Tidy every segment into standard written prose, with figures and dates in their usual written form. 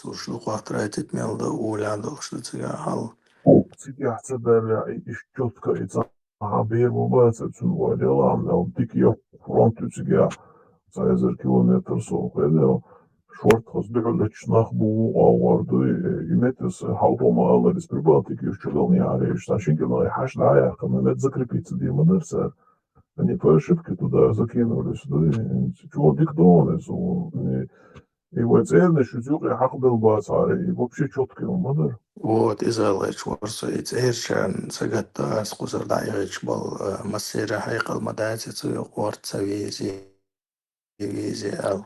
уж тратить мелда улядал, что тебя хал. Cik jāatcerās, izšķirta, ka bija būvēts un vaļām nav tik jau frontu, cik jāsaizer kilometrs un pēdējo šortkos biļetes nahbu avardu imetis automāleris pribātīgi izšķirta arī шашинкино хашдая, камемет закрепиться диманерсер. Они по ошибке туда закинулись, да, и чего диктоны, и вот цельный шутюк, и хахбел бацари, и вообще четкий умадыр. Вот изалыч ورصيت إيرشان سجدت أسقطر دايرش بال مسيرة هيقل مداتي تسويق ورد سويزي визе ал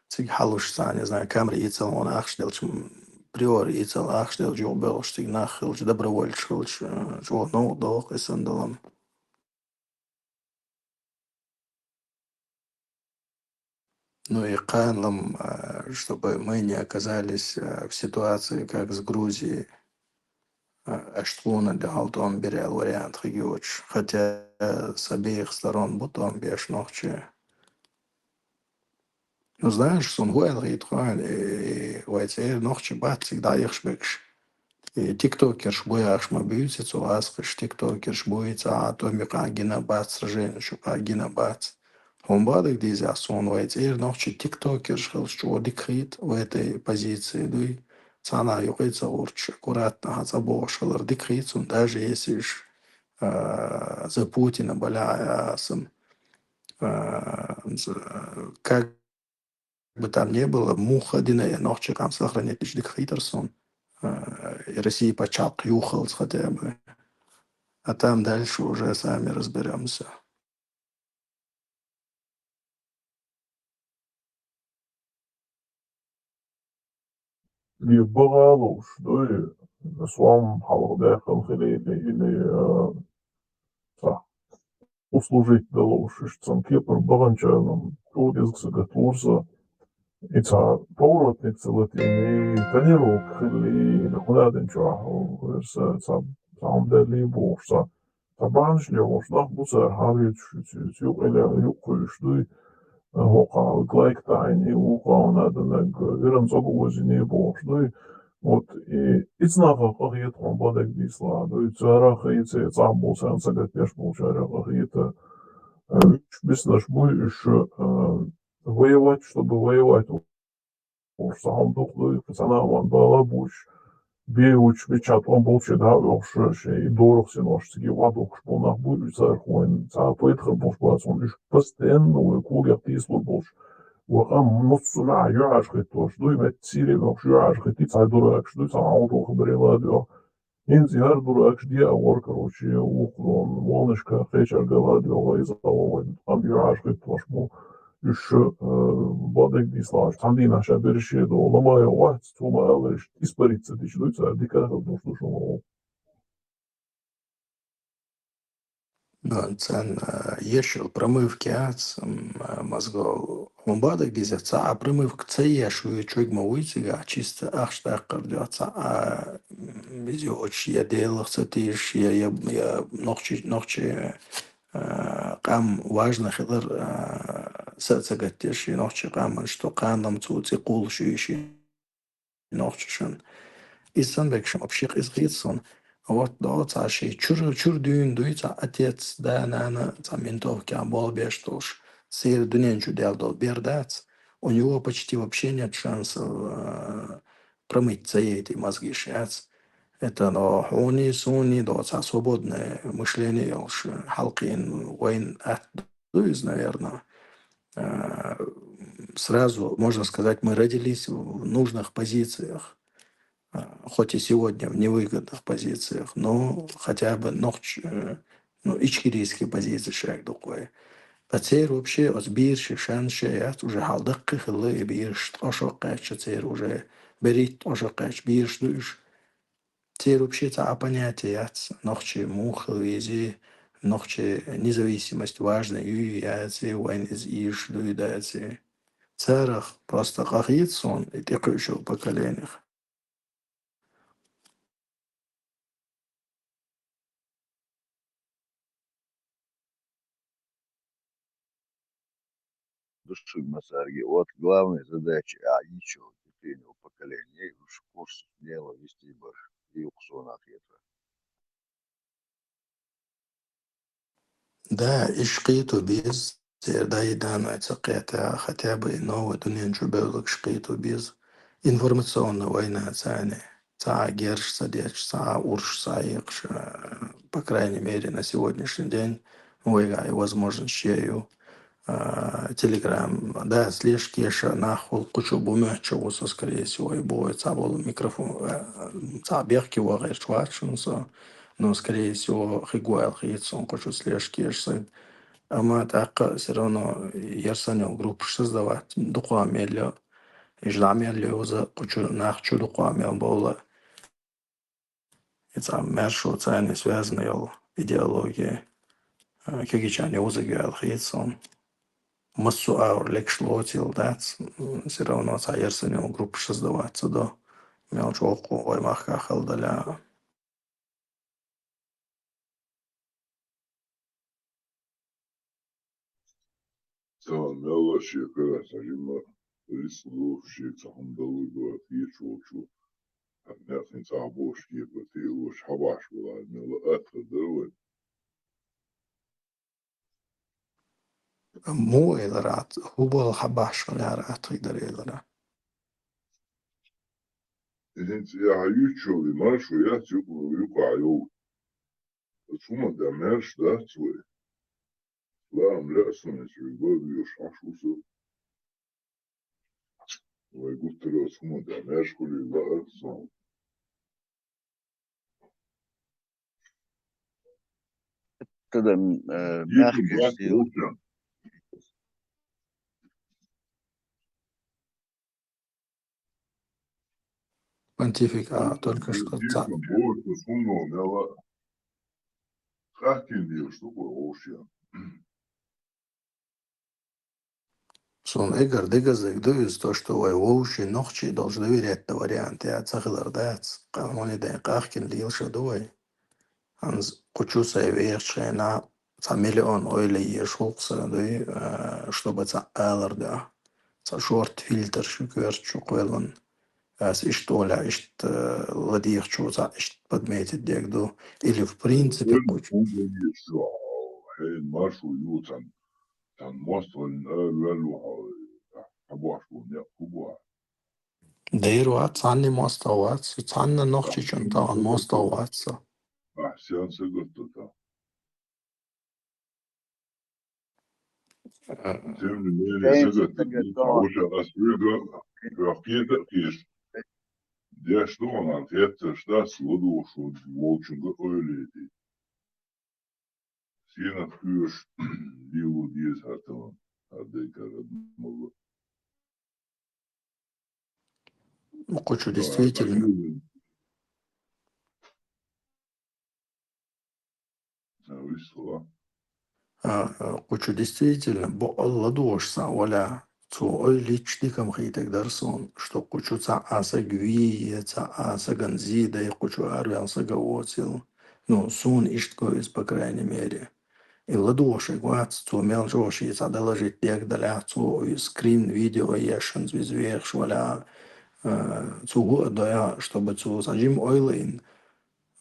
циг халуштан, не знаю, камри ицел он ахштелч приор ицел ахштел жо белштиг нахилч добровольчилч жо ну дох исандалам. Ну и канлам, чтобы мы не оказались в ситуации, как с Грузией, Аштлуна Далтон берел вариант Хигиоч, хотя с обеих сторон бутон беш ногче. Ну знаешь, сон гуэл ритхуан и вайцер ногче бат всегда ихшбекш. И тиктокерш бояш мобильце цуласкаш, тиктокерш боится, а то мика гина бат сражение, шука гина бат. Он бадок дизя сон вайцер ногче тиктокерш хелш чего дикрит в этой позиции, дуй. Цана юкается урч, аккуратно, забошалар дикрит, он даже если за Путина балясом, как бы там ни было, муха дина ногче кам сохранять дикритерсон. И Россия почал юхалс хотя бы. А там дальше уже сами разберемся. Liberalus, да, свам халдехал или услужить далошиш, цам кепар баганчанам, кодезгса гатурса, и поворотник целатини, танирок хили, нахунаден чахо, верса, цам дали борса, баншлёш, нах бусар хавит, юк эля юк хуйшды, hoqa gleichtaini uqaunadanak virams oguzini boršdui, вот, и ицнаха қағиет қомбадак дислады, цараха ице цамбулсан сагат пеш получара қағиета, беснаш буй еще воевать, чтобы воевать, уж сам духлый, пацанам бала буш, беуч печат, он болче да, и дорог синош, сиги вадок шпонах буй, цархуин, цапойтхар бош бац, он лишь постоянно кугер тислу бош, وقام نص مع يعاش خطوش دوي ما تسيري نوش يعاش خطي تسعى دوراكش دوي تسعى عوضو خبري غاديو ينزي هار دوراكش دي أور كروشي وقلون وانشكا خيشار غاديو غايزا وين قام يعاش خطوش مو يش بادك دي سلاش تاندينا شابرشي دو لما يوات توما ألش تسبريتsa ديش دوي تسعى دي كاها دوش دوش Цен ешил промывки мозгов умбадок дизеца, а промывка це ешу чуйк мовуйцига, чисто ахштак кардиоца, а бизиоч я делах цатиш, я нохчи قام важно хилар сацагаттеш и нохчи قام что قанам цуци кул шиши нохчишен. Исан бекшим обших изгитсон. Вот да, цаши чур дюн дуйца отец да нана ментовки амбол бештош. Сир дуненчу дел бердац. У него почти вообще нет шансов промыть эти мозги шац. Это но они суни да свободное мышление уж халкин войн дуиз, наверное. Сразу можно сказать, мы родились в нужных позициях. Хоть и сегодня в невыгодных позициях, но хотя бы ну, ичкерийские позиции шаг такой. А теперь вообще отбирши, шанши, уже халдакки хилы, бирш, ошокач, теперь уже берит ошокач, бирш, душ. Теперь вообще это понятие, нохчи муха, вези, нохчи независимость важна, и яйцы, войн из иш, дуидается. Царах просто какие сон, и ты еще в поколениях. души Масарги. Вот главная задача. А еще тенью поколения, и уж курс дело вести бы и уксона ответа. Да, ишقيتو بيز داي دانا تقيتا хотя новый дунин жубелок шقيتو без информационно война цане ца герш садеч ца урш саикш по крайней мере на сегодняшний день войга и возможно щею Телеграм, да, слежки еще нахуй кучу бумажчего, скорее всего, и будет цабол микрофон, цаберки вогай швачунса, но скорее всего хигуэл хитсон кучу слежки еще. Ама так все равно ярсанел группу создавать, докуамель, иждамель за кучу нахчу докуамел было. И там мершу цены связанные идеологии, кегичане узыгал хитсон. Массу лек шлотил, да, все равно цаерсанил группу создаваться до мелчоку, ой махка халдаля. Tamam, Allah şükür Salima. Rislu şi tahamdalı bu yechulchu. Nersin taboş ki bu tiluş habaş bular mela atdı ve مو إدارات هو الحباش غيرات يقدر إدارة idin ya yuchuli marshu ya yuqayo. Tsuma da mersh da tsue. La amla sunes bu yushashusu. Ve gutro tsuma da mersh kuli la son. Тогда Yikum мягкий bak сил, olsan. понтифика только что Yikum bol suno mela. Kakin diyor что bu olsun. сон эгер дегазек дуюз то, что воевуши нохчи должны доверять на варианты от сахилардац, камони да кахкин лилша дуай. Анз кучу сайвеерче на ца миллион ойли ешулкса дуй, чтобы ца эларда. Ца шорт фильтр шукверт шуквелван. As иштоля ишт ладих чуза ишт подметит дегду. Или в принципе кучу. Hey, Marshall Yutan, tan Moston Erwell, Habash, Kuba, Дейруат цанни мостовац, цанна нохчи чунтаан мостоваца. Ahsian Segotota. Tim Mini Segot, Ausha Asriga, Raketa Kish, der Sturm an Hetter Stas, Lodo schon Wolchunga Euledi. Sina Fürsch, Liu Dies hatte man, Adekar Mogo. Кучу действительно. Кучу действительно, бо Алла дошса, валя, цу ой личникам хитек дарсон, что кучу ца аса гвие, ца аса ганзида, и кучу арвянса гаоцил. Ну, сун иштко по крайней мере. И ладоши, гвац, цу мелжоши, ца доложить тех даля, цу скрин, видео, ешен, звездверш, валя, цу года, чтобы цу сажим ойлин,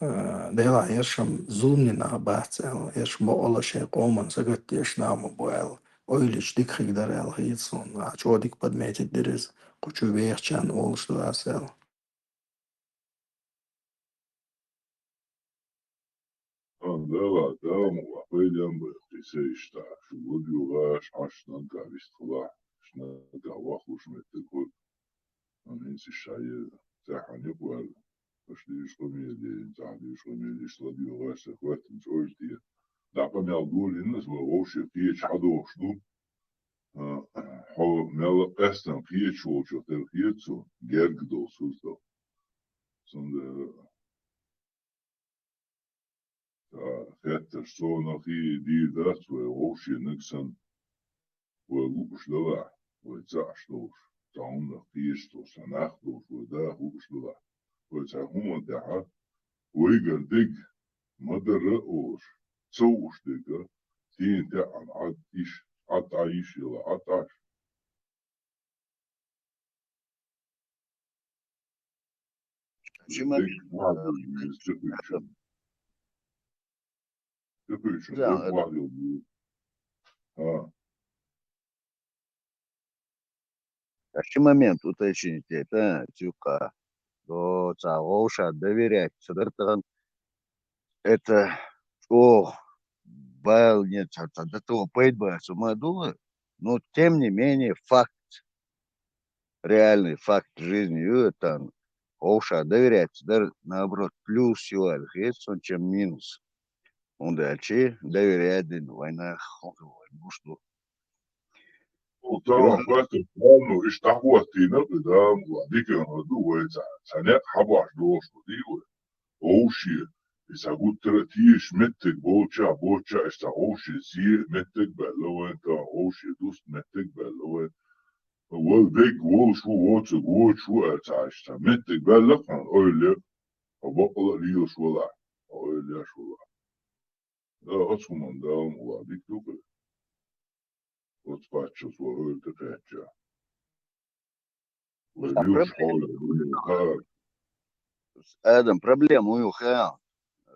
Dela erşam zulmina bahsel, erşam Allah şey qoman sagat yaşnamı boyal. Oyliç dik xigdar el hitson, çodik podmetit deriz, kuçu veyxchan oluştu asel. Andela, mu apelyan bu kise işte. Şu videolar aşnan kavistula. Şna gavah hoşmetti kod. Amin si şayı. Zahani var. Başlıyış komedi. Zahaniş komedi. İşte videolar sekvatin çoğuştu. Dapa mel guliniz ve o şey kiye çadı hoştu. Ho mel estem kiye çoğuştu. Kiye ço. Gerg dolsuz da. Sonra Hetter so noch die das, wo auch hier nix an, wo gut schneller, wo jetzt sagst du, dann noch die ist das Nacht, wo da gut schneller, wo jetzt auch der hat, wo ich dig, Madere aus, so stücke, die der an Ataisch, Чимами, Tek vadeli bir çıkışın. Çıkışın да, tek vadeli bir. Ha. такой момент уточнить это, тюка, до Цауша доверять, Садартаган, это, о, Байл, нет, до того пейтба, сумадула, но тем не менее факт, реальный факт жизни, это, Оуша доверять, даже наоборот, плюс всего, чем минус. Он дальше доверяет, война, ну что, Tamam başka konu işte vaktiyle gıdam var. Diken adı o sana haber doğru değil mi? O şey. İsa guttere tiş mettek boça işte o şey zi mettek belli o enta o şey dust mettek belli o Vol bek vol şu eta işte mettek belli kan öyle ama o riyo şola öyle şola. Da açman devam var. Dikkat. Вот бачу свою текача. Вилюш холодно. Адам, проблема у Юха.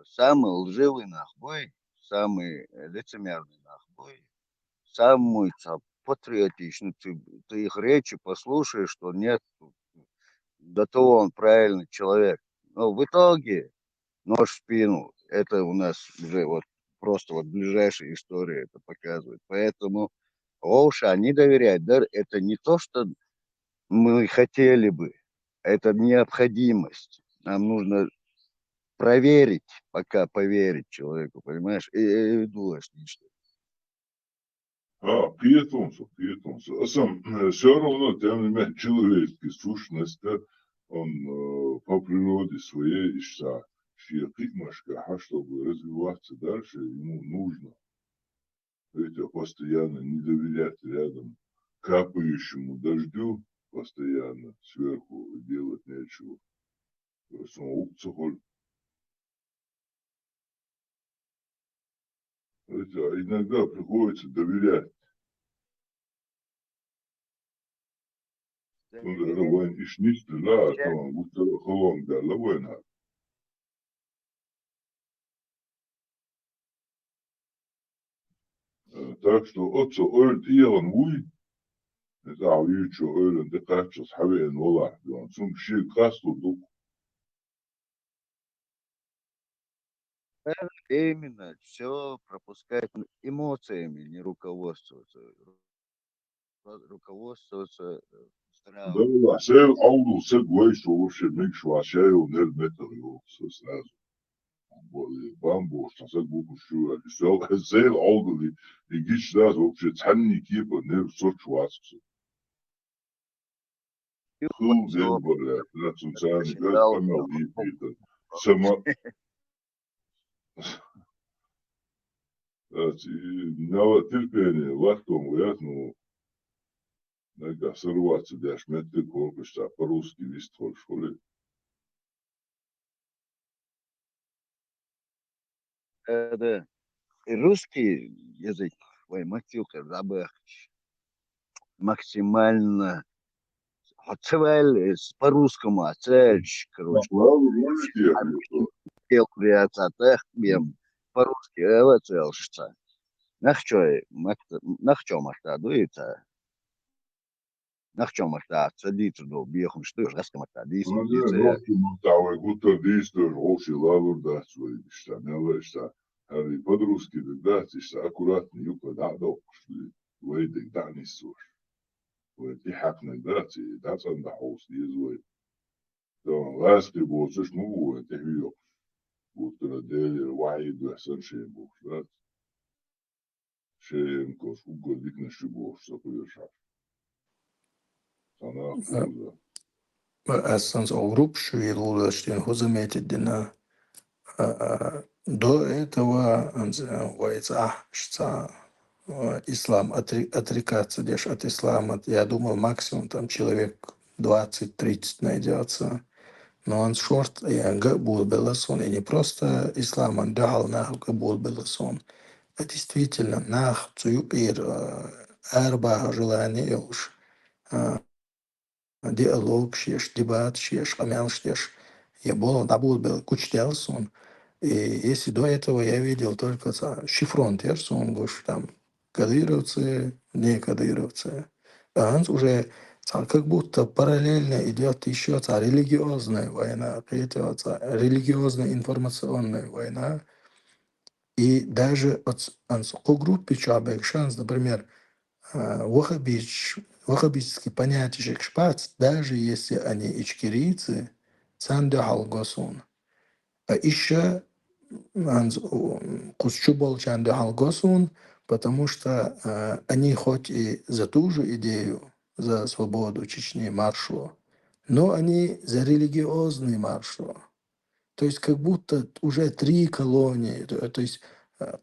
Самый лживый нахбой, самый лицемерный нахбой, самый патриотичный. Ты их речи послушаешь, что нет, до того он правильный человек. Но в итоге нож в спину. Это у нас уже вот просто вот ближайшая история это показывает. Поэтому Оуша не доверять. Да, это не то, что мы хотели бы. Это необходимость. Нам нужно проверить, пока поверить человеку, понимаешь? И думаешь, что. Pijetonsa. Sam sve ravno temelj človeške sušnosti, on po prirodi svoje i šta je pitmaška, a чтобы развиваться дальше, ему нужно, видите, постоянно не доверять рядом капающему дождю, постоянно сверху делать нечего. Видите, а иногда приходится доверять. Вайн is niet te laat, dan moet er gewoon de lawaai naar. Так что отцо ойрт иелан уй, это авьючо ойрен декачос хавеен вола, он сум ши касту дук. Именно все пропускать эмоциями, не руководствоваться. Руководствоваться Да ла, сел ауду се гойш овше микш вашею нер металио со сразу. Бамбу, что се гуку шу, сел ауду ли гич сразу вообще цанни кипа нер сорч васу. Хул ден боля, да цуцани, да памел дипита. Сама Нава терпение, лактом, ну, нека сорваться, дашь метты корпуса, по-русски виствол в школе. Да. И русский язык, ой, матюка, забыл, максимально по-русскому, короче, хотел приятно, по-русски, целшится. Нахчо махта, дуется. Нахчо махта, садится до бьехом, что ж, раскамахта, Ну, да, Махтавай, гута действуешь, общий лавр, да, свои, что, не что, а по-русски, да, что, аккуратно, юка, да, шли, вейдик, да, не слушай. Вот, и хакнак, да, сам да, хост, езой. Да, ласки, вот, слышь, ну, это вьё. Вот, на деле, ваид, да, совершенно, бог, да. Шеем, кос, угол, викна, шибов, что повершав. Sana, да. Essens Европши лулаштин хозаметидина до этого ислам отрекаться дешь от ислама. Я думал, максимум там человек 20-30 найдется. Но он шорт, я габул беласон, и не просто ислам, он дал наху габул беласон. А действительно, нах цуюпир арба желание уж диалог шеш, дебат шеш, амял шеш. был куча Делсон. И если до этого я видел только шифрон Терсон, там кадыровцы, не кадыровцы. А уже как будто параллельно идет еще религиозная война, религиозная информационная война. И даже по группе Чабек Шанс, например, ваххабитские понятия шпац, даже если они ичкерийцы, цанды халгосун. А еще кусчубол чанды халгосун, потому что они хоть и за ту же идею, за свободу Чечни маршу, но они за религиозный маршу. То есть как будто уже 3 колонии, то есть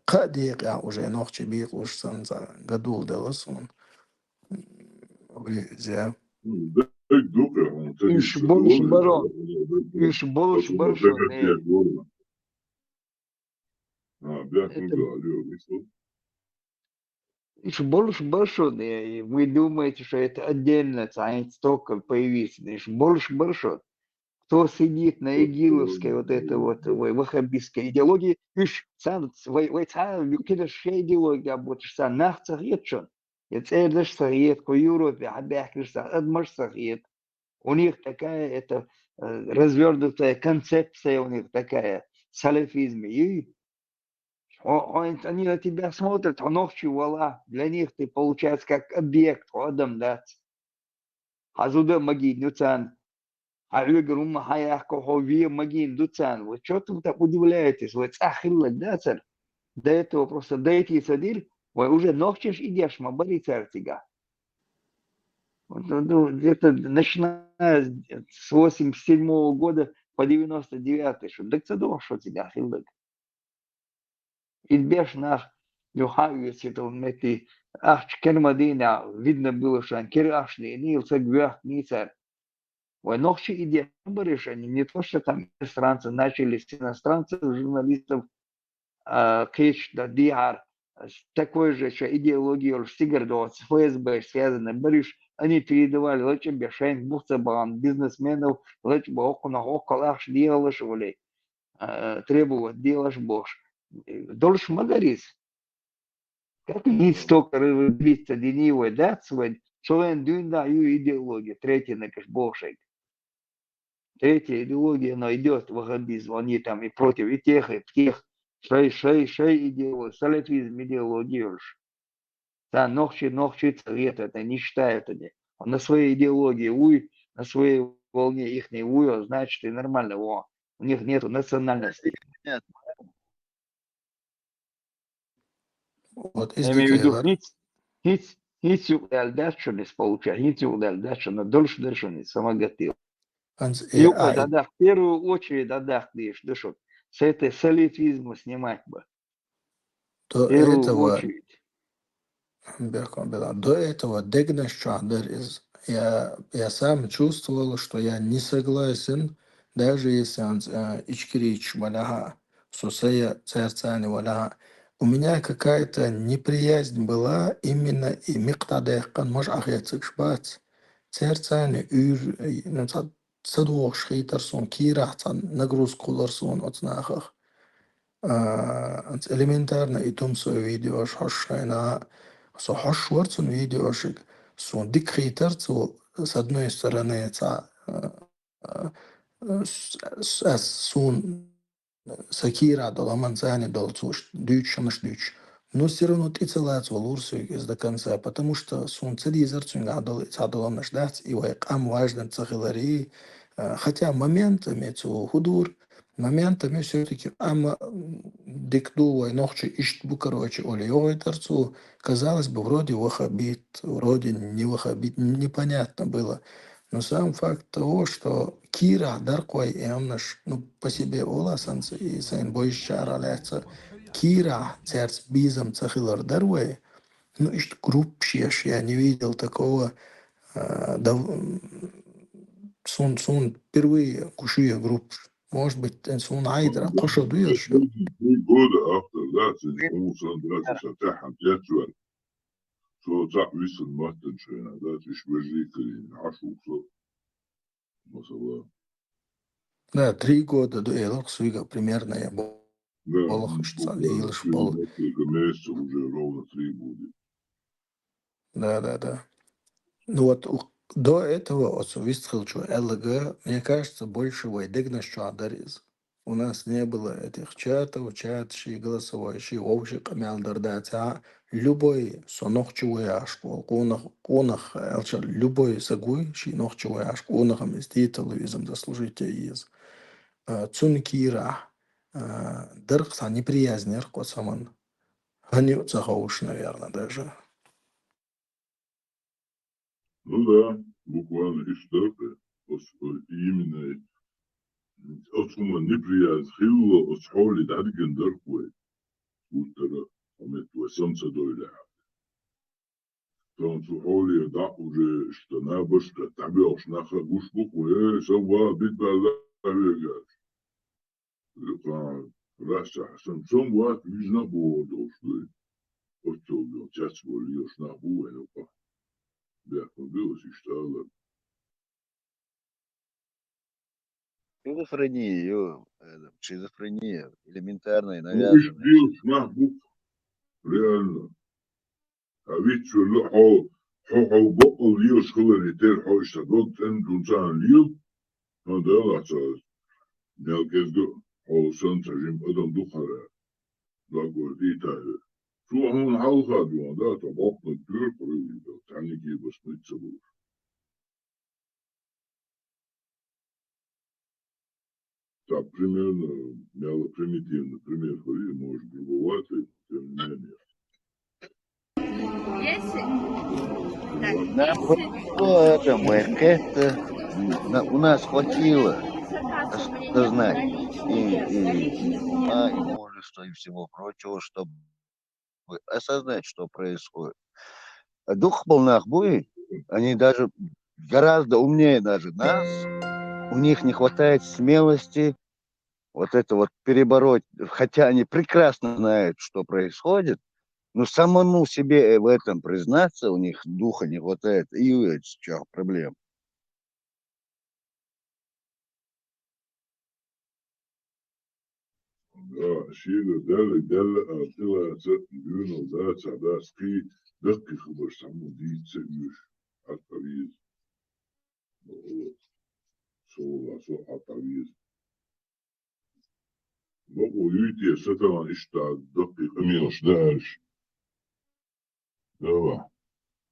кадига уже нохчи бих уж за гадул деласон. Ну, дай дука, он царит İş boluş шатуолы, baro, iş boluş потом barışo опять ne? опять горно. Опять Это ну алло, выслал. iş boluş barışo ne? Вы думаете, что это отдельно царит только появится? Iş boluş barışo. Кто сидит на игиловской вот это вот ваххабистской идеологии, иш сам كده شيء идеология будет сам нах царит шон. يتسأل صغير في Европе, حبيحكي أدمر صغير. У них такая это развернутая концепция, у них такая салафизм. И они на тебя смотрят, ночью вала, для них ты получается как объект, адам, да. Хазуда маги, нюцан, а люди рума хаяхко ховия маги, нюцан. Вот что вы так удивляетесь, вот ахиллак, да, царь? До этого просто дайте садиль, вы уже ночью идешь, мабари царь тига. Где-то начиная с 87 года по 99, что так ты думал, что тебя хилдак. И беш наш Юхавец, это он эти, ах, Кермадина, видно было, что он керашный, нил, цегвях, ницар. Ой, ночью идея решение, не то, что там иностранцы начали с иностранцев, журналистов, Кейдж, да, Диар, такой же еще идеологией Сигард, с ФСБ связаны, Бариш, они передавали лучше Бешейн, Бухцебан, бизнесменов, лучше бы около ах, делаешь, воли, требовать, делаешь бош. Дольш Магарис, как не столько разбиться денивой, да, свой, член дюнда, ю идеология, третий, накаш, бошек. Третья идеология, она идет, ваххабизм, они там и против и тех, шей идеология, салафизм идеология. Да, ногчи цвет, это не считают они. Он на своей идеологии уй, на своей волне их не уй, значит и нормально, у них нету национальности. Нет, Вот Я из имею в виду, Дикайла. ниц удальдашчунис получает, ниц удальдашчуна, дольше не самогатил. И дадах, в первую очередь дадах дышь, дышут. С этой салифизма снимать бы. В До первую этого очередь. До этого Дегнеш Чандерис я сам чувствовал, что я не согласен, даже если он ичкрич валяха, сусея церцани валяха. У меня какая-то неприязнь была именно и миктадехкан, может, ахецик шбац. Церцани юр, цадуох шхитерсон, кирахтан, нагрузку ларсон от знахах. Элементарно и том свое видео хошайна, со хошварцун видеошик, сон дикхейтер, с одной стороны, это сон Сакира дала Манзани дал дюч, наш дюч. Но все равно ты целая Урсу до конца, потому что сон целизер цунгадал наш дать, и вайкам важен цахилари, хотя моментами цу худур, моментами все-таки ама диктувай ночи ищет короче, олей тарцу, казалось бы, вроде вахабит, вроде не вахабит, непонятно было. Но сам факт того, что Кира Дарквай и Амнаш, ну, по себе Оласанцы и Сайн Бойшара Ляца, Кира церц бизом цахилар Дарвай, ну, и группшеш, я не видел такого, сон впервые кушия групп. Может быть, сон Айдра, Коша дуешь. 3 года after that, in блин, Osan, that is a tahan, yetsuel. So, that wissen matten schöner, that is Berlikerin, Haschuk, so. Masala. Да, 3 года до Элоксвига примерно я Да, Болохышца, буквально Лилыш через Бол. несколько месяцев уже ровно 3 будет. Да. Ну вот до этого от Вистхилчу ЛГ, мне кажется, больше войдегна что адарез. У нас не было этих чатов, чатши, голосовой, общий камялдар, да, любой сонохчевой ашку, конах, любой сагуй, ши нохчевой ашку, конахам из телевизом заслужите из. Цункира, дыркса неприязнь, косаман. Они уж, наверное, даже. Ну да, буквально и что-то. Именно أصلا نبرياز خيوة أصحولي دارجن دركوي وترى أمت وسمسة دويلة كان صحولي دع وجه اشتنا بشتا تعبي أشناخة وش بقوي سوا بيت بلا رجال كان راسع حسن سم وقت بيجنا بودوش لي أشتوغل تسبو لي أشنا بو إنوكا بيأكل بيوس يشتغل Шизофрения, шизофрения, элементарная, ну إيش навязанная بيوس шизофрения. نحبو реально أبيت شو لحو حو بقل ليو شغل ريتير حو اشتغلت انتو سان ليو هذا لا صار نلقى حو سنت جيم ادم دخل لا قردي تاعي شو هون حلقة جوان ده تبقى الدور قريب تعني كي بس نتسبور تا примерно мяло примитивно пример говорили может грубоватый тем не менее Нам повезло этому эффекта, у нас хватило сознания и ума, и мужества, и всего прочего, чтобы осознать, что происходит. А дух полнахбуи, они даже гораздо умнее даже нас, у них не хватает смелости вот это вот перебороть, хотя они прекрасно знают, что происходит, но самому себе в этом признаться у них духа не хватает, и это сейчас проблем. да شيء ده طلع ديونه ده ده سكي دقي خبر سامو دي تسيوش حتى سو حتى بقوا يوتي ستران اشتا دقيق اميرش داش دوا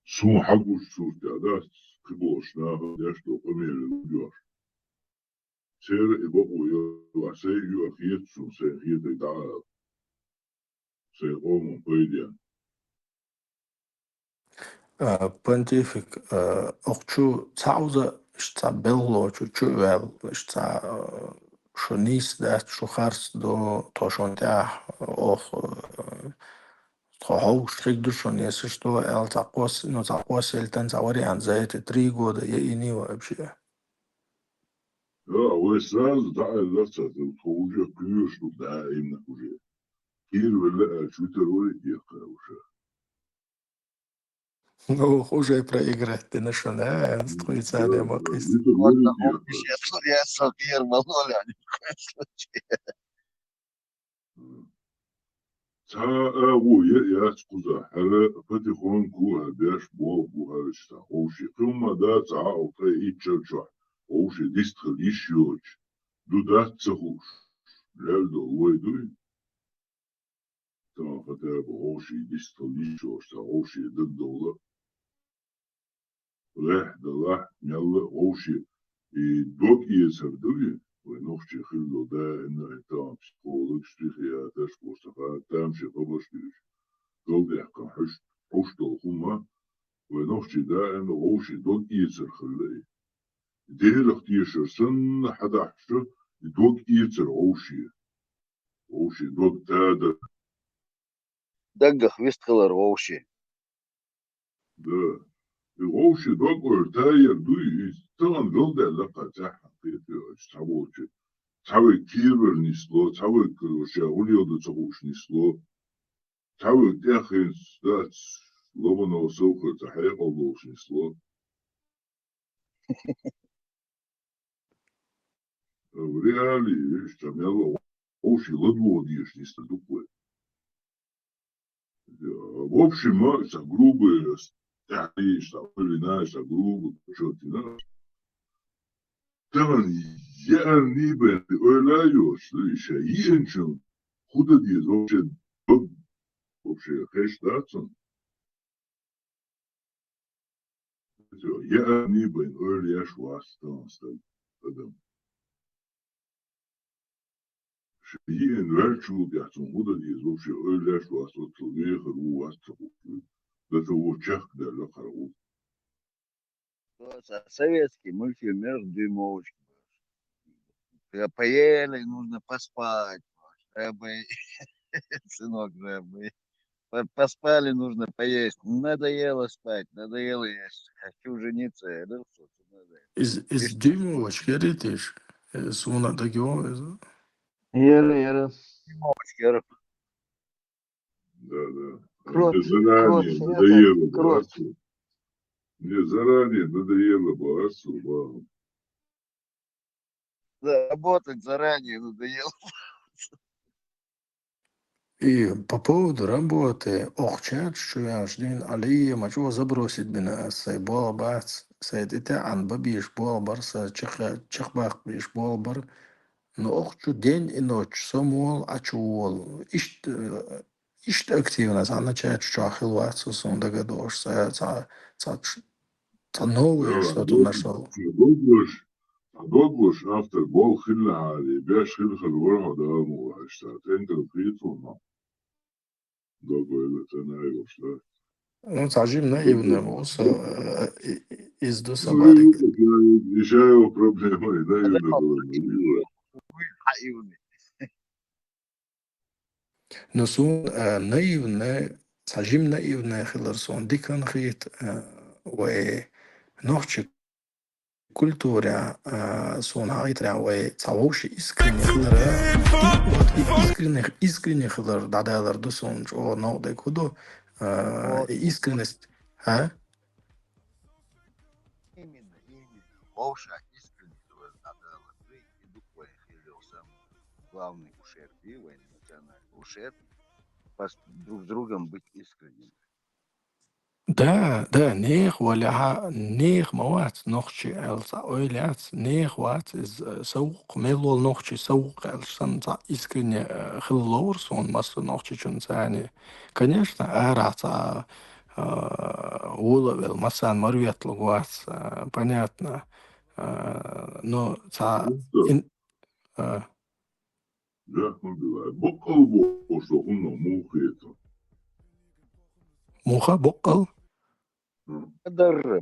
سو حقوش سو تعداس كبوش ناها داش تو امير الوجوش سير بقوا يوا سي يوا خيت سو سي خيت دعا سي قوم قيديا Pontific Okchu Tauza Bello Chuel Shonis that Schuhars do Toshonta och Trohau Strick schon es ist do El Tacos no Tacos Eltern Zawari an Seite 3 года я и не вообще. لا وساز دعا لسه الخروج كيوش دائما وجه كير ولا شو تروي يا قاوشة Ну, уже проиграть ты на что, да, строится да демократия. Вот يتروي такого يا я Сапир Малоля, ни в коем случае. تا او يا تقول هذا فتي خون كو باش بو بو هذا شتا اوشي ثم دا تا او تا يتشوش اوشي ديستر يشيوش دو دا تسخوش لالدو ويدوي تا فتي اوشي ديستر يشيوش تا اوشي ضد دولة راح دلاح يلا اوشي دوك يسردوي ونوخشي خلو دا انه انتام بسيكولوج شتيخي اتاش بوستفا تامشي قبشتيش قلبي يحكم حوش الخمة ونوخشي دا انه اوشي دوك يسر خلي دير اختيشر سن حدا حشو دوك يسر اوشي دوك تادا Дагах Вистхелер вообще. دا اوشي دوك ورتاير دوي تغن قلبي لقا تاحا قيتي اشتابوشي تاوي كيربر نسلو تاوي كروشا وليودو تغوش نسلو تاوي تاخين دات لبنو سوكر تحقيق اللوش نسلو В реале, видишь, там я общий ладводишь не стадуквы. В общем, грубые, видишь, там, или знаешь, грубые, что ты знаешь. Tamam, yani ben öyle diyorsun işte yiyinçin huda diye вообще хэштагсон yani ben öyle yaşvastan adam yiyin verçul yapsın huda diye вообще öyle yaşvastan oturuyor hırvastan da o çak derler karavul. Советский мультфильм «Дюймовочка». Поели, нужно поспать. Чтобы, сынок, чтобы. Поспали, нужно поесть. Надоело спать, надоело есть. Хочу жениться. Да, что надо. И Is что, Duymovac geretisch sona da gewesen. Yarı. дюймовочка, Да. Мне Крот, заранее это, надоело бы крот. отцу. Мне заранее надоело бы отцу. да, работать заранее надоело. И по поводу работы, охчат, что я жден алия, мачо забросить бина, сай болбац, сай это ан бабиш болбар, сай чехбах биш болбар, но охчу день и ночь, самол, ачуол, ишт активно, за начать чахилвацу, сон догадош, за новое Да, что-то нашел. Douglas after bol khilla ali besh khil khalwar da mu ashtat enka fituna Douglas ana ayosha Ну, зажим наивным, also, из до собаки. решаю проблемы наивно было حقيقي. Но сон наивный, зажим наивный, хилерсон, дикан хит, و نوعش культура сон هايترا و تعوش искренне хилера, вот искренне хилер, дадалар до сон, о, но да кудо, Вот, искренность, а? именно. Вовша искренне надо жить и дух хилил сам главный ушер пива, национальный ушер, друг с другом быть искренним. ده نيخ ولا نيخ موات نوخشي الصا اويلات نيخ وات از سوق ميلول نوخشي سوق الشان تا искренне خلور сон мас نوخشي чун сани конечно арата уловил масан марветлу ват понятно но та ин да ну бывает бокол что он мухает муха бокал Мадар.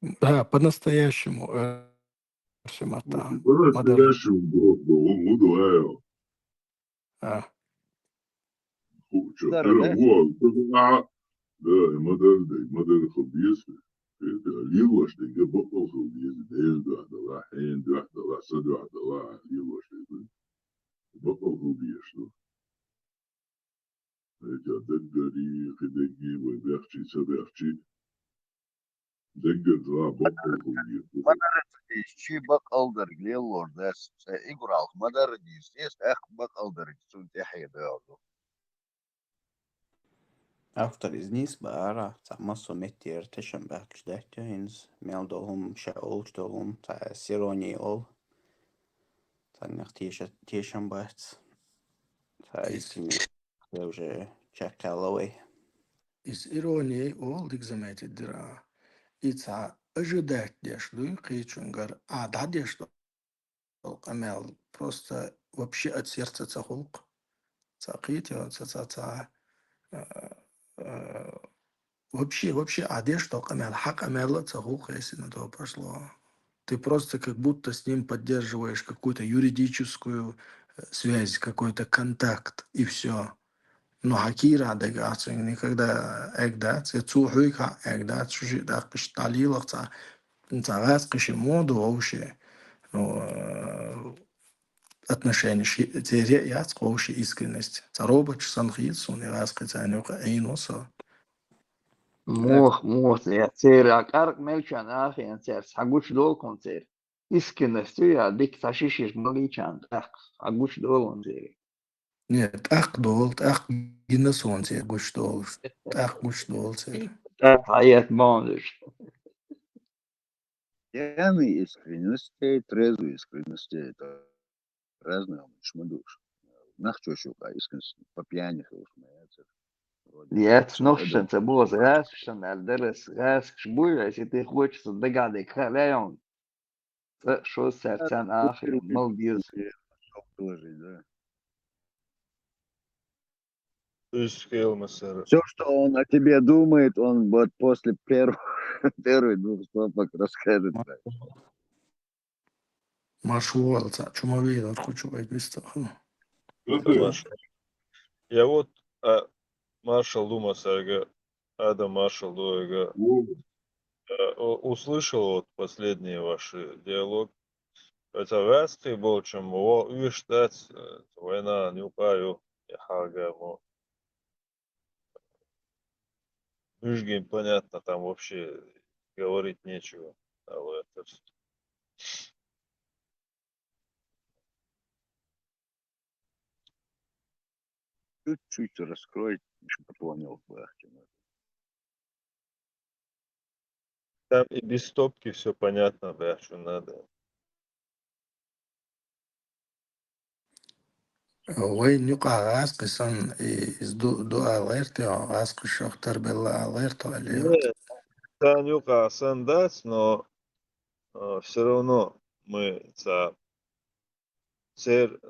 да по-настоящему Шимата Мадар по-настоящему он мудуаю что Мадар, ты да? вот да مدار خبيث ليوش تلقى بطل خبيث ديل واحد الله حين واحد الله صد واحد الله ليوش بطل خبيث إذا دقري خدقي وبيخشي سبيخشي دقر ذا بطل خبيث Şi bak aldır glel orada igor al madar diyeceğiz bak aldır sun tehye de oldu. After iznis bara ta maso metir tisham bakjdehins meldolum shaoljdolum ta sironi ol ta tisham bat ta iskini уже чакаловый. из иронии олдик заметит дыра. Ица ожидать дешлю, кичунгар, а да дешлю, амел, просто вообще от сердца цахулк. Цахите, ца вообще, а дешлю, амел, хак амела цахулк, если на то пошло. Ты просто как будто с ним поддерживаешь какую-то юридическую связь, какой-то контакт, и все. Но хакира дегаться никогда эгдать, цухуйка эгдать, чужие да кишталилах, цагас кишимоду вообще, ну, отношения, тере яц вообще искренность. Заробач санхит, он и раз кицанюка эйноса. Мох, я цер, акарк мелчан ахи, цер, сагуч дол концер. искренностью я дик ташишиш маличан, так, а гуш долон зери. Нет, ах долт, ах гиннесонце гуш долт, ах гуш долцер. Так, аят бандыш. Пьяный искренности, трезвый искренности — это разные шмыдуш. Нахчо щука, искренность по пьяни смеяться. Нет, Все, ну это что было раз, что дерес, раз, шбуя, если ты хочешь догадать, халяон, что сердца нахрен, молодец. положить, да. Ишхилмасер. Все, что он о тебе думает, он вот после первых 2 стопок расскажет. Да. Машволца, чума видел, хочу вайбиста. Что ты? Маршал. Я вот маршал Думасарга, Адам маршал Дуэга, услышал вот последний ваш диалог. Это вязкий был, чем его увештать, война не упаю, я хагамо. Нижгим, понятно, там вообще говорить нечего. А вот это всё. Чуть-чуть раскрой, чтобы понял. Бахтина. Там и без стопки все понятно, да, что надо. Вай нюка аскисан из до алерти, аскиш охтар белла алерто алиот. Нет, Танюка сандать, но все равно мы цер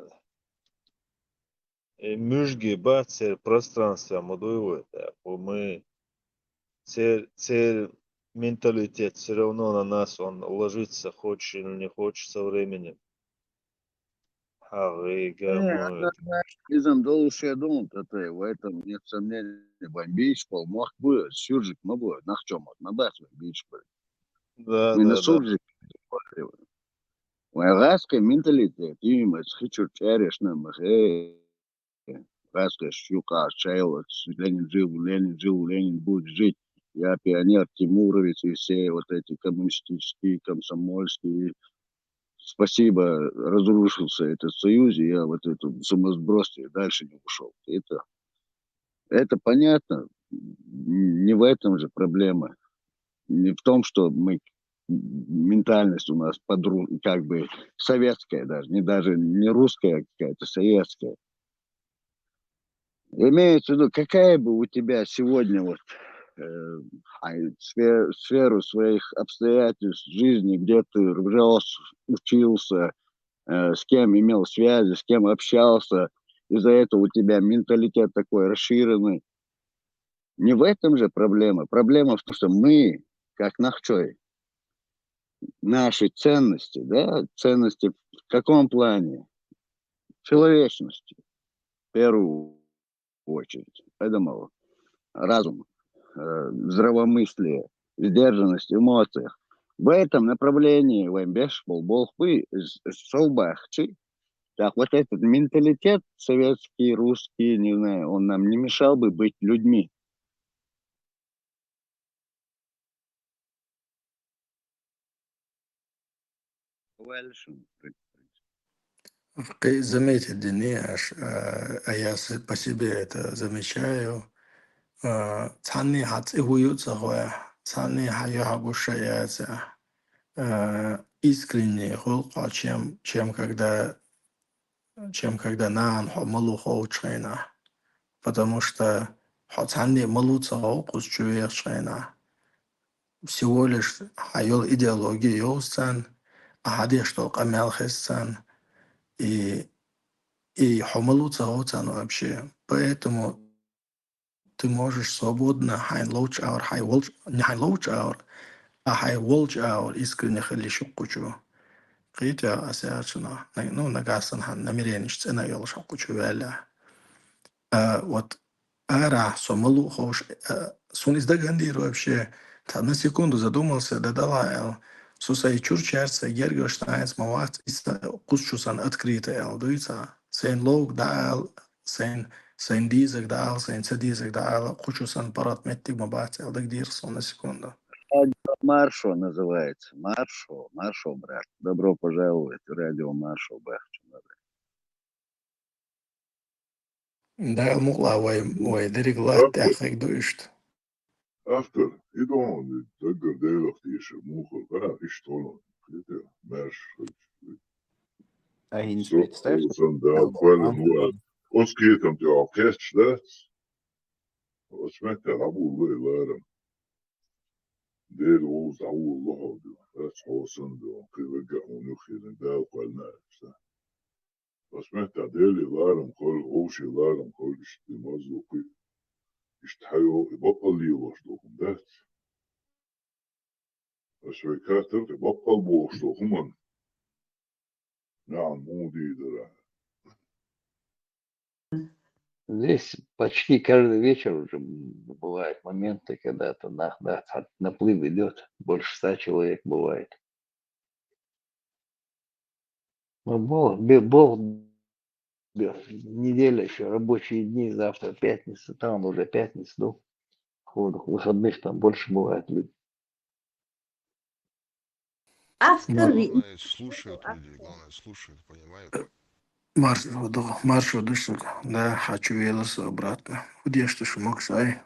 мужги бацер пространство модует, мы цер менталитет все равно на нас он ложится, хочешь или не хочешь со временем. Это, знаешь, изам долуше думал, это в этом нет сомнений. Бомбич, полмах будет, сюржик, мы будет, нахчем, на бас бомбич будет. Да, Мы на да, да. суржик. Вайгаска менталитет, имя, хочу череш на махе. Вайгаска щука, чайл, Ленин жил, Ленин будет жить. Я пионер Тимурович и все вот эти коммунистические, комсомольские. Спасибо, разрушился этот союз, и я вот эту сумасбросие дальше не ушел. Это понятно. Не в этом же проблема. Не в том, что мы ментальность у нас как бы советская даже, не русская, а какая-то советская. Имеется в виду, какая бы у тебя сегодня вот сферу своих обстоятельств жизни, где ты рос, учился, с кем имел связи, с кем общался, из-за этого у тебя менталитет такой расширенный. Не в этом же проблема. Проблема в том, что мы, как Нахчой, наши ценности, да, ценности в каком плане? Человечности, в первую очередь. Поэтому разум, здравомыслие, сдержанность в эмоциях. В этом направлении Ваймбеш Болболхпы Солбахчи. Так вот этот менталитет советский, русский, не знаю, он нам не мешал бы быть людьми. Заметить, Денис, а я по себе это замечаю. Цанни хат и хуются хоя, цанни хаю хагушаяться. Искренне холка, чем когда нан малу хоучайна. Потому что цанни малуца хоукусчуешайна. Всего лишь хайол идеология йоусан, а хади что камялхесан. И хомалуца хоуцан вообще. Поэтому ты можешь свободно хайн лоуч аур, не хайн лоуч аур, а хай волч аур искренне хали шукучу. Қита асяачна, ну нагасан хан намеренич цена йол шукучу вяля. Вот ара сомалу хош сун издагандир вообще. Та на секунду задумался, дадала сусай чурчерца гергоштайнс мават кусчусан открытый дуица. Sein log daal, sein dizek daal, sein цедизек daal, кучусан парат меттик мабат, dak dir на секунду. Маршо называется. Маршо, брат. Добро пожаловать в радио Маршо, Бахчина. Да, мула, вай, дерегла, тяхек дуишт. After, idon, dagger delach is mochel, is tono. Mersh, Ein so, spritsters. son da, quelle nuot. Ons geht om de orkest, dat. Ons met de abu leren. Deel ons abu lohod. Dat is hosen, we gaan nog in de quelle naast. Ons met de deel leren, kol, hoosje leren, kol, is de mazlo, is tayo, بطل لي واشتوهم ده. الشركات بطل بواشتوهم. نعم مو دي درا. Здесь почти каждый вечер уже бывают моменты, когда то наплыв идет, больше 100 человек бывает. Ну, неделя еще, рабочие дни, завтра пятница, там уже пятница, ну, выходных там больше бывает людей. Автор Главное, слушают людей, главное, слушают, понимают. Маршо дышит, да, хочу велос обратно. Где что шумок сай?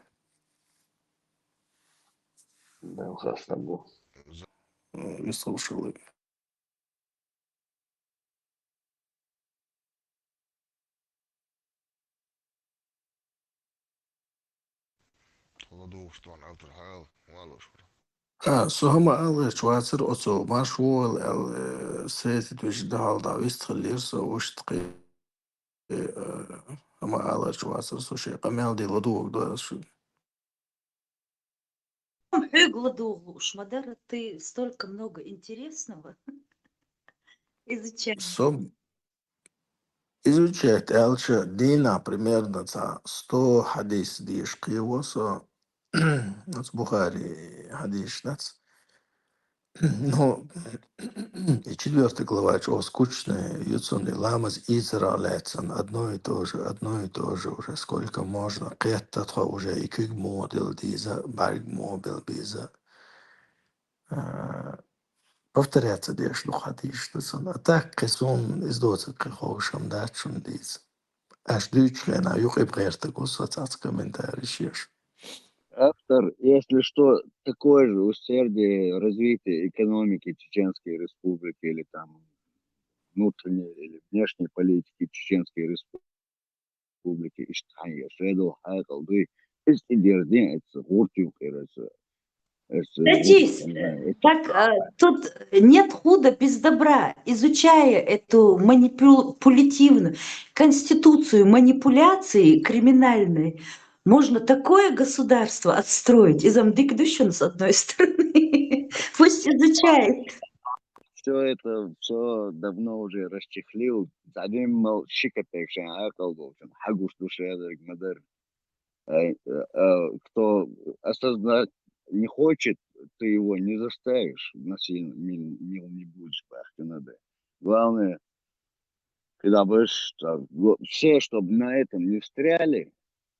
Да, ужасно было. Выслушал. Ладу, что он автор хайл, валуш. سهم أل شواتر أتو ماشوال ال سيت وش دهال داويست خليرس وش تقي أما أل شواتر سوشي قمال دي لدوك دا شو Гладу Шмадара, ты столько много интересного изучаешь. сом изучать элча дина примерно за 100 хадис диш киевосо с Бухари хадиш нац. Ну, и 4 глава, чего скучная, Юцун и Ламаз Израилецан, одно и то же уже сколько можно. Кеттатха уже и кик модел диза, барг мобил биза. Повторяться деш хадиш, а так кесон издоца кахошам дачун диз. Аж дючлена, юх и прерта гусац комментарий шеш. Автор, если что, такое же усердие развития экономики Чеченской Республики или там внутренней или внешней политики Чеченской Республики. Иштхайя, Шедо, Хайкал, Дуй. Если дердень, это гуртюк, Садись. Так, тут нет худа без добра. Изучая эту манипулятивную конституцию манипуляции криминальной, можно такое государство отстроить из Амдикдущин с одной стороны. Пусть изучает. Все это все давно уже расчехлил. Задим мол шикатекшен, хагуш душе, кто осознать не хочет, ты его не заставишь насильно, мил не будешь, надо. Главное, когда будешь, все, чтобы на этом не встряли,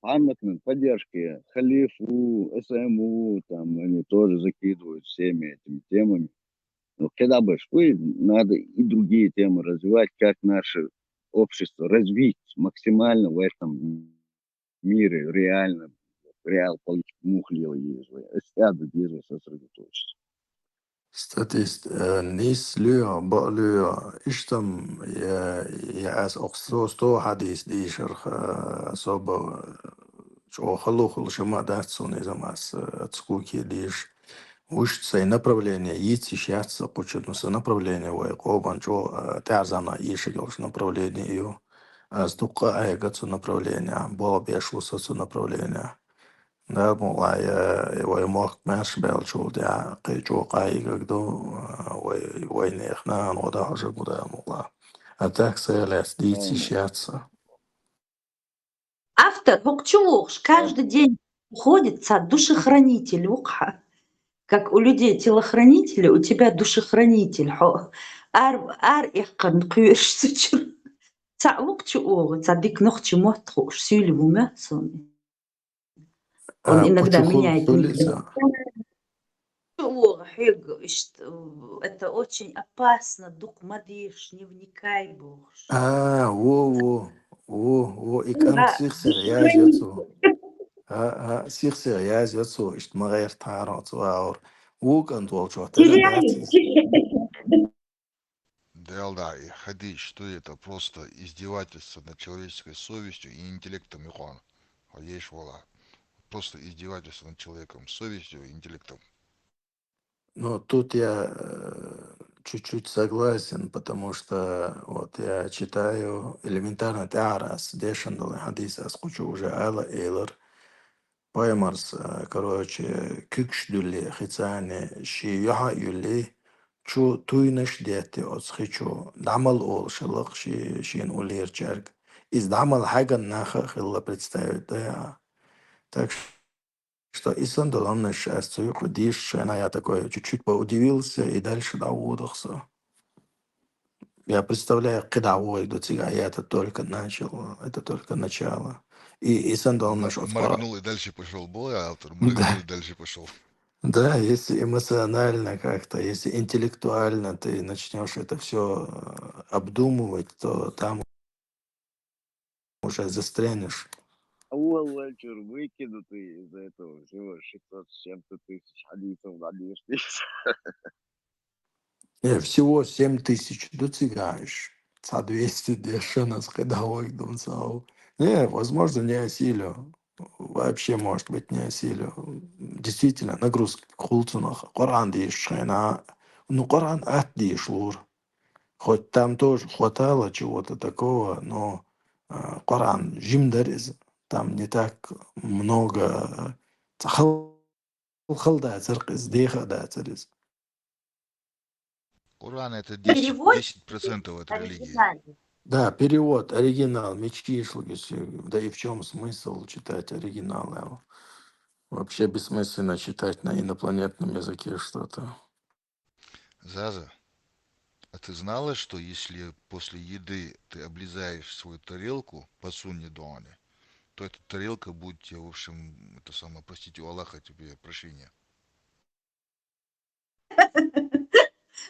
памятной поддержки халифу, СМУ, там они тоже закидывают всеми этими темами. Но когда будешь вы, надо и другие темы развивать, как наше общество развить максимально в этом мире, реально, реал политику мухлил езжай, сяду езжай сосредоточиться. Statist nis lyö lyö ishtam ja as också sto hadis di sharh soba что халохал шама датсон из амас отскуки лишь уж цей направление идти сейчас почему-то направление вой кобан что тазана ишигош направление ее стука айгацу направление было бешло направление. Да, мула я мог маш бел шул я кайчо кайгдо вой нехна но да уже куда мула. А так селес дити щаться. Автор, Хокчулуш, каждый день уходит душехранитель, как у людей телохранители, у тебя душехранитель. Ар ихкан кюрш сучур. Хокчулуш, дик нохчи мотхуш, сюли вумятсон. Он иногда меняет. Хьюго, это очень опасно, дух мадиш, не вникай, бог. Ik aan Да, zich zeggen, ja, is het zo. душехранитель. Zich zeggen, ja, is het zo. Is het maar echt haar zo hoor. Hoe kan het wel zo? Dat dat Теряет. is. Да, и ходи, что это просто издевательство над человеческой совестью и интеллектом, Иоанн. А есть вола. Просто издевательство над человеком, совестью и интеллектом. Ну, тут я чуть-чуть согласен, потому что вот я читаю элементарно Таарас, Дешандал, Хадис, Аскучу уже Алла Эйлер, Поймарс, короче, Кюкшдюли, Хицане, Ши Яха Юли, Чу Туйнаш Дети, Оцхичу, Дамал Ол, Шалах, Шин Улир Чарк, из Дамал Хаган Наха Хилла представить, да. Так что и Сандалом на счастье, ходишь, она я такой чуть-чуть поудивился и дальше доудался. Я представляю, когда до тебя, я это только начал, это только начало. И Сандалом наш отскоро. Моргнул и дальше пошел. Бой, автор, моргнул и Да, дальше пошел. да, если эмоционально как-то, если интеллектуально ты начнешь это все обдумывать, то там уже застрянешь. والله выкинутый из этого всего 600 с чем-то тысяч хадисов на лишних. Всего 7000 достигаешь. 200 дешевно, когда ойдун сау. Не, возможно, не осилю. Вообще, может быть, не осилю. Действительно, нагрузка в хулцунах. Коран дишь, ну, Коран дишь, лур. Хоть там тоже хватало чего-то такого, но Коран, жимдарез, там не так много. Халда церквь, деха да церквь. Коран это Переводчик 10% от религии. оригинальный. Да, перевод, оригинал, мечти, да и в чем смысл читать оригинал? Вообще бессмысленно читать на инопланетном языке что-то. Заза, а ты знала, что если после еды ты облизаешь свою тарелку по сунне Дуане, то эта тарелка будет тебе, в общем, это самое, простите, у Аллаха тебе прощения.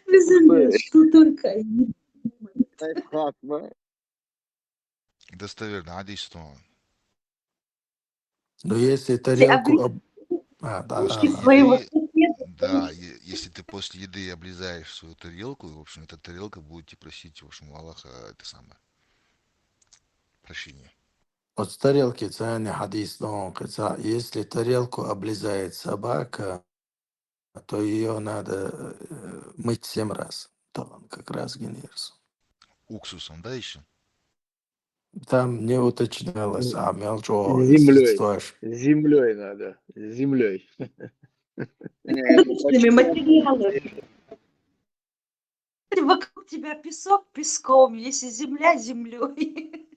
Безумие, что только они думают. Лайфхак, да? Достоверно, Адис Туан. Но если Если тарелку... После да. своего еды, соседа, да, если ты после еды облизаешь свою тарелку, в общем, эта тарелка будет тебе просить, в общем, у Аллаха это самое, прощения. От тарелки цены хадис, если тарелку облизает собака, то ее надо мыть 7 раз. То он как раз генерс. Уксусом, да, еще? Там не уточнялось, а мелчо, если Землей. стоишь. Землей надо. Землей. Не, это различными материалами. Вокруг тебя песок песком, если земля землей.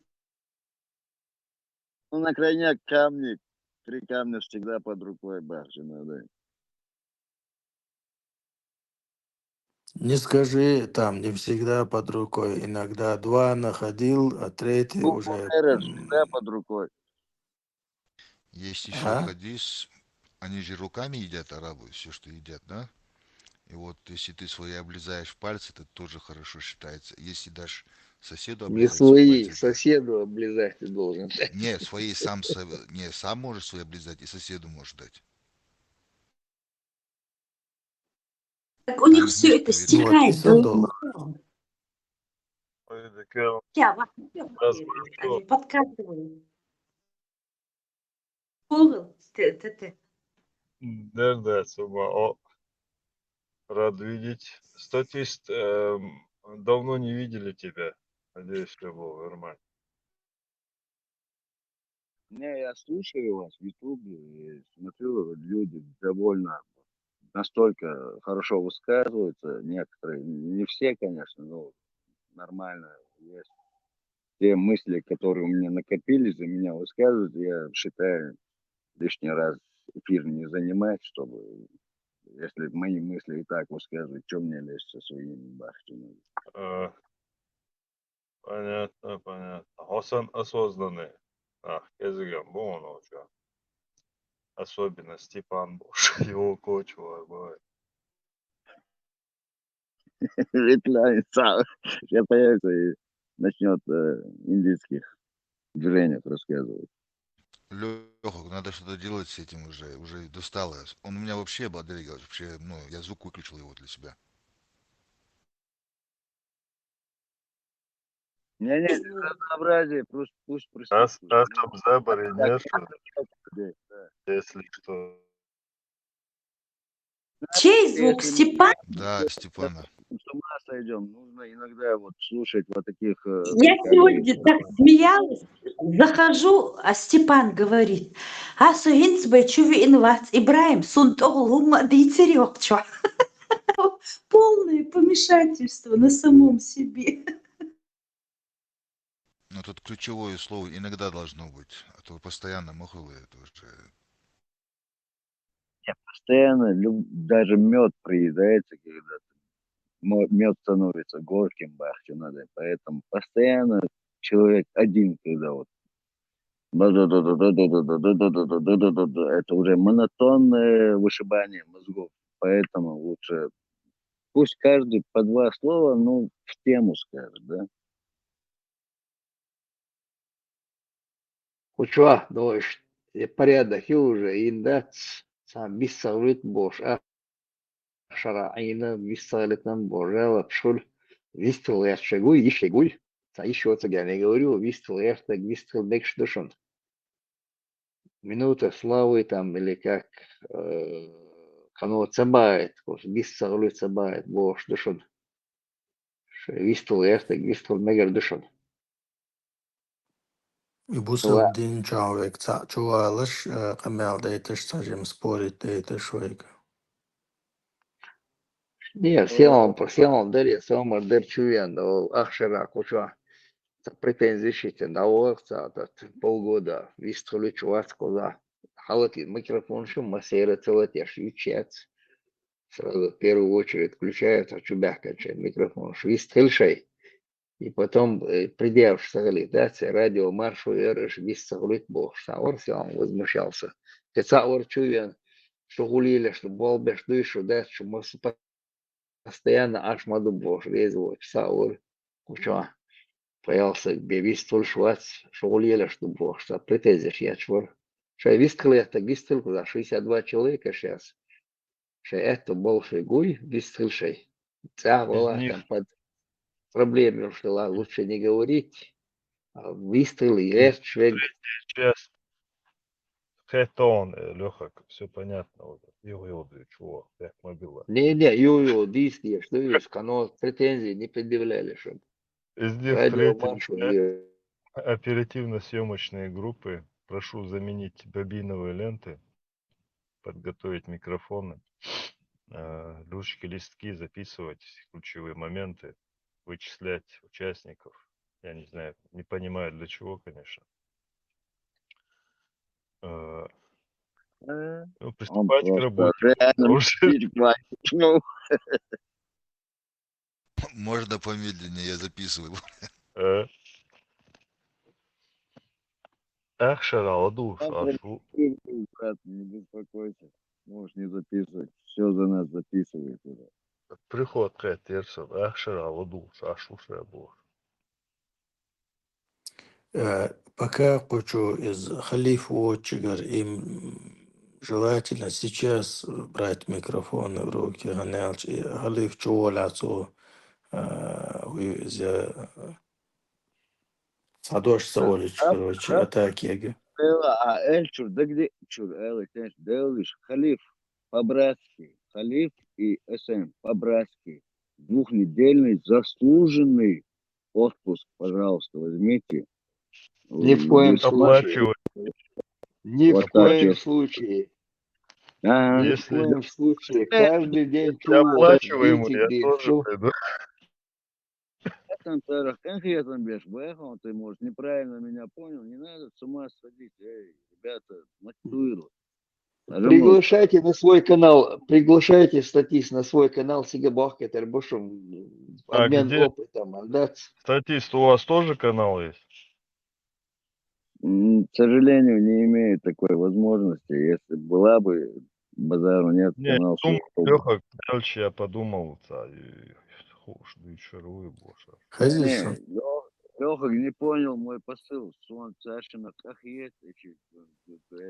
Ну, на крайняк камни. 3 камня всегда под рукой бахши надо. Не скажи, там не всегда под рукой. Иногда 2 находил, а 3 Ну, уже... всегда под рукой. Есть еще А? хадис, они же руками едят, арабы, все, что едят, да? И вот если ты свои облизаешь пальцы, это тоже хорошо считается. Если дашь соседу Не облизать свои свои, пальцы, соседу облизать ты должен. не, свои не, сам можешь свои облизать, и соседу можешь дать. Так у них Там их все это несколько версий. Вот, и стекает до сандал. я они подкатывают. Google, ты. Nerede Сума? О, рад видеть. Статист, давно не видели тебя. Надеюсь, все было нормально. Не, я слушаю вас в Ютубе и смотрю, люди довольно настолько хорошо высказываются, некоторые, не все, конечно, но нормально. Есть те мысли, которые у меня накопились, за меня высказывают, я считаю, лишний раз эфир не занимать, чтобы, если мои мысли и так высказывают, что мне лезть со своими бахтами. А, понятно, понятно. Хосан осознанный. Языком, он уже. Особенно Степан Буш, его коч, бывает. ветляне, сейчас появится и начнет индийских движениях рассказывать. Леха, надо что-то делать с этим уже достало. Он у меня вообще, Благодаря Георгиевич, вообще, ну, я звук выключил его для себя. Не-не, для Звук. разнообразия пусть Аз присутствует. Ну, съм забари так, нещо, людей, да. если что. Чей звук? Если мы Степан? Да, Степана. с ума сойдем, нужно иногда вот слушать вот таких, Я как сегодня говорится, так смеялась. Захожу, а Степан говорит, асу инсбе чуви инвац Ибраим сунтол гума дийцерёк чё». Полное помешательство на самом себе. Но тут ключевое слово иногда должно быть, а то постоянно маховые это уже. постоянно, даже мед приедается, когда мед становится горьким, бахче надо. Поэтому постоянно человек один, когда вот это уже монотонное вышибание мозгов. Поэтому лучше пусть каждый по два слова, ну, в тему скажет, да? Кучва, дождь, порядок и уже, индец, сам бисаврит бош, шара, айна бисавритан божела, пшуль, вистил я шагуй, и шагуй. Еще вот я не говорю, вистил я так, вистил бекш душон. Минута славы там, или как, кано цабает, бисаврит цабает, бош душон. Вистил я так, вистил мегер душон. يبوسل دين جاوك تا جوالش قمال ديتش تاجم سبوريت ديتش ويك. Не, сел он дали, сел мордер чуян, да, ахшера, куча, претензии щитен, да, овца, полгода, вистроли чувак, коза, халати, микрофон, шум, массера, целотеш, ючец, сразу в первую очередь включается, чубяк качает микрофон, вистрельшей, и потом придержишь, сагали, да, радио, маршу, эрыш, вистрелит бог, саур, он возмущался, ты саур чуян, что гулили, что болбеш душу, да, что мы постоянно аж маду бош резво саур куча появился бевистул швац шоулеля что бош что претензиш я чвор что висткал это висткал куда 62 человека сейчас что это большой гуй висткал шей ця Из была них, там под проблемами что лучше не говорить висткал и из эт швег часть хэтон, Леха, все понятно. Вот. Йо-йо, чувак, як мобила. не ю диски что есть кано претензии не предъявляли что Из них радио третьим маршу оперативно-съемочные группы. Прошу заменить бобиновые ленты, подготовить микрофоны, ручки, листки, записывать ключевые моменты, вычислять участников. Я не знаю, не понимаю для чего, конечно. Ну, Он приступать к просто работе. реально Уже, ну, Можно помедленнее, я записываю. Эх, шараладу, завтра ашу. брат, не беспокойся. Можешь не записывать. Все за нас записывает уже. Приход кэтерсов, эх, шараладу, ашу шабу. Пока хочу из халиф Уотчигар им желательно сейчас брать микрофоны в руки, гоняльчи, халиф Чуоляцу, за Садош Саолич, короче, атаки. Эльчур, да где? Чур, Делиш, халиф по-братски. Халиф и СМ по-братски. Двухнедельный заслуженный отпуск, пожалуйста, возьмите. ни в коем случае Оплачивать, ни в Вот так коем вот. случае Ага. ни в если коем случае. Каждый день чего? оплачиваемый, Дети я тоже бежу. приду. Конкретно бежь, выехал, ты, может, неправильно меня понял. Не надо с ума сходить. Эй, ребята, мотивируют. Приглашайте на свой канал, приглашайте статист на свой канал Сигабах Кетербушем. А Обмен где, опытом. Да? статист, у вас тоже канал есть? К сожалению, не имею такой возможности. Если была бы, базару нет, Не, я канал думаю, свой. Леха, дальше я подумал, и хуш, да и шаруй боша. Хазишин. Леха не понял мой посыл. Сон Сашина как есть.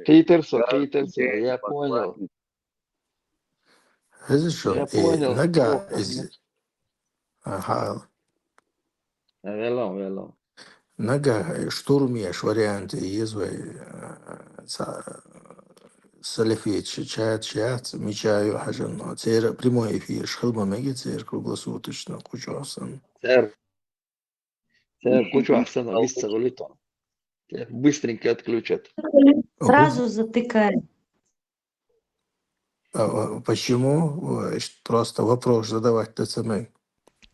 Хейтерсо, Каждый день я по понял. класснику. Хазишин. Я понял, Нага Леха. из... Ага. Велом. Нага штурмеш варианты езвай салифит чат мечаю хажан цер прямой эфир шхылма меги цер круглосуточно кучуасан. Кучу Ахсана, висца голитон. Быстренько отключат. Сразу затыкает. Почему? Просто вопрос задавать ТЦМ.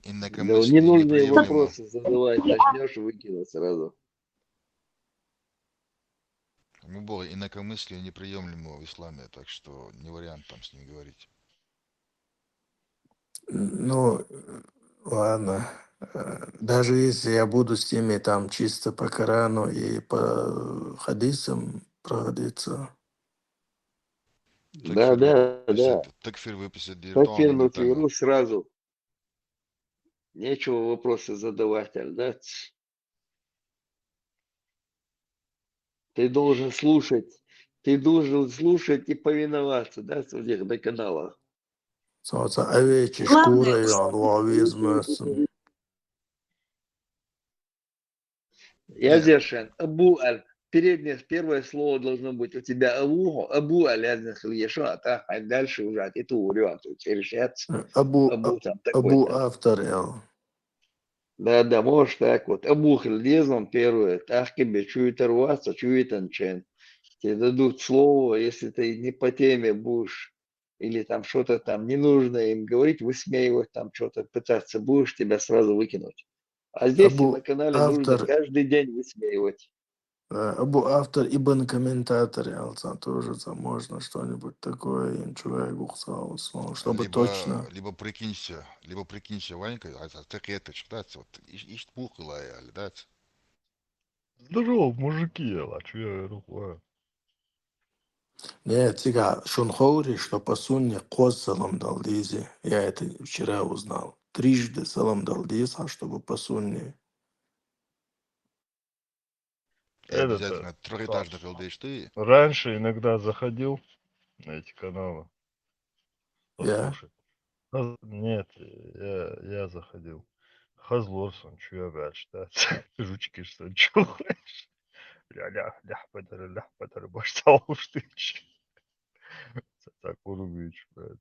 Да, Инакомыслие ненужные неприемлемо. вопросы задавать начнешь, выкинуть сразу. Было инакомыслие неприемлемо в исламе, так что не вариант там с ним говорить. Ну, ладно. Даже если я буду с ними там чисто по Корану и по хадисам проходиться, Да. Такфир выписать Так диртон, фирнуть имитанга. игру сразу. Нечего вопросы задавать, да? Ты должен слушать. Ты должен слушать и повиноваться, да, судьях до канала. соца овечья Главное, шкура и он ловизмется. Я Зершен, Абу Аль. Первое слово должно быть у тебя Абу Аль Язахильешо, а дальше уже от этого урет. Абу там Абу такой-то. автор ел. Да, можешь так вот. Абу Хильдезом первое. Так тебе чует рваться, чует анчен. Тебе дадут слово, если ты не по теме будешь или там что-то там не нужно им говорить, высмеивать, там что-то пытаться будешь, тебя сразу выкинуть. А здесь и на Абу канале нужно автор, каждый день высмеивать. Абу автор ибн комментатор ел. Тоже там можно что-нибудь такое, человек ухсал, чтобы точно. Либо прикинься, Ванька, а так это читать, вот, ищет пухла, да? Здорово, мужики, а чё я рукой? Нет, сега, шунхоури, что по сунне коз салам дал дизи. Я это вчера узнал. Трижды салам дал диз, чтобы по сунне. И Это, обязательно трехэтажный пилдыш ты. раньше иногда заходил на эти каналы Я? послушать. Нет, я заходил. Хазлорсон, чё я опять читать? Жучки, что ли, чухаешь? Ля-ля, баштал уж ты. Так урубич, блядь.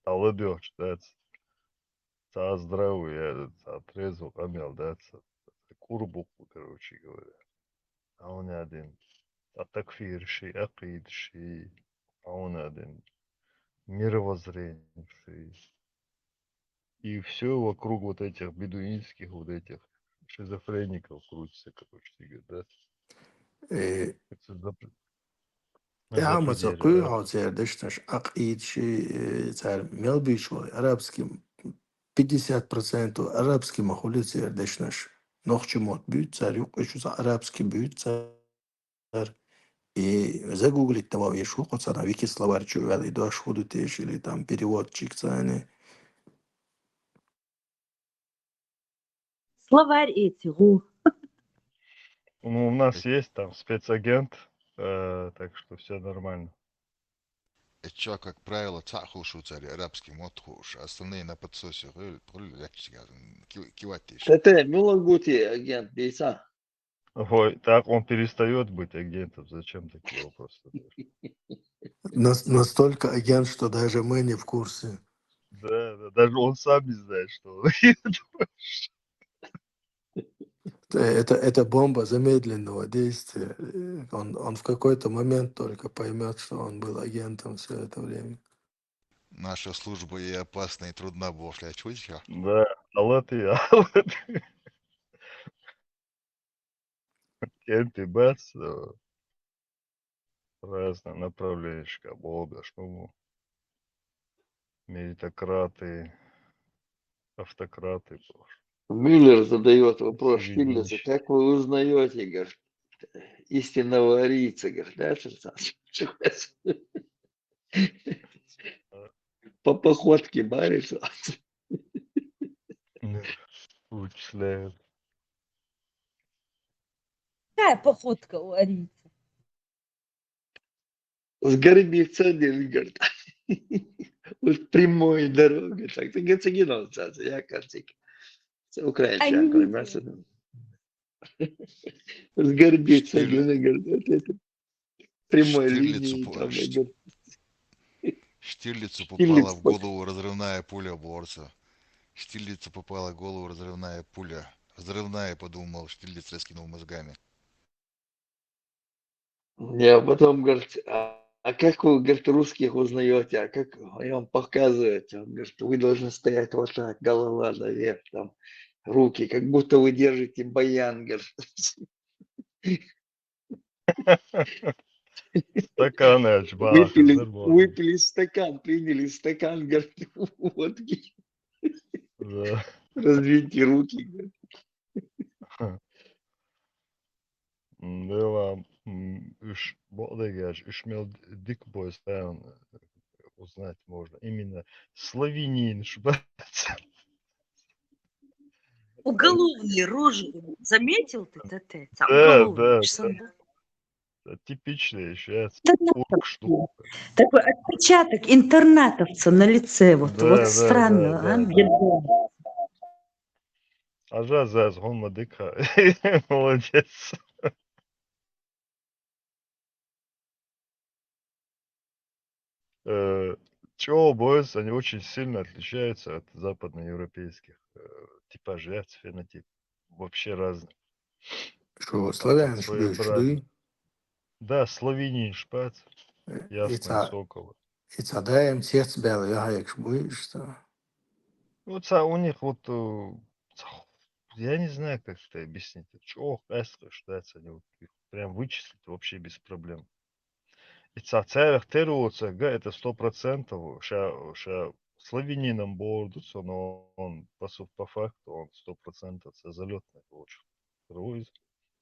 Алыбёк читается. Та здравый, я этот отрезал, камел, да? Курбуку, короче говоря. А он один. Атакфирший, акидший. А он один. Мировоззренчий. И все вокруг вот этих бедуинских, вот этих шизофреников крутится, короче, говоря, да? И Это я за ама пределе, цакуй хацер дышташ акид ши цар мелбишлой арабским 50% арабский махулицер дышташ. Нохчи мот бют цар юк еще за арабский бют цар. И загуглить того вешу, хоть на вики словарчу, и дош худу теш, или там переводчик цаны. словарь эти, гу. Ну, у нас есть там спецагент, так что все нормально. Это чё, как правило, цахушу царь арабский мотхуш, остальные на подсосе кивать тишь. Это Мюлагути, агент Бейса. Ой, так он перестает быть агентом. Зачем такие вопросы задаешь? Настолько агент, что даже мы не в курсе. Да, даже он сам не знает, что он Это бомба замедленного действия. Он в какой-то момент только поймет, что он был агентом все это время. Наша служба и опасна, и трудна была, чуть. Да, алаты, кенты, бац, разные направления, шкаболга, шмуму, меритократы, автократы, Мюллер задает вопрос Штирлица, серединщики. как вы узнаете, говорит, истинного арийца, говорит, да, по походке барится. впечатляет. Какая походка у арийца? С Горбица Нильгард. Вот прямой дорогой. Так, ты говорится, не нонсенс, я картик. Це українська, Они коли видели. нас с Горбица Штиль- Нильгард. Вот это прямой Штирлицу, линии по- там Шти- идет. Штирлицу попала Штирлиц в голову разрывная пуля борца. Штирлицу попала в голову разрывная пуля. Разрывная, подумал, Штирлиц раскинул мозгами. Я потом, говорит, а как вы, говорит, русских узнаете, а как и он показывает, он говорит, вы должны стоять вот так, голова наверх, там, руки, как будто вы держите баян, говорит. Стаканы Ачбаха, нормально. Выпили стакан, приняли стакан, говорит, водки, Да. разведите руки, говорит. Да, уж Бодегаш, уж мел дикбой ставил, узнать можно. Именно славянин, шбац. Уголовный рожи. Заметил ты, ТТ? Там Да, уголовный. да, Часан был. да, типичный сейчас. Интернатовцы. Такой отпечаток интернатовца на лице. Вот Да, странно, а? да. Где-то. Ажа заз, гонма дыка. Молодец. Чего, бойс, они очень сильно отличаются от западноевропейских. Типажи, фенотип. Вообще разные. Что, славян Своеобразные. шбы, Да, славянин, шпац, ясные ица соколы. даем сердце белое, я як шбы, что? Вот у них вот, я не знаю, как это объяснить. Чего, что они вот их прям вычислить вообще без проблем. И целых теруца, это 100%, ша славянином бордуться, но он по факту он 100% залетный лучше. Руиз,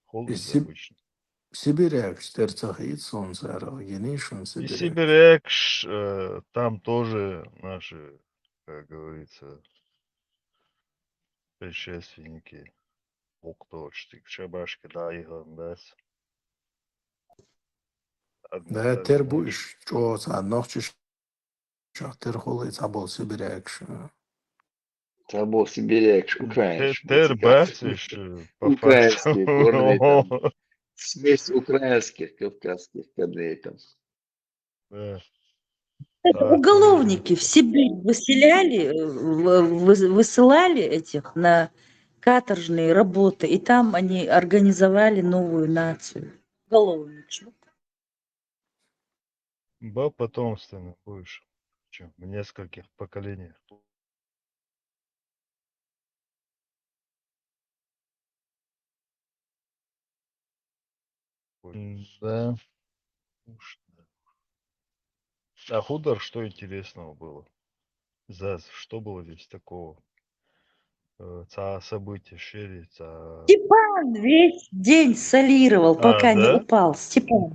холдуз И обычно. Сибиряк, штерцах и солнце, генишн И Сибиряк. Сибирякш, там тоже наши, как говорится, предшественники. Окточтик, Шабашки, да, Игон, да. Да, Однозначно. тербуешь, что ночь, что терхол и цабол Сибиряк. Це був сибіряк, український, Тербациш, по украинские корни там, факту. смесь украинских, кавказских корней там. Да. Это Так, уголовники в Сибирь выселяли, высылали этих на каторжные работы, и там они организовали новую нацию. Уголовничек. Потомственный будешь. Чё, в нескольких поколениях. Да. Уж да. А Худар, что интересного было? Что было здесь такого? События, шире, Степан весь день солировал, пока не да? упал. Степан,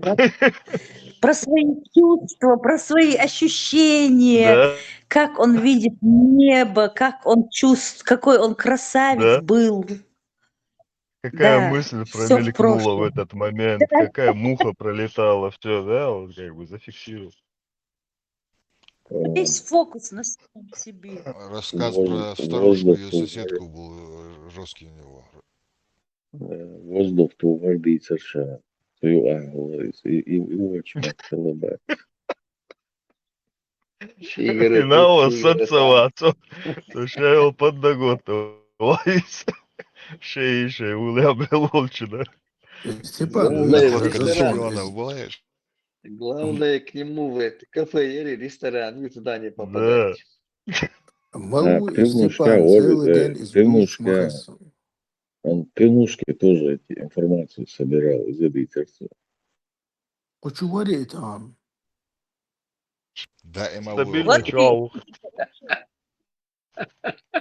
про свои чувства, про свои ощущения, Да, как он видит небо, как он чувствует, какой он красавец да. был. Какая Да, мысль все в промелькнула в прошлом. этот момент, какая муха пролетала, все, да, он как бы зафиксировал. Весь фокус на самом себе. Рассказ про старушку и ее соседку был жесткий у него. Воздух to varbīts ar šādu. Tu jau ālojas, ioči maktelabēt. И на сацавацу, то что я его подноготоваюсь. Шеи, улябил волчина. Степан, Главное, Находка ресторан. чемпионов бываешь? Главное, к нему в это кафе или ресторан, вы туда не Да. попадаете. Малу Крымушка, Степан целый день из Крымушка, он Крымушке тоже эти информацию собирал из эдиторства. Хочу говорить, он. Да, Стабильно чау.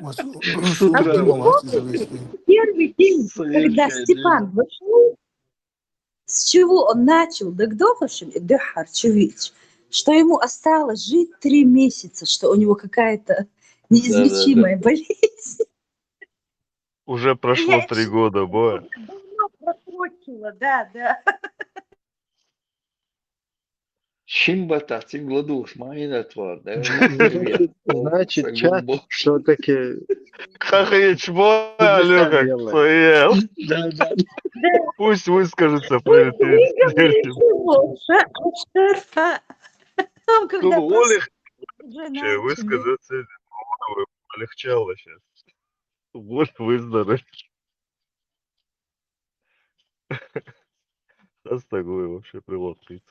Думал, завести. Первый день, когда Степан вошел, с чего он начал, что ему осталось жить 3 месяца, что у него какая-то неизлечимая болезнь. Уже прошло Я 3 года, боя. давно прокручила, да, да. Шимбата, цигладуш, майнат var. Значит, чат все-таки Хахич, боя, чудеса Олега, делает. охуел. Да, да. Да, Пусть выскажется вы перед смертью. говорите лучше, а там, когда Ну, Олег, уже че, начали. высказаться полегчало сейчас. Вот выздоровел. Сейчас такой вообще привод птиц.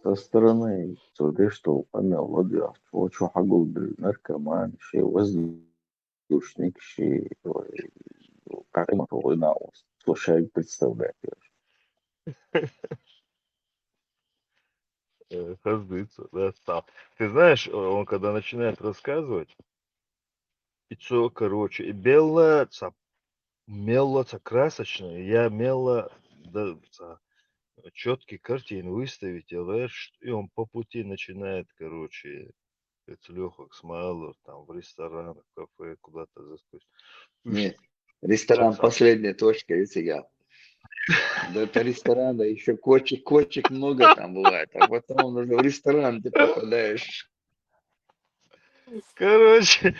Со стороны смотри, что أنا وضع وشو حقول نركمان شيء воздушник شيء قائمة وغنى слушай, представляю. Хаздыца, да, стал. Ты знаешь, он когда начинает рассказывать, и все, короче, и белое, мело, красочное, я мело, да, четкий картин выставить, и он по пути начинает, короче, с легок смайлов, там, в ресторан, в кафе, куда-то заскочить. Нет, ресторан последняя точка, видите, я. До этого ресторана еще кочек много там бывает, а потом уже в ресторан ты попадаешь. Короче,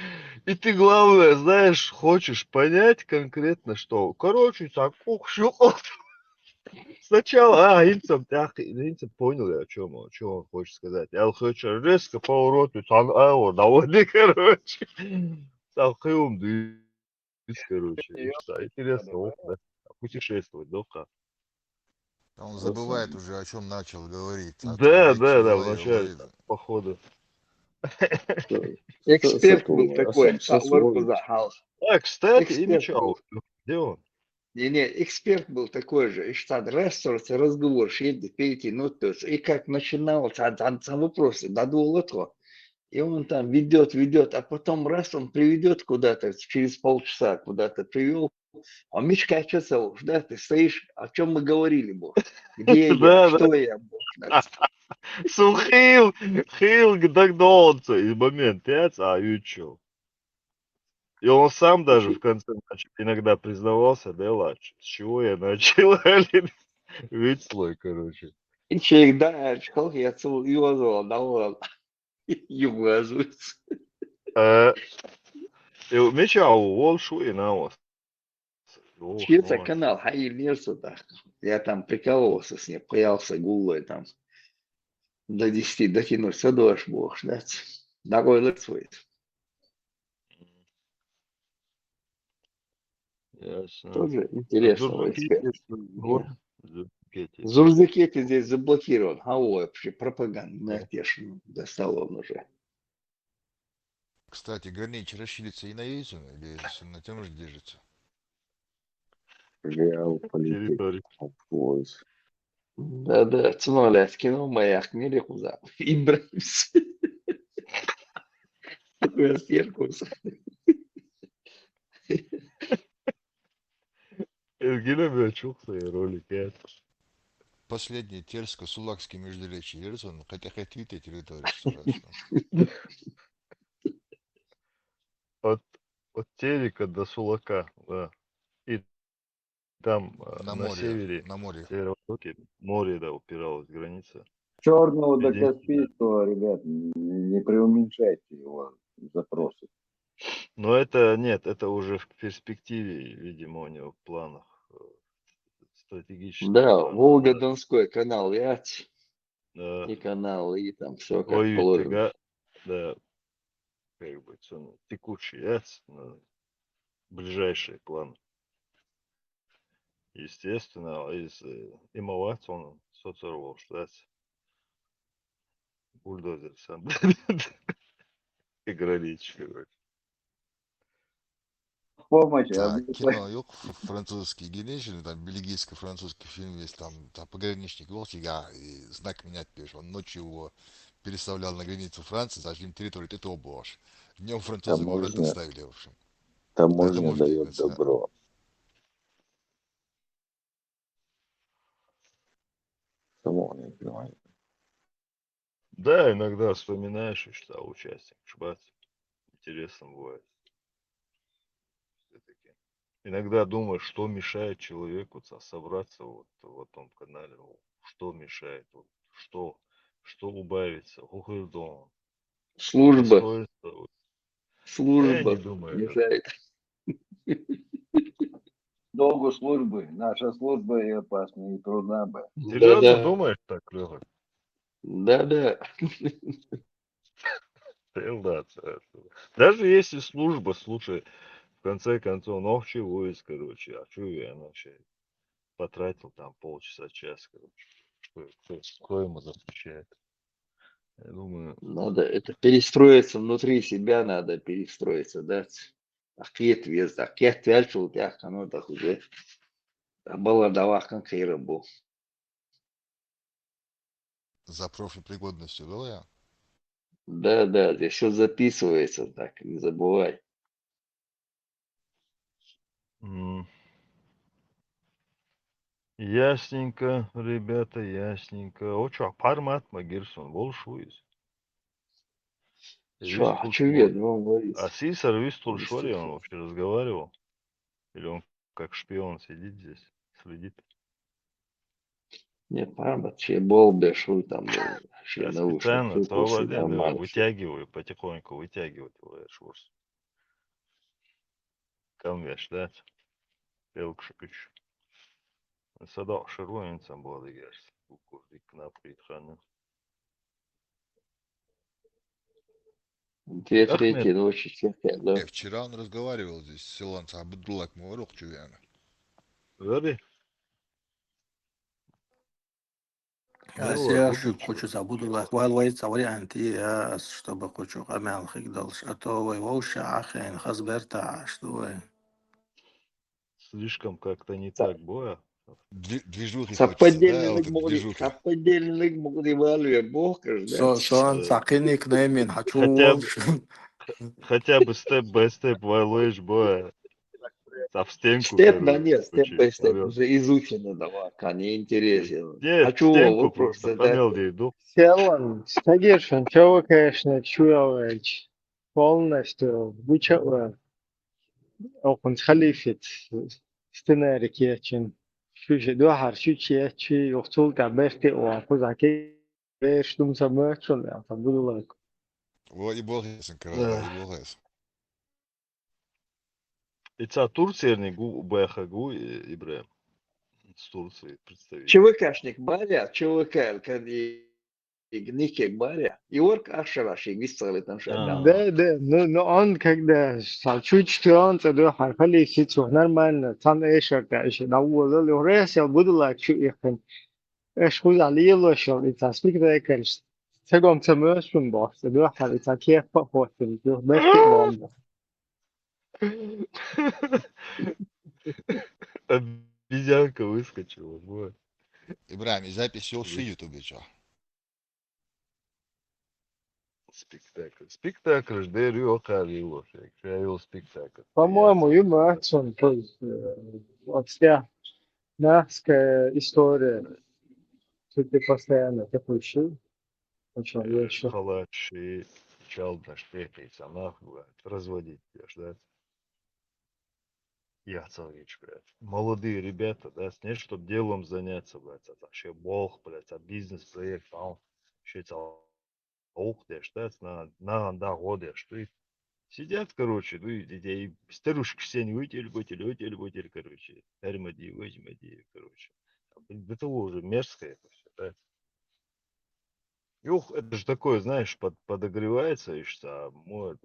и ты, главное, знаешь, хочешь понять конкретно, что, короче, так, сначала, инцем понял я, о чем он хочет сказать. Я хочу резко повороту, наводи, короче. Салхиум, короче, и что, интересно, да, путешествовать, да, как? Он забывает уже, о чем начал говорить. А там Да, речи в ловил, начале, ловил. походу. Эксперт был такой, Со Лорку свой. захал. Кстати, и Эксперт был. Мичал, где он? Не, эксперт был такой же. И что, растворился разговор, шесть, перейти, ну, то есть, и как начинался, там вопросы, до двух. И он там ведет, а потом раз он приведет куда-то, через полчаса куда-то привел. А Мишка, а что, да, ты стоишь, о чем мы говорили, Бог? Где я, Да, что я, Бог? Да. Сухил, хил, догнался, и момент, и чё? И он сам даже в конце иногда признавался, да, Лач, с чего я начал, ведь слой, короче. И человек, да, школ, я целую его, давал, югазуется. И Мичал, вол шуй на вас. Чьи-то канал, Хаиль Нерсу, я там прикалывался с ним, паялся гулой там. До 10 дотянуться дождь Бог ждать. Дорогой лыцвает. Ясно. Тоже А интересного Дзурдукете, эксперта. вот, Дзурдукете. Зурзакете здесь заблокирован. А вообще пропаганда натешена. Достал он уже. Кстати, Гранич расширится и на Ельцина, или на тем же держится? Реал политик. Территория. Voice. Да, ценой кино маяк, не лихуза. Ибрахимс. Такой сверхус. Эргина чухся и ролики. Последний Терско-Сулакский междуречие Ельцин, хотя твиты территорию страшно. От Терека до Сулака, да. И там На на море, севере, на море. северо-востоке, море, да, упиралась граница. Черного до Единственное. Каспийского, ребят, не преуменьшайте его запросы. Но это нет, это уже в перспективе, видимо, у него в планах, стратегических Да, планах. Волга-Донской канал Яц. Да. И канал, и там все как Ой, положено. тяга, да, как бы, текущий яц, ближайшие планы. Естественно, из имовать он соцорвал, что бульдозер сам и гранич, короче. Помощь, Так, кино yok французский генеральный, там бельгийско-французский фильм есть, там пограничник вел себя и знак менять пишет. Он ночью его переставлял на границу Франции, зашли территорию, это облажь. Днем французы его обратно таможня, ставили, в общем. Да, таможня таможня дает является, да. добро. Само не понимаю. Да, иногда вспоминаешь, и что участие, шбац, интересно бывает. Все-таки. иногда думаешь, что мешает человеку собраться вот в этом канале, что мешает, вот, что убавится, хухырдон, Служба. бессовестно. Вот. Я не Служба думаю, это. мешает. Долгу службы. Наша служба и опасна, и трудна бы. Серьезно Да-да. думаешь так, Леха? Да-да. Да. Даже если служба, слушай, в конце концов, ночью войск, короче, а что я вообще потратил там полчаса, час, короче, кто ему запрещает? Я думаю, Надо это перестроиться внутри себя, надо перестроиться, да. Акиет вез, акиет вяльчул, тях, оно так уже. Было давах конкретно был. За профпригодностью, да, я? Да, здесь все записывается, так, не забывай. м, ясненько, ребята, ясненько. О, чё, пармат Магирсон, волшуюсь. Что, Вистул хочу швор. я вам А говорить? Сисар Вистул Швори, он вообще разговаривал? Или он как шпион сидит здесь, следит? Не, память, че бол бешу там, вообще Я наушник специально выпал, освободил, нормально все. вытягиваю, потихоньку вытягивать его, Шворс. Камвеш, да? Пелкшикыч. Садал шируинцам было, герс. Кукурдик кнаприт ханы. Две трети Ахмед, ночи, да. Вчера он разговаривал здесь с Силанцем Абдуллак Муарук Чувяна. Вери? Ну, Я худу шик чё. хочу забуду лах валвай цаври анти чтобы хочу амел хик дальше. А то вы вообще ахен хазберта что вы. Слишком как-то не Са- так, боя. Движухи хочется, да? Вот Сапподельник это могли, движухи. сапподельник могли валюя бог, да? Сон Э, сакиник немин хочу Хотя бы, волш. хотя бы степ-бай-степ вайлэш, боя. А в стенку, Степ, да нет, степ короче, бай степ, камел. уже изучено, давай, не интересен. Нет, в Хочу стенку вопрос просто задать. камел иду. Селан, Стагершин, чего, конечно, чуялыч полностью вычел أو خليفة سيناريك ياتشن شو دو هر شو چی یختول تا بختی و آخوز اکی بهش دوم سمت شد یا تبدو لک Вот и бог ясен, да, Эх. и бог ясен. Ица Турция не гу бэха гу Ибраим. С Турции представитель. ЧВКшник баря, ЧВК, когда Игнике баря, и орк ашараши, виставили там шагам. А, ده نو آن که ده سالچوچ تیان تدو هر خلی کی تو من تان ایش کاش داوود له رئیس یا بدو لک شو یکن ايش خود علی الله شو تصمیک ده کنش تگام تماشون باش دو هر تاکیه فوتن دو بختی بام обезьянка выскочила. Вот. Ибрahim, и запись все в Вы- ютубе, чё? Спектакль. Спектакль, жди Рио Кавило. Я вел спектакль. по-моему Ясно. юматсон то есть вообще наская история что ты постоянно такой шил очень весело. Халачи, чалда, штепейца, нахуй, разводить тебя, да? Я целович, блядь. Молодые ребята, да, снять, чтобы делом заняться, блядь, это вообще бог, блядь, а бизнес-проект, а он еще ух ты, что на годы, что и сидят, короче, ну и старушки все не вытель, короче, возьмади, короче. До того уже мерзкое это все, да. Юх, это же такое, знаешь, подогревается, и что, может,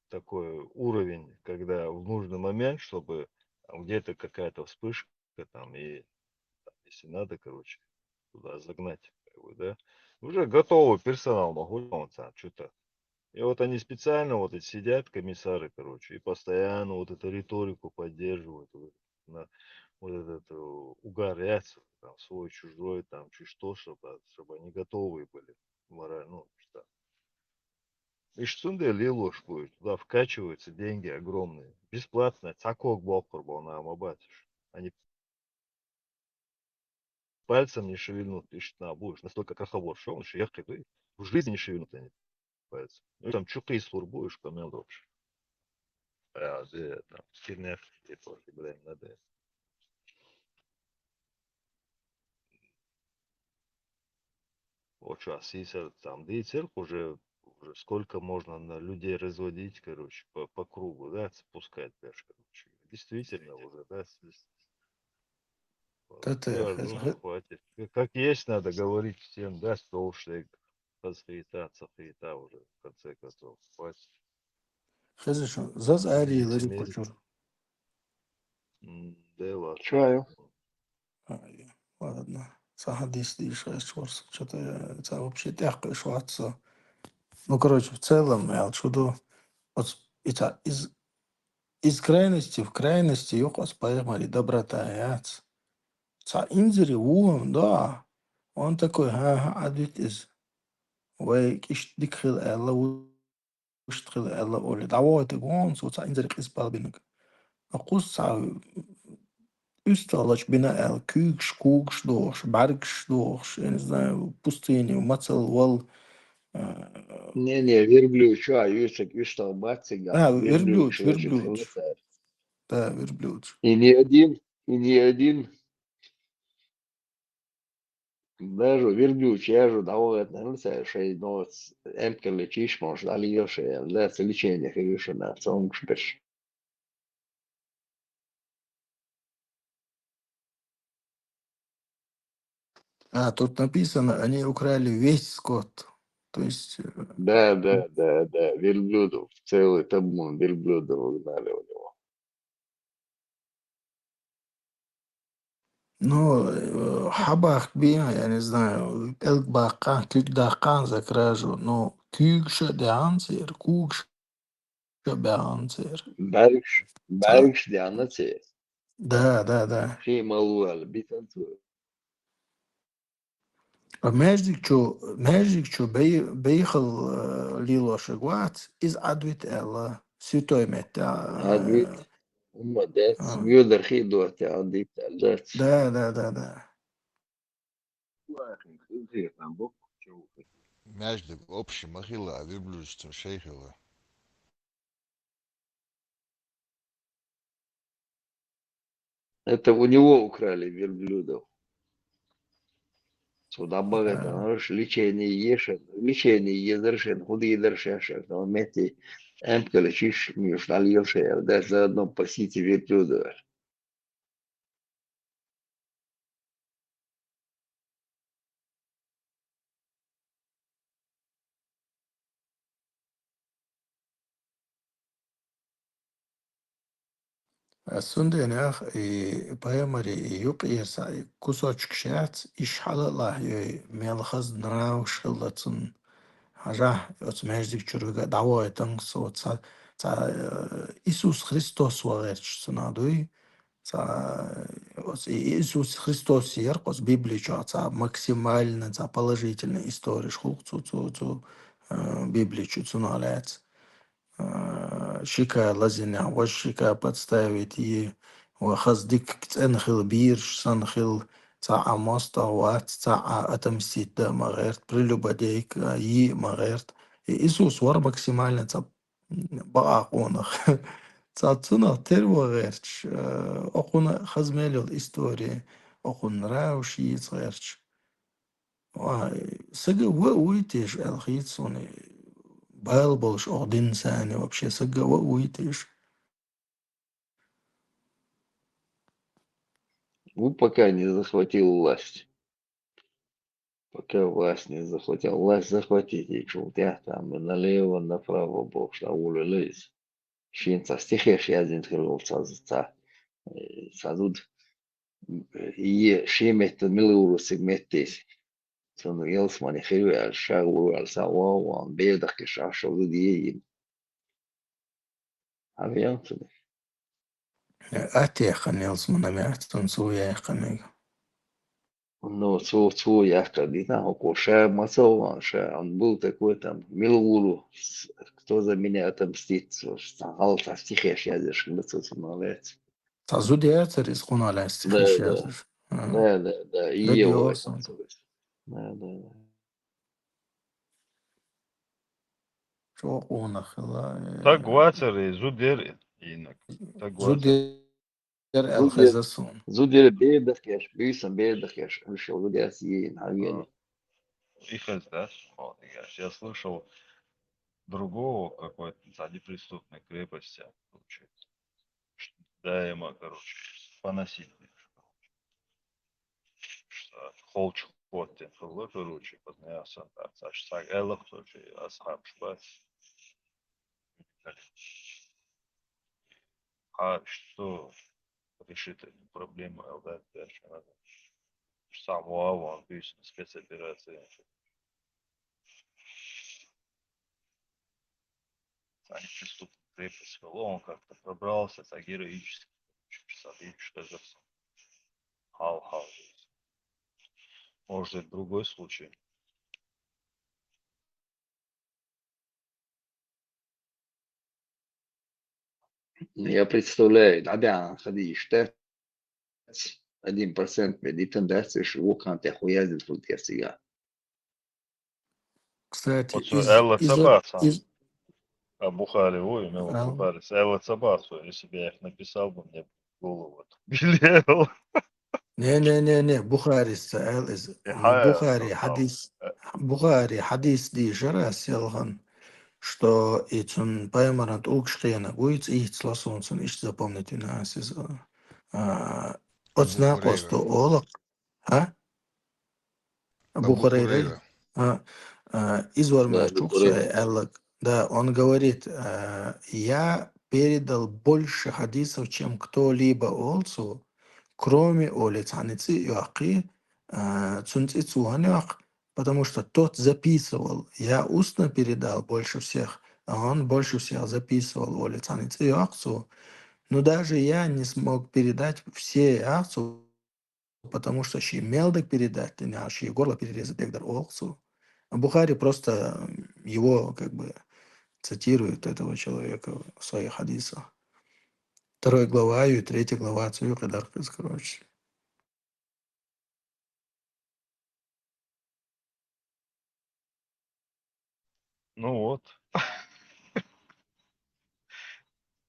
такой уровень, когда в нужный момент, чтобы там где-то какая-то вспышка там, и там, если надо, короче, туда загнать, как бы, да, уже готовый персонал могу что-то. И вот они специально вот эти сидят, комиссары, короче, и постоянно вот эту риторику поддерживают, вот этот угорять, там, свой, чужой, там, чуть что, чтобы они готовые были морально, ну, что. И штунды лилош будет, туда вкачиваются деньги огромные, бесплатно, цакок бокур был на амабатиш. Они пальцем не шевельнут, ты что будешь настолько крахобор, что он еще ехать, в жизни не шевельнут они пальцем. Ну и там чукай сур будешь, камел вообще. Ja, det там кинефти против, блин, надо. Вот сейчас, если там дицер уже сколько можно на людей разводить, короче, по кругу, да, спускать даже, короче. Действительно уже, да, Это все, ну, хватит. Как есть, надо говорить всем, да, столшек, цахита уже, в конце концов, хватит. خزشون زاز آری لری Лицемерие. کجور. Да ладно. Чаю. Ладно. Сахадис дишь, что-то это вообще тяжко шваться. Ну, короче, в целом, я чудо, вот это из крайности в крайности, юхос поймали доброта, яц. Ца инзери да. Он такой, адвит из. وكيش دخل الله وش دخل الله أولي دعوات جوان صوت إنزل قسبال بينك أقص Üstalač bina el kūkš, kūkš doš, barkš doš, я не знаю, пустыни, мацал вал. Не, верблюд, чаю, что бацигах, верблюд, швежик, Верблюд. хилцер. Да, верблюд. И не один, даже верблюд, чежу, давай, хилцер, шей, но эмкеле чишмош, дали ёше, лец лечение, хилюше, на цонгшпеш. Тут написано, они украли весь скот. То есть, Да, верблюдов, целый табун верблюдов угнали у него. ну, хабах бия, я не знаю, элк бакан, кюк дахкан закражу, но кюкша деансер, кукша беансер. Баркш, дианаце, Да. шей малуал, битанцу. Magic čo bejchel lilo šegvat iz advit ela святой мета. Адвит, умадец, вьюдер хидуати, адит, адец. Да. Мяждик общий махила, а верблюдство шейхила. Это у него украли верблюдов. Сюда богато, Да. знаешь, лечение езершен, худы езершешек, но мети эмкele чиш миш налился, да заодно пасите верблюдов. Сунденях и паямари и юп еса кусочек шац ишхалалах ей мелхаз нрау шиллацун хажа оц magic чурга давайтан соца ца Иисус Христос ваgerч сунадуй ца оц Иисус Христос яркос Библию ца максимально ца положительная история шхук цу Библию цуналец شيكا لازم وشيكا подставить и وخصدك تنخل بيرش سنخل تاع ماستا وات تاع отомстить да مغيرت прелюбодейк и مغيرت Иисус вар максимально таع باقونخ تاع цуна тервагерч окуна хазмелил история окун рауши цгерч сага уитиш алхитсуни Байлболш один сани вообще сага уитиш. Ну, пока не захватил власть. Пока власть не захватил. Власть захватите, что там налево, направо, бог, что улылись. Шинца стихеш язин хилол сазуд и шемет милуру сегметтес. Сону елсмани хилу ал шагу ал саван бедах ke шашо ди. Авианцы. Атеха Нилс Манамятон Суяхаnig. Ну, цу яхта дина окоша масова, он был такой там милуру, кто за меня отомстит, стал стихеш язиш, молодец. Сазудиацерис Хунала стихишязиш. Да, и его это. Религиозно. Да. Что он ахла. Так, Гвацер и Зудер, Инак. Согласен. Зудер Зудер, الخزاسون. Зудер бедахеш, бисам бедахеш, решил Зудер съеин, А, авели. Их да? Вот, я слышал другого какой-то за неприступной крепости получается. Да, ему, короче, поносить. Что холч вот те короче, поднялся, так, сак элок тоже, асхаб шпац. А что решит эту проблему ЛД дальше надо? Сам УАВ, спецоперации. Они преступный крепость он как-то пробрался, так героически. Смотри, что за хау-хау. Может, это другой случай. Я представляю, да, ходи, штат 1% медитан дастер, что он те хуязил тут я сега. Кстати, Вот Элла из, Цабаса, из, а Бухари, ой, у него а, Бухари, Элла Цабасу, если бы я их написал бы, мне голову белел. не, Бухари саэл из, Хая, Бухари хадис ди жарас ялган, что и цун паймарат улгшхена гуиц и сласон цун ищ запомните нас из Абу оцна Хурейра. косто олак, а? Абу Бухарейрей, Хурейра. Да, изворма чукса Бухарей. эллак. Да, он говорит, я передал больше хадисов, чем кто-либо олцу, кроме олец ханицы юахи, цунци цуанях, потому что тот записывал. Я устно передал больше всех, а он больше всех записывал олец ханицы юахцу. Но даже я не смог передать все акцию, потому что ще мелдок передать, ты не ще горло перерезать дегдар олсу. А Бухари просто его как бы цитирует этого человека в своих хадисах. 2 глава и 3 глава Цуюк и Даркас, короче. ну вот, в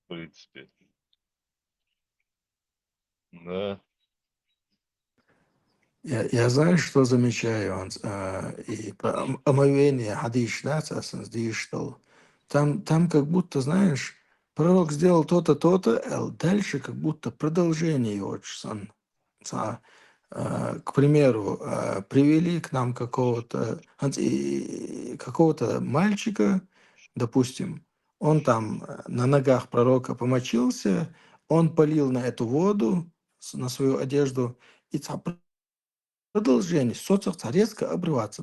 принципе. Да. Я знаю, что замечаю, и про омовение хадиш, да, что там как будто, знаешь, пророк сделал то-то, то-то, а дальше как будто продолжение очень. К примеру, привели к нам какого-то мальчика, допустим, он там на ногах пророка помочился, он полил на эту воду, на свою одежду, и продолжение. Соцсети резко обрываться.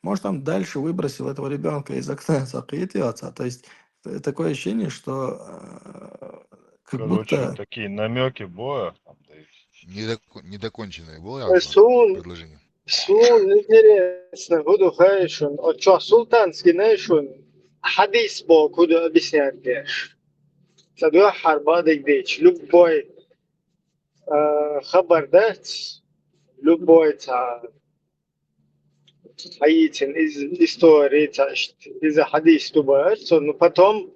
Может, там дальше выбросил этого ребенка из окна, то есть такое ощущение, что как Короче, будто такие намеки боя. Там, да и Недоконченное было предложение. Сун интересно, буду хорошо. От что султанский нation хадис бо куда объяснять дешь. Садуя харба дегдеч. Любой хабар дать, любой та аитин из истории, из хадис тубар, но потом,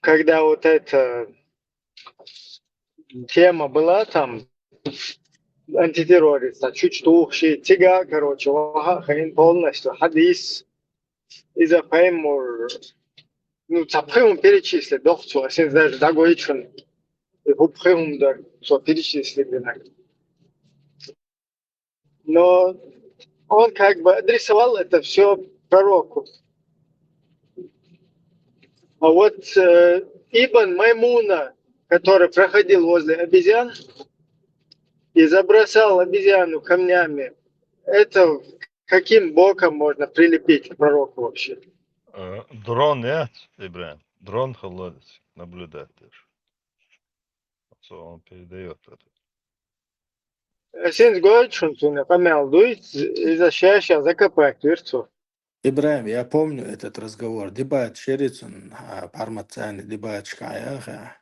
когда вот эта тема была там, антитеррориста, чуть тухший, тяга, короче, хайн полностью, хадис, из-за пеймур, ну, цапхым перечислить, дохцу, а сен даже дагоичун, и губхым да, что перечислить, но он как бы адресовал это все пророку. А вот Ибн Маймуна, который проходил возле обезьян и забросал обезьяну камнями, это каким боком можно прилепить к пророку вообще? Дрон нет, Ибрahim. Дрон холодец. Наблюдать даже. Что он передает это. Сенс Гойчунтуна помял дует, из-за счастья закопать верцу. Ибраим, я помню этот разговор. Дебат Шерицун, Пармацани, дебат Шкая.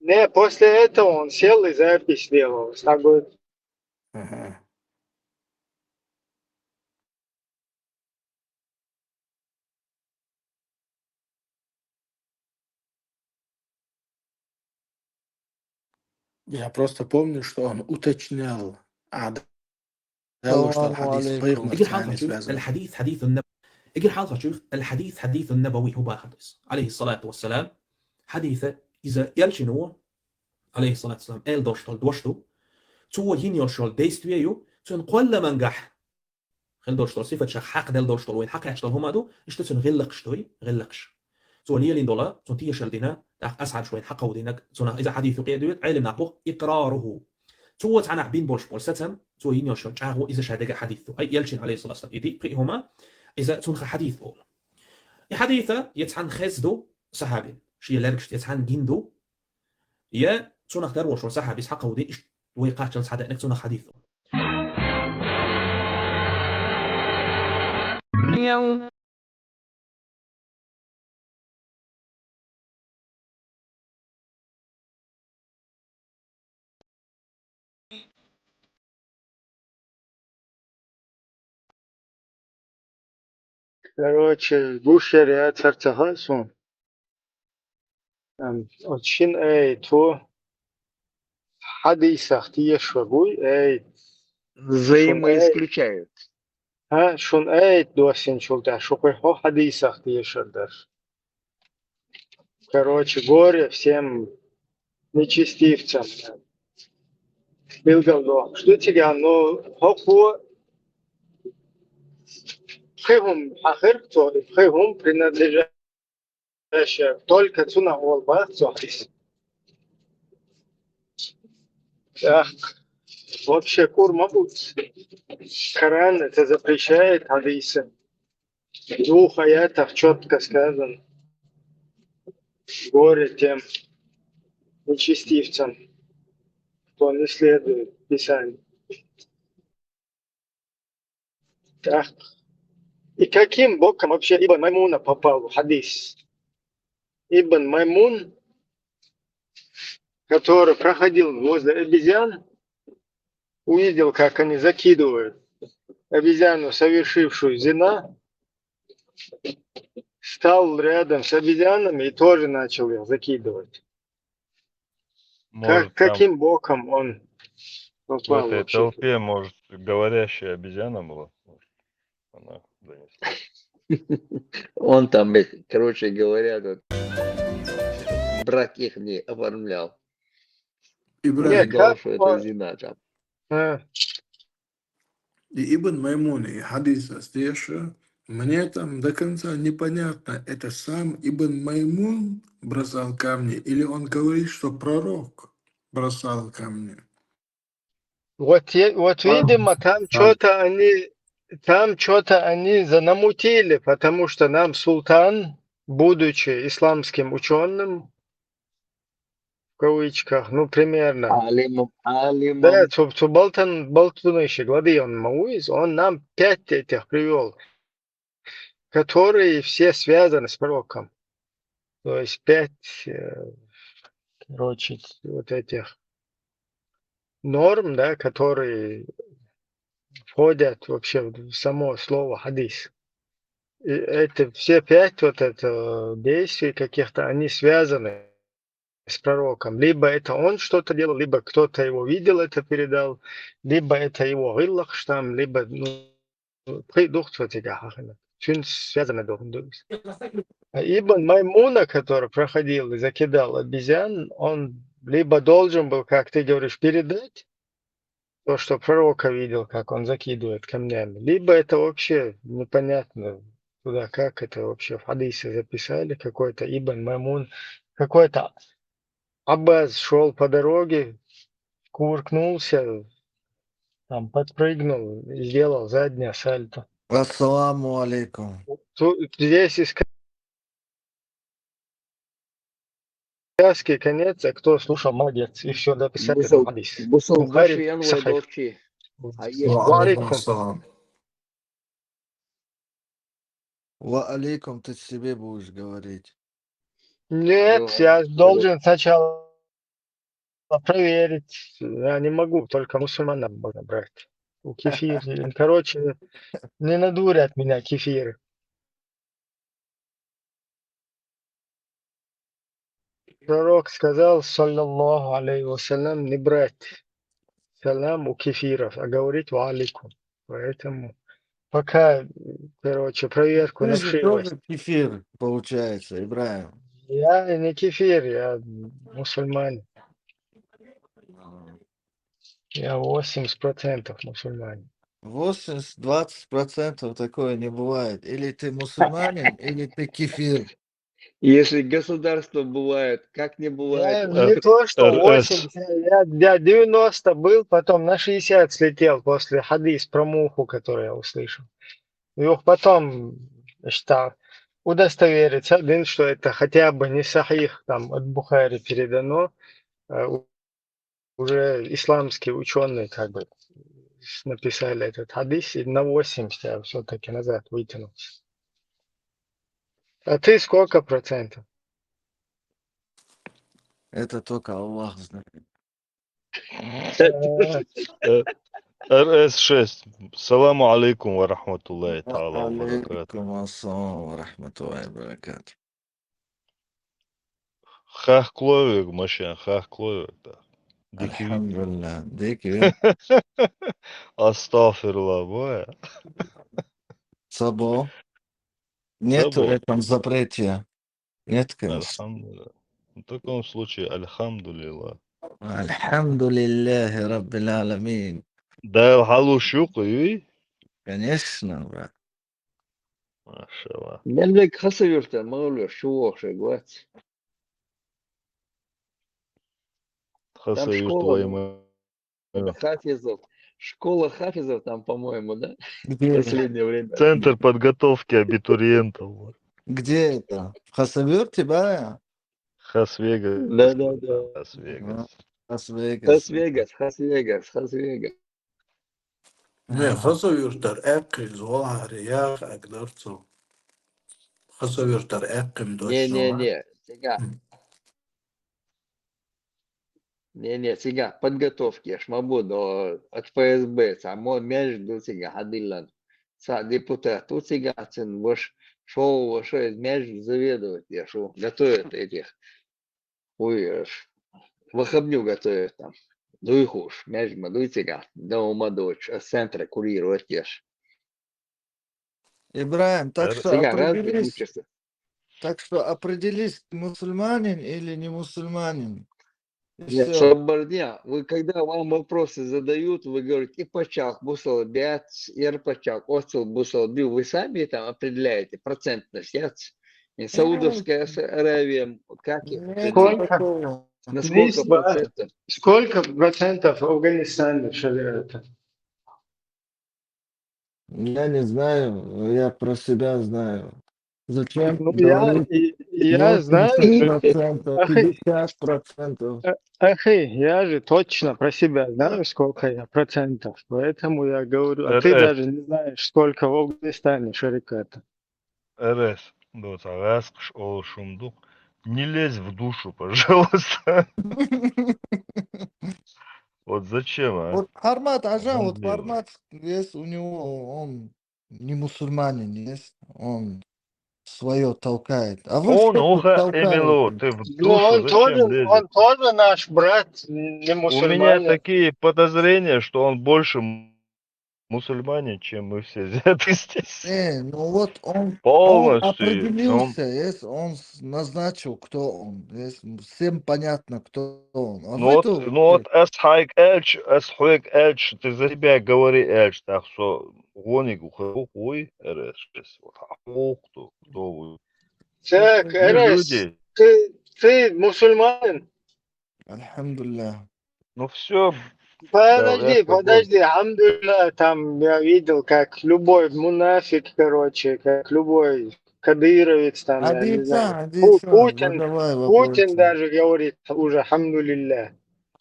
Не, после этого он сел и запись сделал. Так говорит, Ага. Я просто помню, что он уточнял, а делал, что السلام الحديث غير عليكم. اجي الحلقه يعني شوف связан. الحديث حديث النبي. اجي الحلقه شوف الحديث حديث النبوي هو حديث عليه الصلاه والسلام. حديثه اذا يلشنو عليه الصلاه والسلام ال دوشتو تو ينيوشول ديستويو تون قل منجح خل دوشتو صفه شحق دل دوشتو وين حق يشتو هما دو اشتو غلقشتوي غلقش تو نيلين دولا تون تيشل دينا اسعد شوين حق ودينك تون اذا حديث قيدويت علم نقبو اقراره تو تعنى بين بولش بولستم تو ينيوشول تشاغو اذا شادق حديثه اي يلشن عليه الصلاه والسلام يدي هما إذا تنخ حديث بول حديثة يتحن خزدو صحابي شيء لاركش يتحن جندو يا تنخ دروش وصحابي حقه ودي إيش ويقاش جلس حدا إنك تنخ حديثه يوم Короче, бушер я царцахасун. Очень то حديث يشوي شون Взаимоисключают. شون دوسين شولتا شوكой حديث يشدر. Короче, горе всем нечестивцам. Билгалдо. Что тебе, ну, хоху, пхехум хахер, то пхехум принадлежащая только цуна волба, цохрис. Ах, вообще курма будет. Коран это запрещает хадисы. В 2 аятах четко сказано. Горе тем нечестивцам, кто не следует Писанию. Ах, и каким боком вообще Ибн Маймуна попал в хадис? Ибн Маймун, который проходил возле обезьян, увидел, как они закидывают обезьяну, совершившую зина, стал рядом с обезьянами и тоже начал их закидывать. Может, там Каким боком он в попал этой вообще? толпе, может, говорящая обезьяна была? Может, она донесла. Он там, короче говоря, тут брак их не оформлял. Ибрагим. Полагал, что это зина там. И Ибн Маймун, и хадис здесь, мне там до конца непонятно, это сам Ибн Маймун бросал камни, или он говорит, что пророк бросал камни. Вот видимо, там что-то они занамутили, потому что нам султан, будучи исламским ученым, в кавычках, ну, примерно, да, болтуныши, Гладион Мауиз, он нам 5 этих привел, которые все связаны с пророком. То есть 5, короче, вот этих норм, да, которые входят вообще в само слово хадис. И это все 5 вот это действий каких-то, они связаны с пророком. Либо это он что-то делал, либо кто-то его видел, это передал, либо это его гиллахштам, либо дух Все связано должен быть. Ибн Маймуна, который проходил и закидал обезьян, он либо должен был, как ты говоришь, передать то, что пророка видел, как он закидывает камнями, либо это вообще непонятно, туда как это вообще в хадисе записали, какой-то Ибн Маймун, какой-то Аббас шел по дороге, кувыркнулся, там подпрыгнул, сделал заднее сальто. Ассаламу алейкум. Здесь из связки конец, а кто слушал, молодец, и все дописали этот хадис. Бухари, Сахих. Ва алейкум. Ва алейкум, ты себе будешь говорить. Нет, я должен сначала проверить. Я не могу, только мусульманам можно брать. У кефир. Короче, не надурят меня кефиры. пророк сказал, саллаллаху алейхи вассалям, не брать салам у кефиров, а говорить ва алейкум. Поэтому пока, короче, проверку Ты на же вшивость. тоже кефир, получается, Ибраим. Я не кефир, я мусульманин. Я 80% мусульманин. 80-20% такое не бывает. Или ты мусульманин, или ты кефир. Если государство бывает, как не бывает Я у не то, что РС. 80, я 90 был, потом на 60 слетел после хадис про муху, который я услышал. И вот потом считал удостовериться, один, что это хотя бы не сахих там от Бухари передано, уже исламские ученые как бы написали этот хадис, и на 80 я все-таки назад вытянул. А ты сколько процентов? Это только Аллах знает. РС-6. Саламу алейкум ва рахматуллахи та'ала ва баракату. Алейкум ассалам ва рахматуллахи ва баракату. Хах кловик, машин, хах кловик, да. Дикий. Альхамдулилlah. Дикий. Астафирла, боя. Сабо. Нету Сабо. этом запрете. Нет, конечно. Альхамдулилlah. В таком случае, альхамдулилlah. Альхамдулиллахи раббил аламин. Да, халу шукри. Конечно, брат. Машаллах. Мельник хасавюрта, маулю, шуохши, гвац. Там Хасавир школа твои была, хафизов. Школа хафизов там, по-моему, да? В Где? последнее время. Центр подготовки абитуриентов. Где это? В Хасавюрте, да? Хас-Вегас. Да. Хас-Вегас. Лас-Вегас. Хас-Вегас. Не, хасавюртар эккин зоари, я агдарцу. Хасавюртар эккин точно. Не, сега. Не, сега, подготовки, шмабу до от ФСБ, само между сега, хадиллан. Са депутат, тут сега, цен ваш шоу, ваш между заведовать, я шо, готовят этих, выходню готовят там. Дуйхуш, между, дуйцега, да ума дочь, с центра курирует ешь. Ибраим, так что Сега, разве определись, учишься? мусульманин или не мусульманин. И Нет, все. Шабардня, вы когда вам вопросы задают, вы говорите, и пачак, бусал бяц, и пачак, оцел бусал бил, вы сами там определяете процентность, яц. И Саудовская Аравия, как их Нет определить? Сколько? такого. На сколько процентов? Сколько процентов Афганистана шариата? Я не знаю, я про себя знаю. Зачем Ну, говорить я знаю, 80%, 50%? ахи, я же точно про себя знаю, сколько я процентов, поэтому я говорю, а ты РС. даже не знаешь, сколько в Афганистане шариката. РС. Вот, агаскш ол шумдук. Не лезь в душу, пожалуйста. Вот зачем, а? Вот Хармат Ажан, вот Обалдеть. Хармат есть у него, он не мусульманин, есть, он свое толкает. А вы Он, что тут оха, толкаете? Эмило, ты в Ну, душу зачем лезешь? он тоже наш брат, не У меня мусульманин. такие подозрения, что он больше мусульманин, чем мы все взяты здесь. Ну вот он Полностью. определился, есть, он назначил, кто он. Есть, всем понятно, кто он. А вы тут, Ну вот Эсхайк Эльч, ты за себя говори Эльч, так что гоник ухой, кто вы? Так, Мы Эрес, люди. ты мусульманин? альхамдулилlah. Ну все, Подожди, алхамдулилlah, там я видел, как любой мунафик, короче, как любой кадыровец, там, я не знаю, Задавай Путин вопросы. даже говорит уже алхамдулилlah.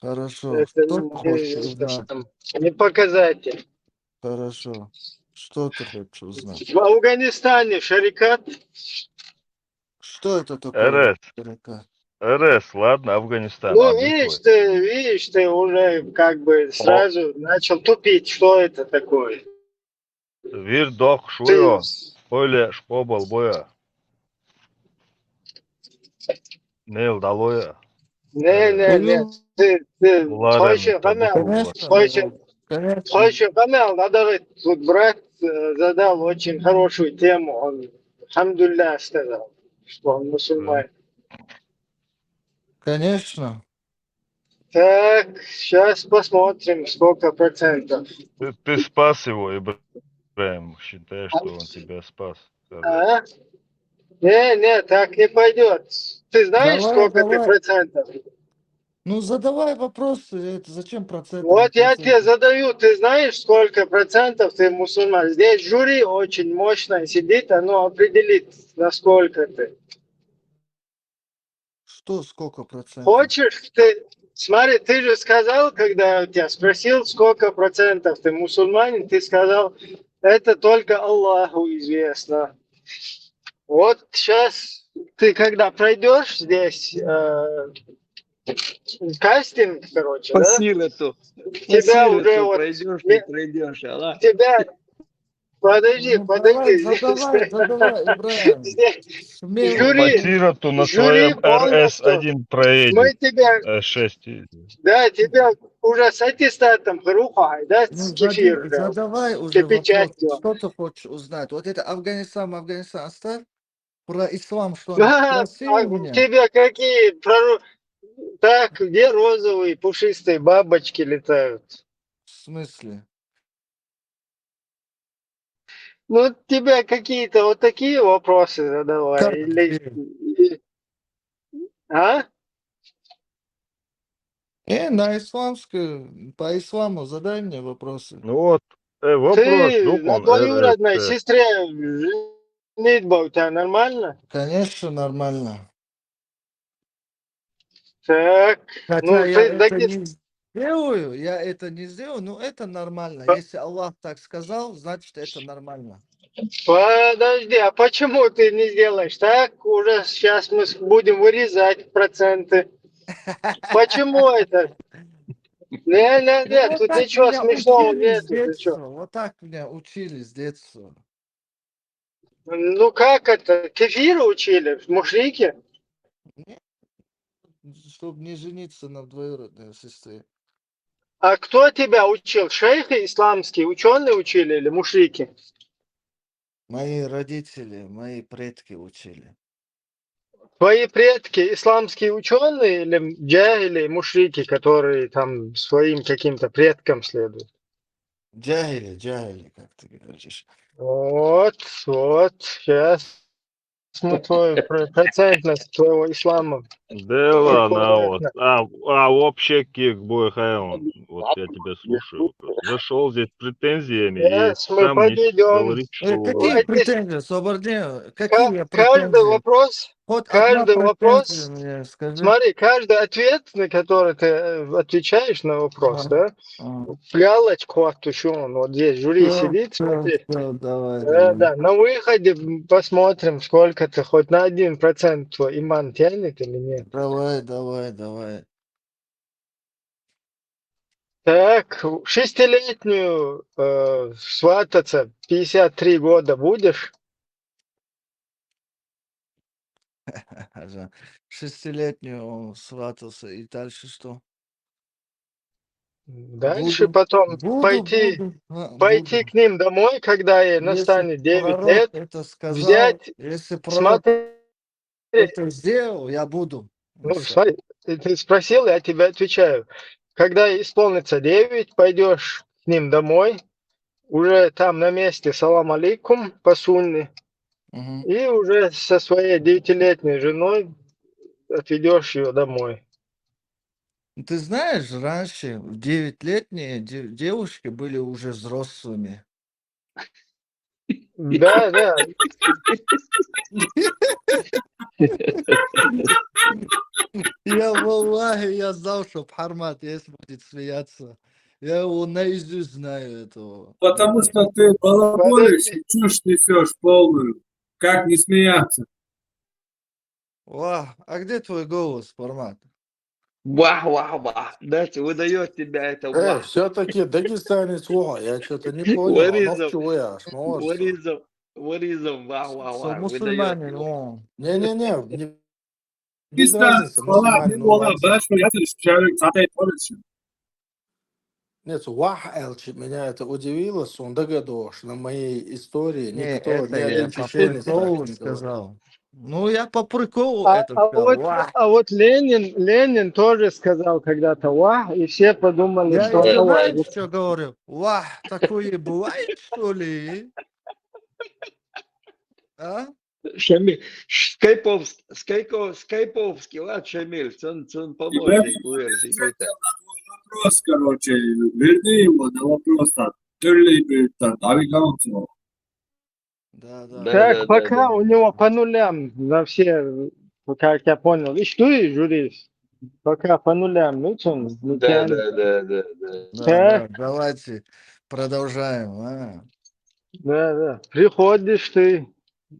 Хорошо, Это что ты хочешь узнать? не показатель. Хорошо, что ты хочешь узнать? В Афганистане шарикат. Что это такое? РС, ладно, Афганистан. Ну, видишь, ты уже как бы сразу начал тупить, что это такое. Вир дох шуё, ойле шпобал боя. Neil Daloya. Не. Ты Ларен слышишь, Камел? Табухова. Конечно. Слышишь, Камел, надо говорить, тут брат задал очень хорошую тему. Он, алхамдулилля, сказал, что он мусульманин. Конечно. Так, сейчас посмотрим, сколько процентов. Ты спас его, Ибраим. Считаешь, что он тебя спас. А? Не, так не пойдет. Ты знаешь, сколько ты процентов? Ну, задавай вопросы. Это зачем проценты? Вот я тебе задаю, ты знаешь, сколько процентов ты мусульман? Здесь жюри очень мощное сидит, оно определит, насколько ты. Что, сколько процентов? Хочешь, ты... Смотри, ты же сказал, когда я тебя спросил, сколько процентов ты мусульманин, ты сказал, это только Аллаху известно. Вот сейчас ты когда пройдешь здесь кастинг, короче, да? Тебя уже вот... пройдешь, Аллах. Тебя... Подожди, Ну, давай, задавай, Ибраим. Смело. Патироту на жюри своем полностью. RS1 проедет. Мы тебя, 6. да, тебя уже с аттестатом рухай, да, Ну, с кефир, задавай уже вопрос. печатью. Что ты хочешь узнать? Вот это Афганистан оставь. Про ислам что? Да, Спроси а у у меня. тебя какие, так, где розовые пушистые бабочки летают? В смысле? Ну, тебя какие-то вот такие вопросы задавай. Как Или... А? На исламскую, по исламу задай мне вопросы. Ну вот, вопрос, Ты на Дукон, двоюродной RS. сестре женитьба у тебя нормально? Конечно, нормально. Так, Хотя ну я ты это не сделаю, но это нормально. Если Аллах так сказал, значит это нормально. Подожди, а почему ты не сделаешь так? Уже сейчас мы будем вырезать проценты. Почему это? Ну, Нет, вот тут так ничего меня смешного учили с нету, ты что? детства. Вот так меня учили с детства. Ну как это? Кефиру учили? Мушрики? Чтобы не жениться на двоюродной сестре. А кто тебя учил? Шейхи исламские ученые учили или мушрики? Мои родители, мои предки учили. Твои предки исламские ученые или джахили, мушрики, которые там своим каким-то предкам следуют? Джахили, как ты говоришь. Вот, сейчас мы твою процентность твоего ислама. Да ладно, вот. Аккуратно. Вообще, Кик Бойхайон, вот я тебя слушаю. Зашел здесь с претензиями и Сейчас мы сам не подведем. говорит, что... Какие претензии, Собордин? Какие претензии? Хоть одна Каждый претензия вопрос, мне скажи. смотри, каждый ответ, на который ты отвечаешь на вопрос, да, галочку оттушен, вот здесь жюри сидит, смотри. Давай. Да, на выходе посмотрим, сколько ты хоть на 1% твой иман тянет или нет. Давай. Так, 6-летнюю свататься 53 года будешь? 6-летнюю он сватался, и дальше что? Дальше потом пойти к ним домой, когда ей настанет 9 лет, это сказал, взять, если пророк смотреть. это сделал, я буду. Ну, смотри, ты спросил, я тебе отвечаю. Когда исполнится 9, пойдешь к ним домой, уже там на месте салам алейкум по сунне, и уже со своей 9-летней женой отведешь ее домой. Ты знаешь, раньше 9-летние девушки были уже взрослыми. Да. Я знал, что Бхармат есть будет смеяться. Я его наизусть знаю этого. Потому что ты балаболишь и чушь несешь полную. Как не смеяться? А где твой голос, Бхармат? Вах. Дайте, выдает тебя это вах. все-таки дагестанец, я что-то не понял. Варизм, вах. Мусульманин, Не, без разницы, мусульманин, Баш, я человек, Нет, вах элчи, меня это удивило, что на моей истории Не, никто, ни это один я по чеченец так приколу не говорит. сказал. Ну, я по приколу это сказал. Вах. вот Ленин тоже сказал когда-то «ва», и все подумали, Я что еще, он знаешь, ловит. что говорю? Вах, такое бывает, что ли? А? Шамиль, Скайповский, ладно, Шамиль, он помощник версии. вопрос, короче, верни его на вопрос, так, Тюрли, навигацию. Да. Так, пока у него по нулям на все, как я понял. И что и журись? Пока по нулям, ну что, не тянет. Да, давайте продолжаем. Да. Приходишь ты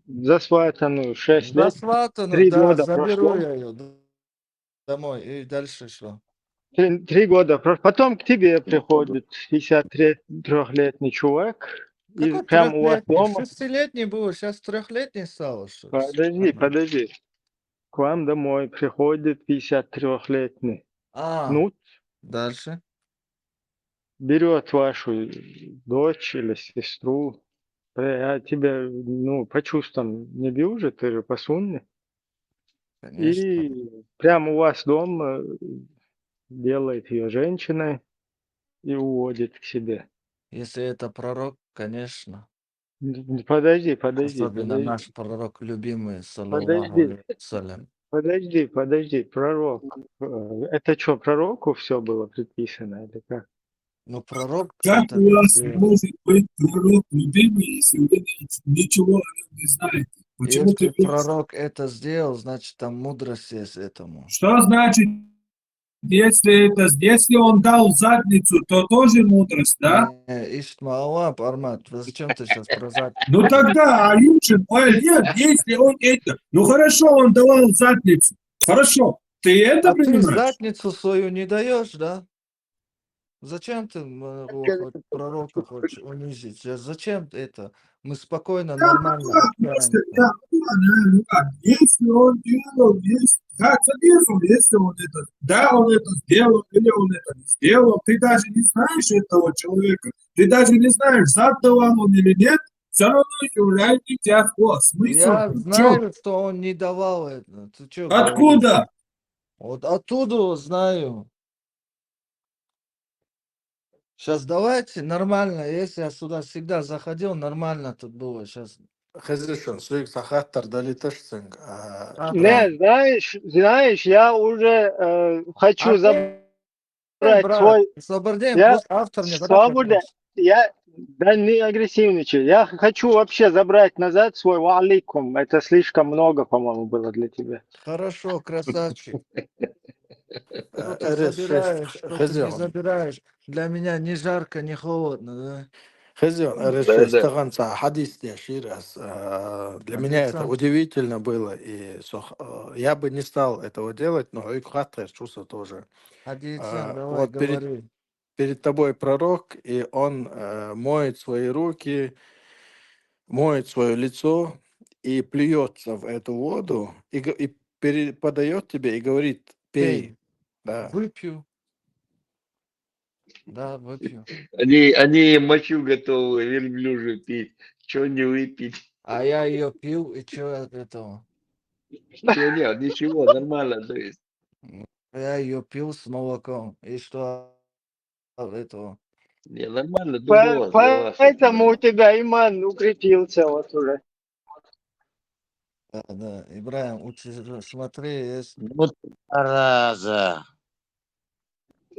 засватанную 6 лет, Засватанную, 3 да, года заберу прошло. я ее домой. И дальше что? 3 года прошло. Потом к тебе приходит 53-летний чувак. И Какой прямо у вас трехлетний? дома. 6-летний был, сейчас трехлетний стал. Что ли? Подожди. К вам домой приходит 53-летний. Ну, Дальше. берет вашу дочь или сестру. Я тебя, по чувствам не бью же, ты же посунный. Конечно. И прямо у вас дома делает ее женщиной и уводит к себе. Если это пророк, конечно. Подожди. Особенно наш пророк любимый, саллаллаху алейхи вассалям. Подожди, пророк. Это что, пророку все было предписано или как? Ну, пророк Как это у вас сделал. может быть пророк любимый, если вы ничего о нем не знаете? Почему Если ты пишешь? пророк это сделал, значит там мудрость есть этому. Что значит, если он дал задницу, то тоже мудрость, да? Ишмауа, Армат, зачем ты сейчас про задницу? Ну тогда Аюшин, нет, если он это, ну хорошо, он давал задницу, хорошо, ты это А ты понимаешь? задницу свою не даешь, да? Зачем ты пророка хочешь унизить? Зачем это? Мы спокойно, нормально общаемся. Если он делал, как задержим, если он это, да, он это сделал, или он это не сделал, ты даже не знаешь этого человека, ты даже не знаешь, задавал он или нет, все равно уже не тебя смысл. Я знаю, что он не давал это. Ты что говоришь? Откуда? Вот оттуда знаю. Сейчас давайте нормально. Если я сюда всегда заходил, нормально тут было. Сейчас. Хазишин, суик сахаттар далиташсың. Не, знаешь, я уже хочу забрать свой... Слободен, Я пусть автор мне задаст свободен. вопрос. Да не агрессивничай. Я хочу вообще забрать назад свой валикум. Это слишком много, по-моему, было для тебя. Хорошо, красавчик. Что ты Эрес, забираешь, что ты не Хазион. забираешь. Для меня ни жарко, ни холодно, да? Хазион, Эрес, Таганца, хадис Ширас. Для меня это удивительно было. И я бы не стал этого делать, но и чувство тоже. Адийцан, давай, Вот говори. перед тобой пророк, и он моет свои руки, моет свое лицо и плюется в эту воду и подает тебе и говорит: пей. Да. Выпью. Да, выпью. Они мочу готовы, верблюжи пить. Чего не выпить? А я ее пил, и что от этого? Нет, ничего, нормально, то есть. Я ее пил с молоком. И что от этого? Не, нормально, дубово для вас. Поэтому у тебя иман укрепился вот уже. Да, Ибраим, смотри, есть... Вот зараза.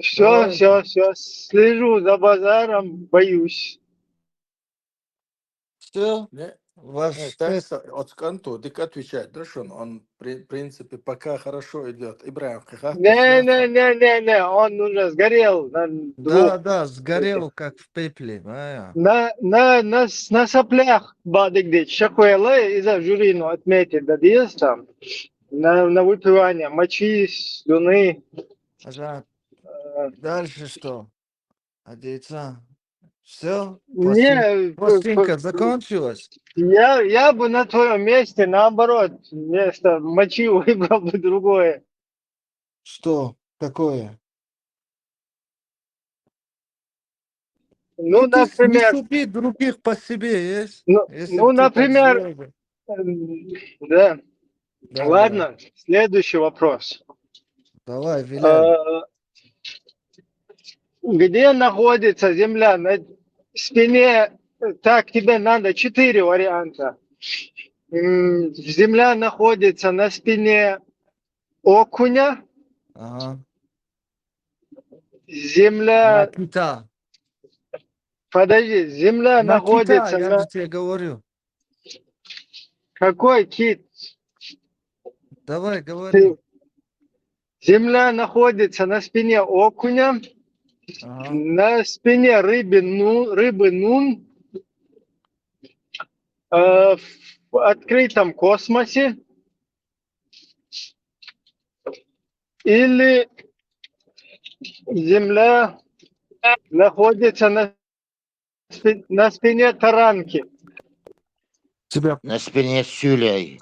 Все, слежу за базаром, боюсь. Все, ваш тест. Так, от Канту, дик отвечать, да, что он, в принципе, пока хорошо идет. Ибраим, Не, он уже сгорел на двух. Да, сгорел, как в пепле. На соплях бадыгдич. Шакуэлэ из-за жюрину отметить дадиес там. На выпивание мочи, слюны. Дальше что? Адейца. Все, Не, пластинка закончилась. я бы на твоем месте, наоборот, вместо мочи выбрал бы другое. Что? Какое? Ну, Ну, ты не например, суди других по себе, есть? ну, Если ну, бы ты так например, сделал бы. да. Да, Ладно, следующий вопрос. давай, виляй. Где находится Земля? На спине, так, тебе надо 4 варианта. Земля находится на спине окуня, Ага. На Земля, кита. подожди, Земля На кита, находится я на... же тебе говорю. Какой кит? Давай, говори. Ты- Земля находится на спине окуня, Ага. на спине рыбы нун, в открытом космосе, или Земля находится на спине таранки. Тебя, На спине сюлей.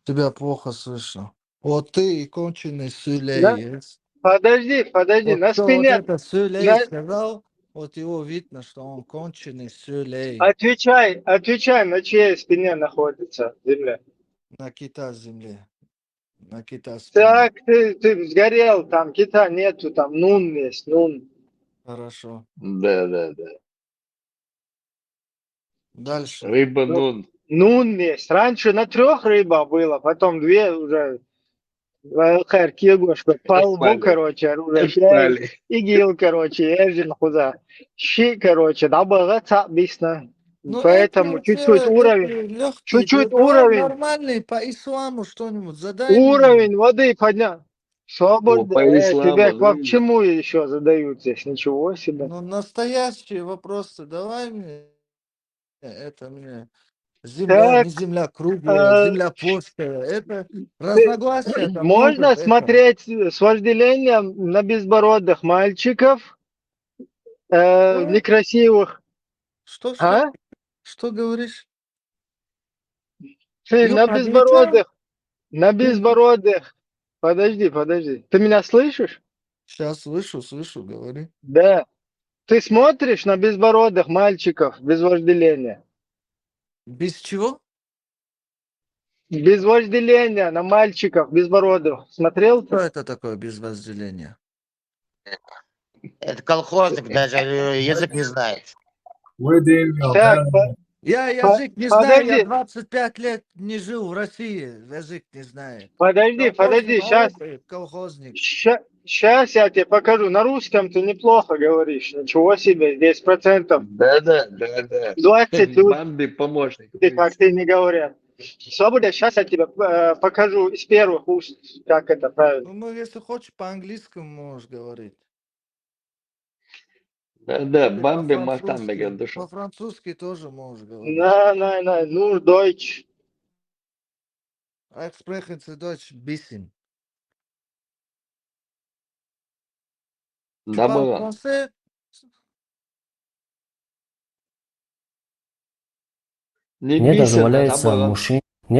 тебя плохо слышно. Вот ты и конченый Сулей На- есть. Подожди, Вот на кто вот спине... это Сулей на- сказал, вот его видно, что он конченый Сулей. Отвечай, на чьей спине находится Земля. На кита земле. На кита спине. Так, ты сгорел, там кита нету, там нун есть, нун. Хорошо. Да. Дальше. Рыба Ну, нун. нун есть. Раньше на 3 рыбах было, потом 2 уже. Хайр кегошка, палбу, Отпали. короче, оружие, Отпали. игил, короче, ежин хуза. Щи, короче, дабага цапбисна. Ну, эти Поэтому у тебя, эти легкие. чуть-чуть Давай уровень, нормальный по исламу что-нибудь. Задай мне. уровень воды поднял. О, по Тебе исламу, к видишь? чему еще задают здесь? Ничего себе. Ну, настоящие вопросы. Давай мне. Это мне. Земля, Так, не земля круглая, э, земля плоская. Это ты- разногласия, там много можно в этом. смотреть с вожделением на безбородых мальчиков, Что? некрасивых, Что, что? а? Что говоришь? Ты Юг отвечал? на Ты... безбородых. Подожди. Ты меня слышишь? Сейчас слышу, говори. Да. Ты смотришь на безбородых мальчиков без вожделения? Без чего? Без вожделения на мальчиков безбородых. Смотрел Что ты? это такое без возделения? Это колхозник, даже язык не знает. Так, Я язык не знаю, я подожди, 25 лет не жил в России, язык не знает. подожди, Колхозник, колхозник. сейчас я тебе покажу. На русском ты неплохо говоришь. Ничего себе, здесь процентов Да. 20 люди, Бамби помощник. как ты не говорят. Свобода, сейчас я тебе покажу из первых уст, как это правильно. Ну, если хочешь, по-английскому можешь говорить. Да, Или Бамби матамбе по-французски. душу. По-французски тоже можешь говорить. Nein, nur Deutsch. Ich spreche Deutsch ein bisschen. Tu Да, parles было. français? Не Не бисер,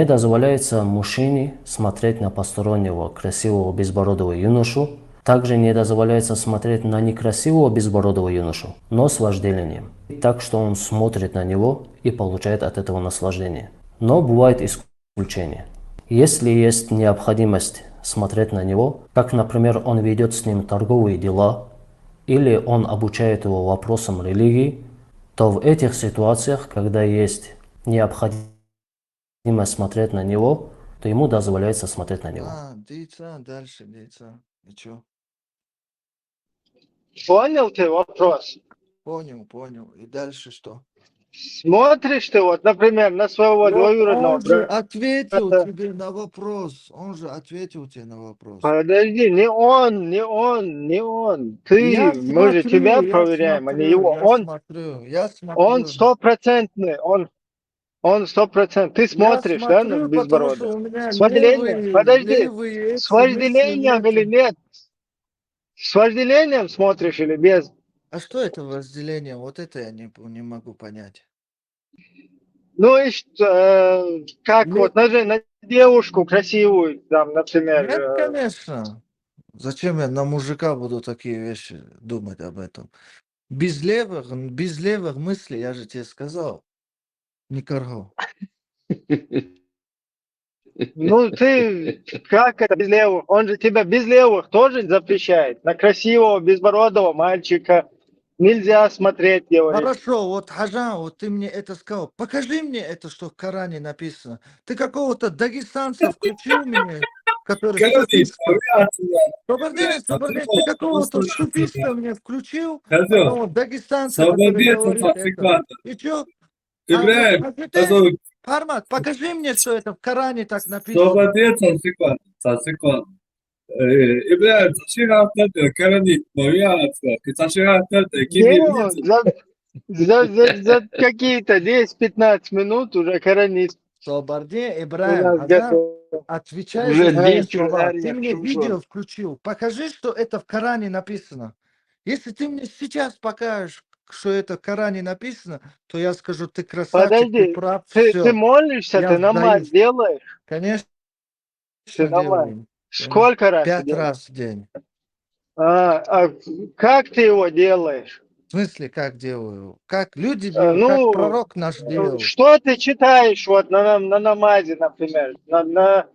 дозволяется мужчине смотреть на постороннего красивого безбородого юношу. Также не дозволяется смотреть на некрасивого безбородого юношу, но с вожделением. Так что он смотрит на него и получает от этого наслаждение. Но бывает исключение. Если есть необходимость смотреть на него, как, например, он ведет с ним торговые дела, или он обучает его вопросам религии, то в этих ситуациях, когда есть необходимость смотреть на него, то ему дозволяется смотреть на него. Дейца, дальше дейца. И чё? Понял ты вопрос? Понял. И дальше что? Смотришь ты, вот, например, на своего Вот двоюродного он же брата. ответил тебе на вопрос. Подожди, не он. Мы же тебя проверяем, а не его. Он стопроцентный, он 100%. Ты смотришь, да, на потому что безбородых? у меня С вожделением, подожди, левые с вожделением или нет? С вожделением смотришь или без? А что это разделение? Вот это я не могу понять. Ну и как Ле- вот на девушку красивую, там, например, Нет, конечно. Зачем я на мужика буду такие вещи думать об этом? Без левых мыслей, я же тебе сказал, не коргу. ну ты как это без левых? Он же тебя без левых тоже запрещает. На красивого безбородого мальчика нельзя смотреть, говорит. Хорошо, вот Хаджан, вот ты мне это сказал. Покажи мне это, что в Коране написано. Ты какого-то дагестанца включил мне, который Короче, суфиста. Собардин, ты какого-то послушайте суфиста меня. мне включил, Козел, одного дагестанца, который освободиться говорит от это. секвата. И чё? Ибраим, Хазрет, козел, Фармат, покажи мне, что это в Коране так написано. освободиться от секвата. Ибраим, зачем автор коронит моя отца? Зачем автор Демон кибернет? за какие-то 10-15 минут уже коронит Собардин, у Ибраим, нас Хаджан, готов. отвечай Уже за свои 10. слова. Ты мне видео включил. Покажи, что это в Коране написано. Если ты мне сейчас покажешь, что это в Коране написано, то я скажу, ты красавчик, ты Подожди, прав, ты все. молишься, Я ты намаз сдаюсь. делаешь? Конечно, Ты намаз. делаю. Сколько раз ты 5 делаешь? раз в день. А как ты его делаешь? В смысле, как делаю? Как люди делают, как Ну, пророк наш делал. что ты читаешь вот на намазе, например, на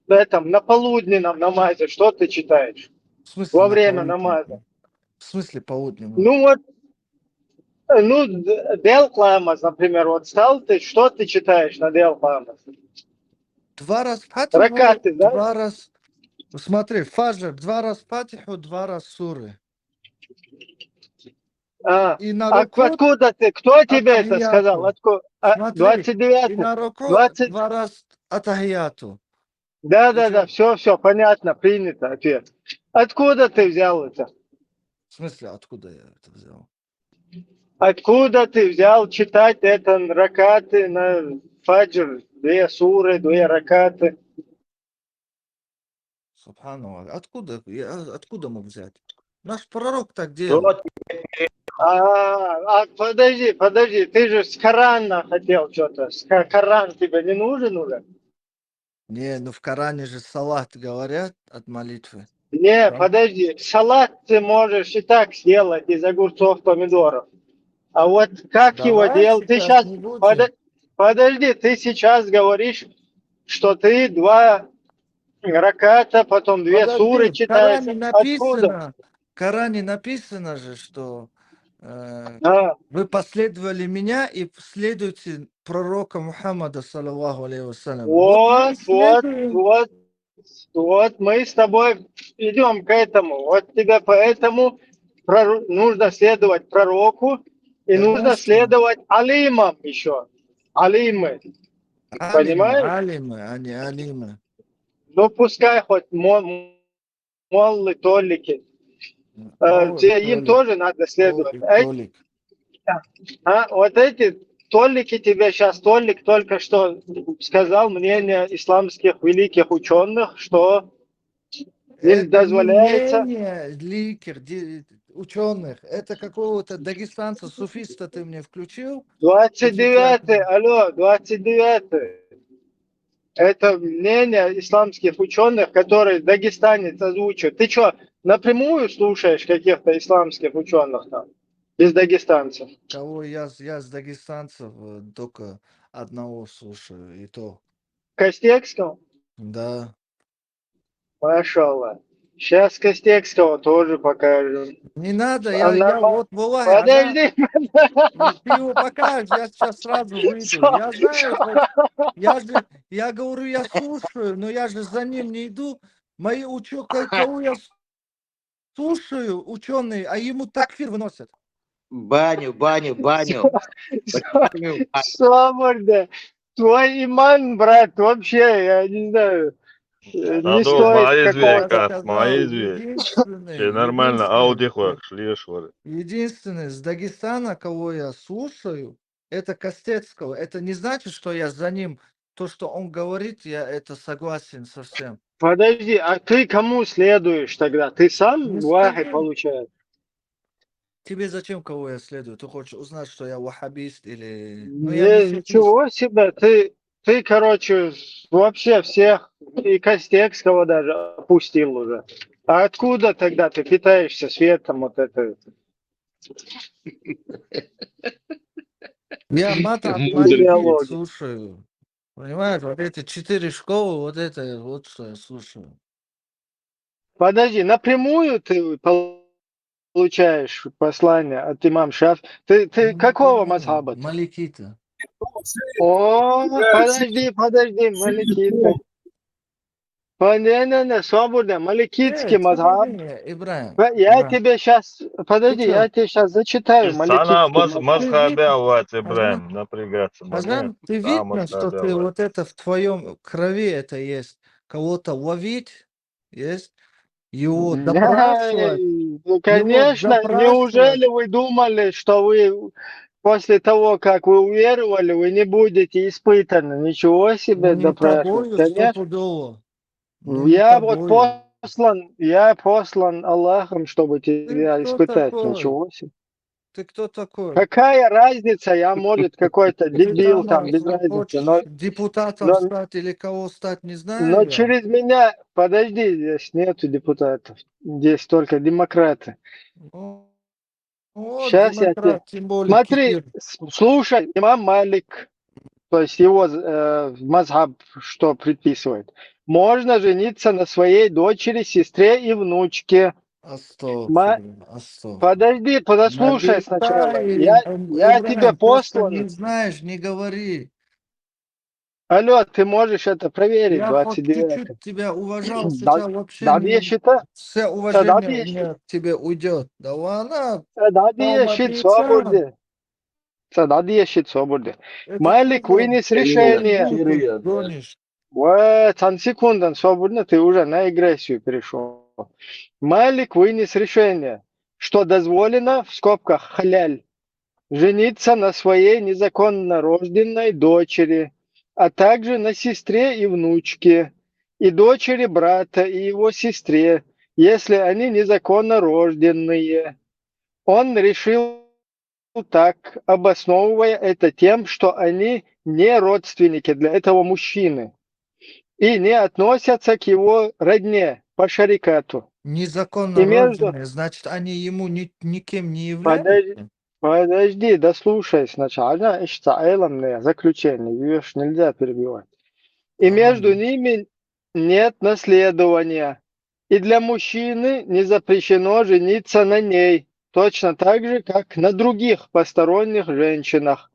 этом, на полуденном намазе, что ты читаешь В смысле во на время полуднем? намаза? В смысле полуднем? Ну вот, ну, Дел Кламас, например, вот стал ты, что ты читаешь на Дел Кламас? 2 раз фатиху, Ракаты, да? 2 раз... Смотри, фаджр, 2 раз фатиху, 2 раз суры. И на руку Откуда ты, кто тебе это сказал? атахияту. Откуда? Смотри, и 29-й, на руку 20... 2 раз атахияту. Да, все, понятно, принято ответ. Откуда ты взял это? В смысле, откуда я это взял? Откуда ты взял читать это ракаты на фаджр, 2 суры, 2 ракаты? Субханаллах. Откуда мог взять? Наш пророк так делал. Подожди, ты же с Корана хотел что-то. Коран тебе не нужен уже? Не, ну в Коране же салат говорят от молитвы. Не, Да? подожди, салат ты можешь и так сделать из огурцов, помидоров. А вот как его Давай делать? Ты сейчас сейчас, не будем. подожди, ты сейчас говоришь, что ты 2 раката, потом 2 суры Подожди, читаешь. Откуда? в Коране написано же, что А, вы последовали меня и следуйте пророка Мухаммада, саллаллаху алейхи вассалям. Вот мы и следуем. вот мы с тобой идем к этому. Вот тебе поэтому нужно следовать пророку и нужно Конечно. следовать алимам еще. Алимы. Понимаешь? Алимы, а не алимы. Ну пускай хоть моллы, толики. Толик, Им тоже надо следовать. Толик. Вот эти толики тебе сейчас, Толик только что сказал мнение исламских великих ученых, что им Это не дозволяется... мнение ученых, это какого-то дагестанца, суфиста ты мне включил? 29-й, алло, 29-й. Это мнение исламских ученых, которые дагестанец озвучивают. Ты что, напрямую слушаешь каких-то исламских ученых там? Из дагестанцев? Кого я с дагестанцев только одного слушаю, и то. Костекского? Да. Машаллах. Сейчас Костекского тоже покажем. Не надо, я вот, Валахи, Подожди. ты его покажешь, я сейчас сразу выйду. Я знаю, я говорю, я слушаю, но я же за ним не иду. Мои кого я слушаю, ученые, а ему такфир выносят. Баню. Свобода. Твой иман, брат, вообще, я не знаю, не Садов, стоит какого-то... Все нормально, аудихуак, шлешвары. Единственный с Дагестана, кого я слушаю, это Костецкого. Это не значит, что я за ним, то, что он говорит, я это согласен совсем. Подожди, а ты кому следуешь тогда? Ты сам Не вахи скажи. получаешь? Тебе зачем, кого я следую? Ты хочешь узнать, что я ваххабист или... Ну, я не сефист. Ничего себе, ты, короче, вообще всех, и Костекского даже опустил уже. А откуда тогда ты питаешься светом вот это? Я матаб маликит Идеология. слушаю. Понимаешь, вот эти 4 школы, вот это вот что я слушаю. Подожди, напрямую ты получаешь послание от имам Шаф. Ты какого мазхаба? Маликита. О, подожди, Маликита. Не, свободно, маликитский мазхаб. Ибраим. Я тебе сейчас, подожди, чё? я тебе сейчас зачитаю Sana маликитский мазхаб. mazhabe avvat Азан, Ibrahim, напрягаться момент. Азан, ты Да, видно, что mazhabe ты avvat. вот это в твоем крови это есть. Кого-то ловить, есть. Его допрашивать. Ну, Его конечно, допрашивать. неужели вы думали, что вы после того, как вы уверовали, вы не будете испытаны? Ничего себе Ну, не допрашивать. тобою Конечно. стопудово. Ну, не Я вот тобою. послан Аллахом, чтобы Ты тебя кто испытать. такой? Ничего себе. Ты кто такой? Какая разница, я, может, какой-то Ты дебил там там, без разницы, хочешь депутатом но, стать или кого стать, не знаю но я. через меня, подожди, здесь нету депутатов, здесь только демократы. Ну, вот Сейчас я тебе... демократ, тем более Смотри, кефир. слушай, имам Малик, то есть его мазхаб, что предписывает. Можно жениться на своей дочери, сестре и внучке. Подожди, подослушай сначала. Я тебе Ибраим, то, что послан. не знаешь, не говори. Алло, ты можешь это проверить, Я хоть 29. чуть-чуть тебя уважал, сейчас вообще Дадия не... счита? Все уважение у меня к тебе уйдет. Да ладно, Дадия счит свободы. Дадия счит свободы. Малик вынес решение. гонишь. Секундан, свободно, ты уже на агрессию перешел. Малик вынес решение, что дозволено, в скобках халяль, жениться на своей незаконно рожденной дочери, а также на сестре и внучке, и дочери брата и его сестре, если они незаконно рожденные. Он решил так, обосновывая это тем, что они не родственники для этого мужчины и не относятся к его родне по шарикату. Незаконно И между... рожденные, значит, они ему никем не являются? Подожди, дослушай сначала. Заключение. Ее ж нельзя перебивать. И между ними нет наследования. И для мужчины не запрещено жениться на ней, точно так же, как на других посторонних женщинах.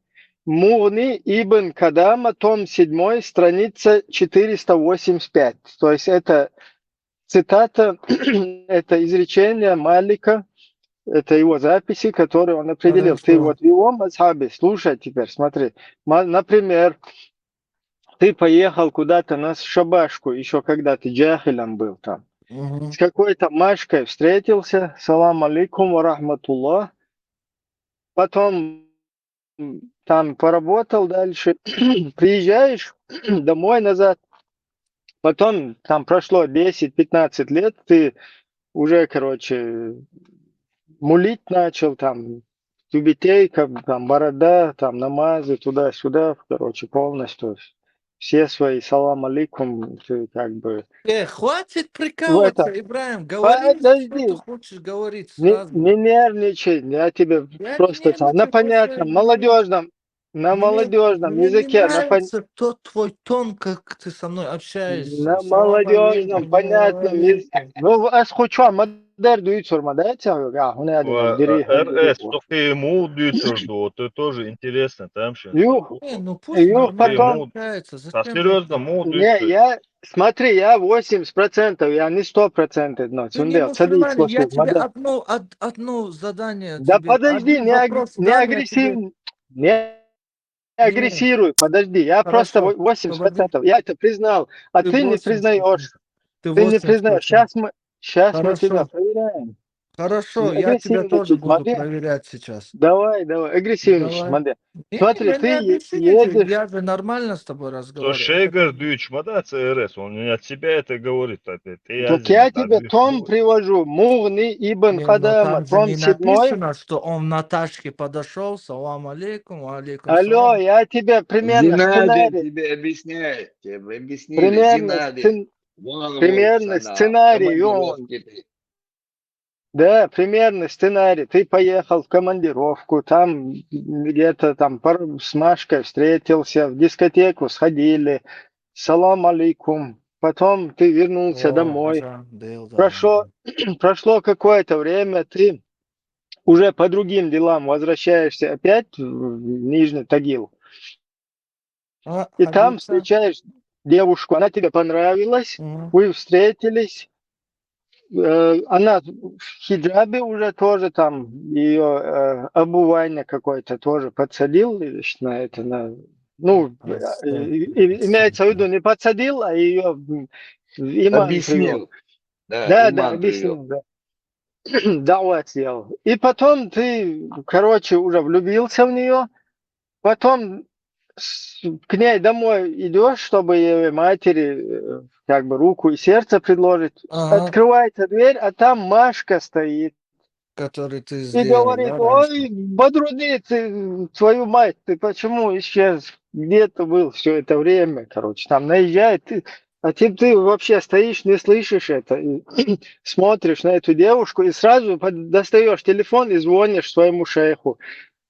Мугни ибн Кадама, том 7, страница 485. То есть это цитата, это изречение Малика, это его записи, которые он определил. Ты вот в его мазхабе, слушай теперь, смотри. Например, ты поехал куда-то на шабашку, еще когда ты джахилем был там. С какой-то Машкой встретился, салам алейкум ва рахматуллах. Потом там поработал дальше, приезжаешь домой назад. Потом там прошло 10-15 лет, ты уже, короче, мулить начал, там, тюбетейка, там, борода, там, намазы, туда-сюда, короче, полностью. Все свои салам алейкум, ты как бы... Хватит прикалываться, Ибраим, говори, что Подожди, ты хочешь говорить не сразу. нервничай, я тебе Я просто не на нервничаю, понятном, молодежном, на молодежном мне не языке, нравится тот твой тон, как ты со мной общаешься. на Салам молодежном, алейкум, понятном языке. алейкум. Ну, асхуча, мадер дует сурма, да, РС, только ему дютерду, вот это тоже интересно, там сейчас. Ну пусть нормально потом... общается. Да Зачем? серьезно, ему Не, смотри, я 80%, я не 100%, но Ты не цадик мусульманин, я слушай, тебе мадер. одно задание Да тебе, подожди, один вопрос не дам я тебе. агрессируй, подожди, я просто Хорошо, 80%, я это признал, а ты ты не 80%. признаешь. Ты Ты не признаешь. 80%. Сейчас мы тебя Хорошо. проверяем. Хорошо, я тебя тоже агрессивничать, буду модель. проверять сейчас. Давай, агрессивничать, Давай. модель. Не, Смотри, я не ты агрессивничаю, едешь, я же нормально с тобой То разговариваю. Шейгар Дюч, мада ЦРС, он не от себя это говорит, это ты так я азин, тебе том привожу, Мугни ибн Не, но Кадама, там же том не 7. написано, что он Наташке подошел, салам алейкум, алейкум Алло, салам. я тебе примерно Зинадин сценарий, тебе объясняет, тебе объяснили, примерно, Зинадин. Вон примерно sana, сценарий, он. командировки ты. Да, примерно сценарий. Ты поехал в командировку, там где-то там с Машкой встретился, в дискотеку сходили, салам алейкум. Потом ты вернулся О, домой. ажа, дел, да. Прошло какое-то время, ты уже по другим делам возвращаешься опять в Нижний Тагил. И там Хадиса. встречаешь девушку, она тебе понравилась, вы встретились. Она в хиджабе уже тоже там, ее обувание какое-то тоже подсадил на это, имеется в виду не подсадил, а ее иман привел. Объяснил. Да, Да, иман объяснил, привел. да. Дауат сделал. И потом ты, короче, уже влюбился в нее, потом к ней домой идешь, чтобы ее матери как бы руку и сердце предложить. Ага. Открывается дверь, а там Машка стоит. Который ты И сделал, говорит, да, раньше? ой, Бодруди, ты, твою мать, ты почему исчез? Где ты был все это время? Короче, там наезжает, ты вообще стоишь, не слышишь это, и смотришь на эту девушку и сразу достаешь телефон и звонишь своему шейху.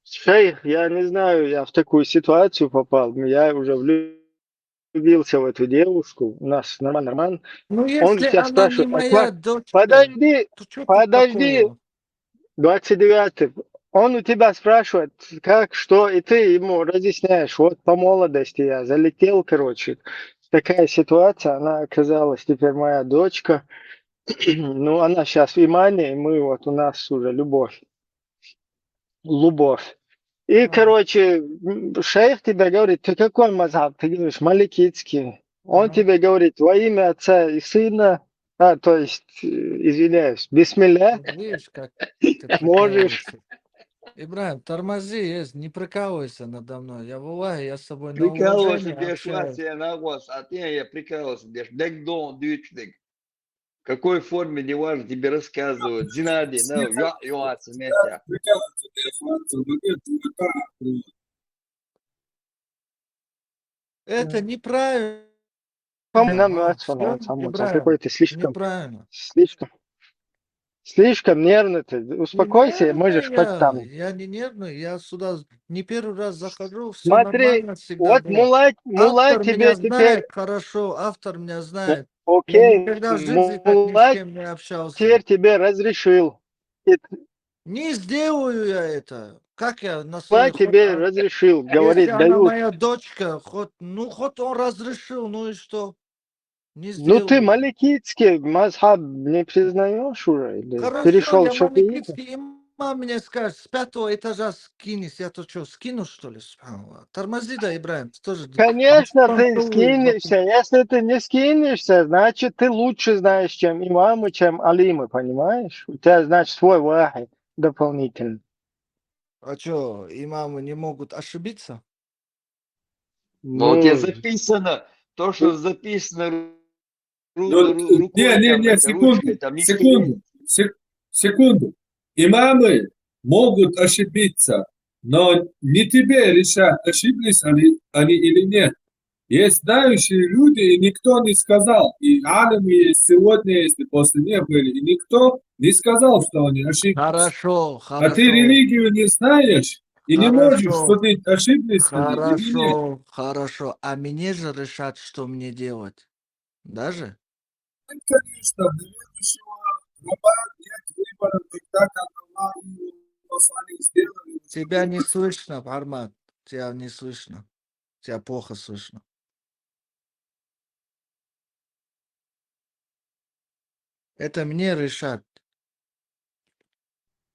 Шейх, я не знаю, я в такую ситуацию попал, я уже влюбился в эту девушку, у нас нормально, роман. Ну, Он если тебя она не спрашивает, моя дочка, подожди, то что тут подожди, такого? 29-й. Он у тебя спрашивает, как, что, и ты ему разъясняешь, вот по молодости я залетел, короче, такая ситуация, она оказалась теперь моя дочка, ну, она сейчас в имане, и мы вот, у нас уже любовь. И, короче, шейх тебе говорит, ты какой мазхаб? Ты говоришь, маликитский. Он тебе говорит, во имя Отца и Сына, то есть, извиняюсь, бисмилля, Видишь, как ты можешь. прикалываешься. Ибраим, тормози, не прикалывайся надо мной. Я Валлахи, я с тобой на Прикалывался, уважение беш общаюсь. вас, я на вас, а ты я прикалывался, беш, дек дон, дючник. В какой форме, не важно, тебе рассказывают. Зинади, ну, я, метя. Это неправильно. Намёцано, Всё, там Ибраим, какой-то неправильно. слишком нервный ты. Не Успокойся, можешь хоть там. нервный я не нервный, я сюда не первый раз захожу, все Смотри, нормально всегда вот было. Мулай Автор меня тебе теперь, знает хорошо, автор меня знает. Я окей, никогда в жизни так ни с Мулай кем не общался. теперь тебе разрешил. Не сделаю я это. Как я на Мулай своей тебе разрешил, если говорит, она дают. моя дочка, хоть он разрешил, ну и что? Не Ну ты сделаю. маликитский мазхаб не признаешь уже? Или Хорошо, перешел я в шафиизм? маликитский имам мне скажет, с 5-го этажа скинись, я то что, скину что ли? Субханаллах. Тормози, да, Ибраим, ты тоже... Конечно, ты беспонтовый. скинешься. Если ты не скинешься, значит, ты лучше знаешь, чем имамы, чем алимы, понимаешь? У тебя, значит, свой вахи дополнительный. А что, имамы не могут ошибиться? Но у тебя Ну, записано, то, что записано Не, рукой, там, не, это, ручкой, там ничего не... секунду. Имамы могут ошибиться, но не тебе решать, ошиблись они или нет. Есть знающие люди, и никто не сказал, и алимы есть сегодня, если после не были, и никто не сказал, что они ошиблись. Хорошо, А ты религию не знаешь, и не можешь судить, ошиблись они или нет. Хорошо. А мне же решать, что мне делать. Даже? Конечно, для верующего раба нет выбора, тогда как Аллах и его посланник сделали. Тебя не слышно, Арман. Тебя не слышно. Тебя плохо слышно. Это мне решать.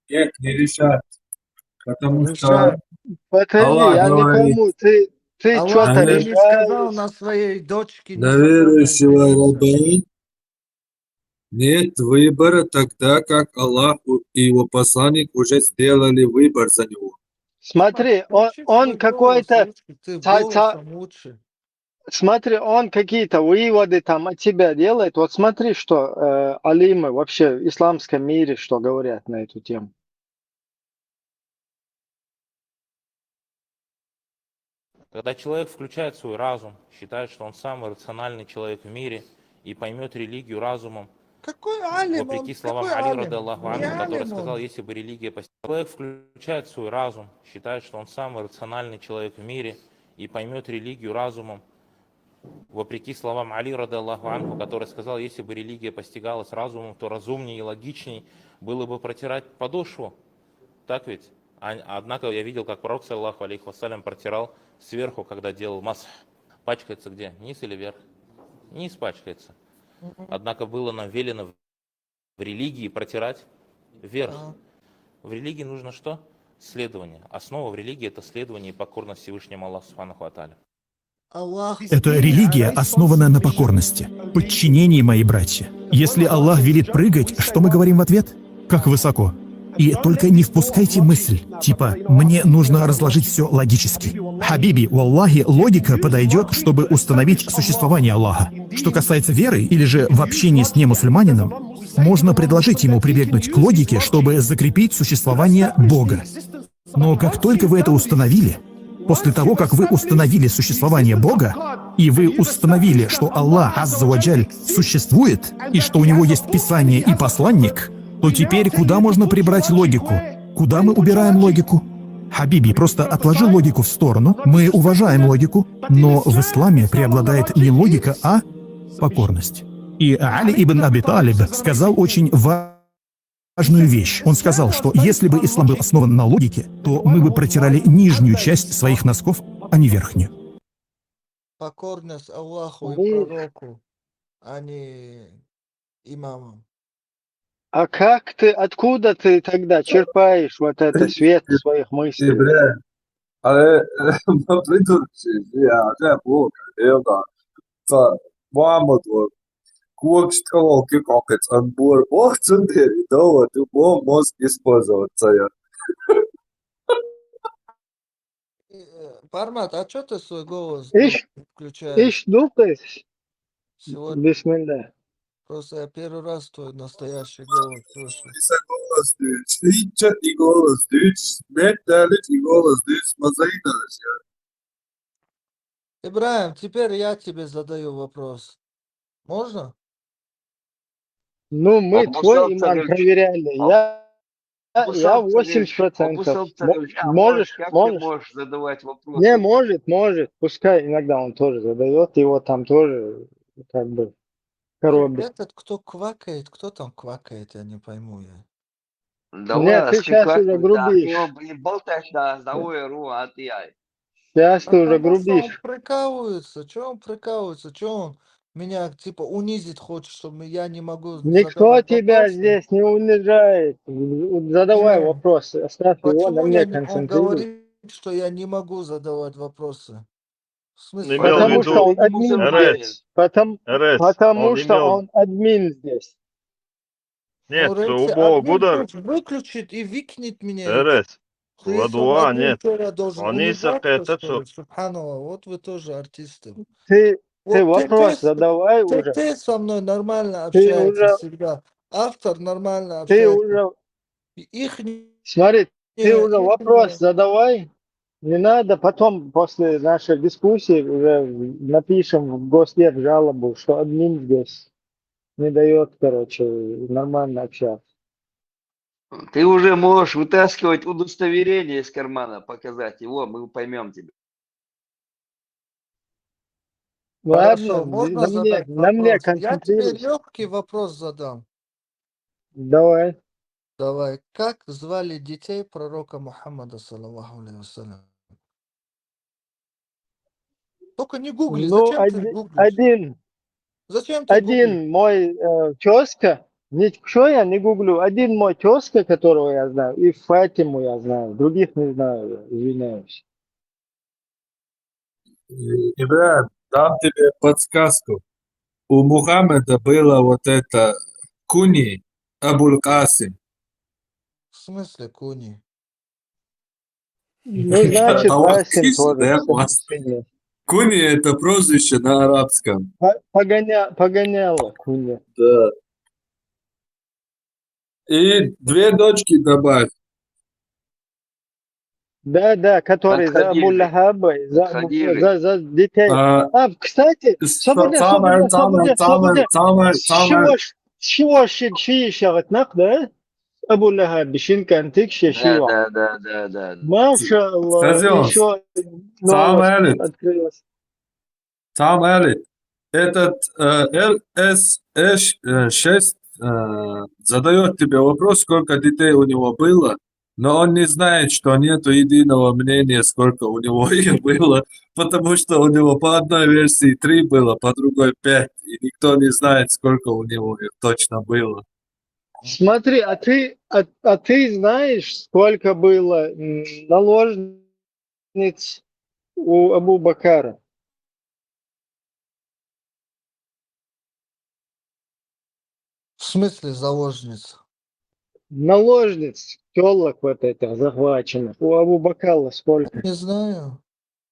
Нет, не решать. Потому что Решать. подожди, Аллах я не говорит, пойму, ты Аллах что-то мне не сказал решаешь. на своей дочке, не на сказал на верующего жениться. раба Нет выбора тогда, как Аллах и его посланник уже сделали выбор за него. Смотри, Включи он свой голос какой-то... лучше, ты ца- ца- голосом лучше. Смотри, он какие-то выводы там от тебя делает. Вот смотри, что алимы вообще в исламском мире, что говорят на эту тему. Когда человек включает свой разум, считает, что он самый рациональный человек в мире и поймет религию разумом, Какой алим вопреки он? словам Какой Али, алим? радаллаху Не анху, который алим сказал, он. если бы религия человек включает свой разум, считает, что он самый рациональный человек в мире и поймет религию разумом, вопреки словам Али, радаллаху анху, который сказал, если бы религия постигалась разумом, то разумнее и логичней было бы протирать подошву. Так ведь? Однако я видел, как пророк, саллаху алейхи вассалям, протирал сверху, когда делал масх. Пачкается где? Низ или вверх? Низ пачкается. Однако было нам велено в религии протирать вверх. В религии нужно что? Следование. Основа в религии — это следование и покорность Всевышнему Аллаху субханаху ва тааля. Эта религия основана на покорности, подчинении, мои братья. Если Аллах велит прыгать, что мы говорим в ответ? Как высоко. И только не впускайте мысль, типа «мне нужно разложить все логически». Хабиби, валлахи, логика подойдет, чтобы установить существование Аллаха. Что касается веры или же в общении с немусульманином, можно предложить ему прибегнуть к логике, чтобы закрепить существование Бога. Но как только вы это установили, после того, как вы установили существование Бога, и вы установили, что Аллах Азза ва Джаль существует, и что у него есть Писание и посланник, то теперь куда можно прибрать логику? Куда мы убираем логику? Хабиби, просто отложи логику в сторону. Мы уважаем логику, но в исламе преобладает не логика, а покорность. И Али ибн Аби Талиб сказал очень важную вещь. Он сказал, что если бы ислам был основан на логике, то мы бы протирали нижнюю часть своих носков, а не верхнюю. Покорность Аллаху и пророку, а не имамам. А как ты, откуда ты тогда черпаешь вот это свет своих мыслей? Ибраим, ale придурки, я Бог, это Muhammad кое-что как отбор Бог центре, да, вот его мозг использоваться. Пармат, а что ты свой голос Иш включаешь дупes. сегодня? Бисмилля. Просто я первый раз твой настоящий голос слышу. Голос, Ричард и голос, менталит и голос, мозаика. Ибраим, теперь я тебе задаю вопрос. Можно? Ну, мы твой иман проверяли. Я 80%. Можешь? Как ты можешь задавать вопросы? Не, может. Пускай иногда он тоже задает, его там тоже как бы коробит. Этот, кто квакает, кто там квакает, я не пойму я. Нет, ты сейчас уже грубишь. Болтаешь на ОРУ, а ты ай. Сейчас ты уже Потому что он грубишь. прикалывается. Чего он прикалывается? Чего он меня типа унизить хочет, чтобы я не могу Никто задавать тебя вопросы? здесь не унижает. Задавай Не. вопрос. Оставь его, на Почему мне он концентрируй. говорит, что я не могу задавать вопросы? В смысле? Имел в Потому что виду, он админ здесь. Потому он что имел... он админ здесь. Нет, Ну, у Рекси, Бога админ Гудар, пусть выключит и викнет меня. Эрес, Что если он Ладуа, админ, нет. то я должен Он не унижаться, сакает, что ли? Субханаллах, вот вы тоже артисты. Ты Вот вопрос задавай уже. ты со мной нормально Ты общаешься уже, всегда. Автор нормально ты общается. уже, Их смотри, ты уже вопрос задавай. Не надо потом, после нашей дискуссии, уже напишем в Гослед жалобу, что админ здесь не дает, короче, нормально общаться. Ты уже можешь вытаскивать удостоверение из кармана, показать его, мы поймем тебя. Ладно, Хорошо, можно на задать мне вопрос? Я тебе концентрируйся. легкий вопрос задам. Давай. Давай. Как звали детей пророка Мухаммада, саллаллаху алейхи вассалям? Только не гугли. Ну, Зачем ты гуглишь? Зачем ты гуглишь? один мой тезка, ничего я не гуглю, один мой тезка, которого я знаю, и Фатиму я знаю, других не знаю, извиняюсь. Ибраим, дам тебе подсказку. У Мухаммеда было вот это Куни Абуль Касим. В смысле куни? Ну, значит, Касим Отлично, тоже да, я понял. сильный. Куни это прозвище на арабском. Погоняло Куни. Да. И 2 дочки добавь. Да, который за Абу Хадижи. Лахаба, Хадижи. за детей. А, Кстати, самое. С чего шиишагат да? Абу Лахаб, шинкан тикши шива. Да. Маша Аллах, Скажи, еще новость самое. открылась. Там Элит. Этот LS6 задает тебе вопрос, сколько детей у него было, но он не знает, что нету единого мнения, сколько у него их было, потому что у него по одной версии 3 было, по другой 5, и никто не знает, сколько у него их точно было. Смотри, а ты знаешь, сколько было наложниц у Абу Бакара? В смысле заложница? Наложниц, телок вот этих захваченных. У Абу Бакала сколько? Не знаю.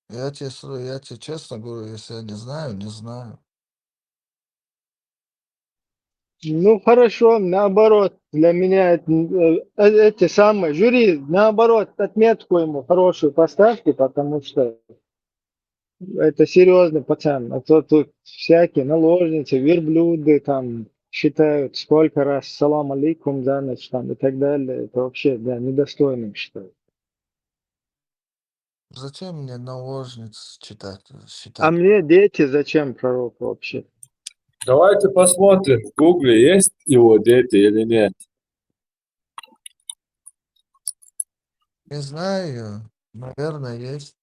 Я тебе честно говорю, если я не знаю, не знаю. Ну хорошо, наоборот, для меня эти самые жюри, наоборот, отметку ему хорошую поставьте, потому что это серьезный пацан. А то тут всякие наложницы, верблюды там считают, сколько раз салам алейкум за ночь там и так далее. Это вообще, да, недостойным считают. Зачем мне наложниц А считать? мне дети зачем пророк вообще? Давайте посмотрим, в Гугле есть его дети или нет. Не знаю. Наверное, есть.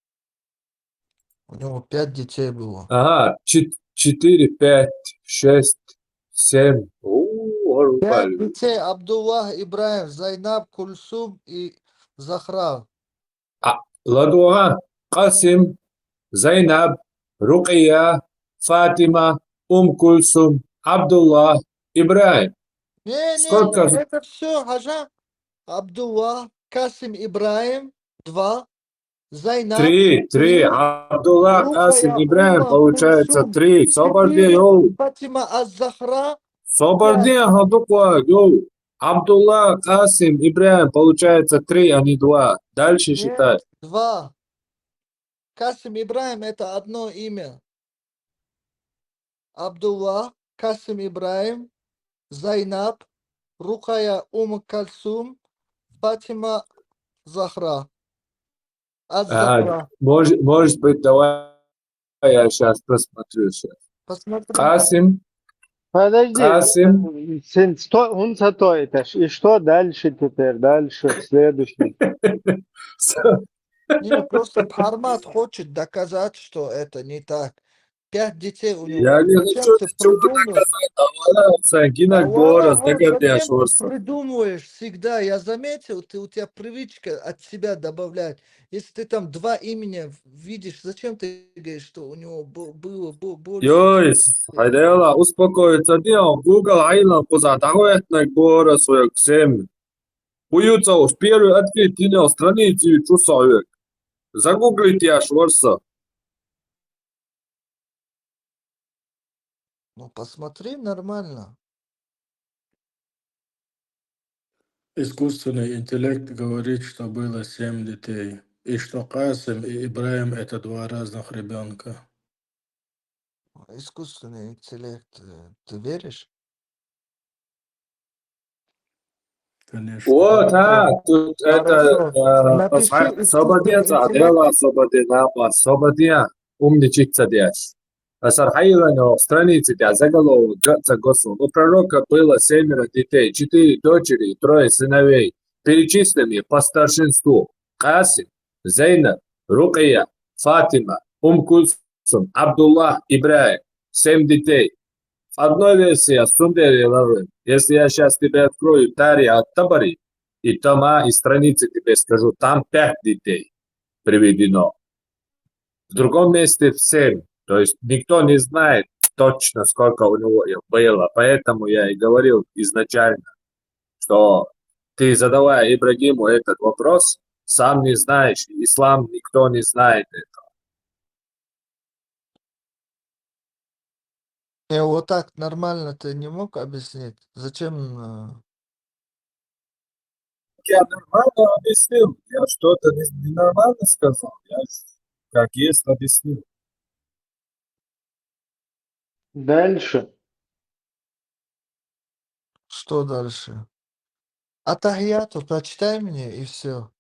У него 5 детей было. Ага, 4, 5, 6, 7. 5 детей. Абдуллах, Ибраим, Зайнаб, Кульсум и Захра. Ладуга, Касим, Зайнаб, Рукия, Фатима, Кульсум, Абдуллах, Ибраим. Не, Сколько? это все, Хажа. Абдуллах, Касим, Ибраим, 2. Зайнаб, 3. 3. Абдуллах, Касим, Рукая, Ибраим, получается Кульсум, 3. Соборди, 4. йоу. Фатима, Аз-Захра, Соборди, Хадуква, йоу. Абдуллах, Касим, Ибраим, получается 3, а не 2. Дальше считай. 2. Касим, Ибраим это одно имя. Абдуллах, Касим, Ибраим, Зайнаб, Рукая, Кальсум, Фатима, Захра. Az-Захра. Может быть, давай я сейчас посмотрю. Посмотри. Касим, Подожди, Касим. он затоит. И что дальше теперь? Дальше, следующий. Не, просто Пармат хочет доказать, что это не так. 5 детей у него. Я не Зачем хочу ты ничего придумал? доказать. Авара, Сагина, Гора, Зачем ты Дагадяшорса. придумываешь всегда? Я заметил, у тебя привычка от себя добавлять. Если ты там 2 имени видишь, зачем ты говоришь, что у него было больше? Йойс, хайдела, успокоиться, дело. Google, Айла, Куза, Тагуэтна, Гора, Суек, 7. Уются в первый открыть линию страницы Чусовек. Загуглите Ашворса. Ну, посмотри нормально. Искусственный интеллект говорит, что было 7 детей. И что Касим и Ибраим это 2 разных ребенка. Искусственный интеллект, ты веришь? Конечно. Вот, тут это Напиши освободиться, искусственный дело интеллект. освободия, умничаться дяш. Сархаилано страницы тебя заголовок Джатса Госу. У пророка было 7 детей, 4 дочери и 3 сыновей. Перечислены по старшинству. Касим, Зейнаб, Рукия, Фатима, Кульсум, Абдуллах, Ибраим. 7 детей. В одной версии Астундери Лавы. Если я сейчас тебе открою Тари Ат-Табари, и тома, и страницы тебе скажу, там 5 детей приведено. В другом месте 7. То есть никто не знает, точно, сколько у него их было. Поэтому я и говорил изначально, что ты, задавая Ибрагиму этот вопрос, сам не знаешь, ислам никто не знает это. Вот так нормально ты не мог объяснить? Зачем? Я нормально объяснил, я что-то ненормально сказал, я как есть объяснил. Дальше. Что дальше? Атахияту прочитай мне и все.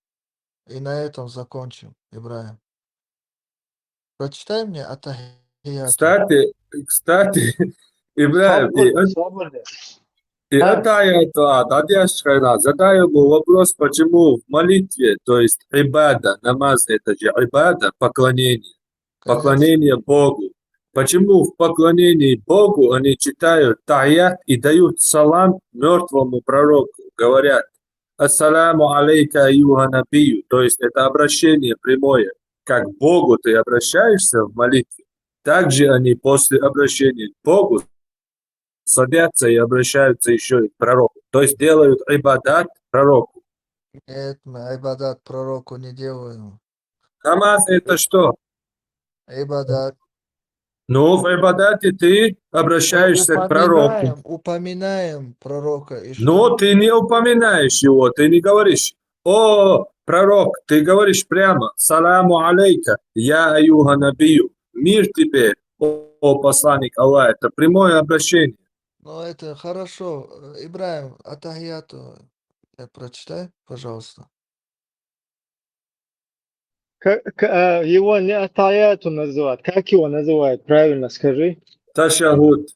И на этом закончим, Ибраим. Прочитай мне Атахияту. Кстати, Ибраим, Свобода. и это я задаю ему вопрос, почему в молитве, то есть ибада, намаз это же ибада, поклонение, поклонение Богу. Почему в поклонении Богу они читают таят и дают салам мертвому пророку, говорят ассаляму алейка аюха набию, то есть это обращение прямое, как к Богу ты обращаешься в молитве, также они после обращения к Богу садятся и обращаются еще и к пророку. То есть делают ибадат пророку. Нет, мы айбадат пророку не делаем. Намаз это что? Айбадат. Ну, в ибадате ты обращаешься к пророку. Упоминаем пророка. И что? Но ты не упоминаешь его, ты не говоришь: о, пророк, ты говоришь прямо: саламу алейка, я аюха набию, мир тебе, о посланник Аллаха. Это прямое обращение. Ну, это хорошо. Ибраим, Атахияту прочитай, пожалуйста. Его не атаяту называют. Как его называют? Правильно скажи. Ташахуд.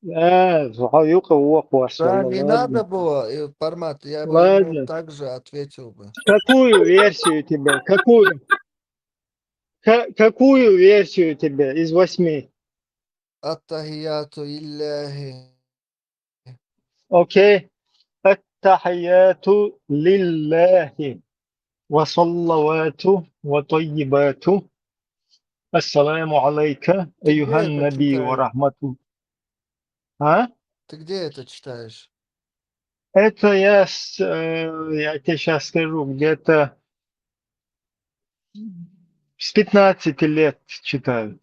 Да, не надо было, формат, я бы ему также ответил бы. Какую версию тебе? Какую версию тебе из 8? Аттахияту илляхи. Окей. Аттахияту лиллахи. Вассалавату ватайибату. Ассаламу алейка, аюхан наби ва рахмату. А? Ты где это читаешь? Это я тебе сейчас скажу, где-то с 15 лет читаю.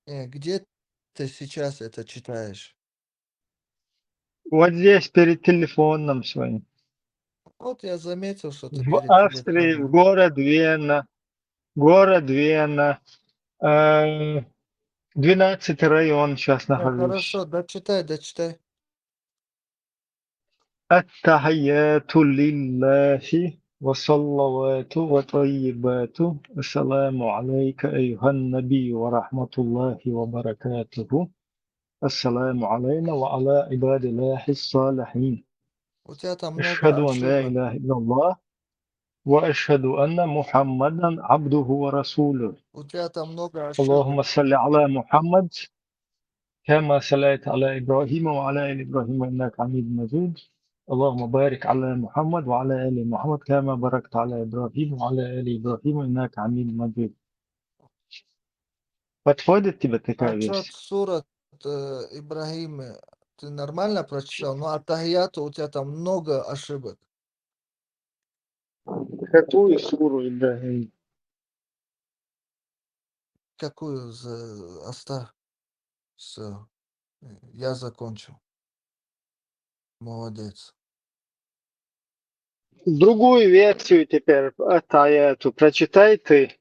Где ты сейчас это читаешь? Вот здесь, перед телефоном своим. Вот я заметил, что ты В перед Австрии, телефоном. город Вена. Город Вена. 12 район сейчас нахожусь. Хорошо, дочитай. Ат-тахияту лиллахи вассалавату ва тайибату. Ассаламу алейка, аюхан наби ва рахматуллахи ва баракатуху. Ассаламу алейна ва аля ибадиллахи салихин. У тебя там Ашхаду много ан ла ошибок. илляха илляллах ва ашхаду анна Мухаммадан абдуху ва расулух. У тебя там много اللهم ошибок. صل على محمد كما صليت على إبراهيم وعلى آل إبراهيم إنك حميد مجيد اللهم بارك على محمد وعلى آل محمد كما باركت على إبراهيم وعلى آل إبراهيم إنك حميد مجيد. Подходит тебе такая Отчет версия? сурат Ибрагима ты нормально прочитал, но Аттахияту у тебя там много ошибок. Какую суру Ибрагим? Какую оставь? Все, я закончил. Молодец. Другую версию теперь от аяту прочитай ты.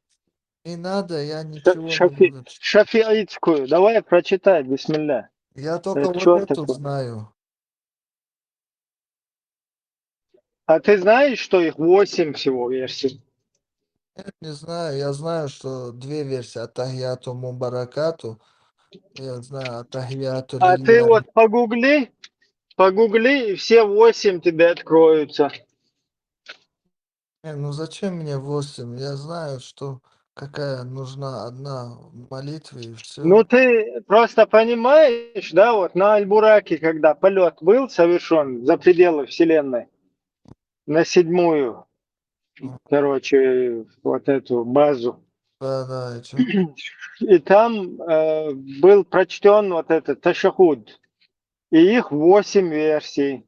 Не надо, я ничего не буду читать. Шафиитскую. Давай прочитай, бисмилля. Я только вот Что эту такое? знаю. А ты знаешь, что их 8 всего версий? Не знаю, я знаю, что две версии. Аттахияту Мубаракату. Я знаю, Аттахияту А ты Лилля. вот погугли, и все 8 тебе откроются. Ну зачем мне 8? Я знаю, что какая нужна одна в молитве и все. Ну ты просто понимаешь, да, вот на Аль-Бураке, когда полет был совершен за пределы Вселенной, на 7-ю, короче, вот эту базу, Да, и чё? И там был прочтен вот этот ташахуд. И их 8 версий.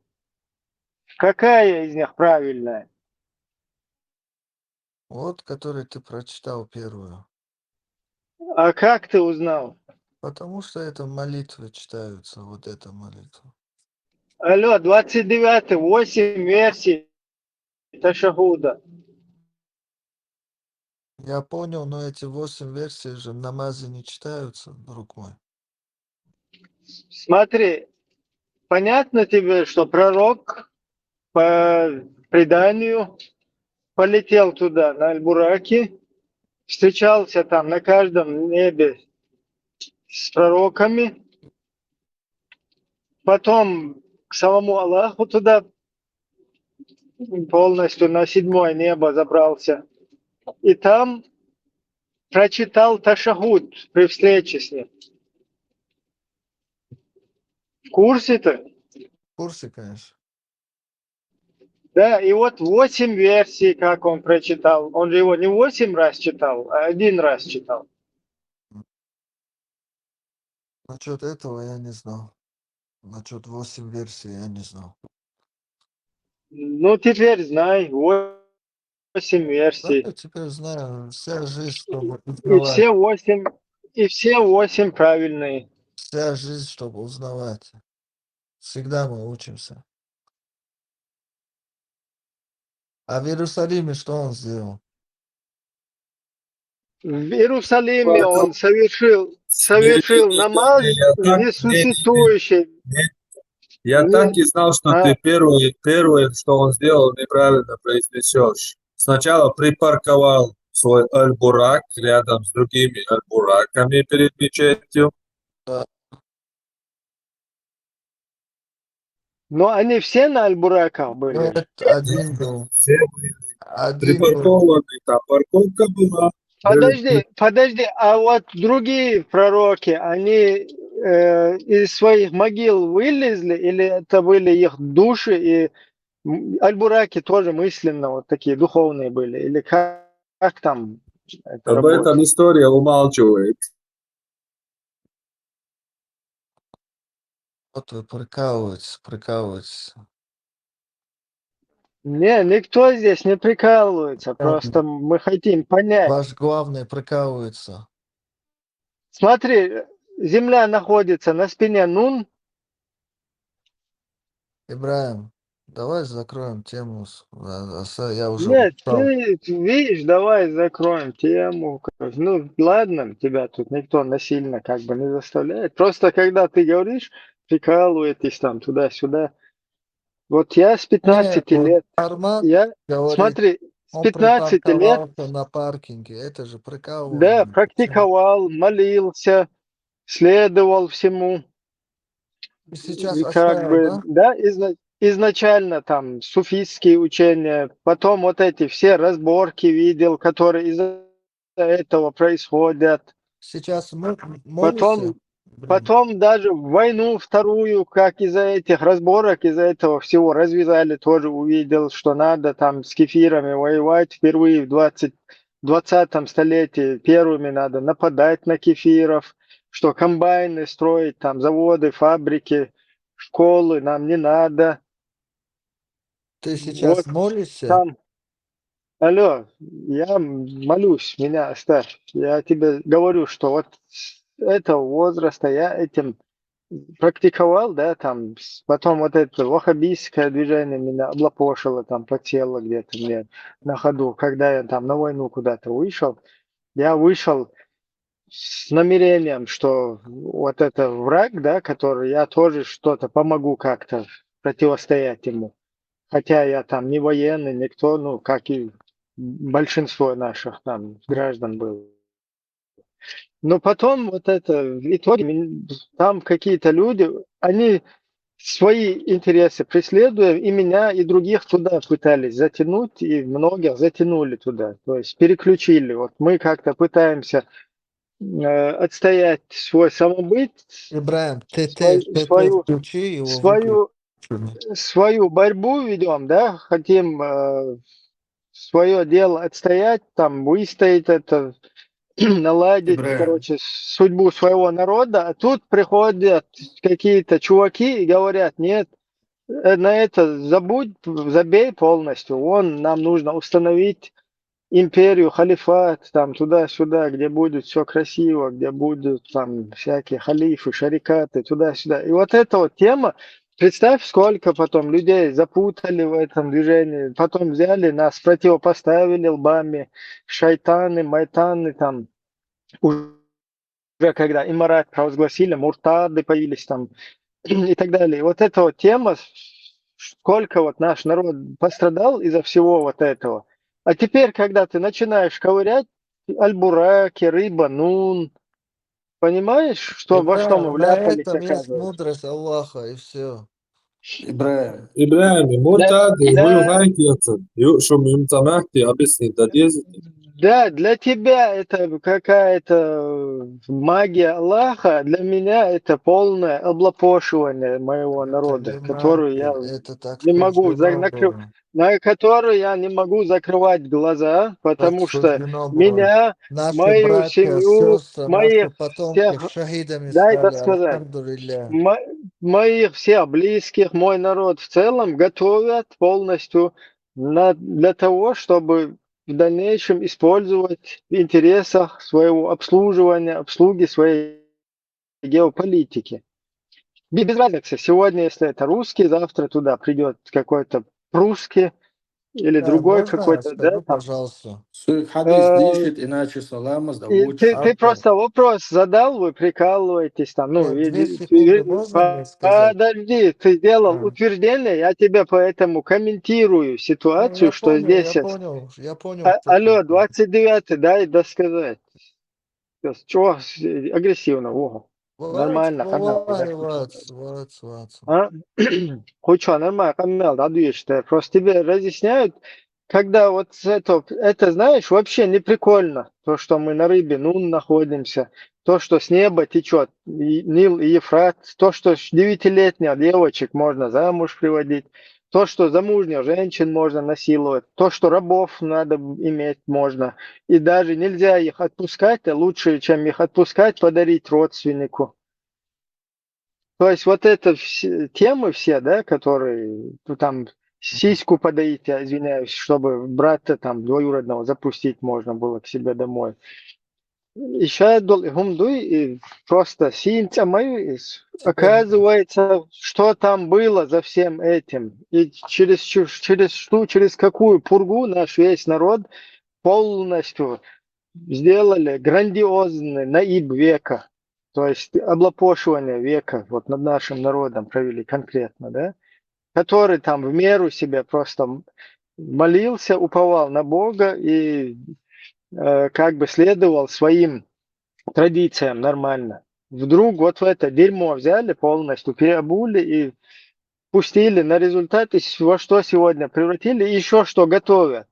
Какая из них правильная? Вот, который ты прочитал первую. А как ты узнал? Потому что это молитвы читаются, вот эта молитва. Алло, 29-й, 8 версий ташахуда. Я понял, но эти 8 версий же в намазе не читаются, друг мой. Смотри, понятно тебе, что пророк по преданию полетел туда, на Аль-Бураке, встречался там на каждом небе с пророками, потом к самому Аллаху туда полностью на 7-е небо забрался. И там прочитал ташахуд при встрече с ним. В курсе-то? В курсе, конечно. Да, и вот 8 версий, как он прочитал. Он же его не 8 раз читал, а 1 раз читал. Насчет этого я не знал. Насчет 8 версий я не знал. Ну, теперь знай, 8 Да, версий. я теперь знаю, вся жизнь, чтобы И узнавать. все 8, и все 8 правильные. Вся жизнь, чтобы узнавать. Всегда мы учимся. А в Иерусалиме что он сделал? В Иерусалиме Потом он совершил намаз несуществующий. Я так и знал, что ты первое, что он сделал, неправильно произнесешь. Сначала припарковал свой Аль-Бурак рядом с другими Аль-Бураками перед мечетью. Да. Но они все на Аль-Бураках были. Нет, один был. Все были Один был. припаркованы, там парковка была. Подожди, а вот другие пророки, они из своих могил вылезли, или это были их души, и Аль-Бураки тоже мысленно вот такие духовные были, или как там это Об этом работает? история умалчивает. Вот вы прикалываетесь. Не, никто здесь не прикалывается, просто мы хотим понять. Ваш главный прикалывается. Смотри, земля находится на спине Нун. Ибраим, давай закроем тему. Я уже Нет, устал. ты видишь, давай закроем тему. Ну, ладно, тебя тут никто насильно как бы не заставляет. Просто когда ты говоришь, прикалываетесь там туда-сюда. Вот я с 15 Вот лет, Армат говорит, смотри, с он 15 лет, припарковался на паркинге. Это же да, прикалывание. практиковал, молился, следовал всему. И сейчас И как оставил, бы, да? да, изначально там суфийские учения, потом вот эти все разборки видел, которые из-за этого происходят. Сейчас молишься? Потом даже войну вторую, как из-за этих разборок, из-за этого всего развязали, тоже увидел, что надо там с кефирами воевать впервые в 20 столетии. Первыми надо нападать на кефиров, что комбайны строить, там заводы, фабрики, школы нам не надо. Ты сейчас Вот молишься? там, алло, я молюсь, меня оставь. Я тебе говорю, что вот с этого возраста я этим практиковал, да, там, потом вот это ваххабистское движение меня облапошило, там, потело где-то мне на ходу, когда я там на войну куда-то вышел, я вышел с намерением, что вот это враг, да, который я тоже что-то помогу как-то противостоять ему, хотя я там не военный, никто, ну, как и большинство наших там граждан был. Но потом вот это, в итоге там какие-то люди, они свои интересы преследуя, и меня, и других туда пытались затянуть, и многих затянули туда, то есть переключили. Вот мы как-то пытаемся отстоять свой самобыт, Ибраим, свою, включи его свою, выключи. свою борьбу ведем, да, хотим свое дело отстоять, там, выстоять это, наладить, Ибраим, короче, судьбу своего народа, а тут приходят какие-то чуваки и говорят, нет, на это забудь, забей полностью, нам нужно установить империю, халифат, там туда-сюда, где будет все красиво, где будут там всякие халифы, шарикаты, туда-сюда. И вот эта вот тема, представь, сколько потом людей запутали в этом движении, потом взяли нас, противопоставили лбами, шайтаны, майтаны, там, уже когда имарат провозгласили, муртады появились там и так далее. И вот эта вот тема, сколько вот наш народ пострадал из-за всего вот этого. А теперь, когда ты начинаешь ковырять аль-бураки, рыба, нун, понимаешь, во что мы Ибраим, на вляпались, этом есть оказывается? мудрость Аллаха, и все. Ибраим, إبراهيم Для, مرتضي هو для, هاي يطن شو يمتمعتي أبسني داديزتي да, для тебя это какая-то магия Аллаха, для меня это полное облапошивание моего Это народа, вина, которую я это так не могу суждено было. на которую я не могу закрывать глаза, Так потому что суждено было. меня, Наши мою братья, семью, сестры, наши моих потомки всех, шахидами дай стали, досказать, альхамдулилля. моих всех близких, мой народ в целом готовят полностью для того, чтобы в дальнейшем использовать в интересах своего обслуживания, обслуги своей геополитики. Без разницы, сегодня, если это русский, завтра туда придет какой-то прусский или Да, другой можно, какой-то, да, скажу, там. пожалуйста. суик хадис Э, дишит, иначе саламас да И вуч. ты Автор. просто вопрос задал, вы прикалываетесь там. Ну, Нет, 2 секунды можно мне сказать? подожди, ты сделал А. утверждение, я тебе поэтому комментирую Ну, ситуацию, что здесь сейчас. я понял, кто Алло, такой. 29-й, дай досказать. Чего агрессивно, ого. Вот, Нормально, камел, вот, вот. а? Хоть что, нормально, камел, да, что просто тебе разъясняют, когда вот это, знаешь, вообще не прикольно, то, что мы на рыбе, находимся, то, что с неба течет Нил и Ефрат, то, что 9-летних девочек можно замуж приводить, то, что замужних женщин можно насиловать, то, что рабов надо иметь можно, и даже нельзя их отпускать, а лучше, чем их отпускать, подарить родственнику. То есть вот это темы все, да, которые там сиську подоить, я извиняюсь, чтобы брата там двоюродного запустить можно было к себе домой. Еще гумдуй и просто синца мою, оказывается, что там было за всем этим. И через какую пургу наш весь народ полностью сделали грандиозный наиб века. То есть облапошивание века вот над нашим народом провели конкретно, да, который там в меру себя просто молился, уповал на Бога и как бы следовал своим традициям нормально. Вдруг вот в это дерьмо взяли полностью, переобули и пустили на результаты, во что сегодня превратили, и еще что готовят.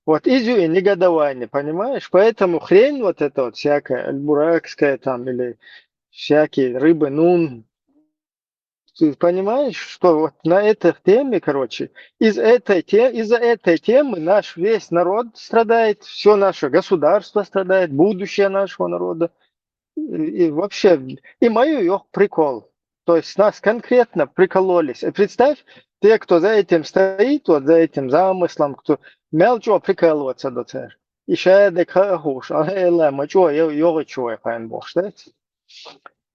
Вот изю и негодование, понимаешь? Поэтому хрень вот эта вот всякая, альбуракская там, или всякие рыбы, ты понимаешь, что вот на этой теме, короче, из-за этой темы наш весь народ страдает, все наше государство страдает, будущее нашего народа. И вообще, и мою ее прикол. То есть нас конкретно прикололись. И представь, те, кто за этим стоит, вот за этим замыслом, кто мелчо прикалываться до цер. И шеде кахуш, а эле мачо, йога чуя, пайн бог, штать.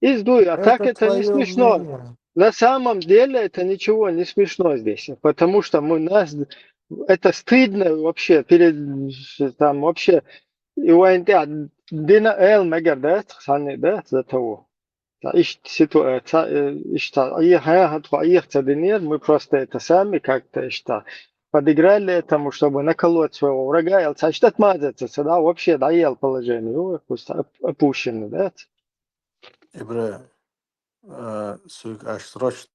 Издуй, а так Это это не твое смешно. мнение. На самом деле это ничего не смешно здесь, потому что это стыдно вообще перед там вообще и уайнте дина эл мегадет сани да за того. Мы просто это сами как-то подыграли этому, чтобы наколоть своего врага. А что отмазаться, да, вообще доел положение, пусть опущено, да. Ибраим, суик аж срочно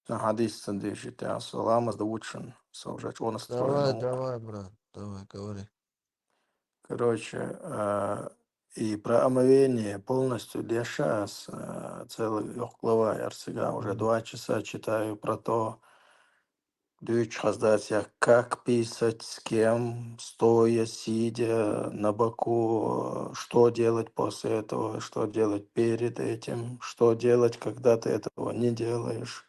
хадис дишит, саламас да вучен. Совжать он Давай, брат, давай, говори. Короче, и про омовение полностью сейчас целый глава, я всегда уже 2 часа читаю про то, Дюйч хаздатся, как писать, с кем, стоя, сидя, на боку, что делать после этого, что делать перед этим, что делать, когда ты этого не делаешь.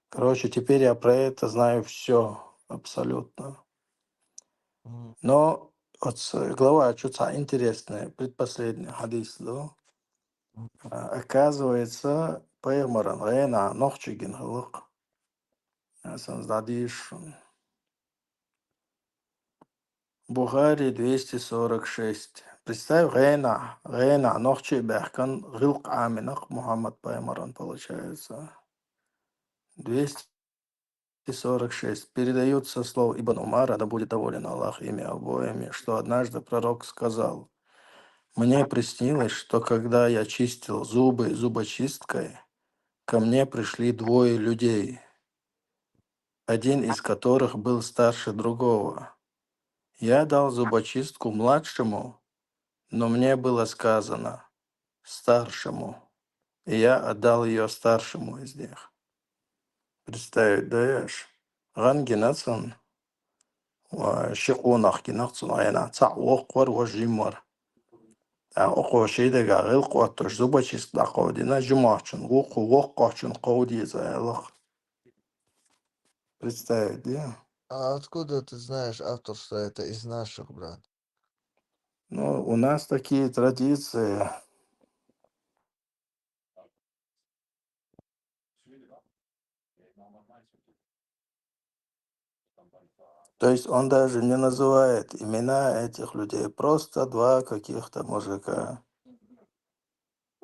Короче, теперь я про это знаю все абсолютно. Но вот глава что-то интересная, предпоследний хадис, да? Оказывается, Пайгамбаран Рейна Нохчигин Халук. Задишь. Бухари 246. Представь, Рейна Нохчи Бехкан Гилк Аминах Мухаммад Пайгамбаран получается. 246. Передается слово Ибн Умара, да будет доволен Аллах ими обоими, что однажды пророк сказал: «Мне приснилось, что когда я чистил зубы зубочисткой, ко мне пришли двое людей, один из которых был старше другого. Я дал зубочистку младшему, но мне было сказано старшему, и я отдал ее старшему из них». Представить даешь? Гангинацан, шикунах кинацан, айна цауқвар вожимар. Оқошейдега ғилқуатташ зубочистка қаудина жумахчун, вуққачун қауди заялах. Представить, да? А откуда ты знаешь авторство это из наших, брат? Ну, у нас такие традиции. То есть он даже не называет имена этих людей, просто два каких-то мужика.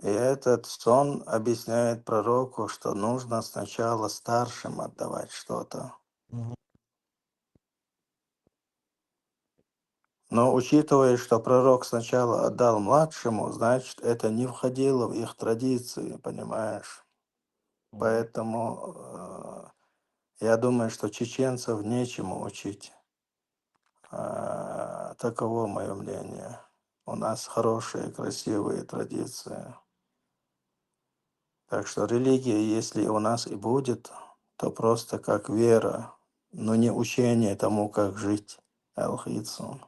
И этот сон объясняет пророку, что нужно сначала старшим отдавать что-то. Но учитывая, что пророк сначала отдал младшему, значит, это не входило в их традиции, понимаешь? Поэтому я думаю, что чеченцев нечему учить. Таково мое мнение. У нас хорошие, красивые традиции. Так что религия, если у нас и будет, то просто как вера, но не учение тому, как жить. Алхицун.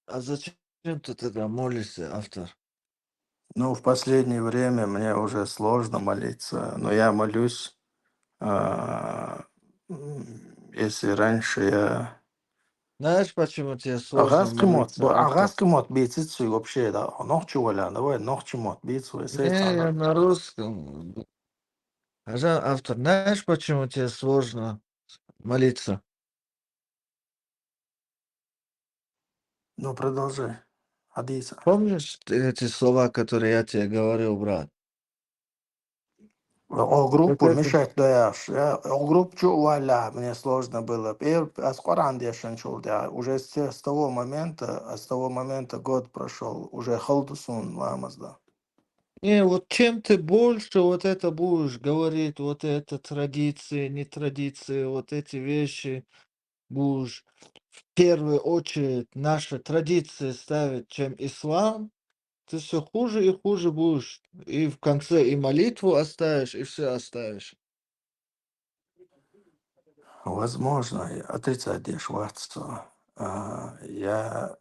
А зачем ты тогда молишься, автор? Ну, в последнее время мне уже сложно молиться, но я молюсь, если раньше я... Знаешь, почему тебе сложно молиться, автор? Агаски мот бейцицу вообще, да, нохчу валя, давай нохчу мот бейцу, Не, я на русском. Автор, знаешь, почему тебе сложно молиться? Ну, продолжай. Хадиса. Помнишь эти слова, которые я тебе говорил, брат? О Вот группу это. мешать даешь. О группу валя, мне сложно было. С Коран дешенчул, да. Уже с того момента год прошел. Уже халдусун ламазда. Не, вот чем ты больше вот это будешь говорить, вот это традиции, не традиции, вот эти вещи будешь в первую очередь наши традиции ставить, чем ислам, ты все хуже и хуже будешь. И в конце и молитву оставишь, и все оставишь. Возможно, отрицать дешваться. Я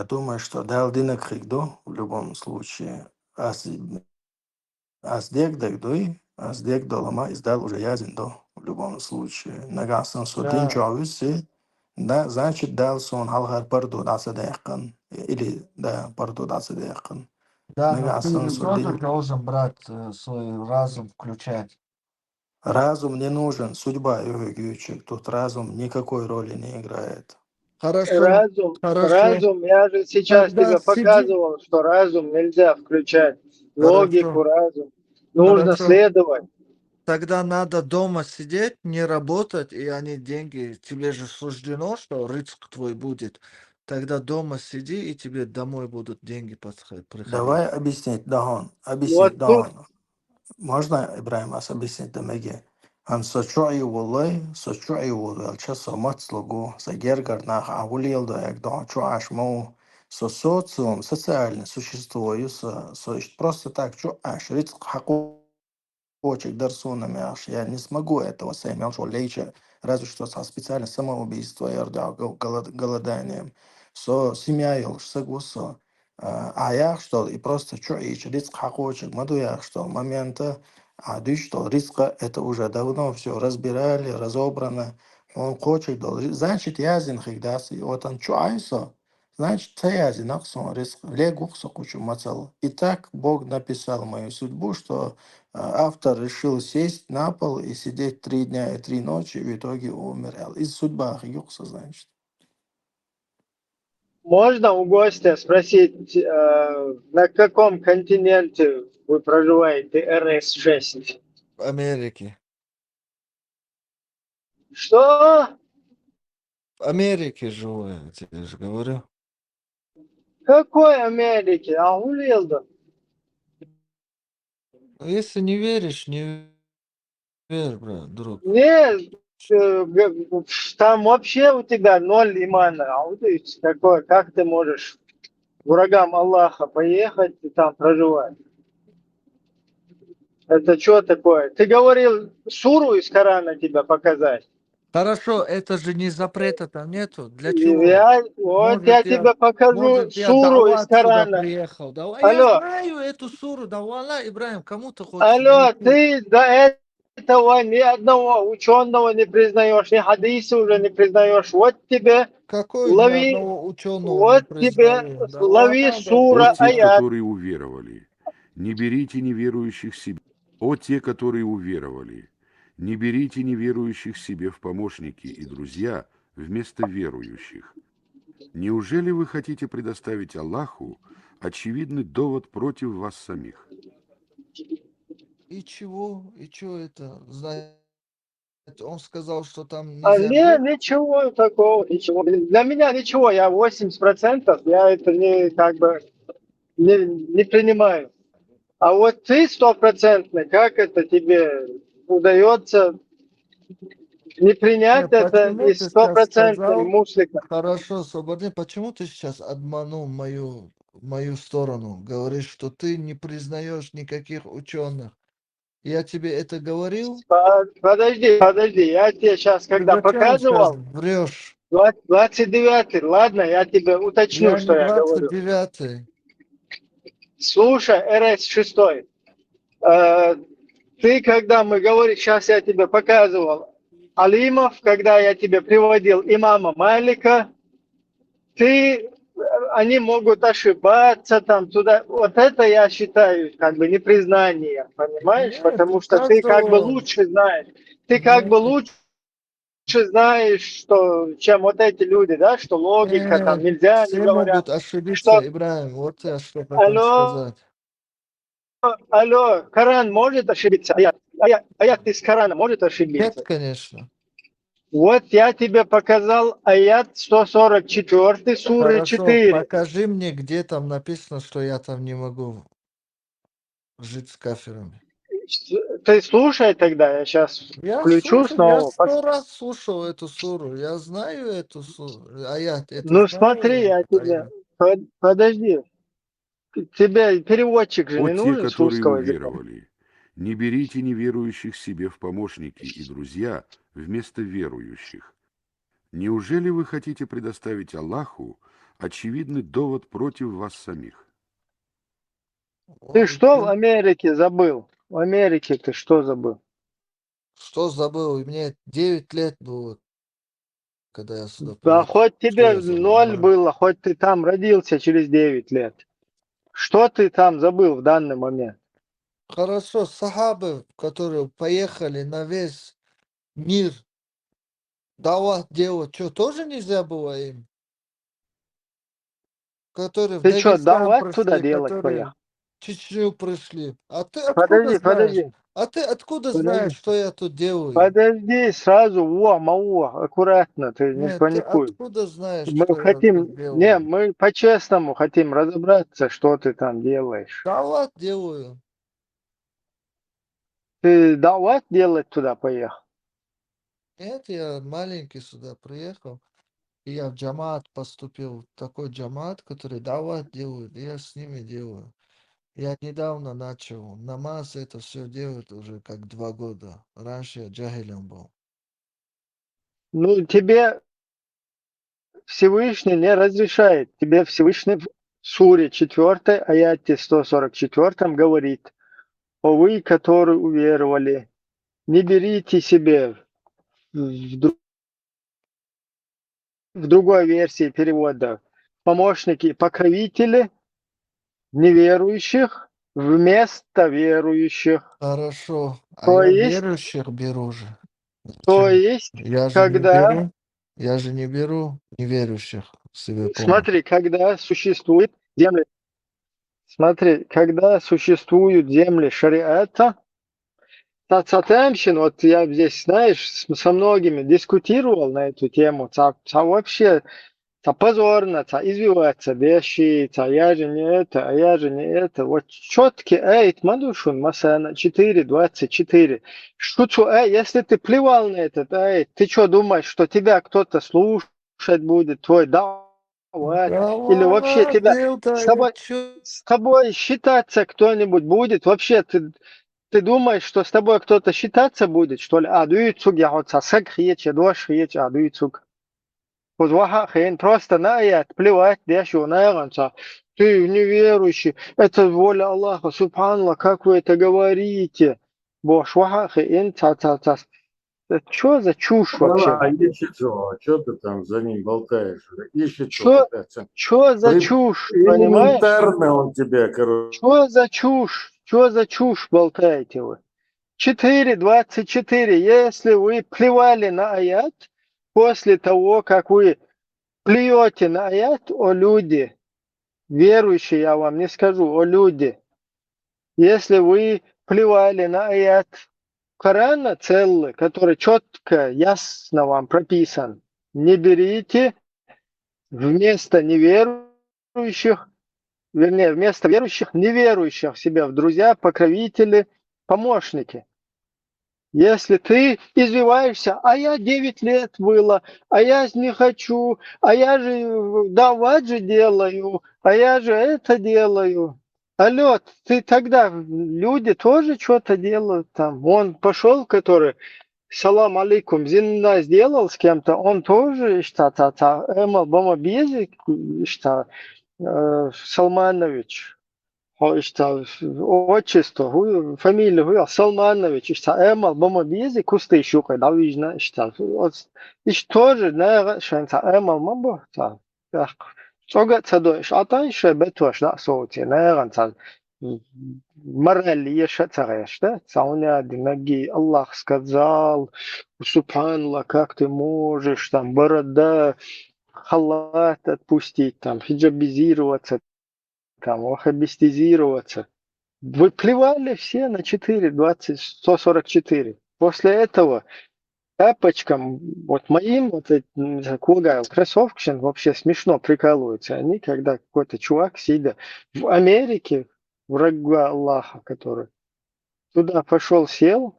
думаю, что дал динак хигду в любом случае. Аздек дагдуй, аздек долама издал уже язиндо в любом случае. Нагасан судин Да, чависи, да, значит дал сон халхар парду даса дехкан. Или, да, парду даса дехкан. да, но ты Нагасан же тоже судин. должен, брат, свой разум включать. Разум не нужен, судьба его гючек. Тут разум никакой роли не играет. Хорошо, Разум, хорошо. разум, я же сейчас Тогда тебе сиди. показывал, что разум нельзя включать. Логику, Хорошо, разум. Нужно хорошо. следовать. Тогда надо дома сидеть, не работать, и они деньги, тебе же суждено, что риск твой будет. Тогда дома сиди, и тебе домой будут деньги приходить. Давай объяснить, Дахон, объяснить, Вот тут Дахон. Можно, Ибраим, вас объяснить, Дамеги? Ан сочуи волой, сочуи волой, часо мацлогу, загергар нах авулил да як да чуаш мou, со социум, социальное существо, просто так чуаш, риск хаку хочет дарсунами аж. Я не смогу этого сами, что лечь, разве что со специальным самоубийством, голоданием. Семья его согласо. А я что, и просто что, и риск хохочек, маду я что, момента, а ты что, риска это уже давно все разбирали, разобрано. Он хочет, значит, я зинхигдас, и вот он что, айсо, значит, я зинаксон, риск, легухсо кучу мацал. И так Бог написал мою судьбу, что автор решил сесть на пол и сидеть 3 дня и 3 ночи, и в итоге умер. Из судьба юкса, значит. Можно у гостя спросить, на каком континенте вы проживаете, РС-6? В Америке. Что? В Америке живу, я тебе же говорю. Какой Америке? Ахулелда. Ну, если не веришь, не верь, брат, друг. Нет, там вообще у тебя ноль имана. А вот и такое, как ты можешь к врагам Аллаха поехать и там проживать? Это что такое? Ты говорил суру из Корана тебя показать. Хорошо, это же не запрета там нету. Для чего? Вот я тебе покажу Может, я суру из дават сюда Корана. приехал. Я Алло, знаю эту суру. Да валла, Ибраим, кому ты хочешь алло, найти? ты до этого ни одного ученого не признаешь, ни хадиса уже не признаешь. Вот тебе Какой ни лови, одного ученого не вот тебе признаю? Да лови ладно, да сура О те, перестань. аят. которые уверовали, не берите неверующих себе. О те, которые уверовали, не берите неверующих себе в помощники и друзья вместо верующих. Неужели вы хотите предоставить Аллаху очевидный довод против вас самих? И чего? И чего это? Знаете, он сказал, что там А нельзя бить. ничего такого, ничего. Для меня ничего, я 80%, я это не как бы не принимаю. А вот ты стопроцентный, как это тебе удается не принять это Почему и ты сейчас стопроцентным сказал, мусликом? хорошо, Свободный, почему ты сейчас обманул мою сторону? Говоришь, что ты не признаешь никаких ученых. Я тебе это говорил? Подожди, я тебе сейчас, Ты когда зачем сейчас показывал, врешь? 29-й, ладно, я тебе уточню, Я что не я говорю. 29-й. Слушай, РС-6, ты, когда мы говорим, сейчас я тебе показывал, Алимов, когда я тебе приводил имама Малика, они могут ошибаться там туда. Вот это я считаю как бы непризнанием, понимаешь? Нет, Потому у что ты как бы каждого... лучше знаешь. Ты как бы Нет, лучше знаешь, что, чем вот эти люди, да, что логика там нет, нельзя, они все говорят, могут ошибиться, что Ибраим. Вот я что хотел алло, сказать. Коран может ошибиться, аят из Корана может Нет, ошибиться. конечно. Вот я тебе показал аят 144 суры Хорошо, 4. покажи мне, где там написано, что я там не могу жить с кафирами. Ты слушай тогда, я сейчас Я включу слушал, я снова. 100 раз слушал эту суру. Я знаю эту суру. Аят, это Ну смотри, знаю я этот тебе... аят. Подожди. Тебе переводчик же О не те, нужен с которые русского языка? уверовали, не берите неверующих себе в помощники и друзья вместо верующих. Неужели вы хотите предоставить Аллаху очевидный довод против вас самих? Ты что в Америке забыл? В Америке ты что забыл? Что забыл? Мне 9 лет было, когда я сюда Да приехал. хоть Что тебе я забыл? 0 было, хоть ты там родился через 9 лет. Что ты там забыл в данный момент? Хорошо, сахабы, которые поехали на весь мир давать делать, что, тоже нельзя было им? Которые в Ты что, Дагестан давать туда пришли, делать которые поехал? в Чечню пришли. А ты откуда знаешь? А ты откуда знаешь, Подожди. что я тут делаю? Подожди, сразу, аккуратно, ты не Нет, ты паникуй. откуда знаешь, Мы что я хотим, тут не, делаю? мы по-честному хотим разобраться, что ты там делаешь. Дават делаю. Ты дават делать туда поехал? Нет, я маленький сюда приехал. И я в джамат поступил. Такой джамат, который дават делают. И я с ними делаю. Я недавно начал. Намаз это все делает уже как 2 года. Раньше я джахилем был. Ну, тебе Всевышний не разрешает. Тебе Всевышний в суре 4, аяте 144 говорит: «О вы, которые уверовали, не берите себе в другой версии перевода помощники и покровители неверующих вместо верующих». Хорошо. А То я есть, верующих беру же. то Зачем? есть, Я же не когда, беру. Я же не беру неверующих себе помощь. смотри, когда существует земли, смотри, когда существуют земли шариата, Татамщин, вот я здесь, знаешь, со многими дискутировал на эту тему, вообще, позорно, извиваться, вещи, я же не это, а я же не это. Вот четкий эйт мадушун, масана 4.24. Что, если ты плевал на этот эйт, ты что думаешь, что тебя кто-то слушать будет, твой дават, или вообще Давай, тебя делай, с тобой считаться кто-нибудь будет? Вообще, ты думаешь, что с тобой кто-то считаться будет, что ли? А, дуйцуг, я вот сосек хиечь, я дош хиечь, а дуйцуг. Вот ваха хейн просто на аят, плевать, дешу, наеганца. Ты неверующий, это воля Аллаха, субханаллах, как вы это говорите? Бош, ваха хейн, что за чушь вообще? А ищет что ты там за ним болтаешь? Ищет Что за чушь, понимаешь? Элементарно он тебя, короче. Что за чушь болтаете вы? 4.24. Если вы плевали на аят, после того, как вы плюете на аят, о люди, верующие, я вам не скажу, о люди, если вы плевали на аят Корана целый, который четко, ясно вам прописан, не берите вместо неверующих, вернее, вместо верующих, неверующих себе в друзья, покровители, помощники. Если ты извиваешься, а я 9 лет было, а я не хочу, а я же давать же делаю, а я же это делаю. Алло, ты тогда, люди тоже что-то делают там. Он пошел, который салам алейкум, зинна сделал с кем-то, он тоже, Эмал Бама Бези, Салманович, отчество, фамилия, Салманович, Эмал Бама Бези, кусты щукой, да, видно, тоже, не, Эмал Мамбо, Цога цадой, атаньше бетош, да, соути, не, мораль ешацареш, да, сауня динаги, Аллах сказал, субханаллах, как ты можешь, там, борода, халат отпустить, там, хиджабизироваться, там, ваххабистизироваться. Вы плевали все на 144. После этого тапочкам, вот моим, вот Кулгайл, кроссовкин вообще смешно прикалываются. Они, когда какой-то чувак, сидя в Америке, врага Аллаха, который туда пошел, сел,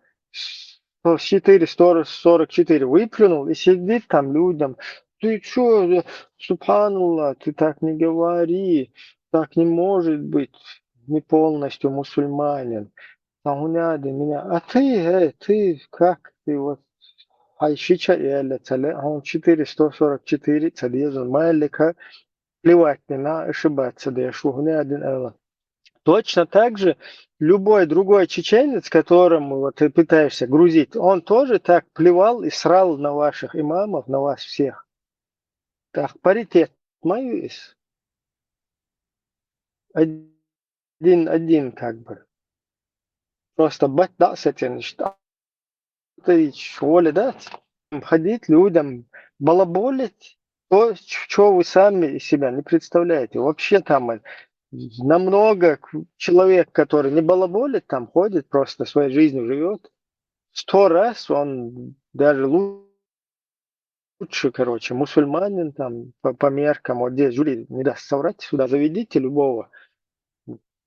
444 выплюнул и сидит там людям. Ты что, субханаллах, ты так не говори, так не может быть, не полностью мусульманин. Сауняды меня. А ты как ты вот Айшича и Эля Цале, а он 444 Цадезун Малика, плевать не на ошибаться, да я шугуняды Эла. Точно так же любой другой чеченец, которому вот ты пытаешься грузить, он тоже так плевал и срал на ваших имамов, на вас всех. Так, паритет моюсь. Один как бы. Просто бать да с этим, что ты воля дать. Ходить людям, балаболить, то, что вы сами из себя не представляете. Вообще там намного человек, который не балаболит, там ходит, просто своей жизнью живет, 100 раз он даже лучше, короче, мусульманин там по меркам, вот здесь Жюли не даст соврать, сюда заведите любого,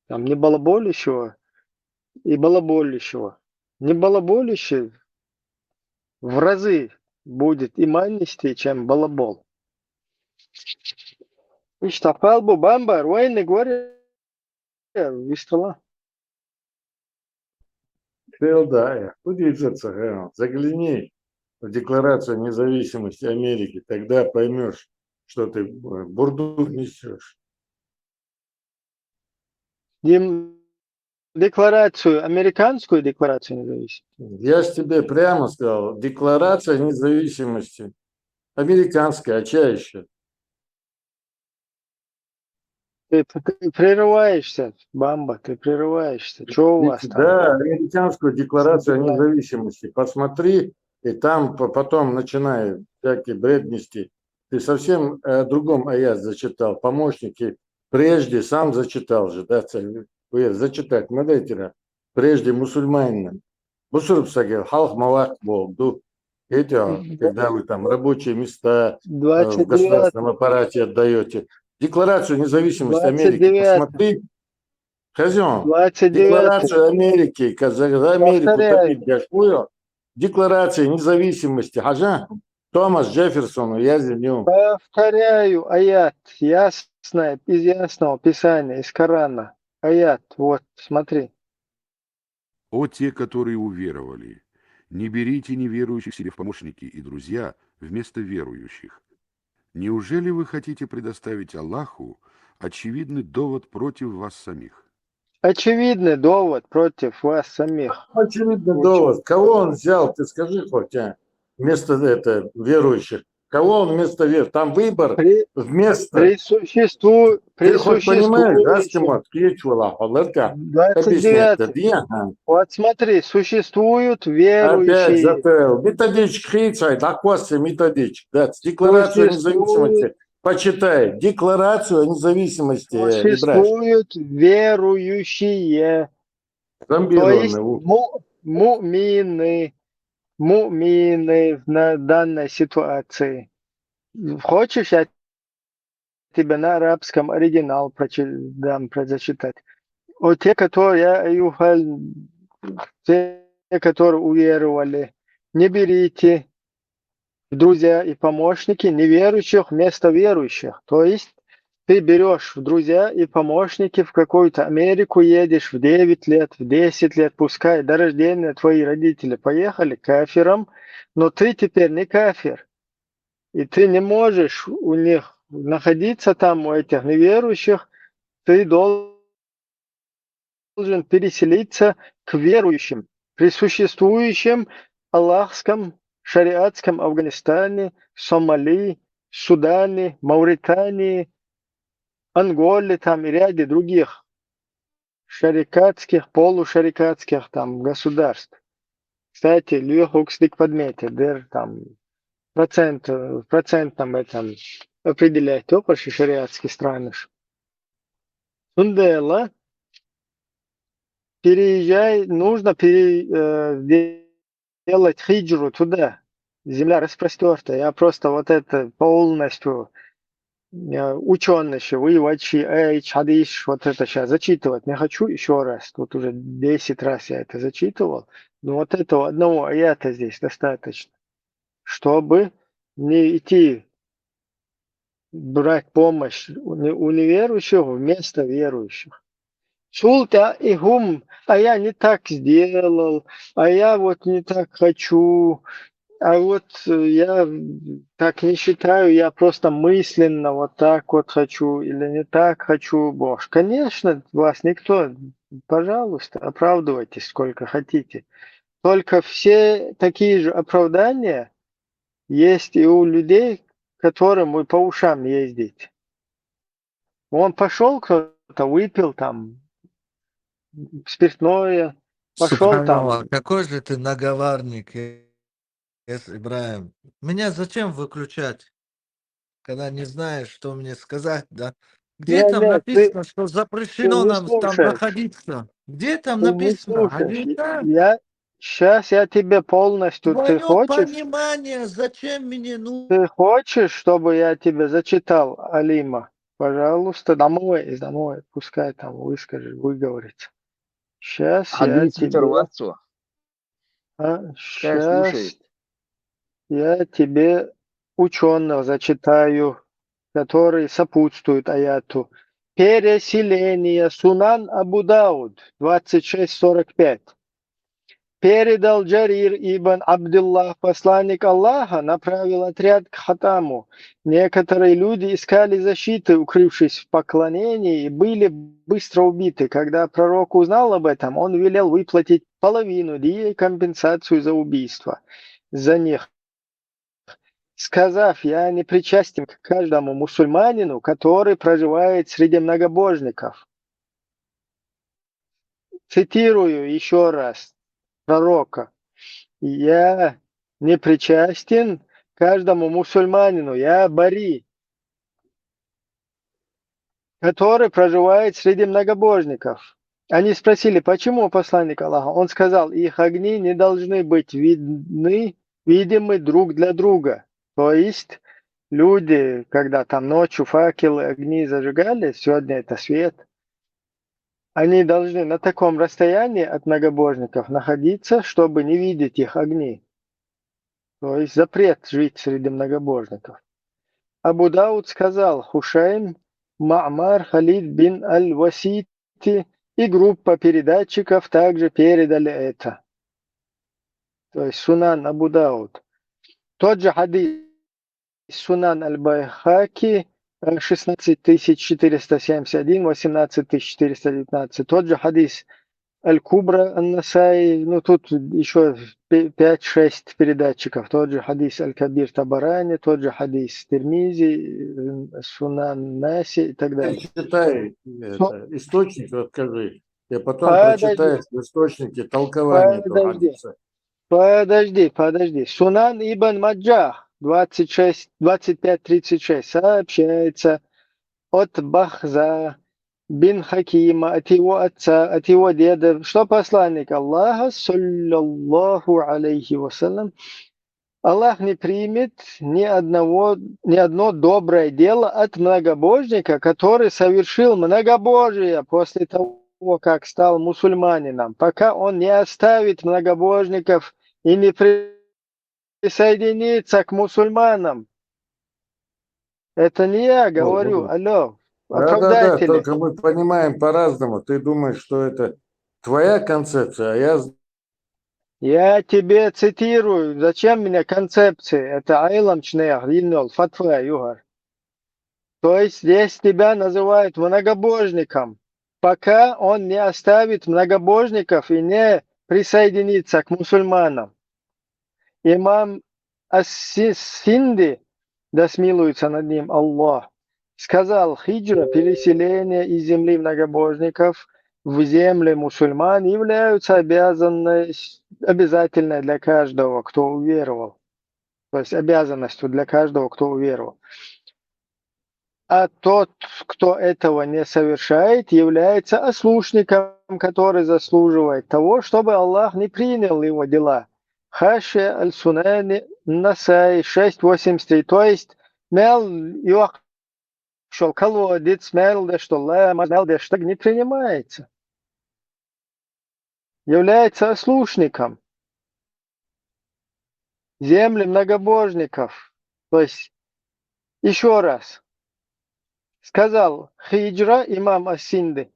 там не балаболящего и балаболящего. Не балаболящий в разы будет иманистее, чем балабол. И что, Палбу Бамбар, войны говорят, вистола. Да, удивится, загляни в Декларацию независимости Америки, тогда поймешь, что ты бурду несешь. Декларацию, американскую декларацию независимости. Я ж тебе прямо сказал, Декларация независимости американская, а чья еще? Ты прерываешься, Бамба, ты прерываешься. Что у вас там? Да, американскую декларацию о независимости. Посмотри, и там потом начинай всякий бред нести. Ты совсем о другом аят зачитал. Помощники прежде сам зачитал же, да, зачитать. Мадайтера. Прежде мусульманин. Бусурбсагер, халх малак был. Когда вы там рабочие места в 29. государственном аппарате отдаете. Декларацию независимости Америки. 29. Посмотри. Хозяин, 29. Декларация Америки, за Америку Повторяю. топить дяшкую, Декларация независимости, хажа, Томас Джефферсону, я за ним. Повторяю, аят, ясное, из ясного писания, из Корана. Аят, вот, смотри. О те, которые уверовали, не берите неверующих себе в помощники и друзья вместо верующих. Неужели вы хотите предоставить Аллаху очевидный довод против вас самих? Очевидный довод против вас самих. Очевидный довод. Кого он взял, ты скажи хоть, вместо верующих. Кого он вместо верующих? Там выбор вместо... Ты хоть понимаешь, да, присуществующим. Стимот, Кьечула, 29. Вот смотри, существуют верующие. Опять затеял. Методичка хейцай, доквасти методичка. Да, Декларацию независимости. Почитай. Декларацию о независимости. Существуют верующие. То есть мумины на данной ситуации. Хочешь, я тебе на арабском оригинал дам зачитать. Вот те, которые уверовали, не берите в друзья и помощники неверующих вместо верующих. То есть ты берешь в друзья и помощники в какую-то Америку, едешь в 9 лет, в 10 лет, пускай до рождения твои родители поехали кафиром, но ты теперь не кафир. И ты не можешь у них находиться там, у этих неверующих, ты должен переселиться к верующим, при существующем аллахском, шариатском Афганистане, Сомали, Судане, Мавритании, Анголе там и ряде других шарикатских, полушарикатских там государств. Кстати, Льюхукстик подметит, там процентном этом определяет опыт шариатские страны. Сундела нужно делать хиджру туда. Земля распростертая. Я просто вот это полностью ученый, воевачи, хадиш, вот это сейчас зачитывать не хочу еще раз. Тут уже 10 раз я это зачитывал. Но вот этого одного аята здесь достаточно, чтобы не идти брать помощь у неверующих вместо верующих. Султа и гум, а я не так сделал, а я вот не так хочу, а вот я так не считаю, я просто мысленно вот так вот хочу или не так хочу. Боже, конечно, вас никто, пожалуйста, оправдывайтесь сколько хотите. Только все такие же оправдания есть и у людей, которым вы по ушам ездите. Он пошел, кто-то выпил там спиртное, пошел Субханаллах, там. какой же ты наговорник, Ибраим. Меня зачем выключать, когда не знаешь, что мне сказать, да? Где там Нет, ты написано, что запрещено не нам там слушаешь. находиться? Где там Ты не написано? слушаешь. Алита, Сейчас я тебе полностью... Ты твое хочешь, понимание, зачем мне чтобы я тебе зачитал Алима? Пожалуйста, домой, пускай там выговорится. Сейчас я тебе... Сейчас я тебе ученого зачитаю, который сопутствует аяту. переселение. Сунан Абу Дауд 26:45. Передал Джарир ибн Абдуллах, посланник Аллаха, направил отряд к Хатаму. Некоторые люди искали защиты, укрывшись в поклонении, и были быстро убиты. Когда пророк узнал об этом, он велел выплатить половину дии компенсацию за убийство за них, сказав: «Я не причастен к каждому мусульманину, который проживает среди многобожников». Цитирую еще раз пророка: «Я не причастен каждому мусульманину, я бари, который проживает среди многобожников». Они спросили: почему, посланник Аллаха? Он сказал: их огни не должны быть видимы друг для друга. То есть люди, когда там ночью факелы, огни зажигали, сегодня это свет, они должны на таком расстоянии от многобожников находиться, чтобы не видеть их огни. То есть запрет жить среди многобожников. Абу Дауд сказал: Хушайм, Ма'мар, Халид бин Аль-Васити и группа передатчиков также передали это. То есть Сунан Абу Дауд. Тот же хадис Сунан Аль-Байхаки 16471, 18419. Тот же хадис Аль-Кубра Ан-Насай, ну тут еще 5-6 передатчиков. Тот же хадис Аль-Кабир Табарани, тот же хадис Тирмизи, Сунан Наси и так далее. Читай источник, расскажи. Я потом прочитаю источники толкования этого хадиса. Подожди. Сунан Ибн Маджах 25-36 сообщается от Бахза бин Хакима, от его отца, от его деда, что посланник Аллаха, саллаллаху алейхи вассалям, Аллах не примет ни одно доброе дело от многобожника, который совершил многобожие после того, как стал мусульманином, пока он не оставит многобожников и не присоединится к мусульманам. Это не я говорю, алло. Да, только мы понимаем по-разному. Ты думаешь, что это твоя концепция, а я тебе цитирую. Зачем мне концепции? Это айлам чнеях, линол, фатва, югар. То есть здесь тебя называют многобожником, пока он не оставит многобожников и не присоединится к мусульманам. Имам Ас-Синди, да смилуется над ним Аллах, сказал: хиджра, переселение из земли многобожников в земли мусульман являются обязательной для каждого, кто уверовал. То есть обязанностью для каждого, кто уверовал. А тот, кто этого не совершает, является ослушником, который заслуживает того, чтобы Аллах не принял его дела. Хаши аль-Сунани Насай 6.83. То есть мел юах шел колодец, мел да что лэма, мел да что не принимается. Является ослушником. Земли многобожников. То есть, еще раз, сказал хиджра имам Ас-Синди.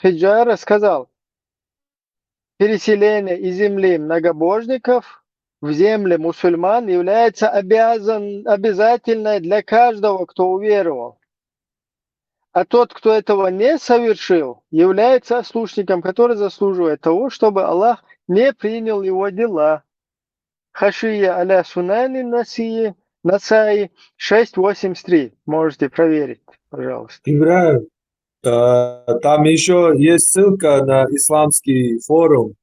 Хиджара сказал: переселение из земли многобожников в земли мусульман является обязательной для каждого, кто уверовал. А тот, кто этого не совершил, является ослушником, который заслуживает того, чтобы Аллах не принял его дела. Хашия аля Сунани Насаи 6.83. Можете проверить, пожалуйста. Ибраим, там еще есть ссылка на исламский форум.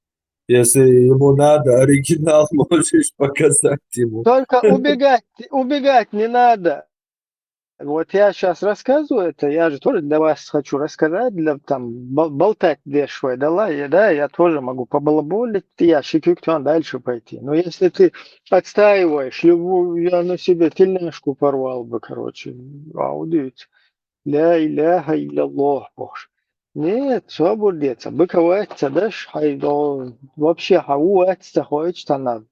Если ему надо, оригинал можешь показать ему. Только убегать не надо. Вот я сейчас рассказываю это, я же тоже для вас хочу рассказать, для там болтать дешево, да, я тоже могу побалаболить, я шикюктюан дальше пойти. Но если ты отстаиваешь, я на себе тельняшку порвал бы, короче, аудиоте. Ля иляха илlallah, боже. Нет, свободеться, быковаться, да, вообще хауаться, хочется надо.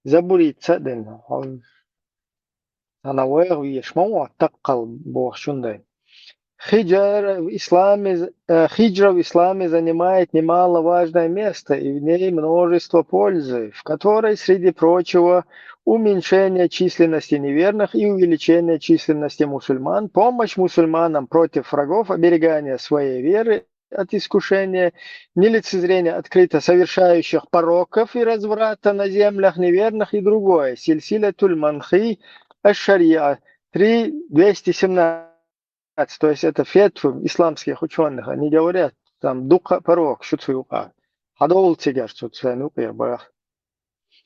Забуриться, да. Она вырвешь, мама таккал Бог шундай. Хиджра в исламе занимает немаловажное место, и в ней множество пользы, в которой, среди прочего, уменьшение численности неверных и увеличение численности мусульман, помощь мусульманам против врагов, оберегание своей веры от искушения, нелицезрение открыто совершающих пороков и разврата на землях неверных и другое. Сильсилятуль манхи аш-шария 3.217. То есть это фетвы исламских ученых. Они говорят, там духа порок, шуцуюка. Хадол тигар шуцуюка барах.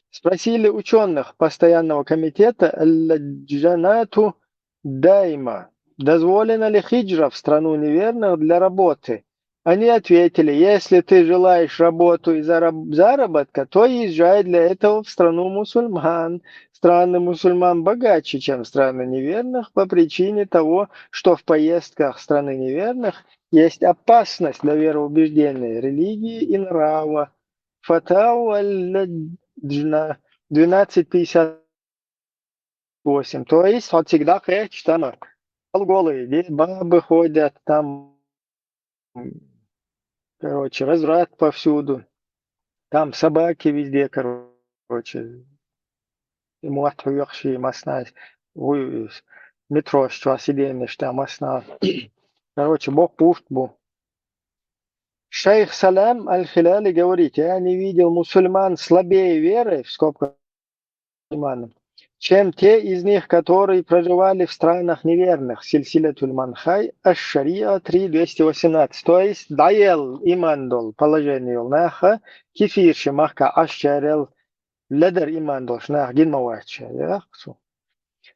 Спросили ученых постоянного комитета Аль-Джанату Дайма, дозволено ли хиджра в страну неверных для работы. Они ответили, если ты желаешь работу и заработка, то езжай для этого в страну мусульман. Страны мусульман богаче, чем страны неверных, по причине того, что в поездках страны неверных есть опасность для вероубеждения, религии и нрава. Фатау аль-Ладжна 1258. То есть вот всегда речь там голые, бабы ходят, там, короче, разврат повсюду. Там собаки везде, короче. Ему отвёршие масна, метро, что сиденье, что масна. Короче, Бог пусть был. Шейх Салам Аль-Хиляли говорит, я не видел мусульман слабее веры, в скобках, чем те из них, которые проживали в странах неверных. Сильсилятуль Манхай Аш-Шария 3.218. То есть даел имандол положение наха кефирши махка аш-шарел ледер имандол шнах гинмавача.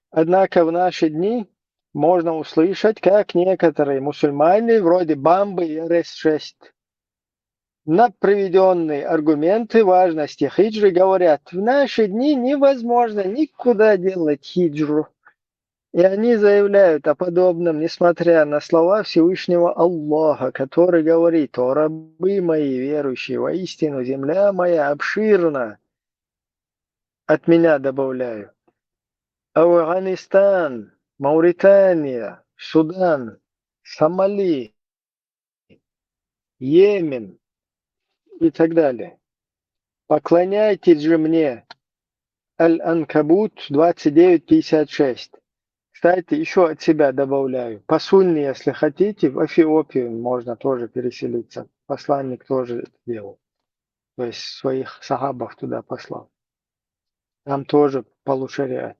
Однако в наши дни можно услышать, как некоторые мусульмане вроде Бамбы и РС-6 на приведенные аргументы важности хиджры говорят, в наши дни невозможно никуда делать хиджру. И они заявляют о подобном, несмотря на слова Всевышнего Аллаха, который говорит, о рабы мои верующие, воистину земля моя обширна. От меня добавляю. Афганистан, Мауритания, Судан, Сомали, Йемен и так далее. Поклоняйтесь же мне. Аль-Анкабут 29.56. Кстати, еще от себя добавляю. По сунне, если хотите, в Эфиопию можно тоже переселиться. Посланник тоже это делал. То есть своих сахабов туда послал. Там тоже полушариат.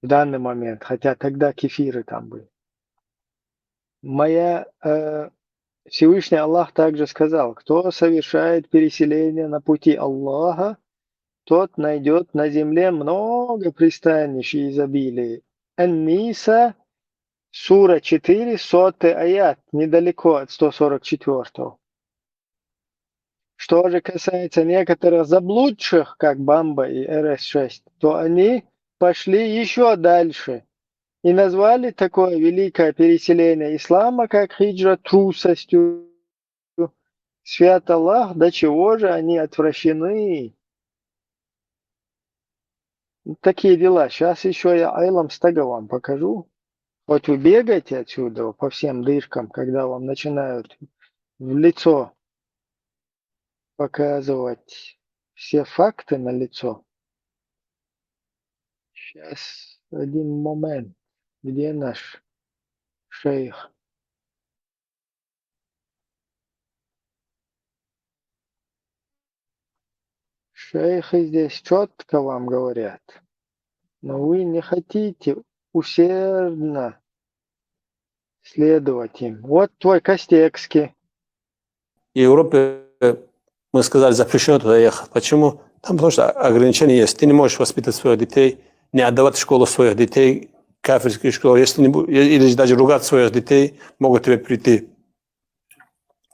В данный момент. Хотя тогда кефиры там были. Всевышний Аллах также сказал, кто совершает переселение на пути Аллаха, тот найдет на земле много пристанищ и изобилий. Ан-Ниса, сура 4, 100-й аят, недалеко от 144-го. Что же касается некоторых заблудших, как Бамба и РС-6, то они пошли еще дальше и назвали такое великое переселение ислама, как хиджра, трусостью. Свят Аллах, до чего же они отвращены. Такие дела. Сейчас еще я Айлам Стага вам покажу. Вот вы бегаете отсюда по всем дыркам, когда вам начинают в лицо показывать все факты на лицо. Сейчас один момент. Где наш шейх? Шейхи здесь четко вам говорят. Но вы не хотите усердно следовать им. Вот твой Костекский. В Европе, мы сказали, запрещено туда ехать. Почему? Там потому что ограничения есть. Ты не можешь воспитывать своих детей, не отдавать в школу своих детей, кафирскую школу. Если не, или даже ругать своих детей, могут тебе прийти,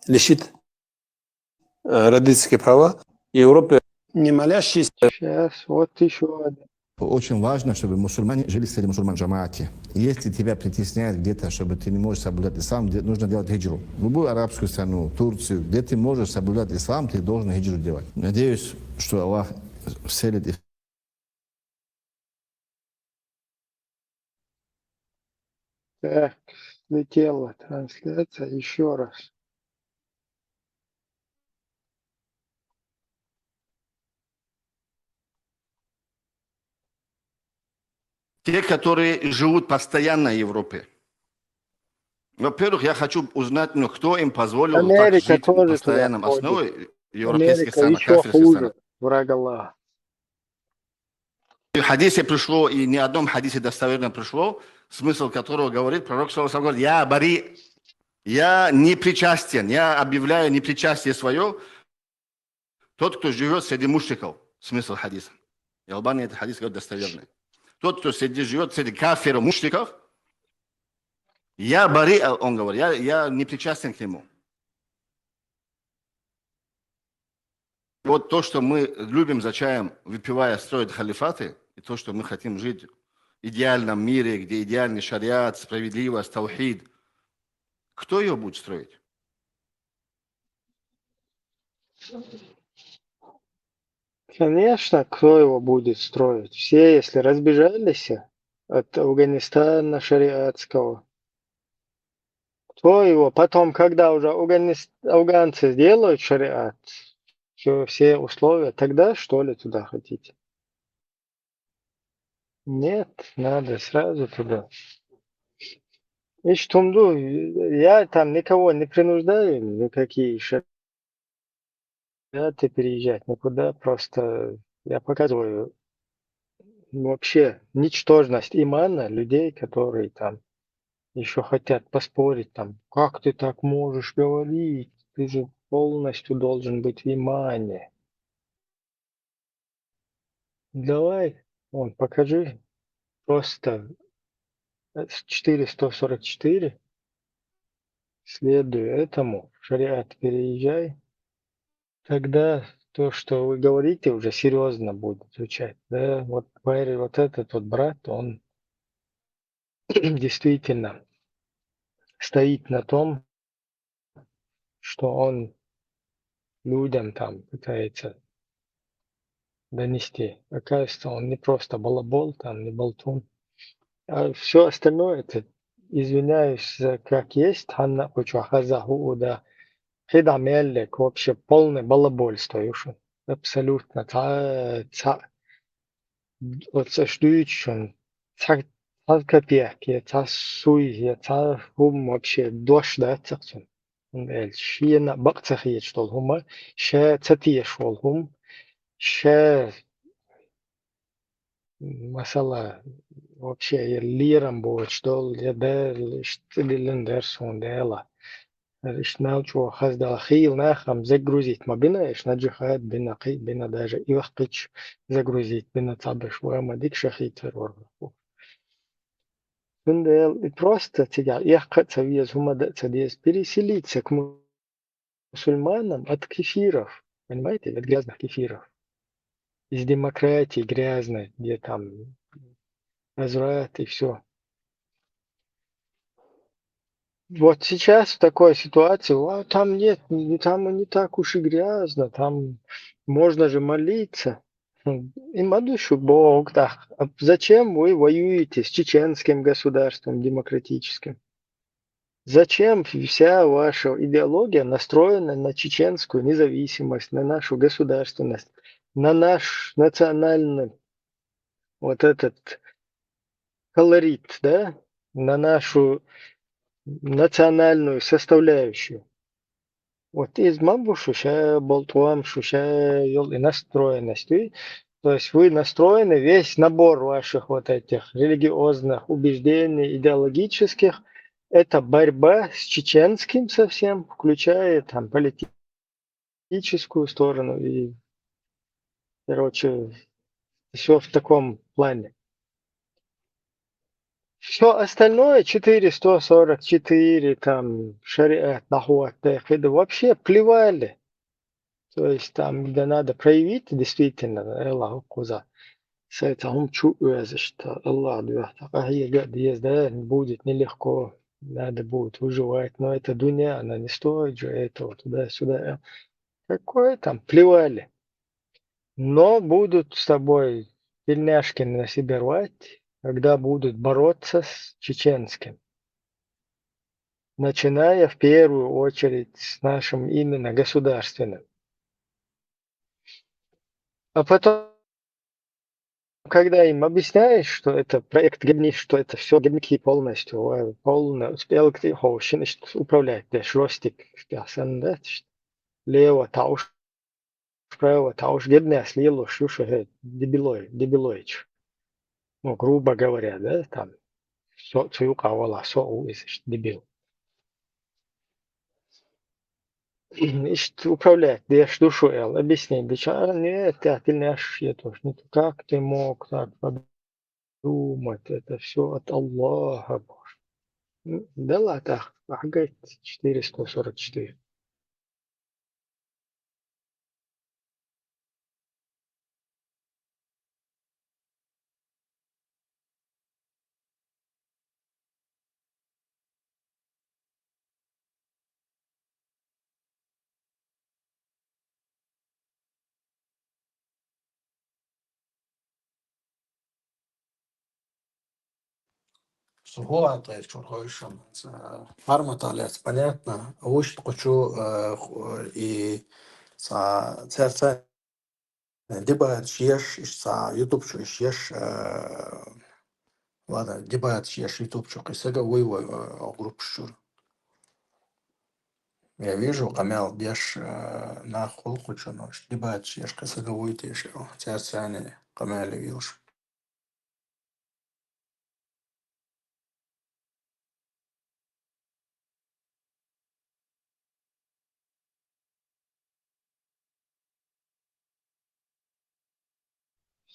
лишить родительские права. В Европе не молящиеся. Сейчас, вот еще один. Очень важно, чтобы мусульмане жили среди мусульман джамаате. Если тебя притесняют где-то, чтобы ты не можешь соблюдать ислам, нужно делать хиджру. В любую арабскую страну, Турцию, где ты можешь соблюдать ислам, ты должен хиджру делать. Надеюсь, что Аллах вселит их Так, летела трансляция еще раз. Те, которые живут постоянно в Европе. Во-первых, я хочу узнать, ну, кто им позволил так Америка жить на тоже туда постоянном входит. основе в европейских Америка странах, еще кафирских странах. хуже, враг Аллаха. И в хадисе пришло, и ни одном хадисе достоверно пришло, смысл которого говорит, пророк саллаллаху алейхи ва саллям говорит, я бари, я не причастен, я объявляю непричастие свое, тот, кто живет среди мушриков. Смысл хадиса. И Албания этот хадис говорит достоверный. Тот, кто живет среди кафиров, мушриков, я бари, он говорит, я не причастен к нему. Вот то, что мы любим за чаем, выпивая, строить халифаты, и то, что мы хотим жить в идеальном мире, где идеальный шариат, справедливость, таухид, кто ее будет строить? Конечно, кто его будет строить? Все, если разбежались от Афганистана шариатского, кто его? Потом, когда уже афганцы сделают шариат, все условия, тогда что ли туда хотите? Нет, надо сразу туда. Тумду, я там никого не принуждаю, никакие шариаты переезжать никуда, просто я показываю вообще ничтожность имана людей, которые там еще хотят поспорить, там, как ты так можешь говорить, ты же полностью должен быть в имане. Давай, покажи, просто 444, следуя этому, в шариат переезжай, тогда то, что вы говорите, уже серьезно будет звучать. Да, вот этот вот брат, он действительно стоит на том, что он людям там пытается донести. Оказывается, он не просто балабол, там, не болтун. А все остальное, это, извиняюсь, как есть, Ханна Кучахазаху, да, Хидамеллик, вообще полное балабольство, юшин. Абсолютно. Вот сошдуючен, копейки, суй, хум вообще дождь, да, цакцун. Шиена бакцахиет, что хума, ша цатия, что хум, ша масала вообще лирам будет, что я да, что лилендер сундела. Ишнал хаздал хил нахам загрузить мобина, ишнаджихад бина кай бина даже и вахтич загрузить бина табеш вамадик шахит верворгу. Сундел и просто тебя яхкат савиез хумада цадиез переселиться к мусульманам от кефиров, понимаете, от грязных кефиров. Из демократии грязной, где там разврат и все. Вот сейчас в такой ситуации, там нет, там не так уж и грязно, там можно же молиться. Има душу Бог, да. А зачем вы воюете с чеченским государством демократическим? Зачем вся ваша идеология настроена на чеченскую независимость, на нашу государственность, на наш национальный вот этот колорит, да, на нашу национальную составляющую? Вот из мамбу шуша болтуам шуша и настроенности. То есть вы настроены, весь набор ваших вот этих религиозных убеждений, идеологических, это борьба с чеченским совсем, включая там политическую сторону и, короче, все в таком плане. Все остальное 444, там, шариат, нахуат, это вообще плевали. То есть там, где надо проявить, действительно, Аллаху куза. Сайтахум чуэза, что Аллах есть, да, будет нелегко, надо будет выживать, но это дуня, она не стоит же этого, туда-сюда. Какое там, плевали. Но будут с тобой тельняшки на себе рвать, когда будут бороться с чеченским. начиная в первую очередь с нашим именно государственным. А потом, когда им объясняешь, что это проект гибни, что это все гибники полностью, полно успел к хошин, управлять, да, шростик, да, лево, тауш, справа, тауш, гибни, слило, шуша, дебилоич. Ну, грубо говоря, да, там, цуюкавала, дебил. Управлять, да, душой, объяснить, да, нет, ты не ошибаешься, как ты мог так подумать, это все от Аллаха. Да ладно, ага, 444. Сухо, то есть, что хочешь, арматалец, понятно. Уж хочу и церковь дебат шьешь, ютуб шьешь, ладно, дебат шьешь ютуб и сега вой групп шур. Я вижу, камел беш на холку чунош, дебат шьешь, сега вой тешь, церковь камел вилш.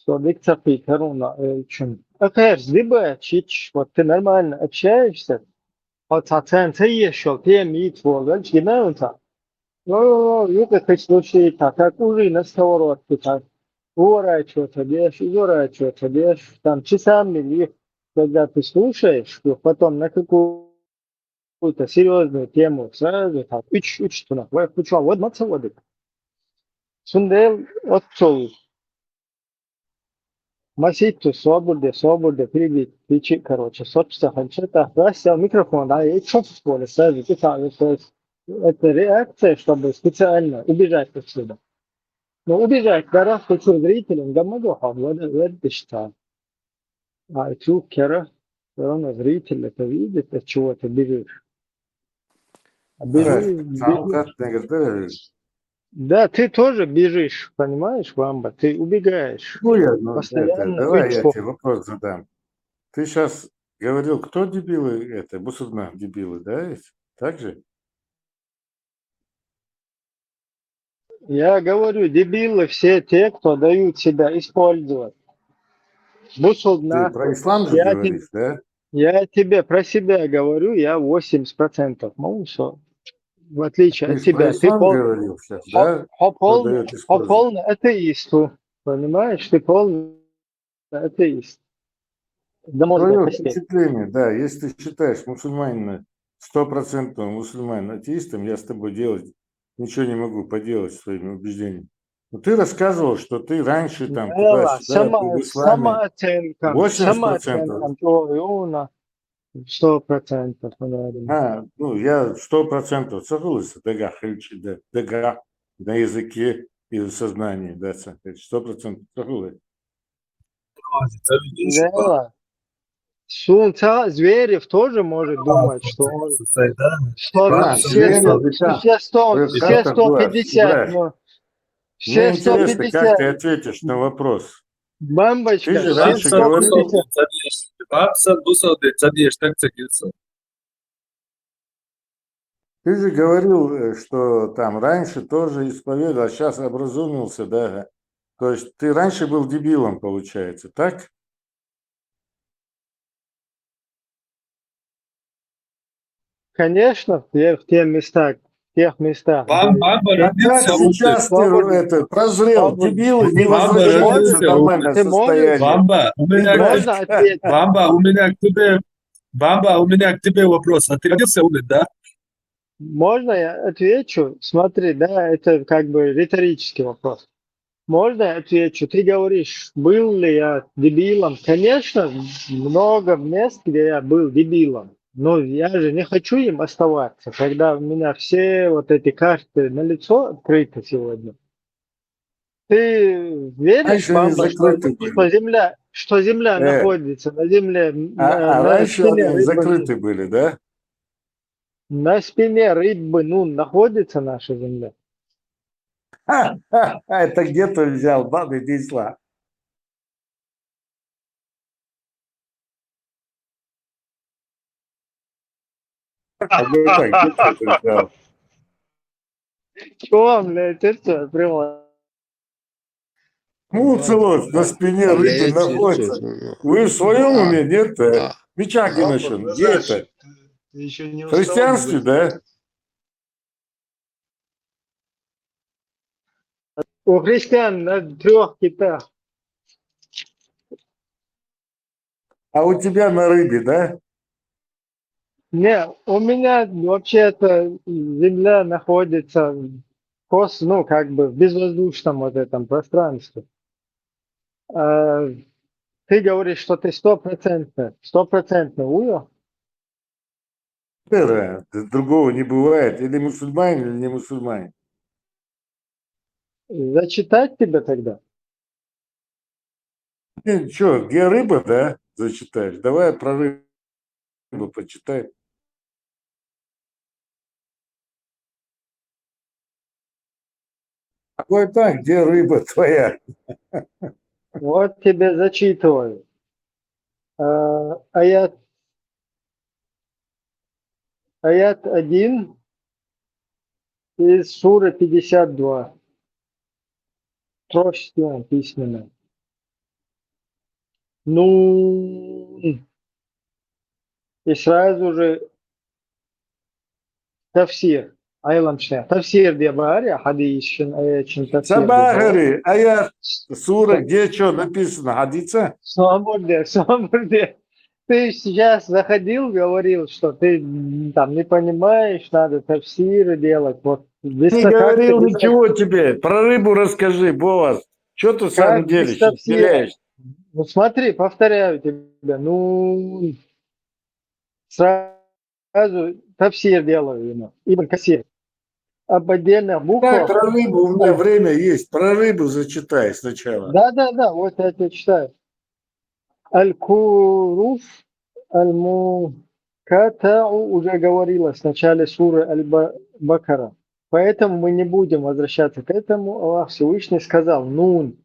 Дикция Питеруна, Окей, либо чич, вот ты нормально общаешься, вот ты ешал, ты имеет волость, гимназия. Ну, как случай, так уже на сковородке, так, уворачиваться, бежь, там часами, или когда ты слушаешь, потом на какую-то серьезную тему сразу так, туда, вот мацаводы. Сундел отцол. Маситу свободы, прибить, короче, собственно, ханчета, раз сел микрофон, да, и что в поле, сразу, то есть, это реакция, чтобы специально убежать отсюда. Но убежать, да, хочу зрителям, да, могу, это что. А эту кера, все равно зритель это видит, от чего ты бежишь. А бежишь. Да, ты тоже бежишь, понимаешь, Вамба, ты убегаешь. Ну, Постоянно. давай я тебе вопрос задам. Ты сейчас говорил, кто дебилы, это, мусульман дебилы, да, есть? Так же? Я говорю, дебилы все те, кто дают себя использовать. Ты про ислам же говоришь, да? Я тебе про себя говорю, я 80%. Ну, все. В отличие Ты от же про тебя. Ты ислам говорил сейчас, да? полный атеист. Понимаешь, ты полный атеист. Твое впечатление, да, если ты считаешь мусульманина 100% мусульманин атеистом, я с тобой делать ничего не могу поделать своими убеждениями. Но ты рассказывал, что ты раньше там туда-сюда был в исламе. 80%. 100%. Ну, я 100% согласен, дега на языке и в сознании, да, 100% согласен. Да. Сунца Зверев тоже может думать, что он все 150, но все Мне интересно, 150. как ты ответишь на вопрос. Бамбочка, ты же раньше говорил... Ты же говорил, что там раньше тоже исповедовал, а сейчас образумился, да? То есть ты раньше был дебилом, получается, так? Конечно, в тех местах. Как сейчас ты это прозрел, дебилы не возвращаются в нормальное состояние. Бамба, у меня к тебе вопрос. А ты родился умный, да? Можно я отвечу? Смотри, да, это как бы риторический вопрос. Можно я отвечу? Ты говоришь, был ли я дебилом? Конечно, много мест, где я был дебилом. Но я же не хочу им оставаться, когда у меня все вот эти карты на лицо открыты сегодня. Ты веришь, Раньше они Бамба, закрыты были. что земля находится на земле, А на раньше спине они рыбы, закрыты были, да? на спине рыбы, ну, находится наша земля. Это где ты взял, бабы десла? Так, где ты это взял? Чего, блядь, это прямо... Муцелос на спине рыбы находится. Вы в своем уме, нет? Мичагиношин, где это? Ты еще не В устал христианстве, да? У христиан на 3 китах. А у тебя на рыбе, да? Не, у меня вообще-то земля находится ну, как бы в безвоздушном вот этом пространстве. А ты говоришь, что ты стопроцентно уйо? Другого не бывает. Или мусульманин, или не мусульманин. Зачитать тебе тогда? Что, где рыба, да? Зачитаешь. Давай про рыбу почитай. Какой так, где рыба твоя? Вот тебе зачитываю. Аят 1 из суры 52. Тростью письменно. Ну, и сразу же тафсир. Айламшне. Тафсир diye bağır ya hadis için tafsir diye bağır. Сабахари, аят, сура, где что написано? Хадиса? Самурде. Ты сейчас заходил, говорил, что ты там не понимаешь, надо тафсиры делать. Вот без Не говорил ничего тебе. Про рыбу расскажи, Боас. Что ты в самом как деле без тафсира? щеголяешь? Ну смотри, повторяю тебя. Ну, сразу тафсир делаю ему. Ибн Касир. Об отдельных Так, буквах. про рыбу у меня время есть. Про рыбу зачитай сначала. Да, вот я тебе читаю. Аль-Куруф, Аль-Мукатау уже говорилось в начале суры Аль-Бакара. Поэтому мы не будем возвращаться к этому. Аллах Всевышний сказал Нун,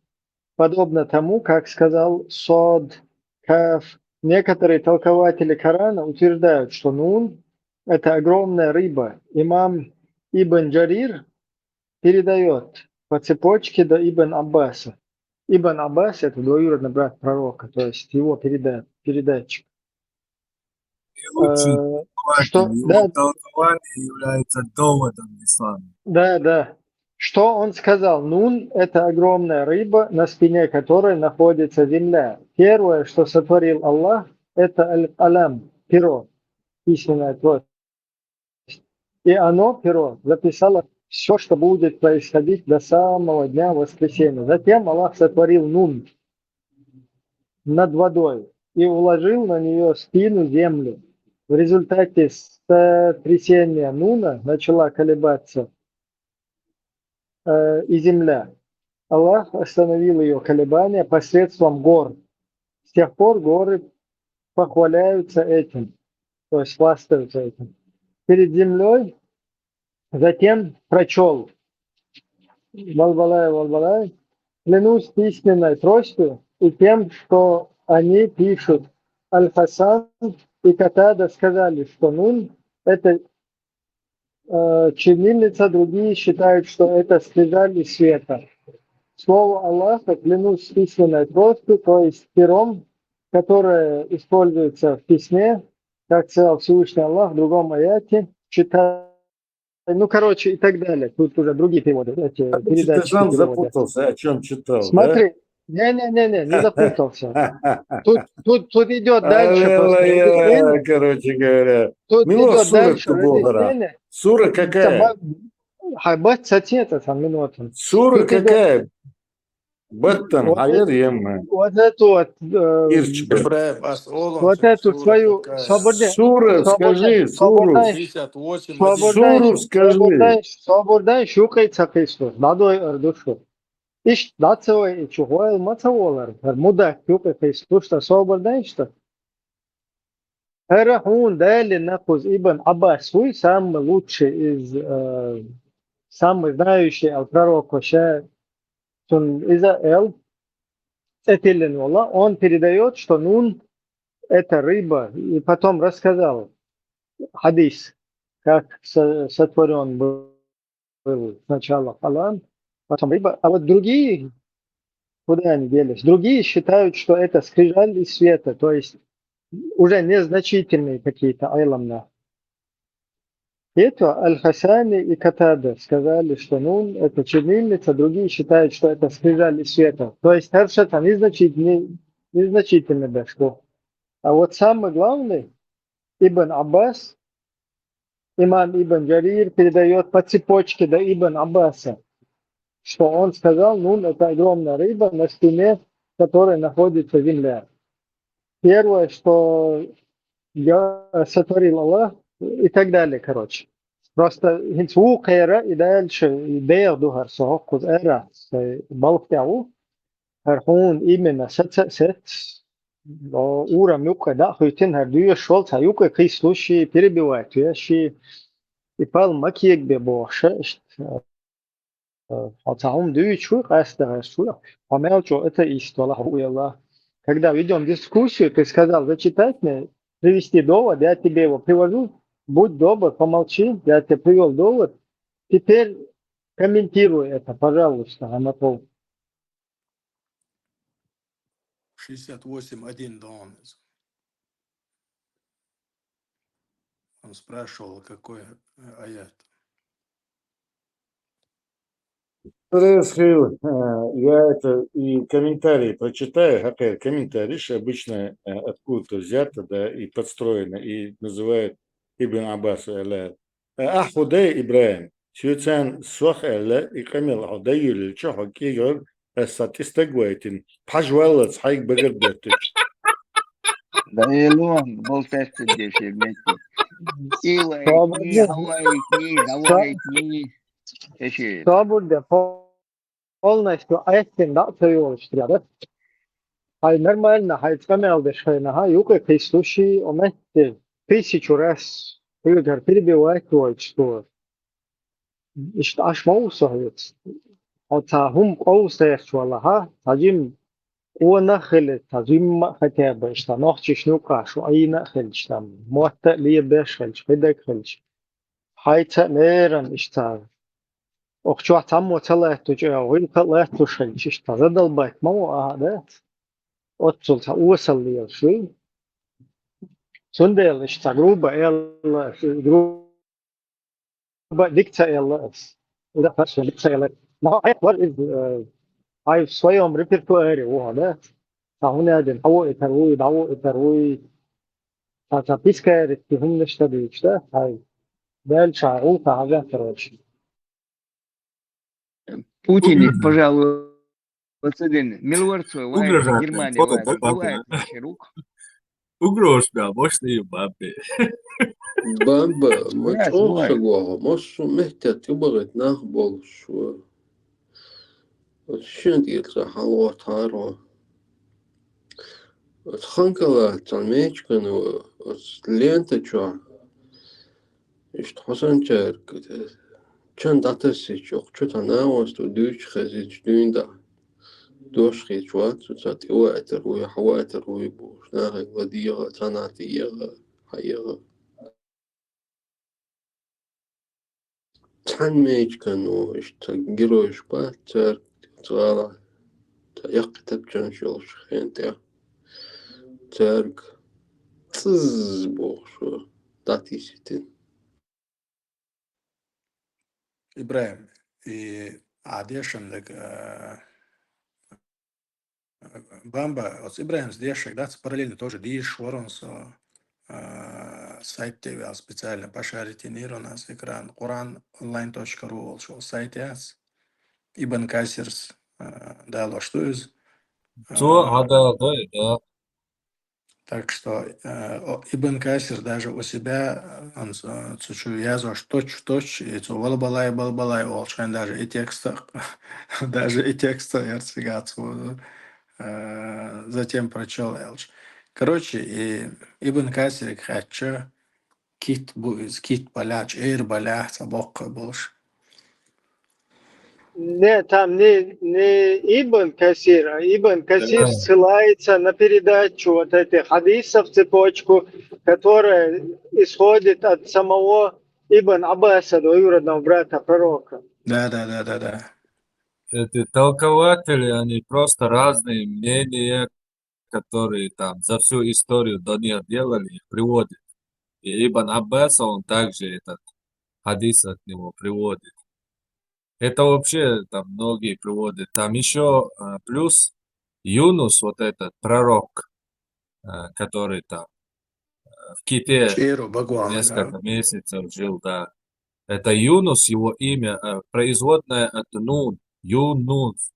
подобно тому, как сказал Сод, Каф. Некоторые толкователи Корана утверждают, что Нун – это огромная рыба. Имам Ибн Джарир передает по цепочке до Ибн Аббаса. Ибн Аббас – это двоюродный брат пророка, то есть его передатчик. Лучший Что, его толкование является доводом в исламе. Да. Что он сказал? Нун – это огромная рыба, на спине которой находится земля. Первое, что сотворил Аллах, это аль-алям, перо, письменная трость. И оно, перо, записало все, что будет происходить до самого дня воскресения. Затем Аллах сотворил Нун над водой и уложил на нее спину землю. В результате сотрясения Нуна начала колебаться и земля. Аллах остановил ее колебания посредством гор. С тех пор горы похваляются этим, то есть хвастаются этим. Перед землей затем прочел Валбалай, клянусь письменной тростью и тем, что они пишут. Аль-Хасан и Катада сказали, что Нун – это чернильница, другие считают, что это скрижаль света. Слово Аллаха, клянусь письменной тростью, то есть пером, которое используется в письме, как сказал Всевышний Аллах в другом аяте, читая. Ну, короче, и так далее. Тут уже другие переводы. Ты сам запутался, о чем читал, Смотри, да? не запутался. Тут идет дальше. Короче говоря. Тут Мило идет дальше разъяснение. Сура какая? Хайбат цатета там минута. Сура какая? Баттам, хайр ема. Вот эту вот, Ирчбе. Ибраим, олом, вот эту сура свою какая? Сура, скажи, суру. 68:1. Суру скажи. Свободен шукается Христос. Надо душу. Иш дацевой чухой мацаволар. Муда шукай Христос, что свободен что. Эрахун дали накуз Ибн Аббас, свой самый лучший из, самый знающий от пророка Израиль, он передает, что Нун это рыба, и потом рассказал хадис, как сотворен был сначала халам, потом рыба, а вот другие, куда они делись? Другие считают, что это скрижаль из света, то есть уже незначительные какие-то айламна. Это Аль-Хасани и Катада сказали, что Нун это чернильница, другие считают, что это скрижаль из света. То есть это незначительно дошло. А вот самый главный, Ибн Аббас, имам Ибн Джарир передает по цепочке до Ибн Аббаса, что он сказал, Нун это огромная рыба на спине, которая находится в земле. Первое, что сотворил Аллах, и так далее, короче. Просто хинцу кайра и дальше идея духар сохкуз эра балктяу хархун именно сет ура мюка да хуйтин хардуя шел цаюка кай случаи перебивает ящи и пал макиек бебоша Хотаум дючу кастарасу помелчо это истола хуяла. Когда ведем дискуссию, ты сказал зачитать мне, привести довод, я тебе его привожу. Будь добр, помолчи, я тебе привел довод. Теперь комментируй это, пожалуйста, Анатол. 68:1 Дон. Он спрашивал, какой аят. Расхил, я это и комментарии прочитаю, какая комментарий, обычно откуда-то взято, да, и подстроено, и называют Ибн Аббас Ахудей Ибраим, Сюцан Суах Элла, и Камил Худей или Чохак Игор, Сатистагуайтин, Пажвалац Хайк Багардетич. Да и лон, болтаешь ты здесь, вместе. Илайтни, хавайтни, давайтни. Свобода полностью айстин да твоёшься, да? Хай нормально, хай скамелдеш, хай нага, юка Христуши, оместе 1000 раз Игорь перебивает твой, что аш маусахец. Отахум коусеш валаха, таджим ونخل تزيم ختابة إشتا نخشش نوكاش وأي خلش تام موتا ليه بشخلش بدك خلش هاي تأميرا إشتا أخشوا تام وتلا تجا وين تلا تشخلش إشتا زاد البيت مو أهدات أتصل توصل لي شوي سندل إشتا جروبا إلا جروبا ديكتا إلا إذا فرش ديكتا إلا ما هاي what is هاي своем репертуаре وهذا فهنا هو يتروي دعوة يتروي записка هم نشتبه إشتا هاي دال شعور تعجب تروش Путин, пожалуй, господин Милворцу, Угрожает, Германия, фото так бывает вообще рук. Угрожаю, мощный бабы. بابا ما Yes, تروح бывает. شقوها مصر مهتة تبغى تنهبل شو شنو تقول حلوة هارو تخنقلا تعميش كانوا لينتا شو إيش تحسن شارك كان داتسي شو شو تناوس تدوش خزيج دين دا دوش خيجوات وتاتي واتر ويحواتر ويبوش ناغي وديغا تناتيغا حيغا تعميش كانوا إيش تجروش باتر تغالا يقتب جان شولش خينتيا تارك تز بوشو داتي سيتين Ибраим, и Адешен, Бамба, вот Ибраим здесь, да, параллельно тоже Диш, Воронсо, сайт тебя специально пошарите у нас экран, Quran online.ru, сайт яс, Ибн Касирс, дало что из. Все, да, да. Так что Ибн Касир даже у себя, он чуть-чуть язык точь-в-точь, и балбалай, олшайн даже и текста, даже и текста ярцигацу затем прочел Элч. Короче, и Ибн Касир хача кит баляч, балях, сабок больше. Не, там не Ибн Касир, а Ибн Касир ссылается на передачу вот этих хадисов, цепочку, которая исходит от самого Ибн Аббаса, двоюродного брата пророка. Да. Эти толкователи, они просто разные мнения, которые там за всю историю до них делали, их приводят. И Ибн Аббас, он также этот хадис от него приводит. Это вообще там многие приводят. Там еще плюс Юнус, вот этот пророк, который там в Ките Чиру, Багуан, несколько месяцев жил, да. Это Юнус, его имя, производное от Нун, Юнус.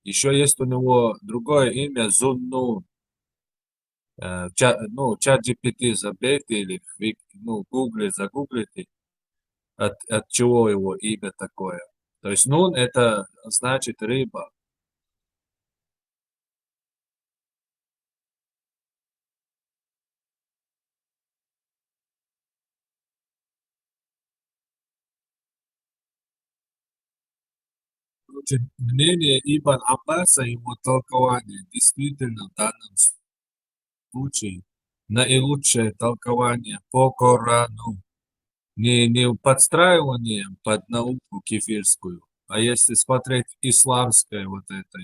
Еще есть у него другое имя Зуннун. Чат GPT забейте или гугле загуглите, от чего его имя такое. То есть Нун это значит рыба. Мнение Ибн Аббаса, его толкование действительно в данном случае наилучшее толкование по Корану. Не подстраиванием под науку кефирскую, а если смотреть исламское вот это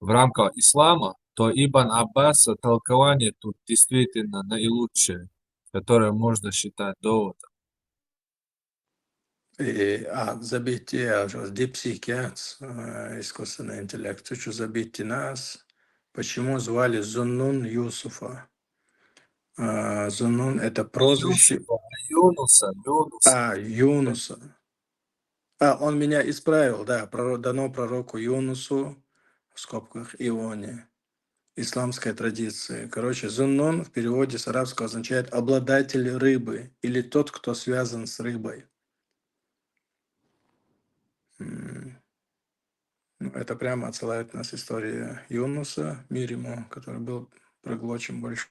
в рамках ислама, то Ибн Аббаса толкование тут действительно наилучшее, которое можно считать доводом. Забитие дипсихиат, искусственный интеллект, хочу забить нас. Почему звали Зуннун Юсуфа? Зуннун это прозвище. Юнуса. Юнуса. Он меня исправил, да, дано пророку Юнусу, в скобках Ионе, исламской традиции. Короче, Зуннун в переводе с арабского означает обладатель рыбы или тот, кто связан с рыбой. Это прямо отсылает нас история Юнуса, мир ему, который был проглочен большой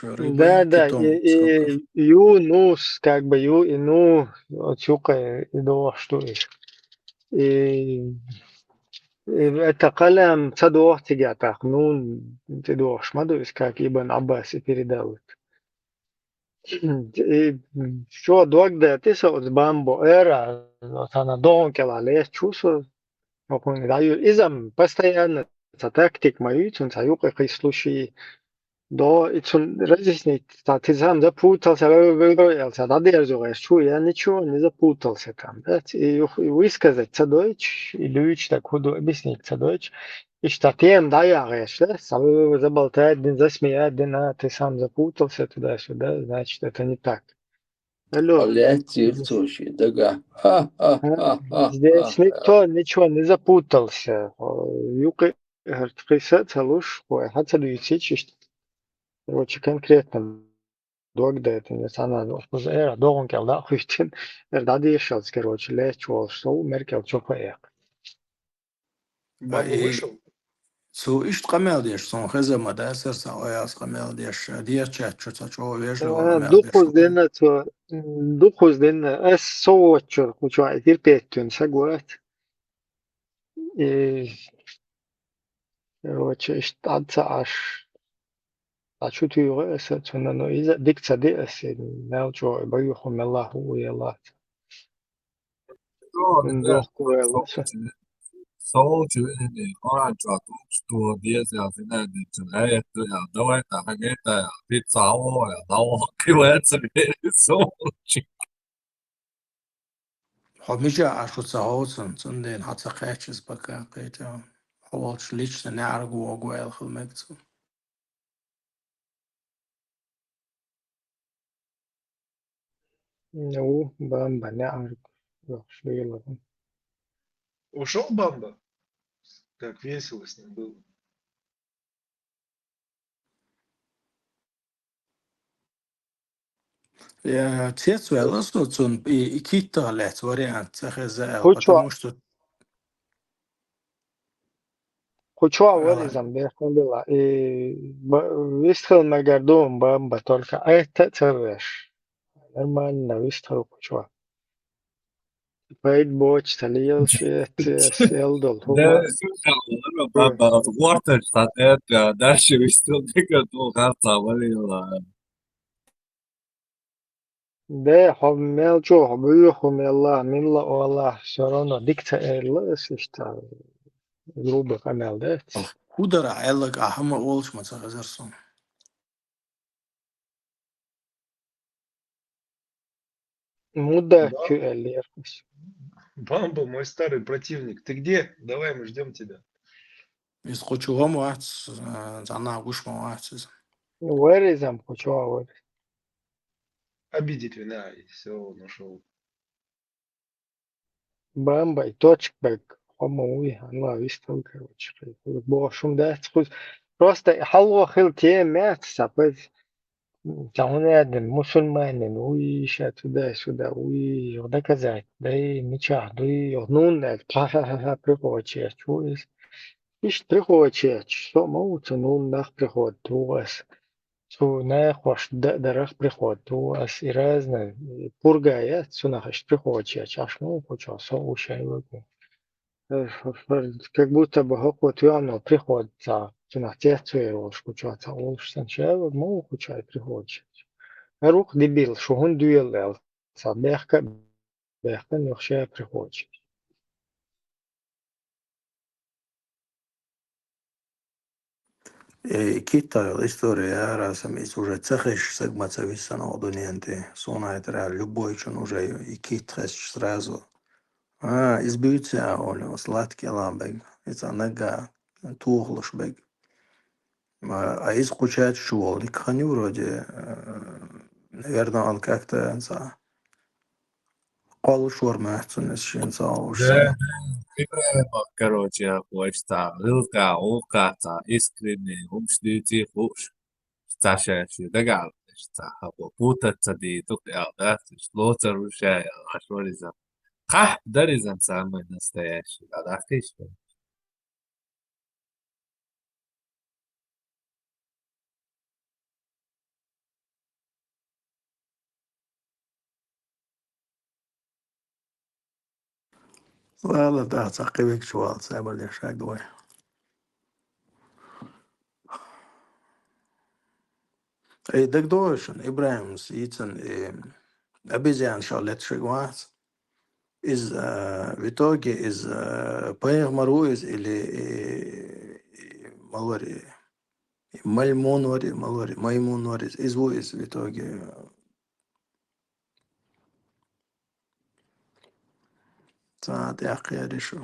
рыбой, Да, китом, в скобках. и Юнус, как бы Ю и Ну, отсюда и до что и это калям цадох тигатах, нун тидох шмадуис, как Ибн Аббас и передал. И что догда ты со с бамбо эра, она донкела лес чувство, он даю изам постоянно тактик мою, он саюк и случаи. До и разъяснить, ты сам запутался, да держишь, что я ничего не запутался там, да, и высказать цадойч, и люди так худу объяснить цадойч, и что тем даешь, да, заболтать, засмеять, ты сам запутался туда-сюда, значит, это не так. Алло. Здесь никто ничего не запутался. Юка, говорит, луж, хотя короче, конкретно догда это не sana era doğum geldi akıştın erdadı yaşals короче лечь вол что меркел чопаек. Баба вышел. Иш камел деш, сон хезема да серса ояс камел деш, чат что вежливо камел Духус дена es soču, kuču ir pietun sagot. И короче, аш شو تيغ أسد إنه إذا ديك تصدق أسد نرجع بيوحهم الله هو يلا ندوخ كويلا Soğucu orange 또 뒤에서 그냥 좀 너한테 하겠다 빗사오 나오 그거야지 소우주 حميجة عشو تساوسن صندين حتى قاتشز بكا قيتا حوالش ليش نعرقو وقوال خلمكتو نو بام بنعرق شو يلا Ушел бамба? Как весело с ним было. Я отец велос он и кита лет вариант захезал, Кучва, потому что кучва вырезан бехнулила. И выстрел мегардом бомба только. А это цервеш. Нормально выстрел кучва. Пейт боч, талил шит, селдол. Да, Хума. слушай, баба, Уортер, это дальше выстрел до конца валила. ده خب مل جو خب يخو ملا ملا والله شرونا ديكتا إيرلا سيشتا جروبة قمال ديت худара айлак ахама олш мацахазарсон. مدة Бам- كو اللي يرقص Бамба, мой старый противник. Ты где? Давай, мы ждем тебя. Из хочугам вац зана гушма вац. ويرزم كوشوا ور Обидеть вина, и все, нашел. بامبا توتش بك هم وي الله يستر كوتش بوشم ده تخوز просто حلوة خلتي مات سابز تعوني ادم مسلمان ويشا تدا سودا وي يغدا كذا داي ميشا دوي يغنون القاها بريخوتشي شويس إيش بريخوتشي شو موت نون ناخ بريخوت توغس شو ناخوش درخ بريخوت توغس إرازنا برغايات شو ناخش بريخوتشي عشان خوشا سو وشاي как будто бы вот явно приход за кинотеатры уж куча уж сначала мол куча приходит. Рух дебил, что он дуэлэл. Бехка нехше приходит. Китай история разом из уже цехиш сегмаца висана одуненте. Сона это любой чон уже и китхеш сразу. Избивается он сладкий ламбег. Это нага тухлыш бег. А из кучать шул. И ханю вроде, наверное, он как-то за قالوا شورما أحسن الشيء Да, صار короче, почта, вилка, оката, искренне, умштити, хуш. Сташающий догадываешься, путаться ди тук да, шлоцер ушая, ашваризм. Ха, даризм самый настоящий, да, ты что? والله ده تعقيبك شوال سايبر لي شاقوي اي دك دوشن إبراهيم سيتن أبيزيان شالت شقوات is vitogi is pair maru is ili malori malmonori malori maimonori is wo is vitogi saat yaqiyari shu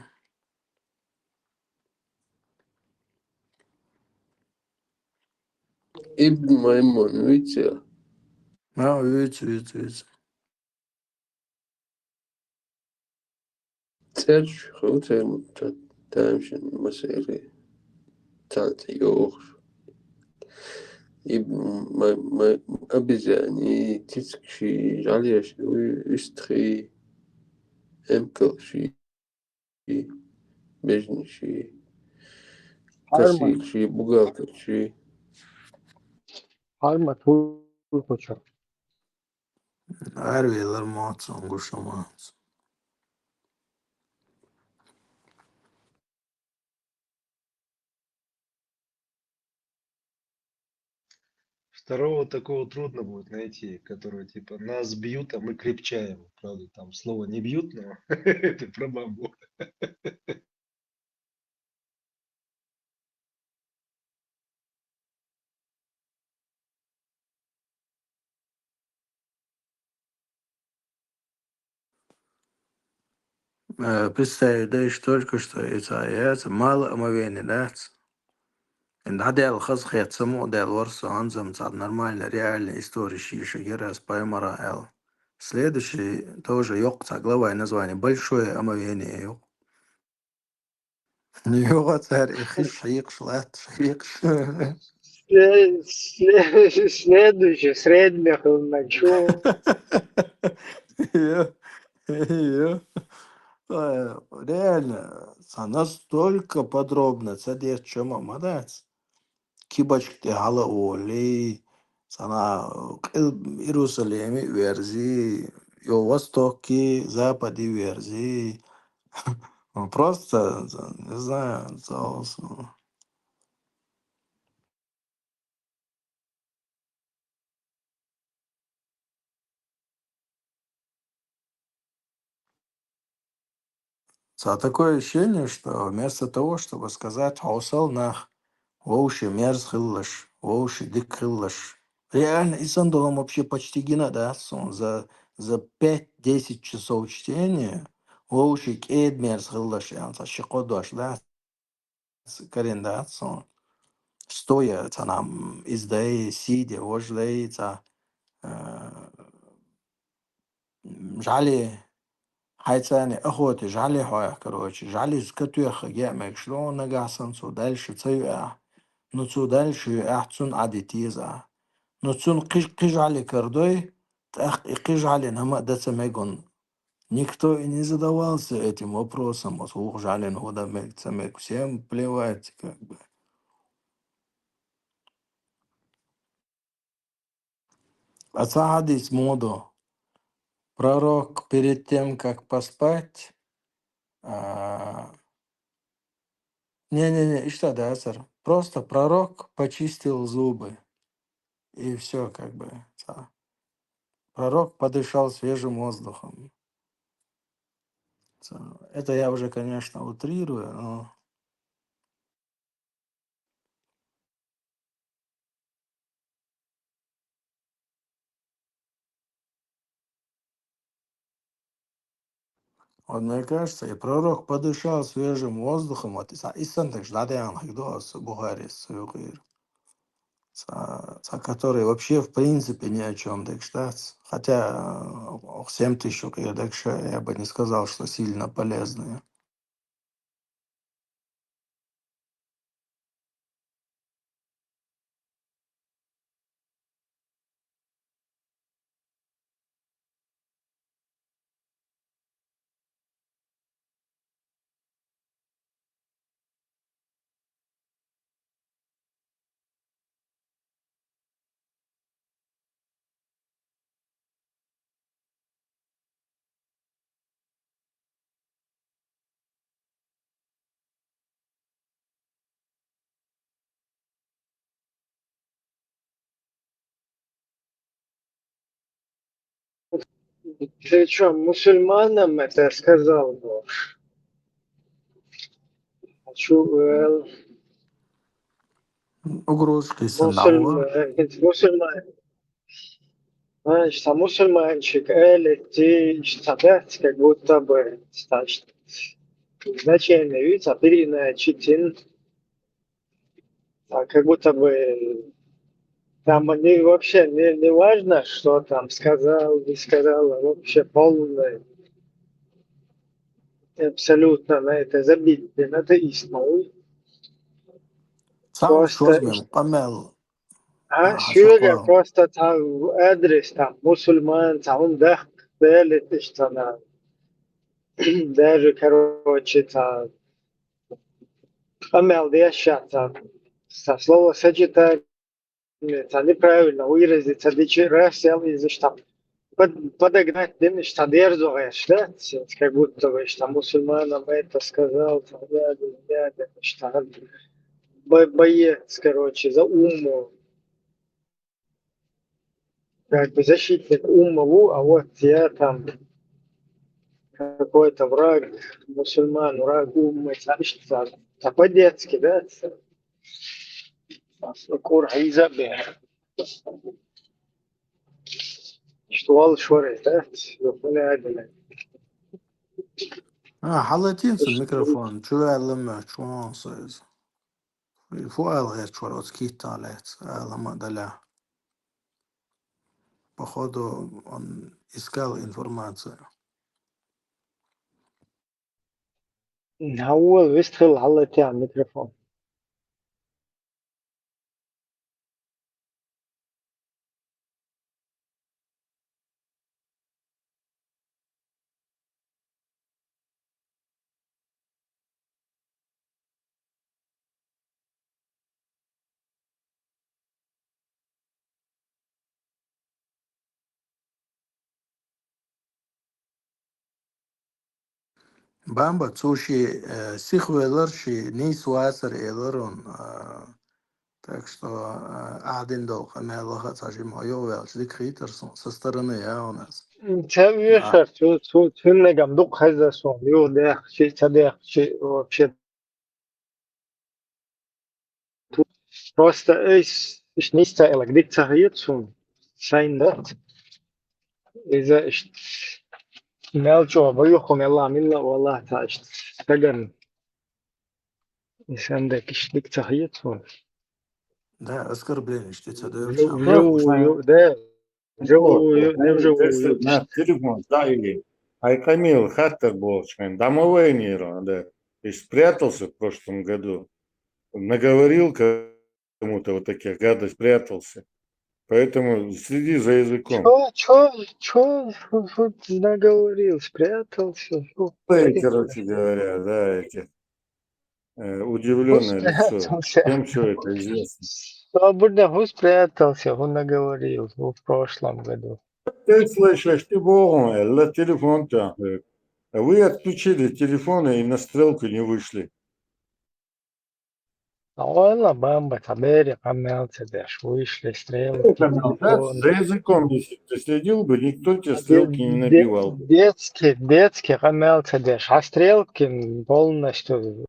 ابن ميمون ويتشا ma üç ترش خوتر تامشن مسيري تانت يوخ ابن ما أبيزاني تسكشي عليش ويستخي أمكلشي بجنشي Harma, كسيلشي بوغالتشي harma tu kucha. arviler matson gushamat Второго такого трудно будет найти, который типа нас бьют, а мы крепчаем. Правда, там слово не бьют, но это про бамбу. представляешь только что это аят мало омовение да إن هذا الخاص خيط سمو ده الورثة أنظم صار нормально реальная история шиша раз поймара эл. Следующий тоже ёкта глава и название большое омовение ёк. Нього царь шиик шлат шиик. Следующий, средних начал. Ее. Реально, настолько подробно, цадир чема мадать. Кибачки гала оли, sana Иерусалиме верзи, и востоке, западе верзи. Просто, не знаю, такое ощущение, что вместо того, чтобы сказать «Хаусал нах», «Воуши мерз хиллаш», «Воуши дик хиллаш», реально, и сандалом вообще почти гина, да, за 5-10 часов чтения «Воуши кед мерз хиллаш», шикодаш, да, карен, да, стоя, нам издай, сидя, вождай, жали, хайцани охоты, жали хоя, короче, жали скатуха, гемек, шло нагасан, дальше цаюа, ну дальше ахцун адитиза, ну қижали кардой, так и қижали нама дацамегон. Никто и не задавался этим вопросом, вот жален худамек, цамек, всем плевать, как бы. Асахадис моду. Пророк перед тем, как поспать, не-не-не, и что, да, сэр? Просто пророк почистил зубы, и все, как бы. Пророк подышал свежим воздухом. Это я уже, конечно, утрирую, но... Вот мне кажется, и пророк подышал свежим воздухом, вот, и сам так ждал, Бухарис, который вообще в принципе ни о чем, так что, хотя 7 тысяч, я бы не сказал, что сильно полезные. Ты что, мусульманам это сказал? Угрозки сандала. Мусульман. Знаешь, мусульманчик, ты стадать, как будто бы, значение, видите, переная читин, как будто бы там вообще не важно, что там сказал, не сказал, а вообще полное, абсолютно на это забить, на это истину. Сам шозмем, памел. Сюрга просто там адрес, там мусульман, там да, что на даже, короче, там амел там со слова сочетание, это неправильно выразиться, раз из что подогнать дым, что дерзуешь, да, как будто бы, что мусульманам это сказал, там, что боец, короче, за уму, как бы защитник умову, а вот я там какой-то враг мусульман, враг уммы, что по-детски, да, кур хайзабе, что вал шоры, да, حلتين الميكروفون شو لما شو صيز فوق غير شو روتسكي طالعت لما دلع походу он искал информацию. نحول ويستخل على تاع الميكروفون. Bamba цуши сихвелерши нис васер элерон. Так что один долг, а не лоха цажим ойовел, чдик хитерсон, со стороны, у нас. Це вечер, цю негам дух хазасон, юдех, чи цадех, чи вообще. Просто ich nicht ehrlich, dik zahiyet sun, sein dat. إذا مالجو بيوخم يلا ملا والله تعيش تجن عندك إيش ديك تحيتهم Да, оскорбление, что это جو ده جو На телефон, да, или Айкамил Хаттер был, домовой нейрон, да. И спрятался в прошлом году. Наговорил кому-то вот таких гадость, спрятался. Поэтому следи за языком. Чё наговорил, спрятался. Короче говоря, да, эти удивленное лицо. Всем все это известно. Свободно спрятался, он наговорил в прошлом году. Ты слышишь, ты богом, телефон-то. Вы отключили телефоны и на стрелку не вышли. Ладно, бамба, табери, помялся, дашь, вышли стрелки. За языком, если ты следил бы, никто тебе стрелки не набивал. Детский, помялся, дашь, а стрелки полностью,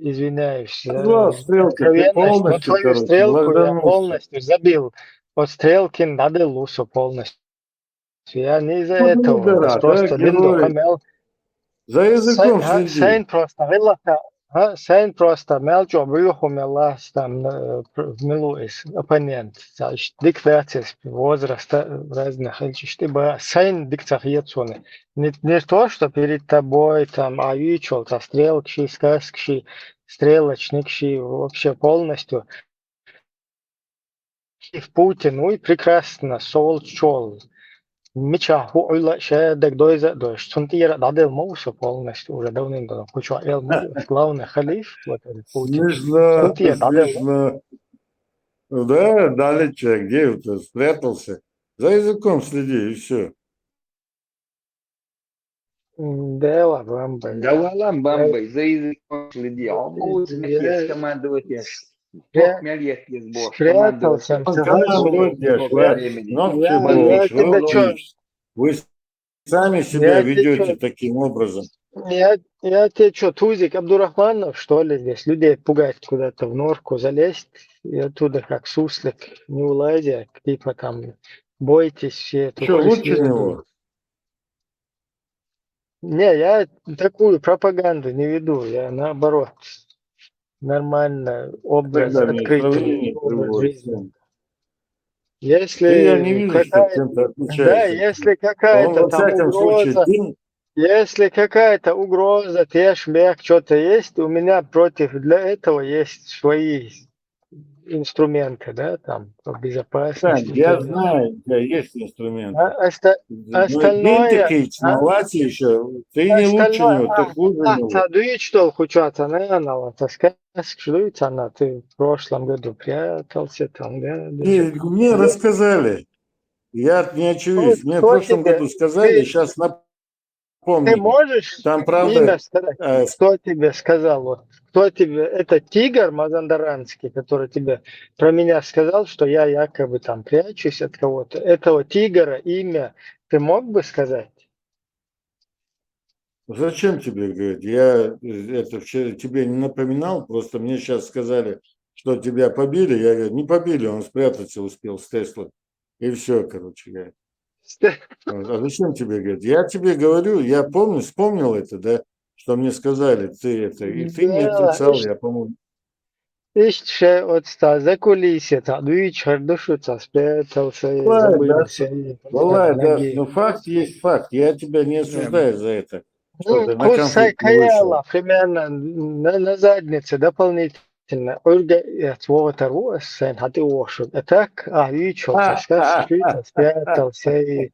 извиняюсь, но твою стрелку я полностью забил. Вот стрелки надо лусу полностью. Я не из-за этого, просто Линду помял. За языком следи. Сайн просто, Сайн просто мелчо выехал лас там милуис оппонент. Значит, дик вертис возраста разных. Чтобы сайн дик цахьецоны. Не то, что перед тобой там авичол, стрелкши, сказкши, стрелочникши, вообще полностью. В Путин, ну и прекрасно, солчол. Меча хуйла шедек дойза дойш. Сунтира дадел моуса полностью уже давным-давно. Кучу эл главный халиф, вот этот Путин. Смешно. Да, далече, где ты спрятался? За языком следи и все. Дела бамбай. Дала бамбай, за языком следи. Он будет командовать. Спрятался. Вы сами себя ведете таким образом. Я тебе что, Тузик Абдурахманов, что ли, здесь людей пугать куда-то в норку залезть и оттуда как суслик не улазя, типа там бойтесь все. Что, лучше него? Не, я такую пропаганду не веду, я наоборот. Нормально образ открытый, образ жизни. Если я не вижу, что чем-то отличаешься. Да, если какая-то там угроза, если какая-то угроза, тешмек, что-то есть, у меня против для этого есть свои инструменты, да, там, по безопасности. Да, я знаю, у тебя есть инструменты. Остальное... еще, ты не лучше него, ты хуже него. Ты что, хочется, наверное, таскать, что ты в прошлом году прятался там, да? Мне рассказали, я не очевидец, мне в прошлом году сказали, сейчас напомню. Ты можешь там, правда, имя сказать, кто тебе сказал, вот, кто тебе, это Тигр Мазандаранский, который тебе про меня сказал, что я якобы там прячусь от кого-то. Этого Тигра имя ты мог бы сказать? Зачем тебе говорить? Я это вчера тебе не напоминал, просто мне сейчас сказали, что тебя побили. Я говорю, не побили, он спрятаться успел с Теслы. И все, короче говоря. А зачем тебе говорить? Я тебе говорю, я помню, вспомнил это, да, что мне сказали, ты это, и ты не отрицал, я по-моему. Еще от за кулисье, там, душа спрятался, забылся. Да, ну факт есть факт, я тебя не осуждаю за это. что-то на Пусть конфликт не вышел. Каяла примерно на заднице дополнительно. Ольга слово второе, сын, а ты ошиб. А так, вычелся, скрылся, спрятался и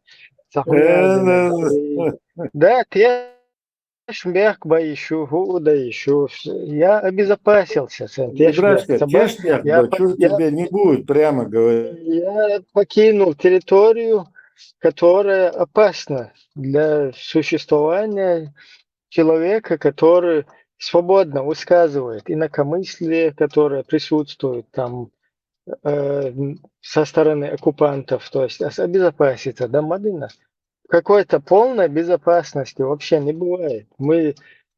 захуярился. Да, ты шмех еще, худа еще. Я обезопасился, сын, ты шмех. Братка, тешняк, что тебе не будет, прямо говорю. Я покинул территорию, которая опасна для существования человека, который свободно высказывает инакомыслие, которое присутствует там со стороны оккупантов, то есть обезопаситься, да, Мадина? Какой-то полной безопасности вообще не бывает. Мы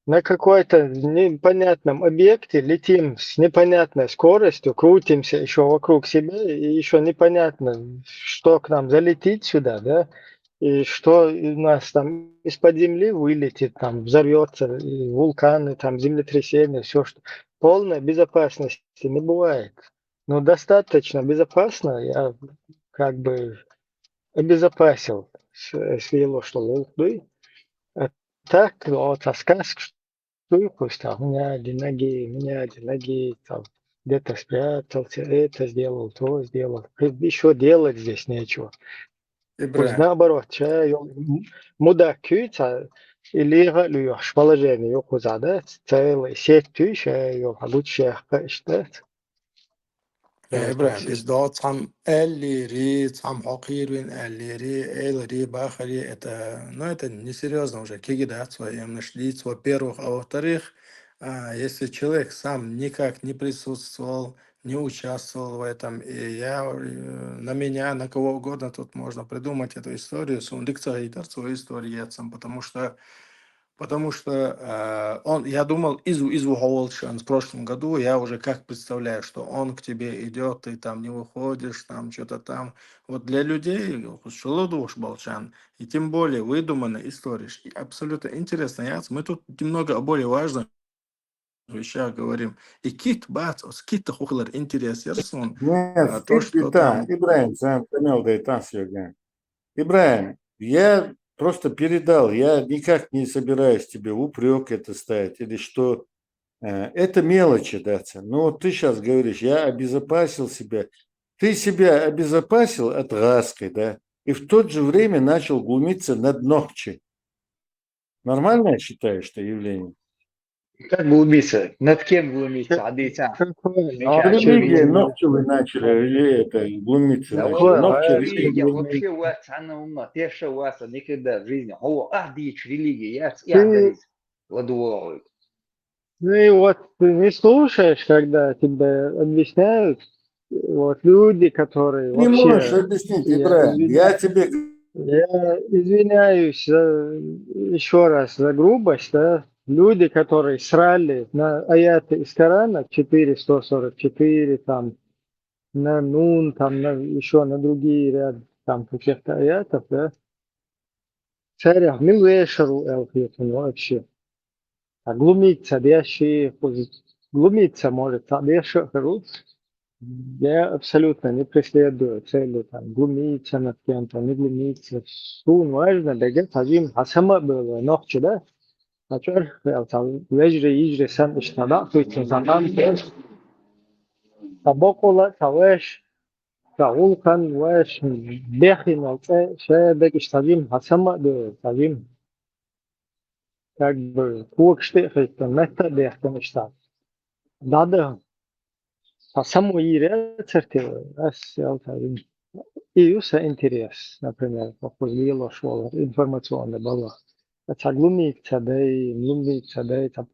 на какой-то непонятном объекте летим с непонятной скоростью, крутимся еще вокруг себя, и еще непонятно, что к нам залетит сюда, да, и что у нас там из-под земли вылетит, там взорвется, и вулканы, там землетрясения, все, что полной безопасности не бывает. Но достаточно безопасно, я как бы обезопасил свело, что лук, так, вот, сказка, что пусть там, меня один ноги, там, где-то спрятался, это сделал, то сделал. Еще делать здесь нечего. Пусть наоборот, мудак кюца, или галюш положение, yok uzada, целый сеть тысяча, yok, лучше считать. إبراهيم إصداد هم اللي ريت هم حقير اللي ري бахари это, ну это несерьезно уже, кигидат своим нашлиц, во-первых, а во-вторых, если человек сам никак не присутствовал, не участвовал в этом, и на меня, на кого угодно тут можно придумать эту историю, сундыкца и свою историю, потому что я думал, из Ховолчан в прошлом году, я уже как представляю, что он к тебе идет, ты там не выходишь, там что-то там. Вот для людей, Шулудуш Балчан, и тем более выдуманные истории, абсолютно интересно. Мы тут немного о более важных вещах говорим. И кит, бац, кит-то хухлар интерес, ярсон. Нет, То, что там... Ибраим, сам понял, да и там сегодня. Ибраим, я просто передал, я никак не собираюсь тебе упрек это ставить, или что это мелочи, да. Но вот ты сейчас говоришь, я обезопасил себя. Ты себя обезопасил от Гаской, да, и в то же время начал глумиться над Нохчи. Нормально, я считаю, что явление? Как глумиться? Над кем глумиться? Адыца. Религия, Нохчи вы начали, или это, глумиться начали. Религия вообще у вас, она умна. Те, что у вас никогда в жизни. Дичь религия, я говорит, ладуовый. Ну и вот ты не слушаешь, когда тебе объясняют, вот люди, которые Не вообще... можешь объяснить, Ибраим, я тебе... Я извиняюсь еще раз за грубость, да, люди, которые срали на аяты из Корана 444, там, на Нун, там, еще на другие ряд там каких-то аятов, да, царях, милвешару элфитун вообще. А глумиться, дящие, глумиться может, а дящие, я абсолютно не преследую цели там глумиться над кем-то, не глумиться. Сун важно, да где тазим, а сама было ночь, да? Начар, там вежри, ижри, сам иштада, то есть там табокола, тавеш, таулкан, веш, бехин, алце, шея, иштадим, а сама было тазим. Как бы куакште, это метта, бехтен иштад. Дада. А саму рецепты, и уса интерес, например, популило школа, информационная была. Это глумиться, да и глумиться, да и там.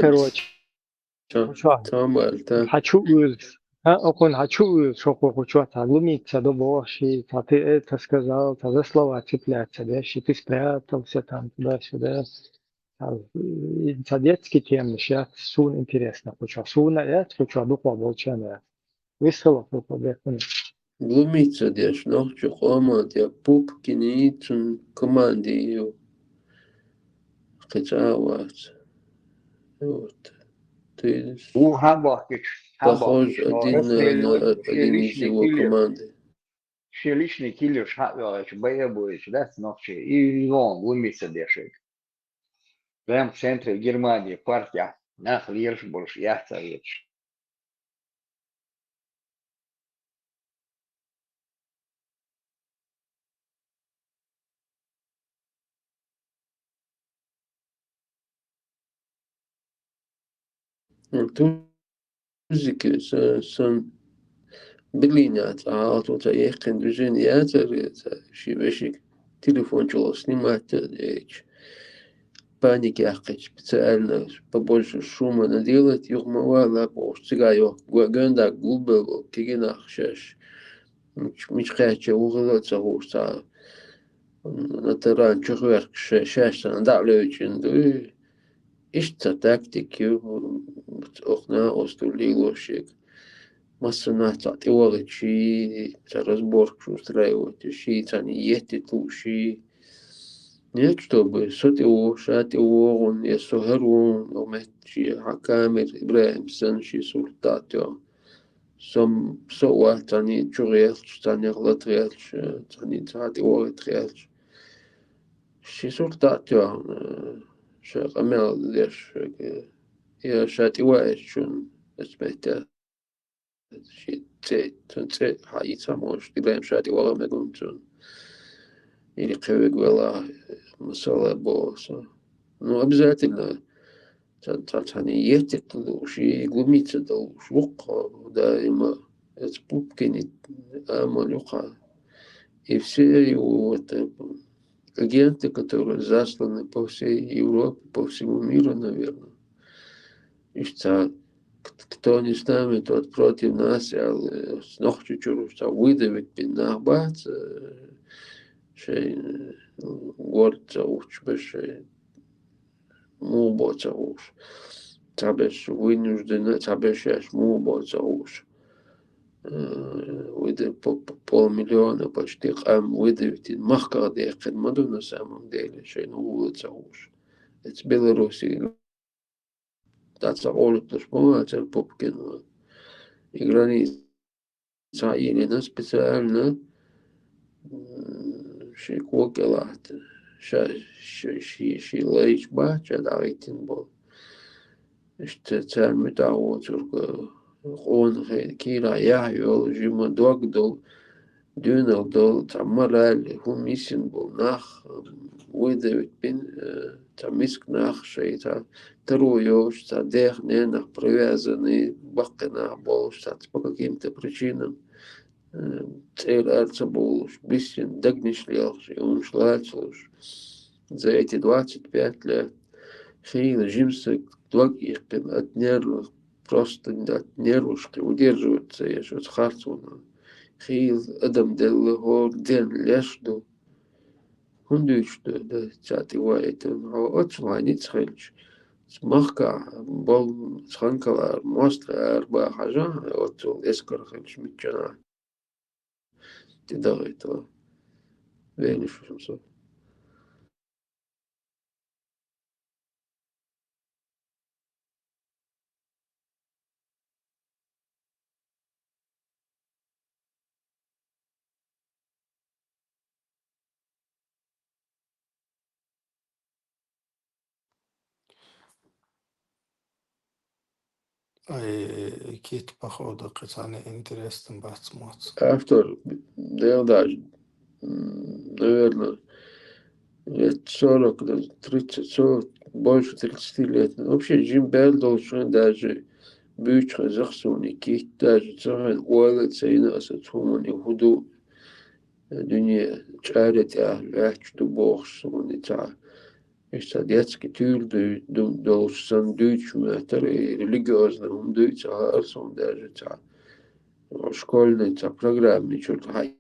Короче, хочу хочу, что хочу, глумиться, да боши, ты это сказал, за слова цепляться, да, что ты спрятался там, туда-сюда. Детские темы сейчас сун интересно, хочу суна, я хочу духовно волчаная. Весело, побегу. Глумиться дешь, ночью хомат, я пупки не ицун команде ее. Хотя вот. Ты похож один из его команды. все личный киллер шатвелыч, боебуич, да, ночи, и он лумится дешек. Прям в центре Германии партия, нах, лирш больше, я царец. Tuzike son Berlinat aalto ехен движение это шивешик телефон чего снимать паники ахать специально побольше шума наделать юрмава лапош цигайо гваганда губел кигинах шаш мичхача угылоца хуста натаран чухверк шашан давлеучин ду ишта тактики охна остулилошек Масса ти оричи, за разборку устраивать, щи, цани ехти туши. Нет, чтобы сотио, шатио, он я сохерун, омечи, хакамер, Ибраимсон, щи султатио. Сом соа, цани чурелч, цани латрелч, цани цати оритрелч. Щи султатио, ша амел леш, я шатио эшчун, эсметя. Шит حقيقة مش تبين شاتي والله ما قمتون إلي قوي ولا مسألة بوس نو أبزات إلا تاني يهتك شيء قميت دو شوق دائما ممكن أمل يقع и все вот агенты, которые засланы по всей Европе, по всему миру, наверное, и что кто не с нами, тот против нас, але с ночью чуть-чуть выдавить пин нахбат, что горд зауч, беше мубот зауч, табеш вынужденно, табеш аж мубот зауч, выдавить полмиллиона почти хам выдавить, махкар дехен маду на самом деле, что мубот зауч. Это Беларуси. That's all it was more, it's a pumpkin. И граница Елена специально шикокелат. Ши лейч бача давитин был. Что царь метао только он кира я йол жима догдол дюнал дол тамарали хумисин был нах выдавить пин тамиск нах шейта вторую, что дехненах привязаны бакена был, что по каким-то причинам цель арца был бисин дагнишлел, и он шлачил за эти 25 лет. Хейл жимсы двоих от нервов, просто от нервов, что удерживаются, я что-то харцуна. Хейл адам дело ден лешду. Он думает, что да, цати вайт, он отсванит схельч. Смахка был сханкала мостра арба хажа, отцол эскор хельч митчана. Ты давай то. Вениш шумсо. Кит, походу, кацаны интересным бацмац. Автор, да, даже, наверное, лет 40, 30, 40, больше 30 лет. Вообще, Джим Белл должен даже быть захсуни, кит, даже царен уайлет сейнаса цумани худу дунья чарит ахчту бохсуни та. Что детский тюль должен дуть, религиозно он дуть, а он даже та школьный та программный что-то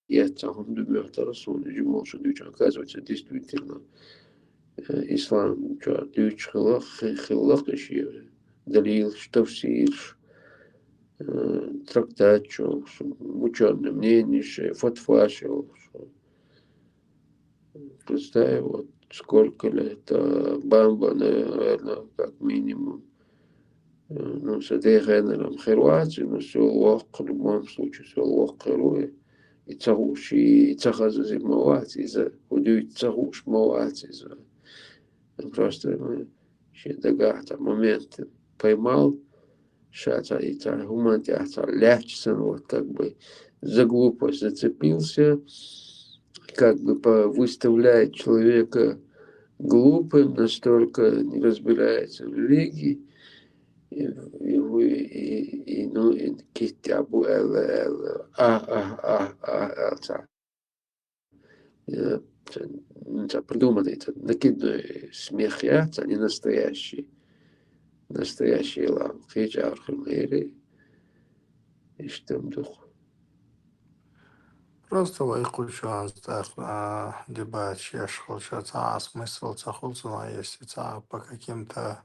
это он думает, что он не может дуть, оказывается действительно ислам что дуть хилах еще далил что все трактат что ученые мнения фатва что представь вот сколько лет бамба, наверное, как минимум. Ну, с этой генером Хорватии, но все лох, в любом случае, все лох Хоруи. и цагуш, и цахазузи мовати, за удюй цагуш мовати, за просто мы ще дагата момент поймал, шата и та гумантиата лячсан, вот как бы за глупость зацепился, как бы выставляет человека глупым, настолько не разбирается в религии, ну, китябу это придуманный, это накидной смех, это не настоящий. Настоящий лам. Хиджар химейри. И что дух. Просто вайхучу аздах дебач яшхолча смысл цахулцуна, если по каким-то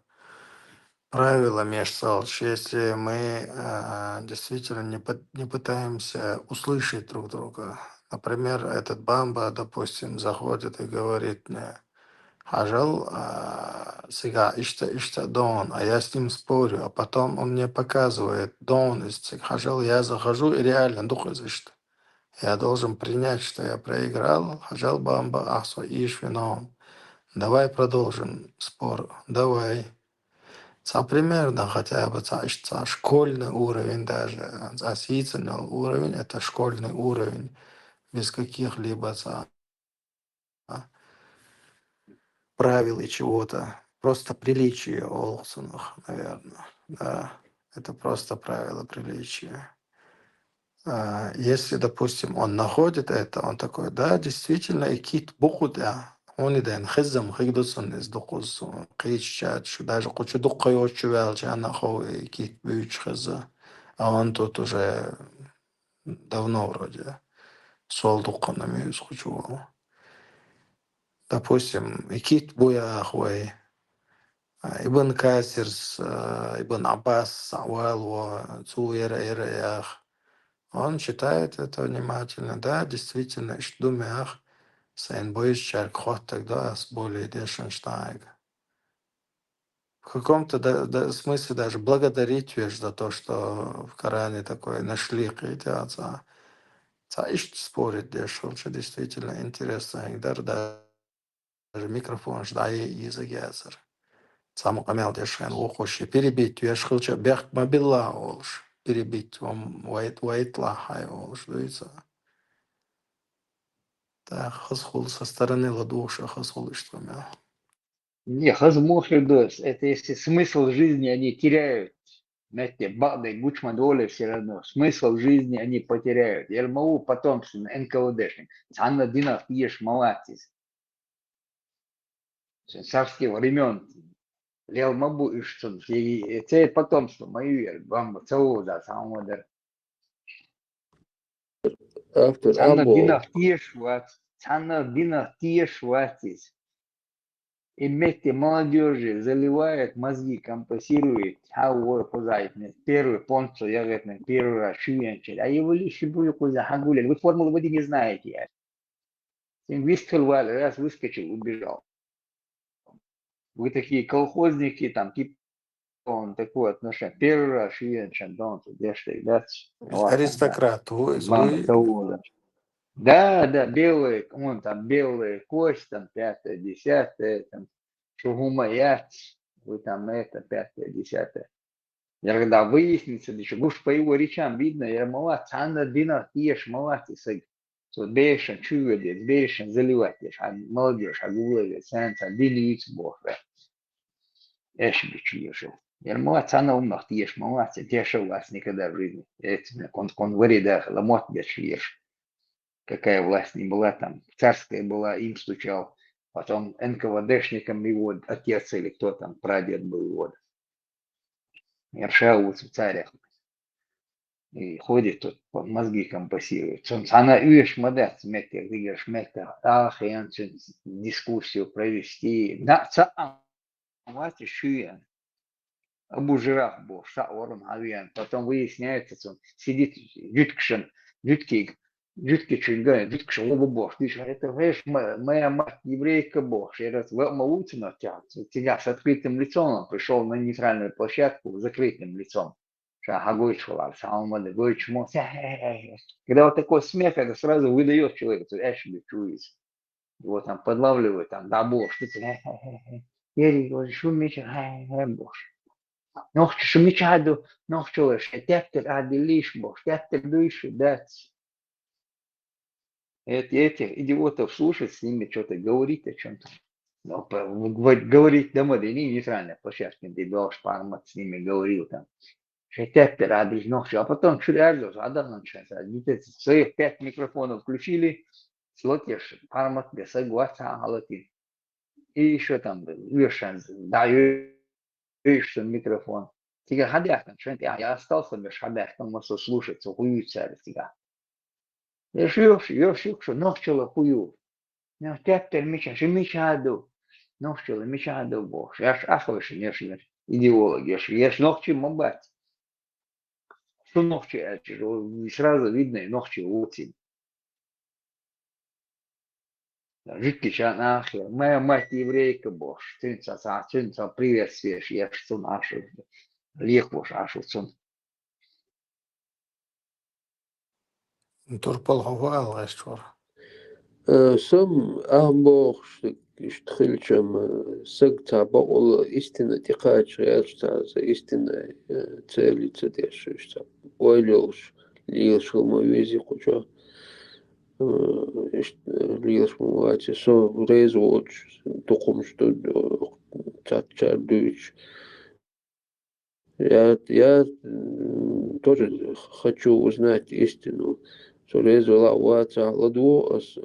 правилам яшсалч, если мы действительно не пытаемся услышать друг друга. Например, этот Бамба, допустим, заходит и говорит мне: Хажал, сега, ишта дон, а я с ним спорю, а потом он мне показывает дон из Хажал, я захожу и реально дух из ишта. Я должен принять, что я проиграл. Хажал Бамба, ахсо, иш вином. Давай продолжим спор, давай. Примерно хотя бы школьный уровень даже, освительный уровень, это школьный уровень, без каких-либо правил и чего-то. Просто приличие Олсонах, наверное. Да, это просто правило приличия. Если, допустим, он находит это, он такой, да, действительно, и кит буху, да. Он и ден хизам хигдусон из духусу кичат, что даже кучу духаю чувел, чана хой кит бюч хиза. А он тут уже давно вроде сол духанами исхучувал. Допустим, и кит буя ахвай. Ибн Касир, Ибн Аббас, Сауал, Цуэра, он читает это внимательно. Да, действительно, Штумях, Сайн Бойш, Чаркхот, тогда с более Дешенштайг. В каком-то смысле даже благодарить вещь за то, что в Коране такое нашли какие-то спорит Дешел, что действительно интересно. И даже микрофон ждает язык язык. Сам камел дешен ухоши перебить яшхилча бех мобила олш перебить вам вайтла хай олш дуется. Да, хасхул со стороны ладуша хасхул что мяу. Не, хазмохридос, это если смысл жизни они теряют. Знаете, бады, гучмадоли все равно. Смысл жизни они потеряют. Ермау потомственный, НКВДшник. Анна Динов ешь молодец. Царских времен. Лел мабу и что. Это потомство, мою веру. Вам целую, да, самого да. Автор Анна Або. Динов ешь Анна Динов ешь ватис. И вместе молодежи заливает мозги, компенсирует, первый понцо, я говорю, первый раз шуянчик, а его лишь будет куда хагуля. Вы формулу воды не знаете. Раз выскочил, убежал. Вы такие колхозники, там, типа, он такое отношение. Первый раз шуянчик, да, где что, да? Аристократ, вы. Да, белые, он там белые кость, там 5-е, 10-е, там шугумаят, вы там это 5-е, 10-е. И когда выяснится, еще гуш по его речам видно, я молодец, Анна Дина, ешь молодец, so бешен чует, бешен заливать, а молодежь, а гуглы, сенса, дилиц бог, да. Эши чуешь. Я молодец, Анна умных, ешь молодец, теша у вас никогда в жизни. Это он варит, ламот без ешь. Какая власть не была там, царская была, им стучал, потом НКВДшникам его отец или кто там, прадед был вот. Яршау в царях. И ходит тут, мозги компасирует. Она ешь модет, смекта, ты говоришь, смекта, ах, и он дискуссию провести. Да, власть шуен. Абу Жираф был, шаором авиан. Потом выясняется, что он сидит, Жютки чунгай, жютки шелоба бог. Ты же это, знаешь, моя мать еврейка бог. Я раз молодцы на тебя с открытым лицом, он пришел на нейтральную площадку с закрытым лицом. Шагойчвал, самому гойчмо. Когда вот такой смех, это сразу выдает человека, что Эшли чуется. Его там подлавливают, там, да бог, что ты, Ери, вот шумича, бож. Noch шумичаду, noch чуешь, тектер аделиш бож, тектер дуйши, дац. Этих идиотов слушать, с ними что-то говорить о чем-то. Но говорить дома, да не нейтральная площадка, ты должен пармат с ними говорил там. Тектер аделиш, noch, а потом чурязо, адан начинается. Своих 5 микрофонов включили, слотишь, пармат, да согласен, галатин. И еще там, вешан, даю, микрофон. Тига хадяхтан, что я остался без хадяхтан, мосо слушаться, хую царь тига. Я шьёшь, что ногчела хую. Я теперь мечаду. Ногчела, мечаду бог. Я ж ахлыш, я ж идеологи, я ж ногчи мобать. Что ногчи, сразу видно, и ногчи утин. Жидкий чан ахер. Моя мать еврейка бог. Цинца приветствуешь, я что нашу. Лехвош, ашуцун. Турпал ховал эштвар. Сам амбох штхильчам сагта баул истина тикач реальста за истина целица дешишта. Ойлюш лилш мовези куча. Лилш мовати со резоч током что чатчар дуч. Я тоже хочу узнать истину. Что резала уаца ладу ас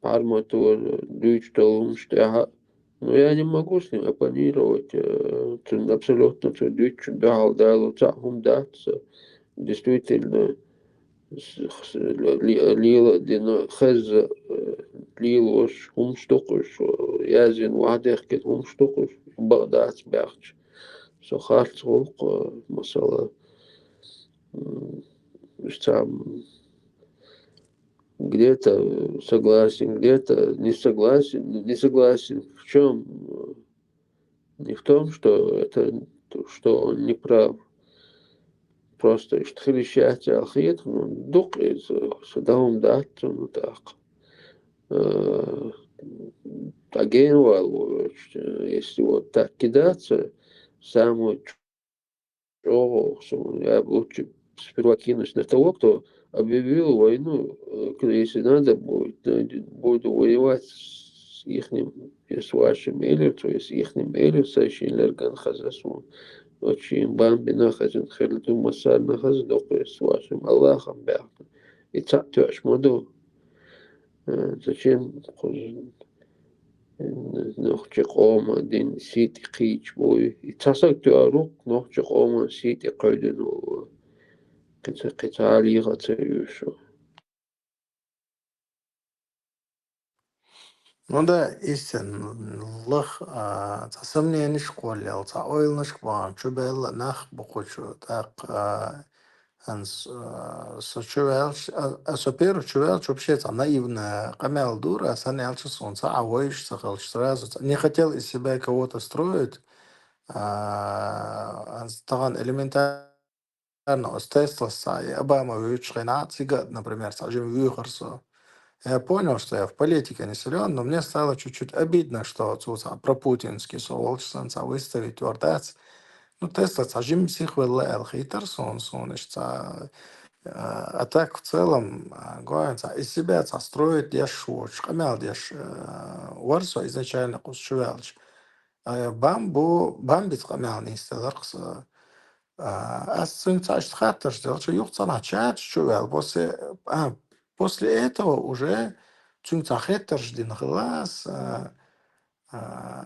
арматур дючтал штеха. Но я не могу с ним оппонировать. Абсолютно дюч дал далу цахум даться. Действительно лила дина хез лилош хумштукуш. Язин вадех кет хумштукуш. Багдад бяхч. Сохарц волк масала. Сам где-то согласен, где-то не согласен. Не согласен в чем? Не в том, что он не прав. Просто штхилищать алхит, дух из садаум дату, ну так. Агенвал, если вот так кидаться, самую я лучше сперва кинусь на того, кто объявил войну, если надо будет, буду воевать с ихним, с вашим элем, то есть ихним элем, сайшинлерган хазасун, очень бамбина хазин хельду масар на хаздоку с вашим Аллахом бяхту. И так тёж моду. Зачем noch чекома дин сити кич бой. И тасак тёрук noch чекома сити кайдену. Китали гацеюшо. Ну да, истинно. Лох, сомнение школе, ойл на шкван, чубел нах бухучу, так, сочувел, сопер чувел, вообще наивно, камел дура, санялся солнца, а воиш сахал сразу. Не хотел из себя кого-то строить, стаган элементарно остеслся, и Обама вычленат, сигат, например, сажим вюхарсо. Я понял, что я в политике не силен, но мне стало чуть-чуть обидно, что про путинский солнца выставить вардец. Ну, Тесла, сажим психвелл, хитерсон, сонечца. А так в целом, говорится, из себя строить дешево, шкамел деш, варсо изначально кусчувелч. Бамбит камел не стеларкс. Асцинцаш хаттер сделал, что юхцана чат чувел. После этого уже цунцахеттер ждин глаз.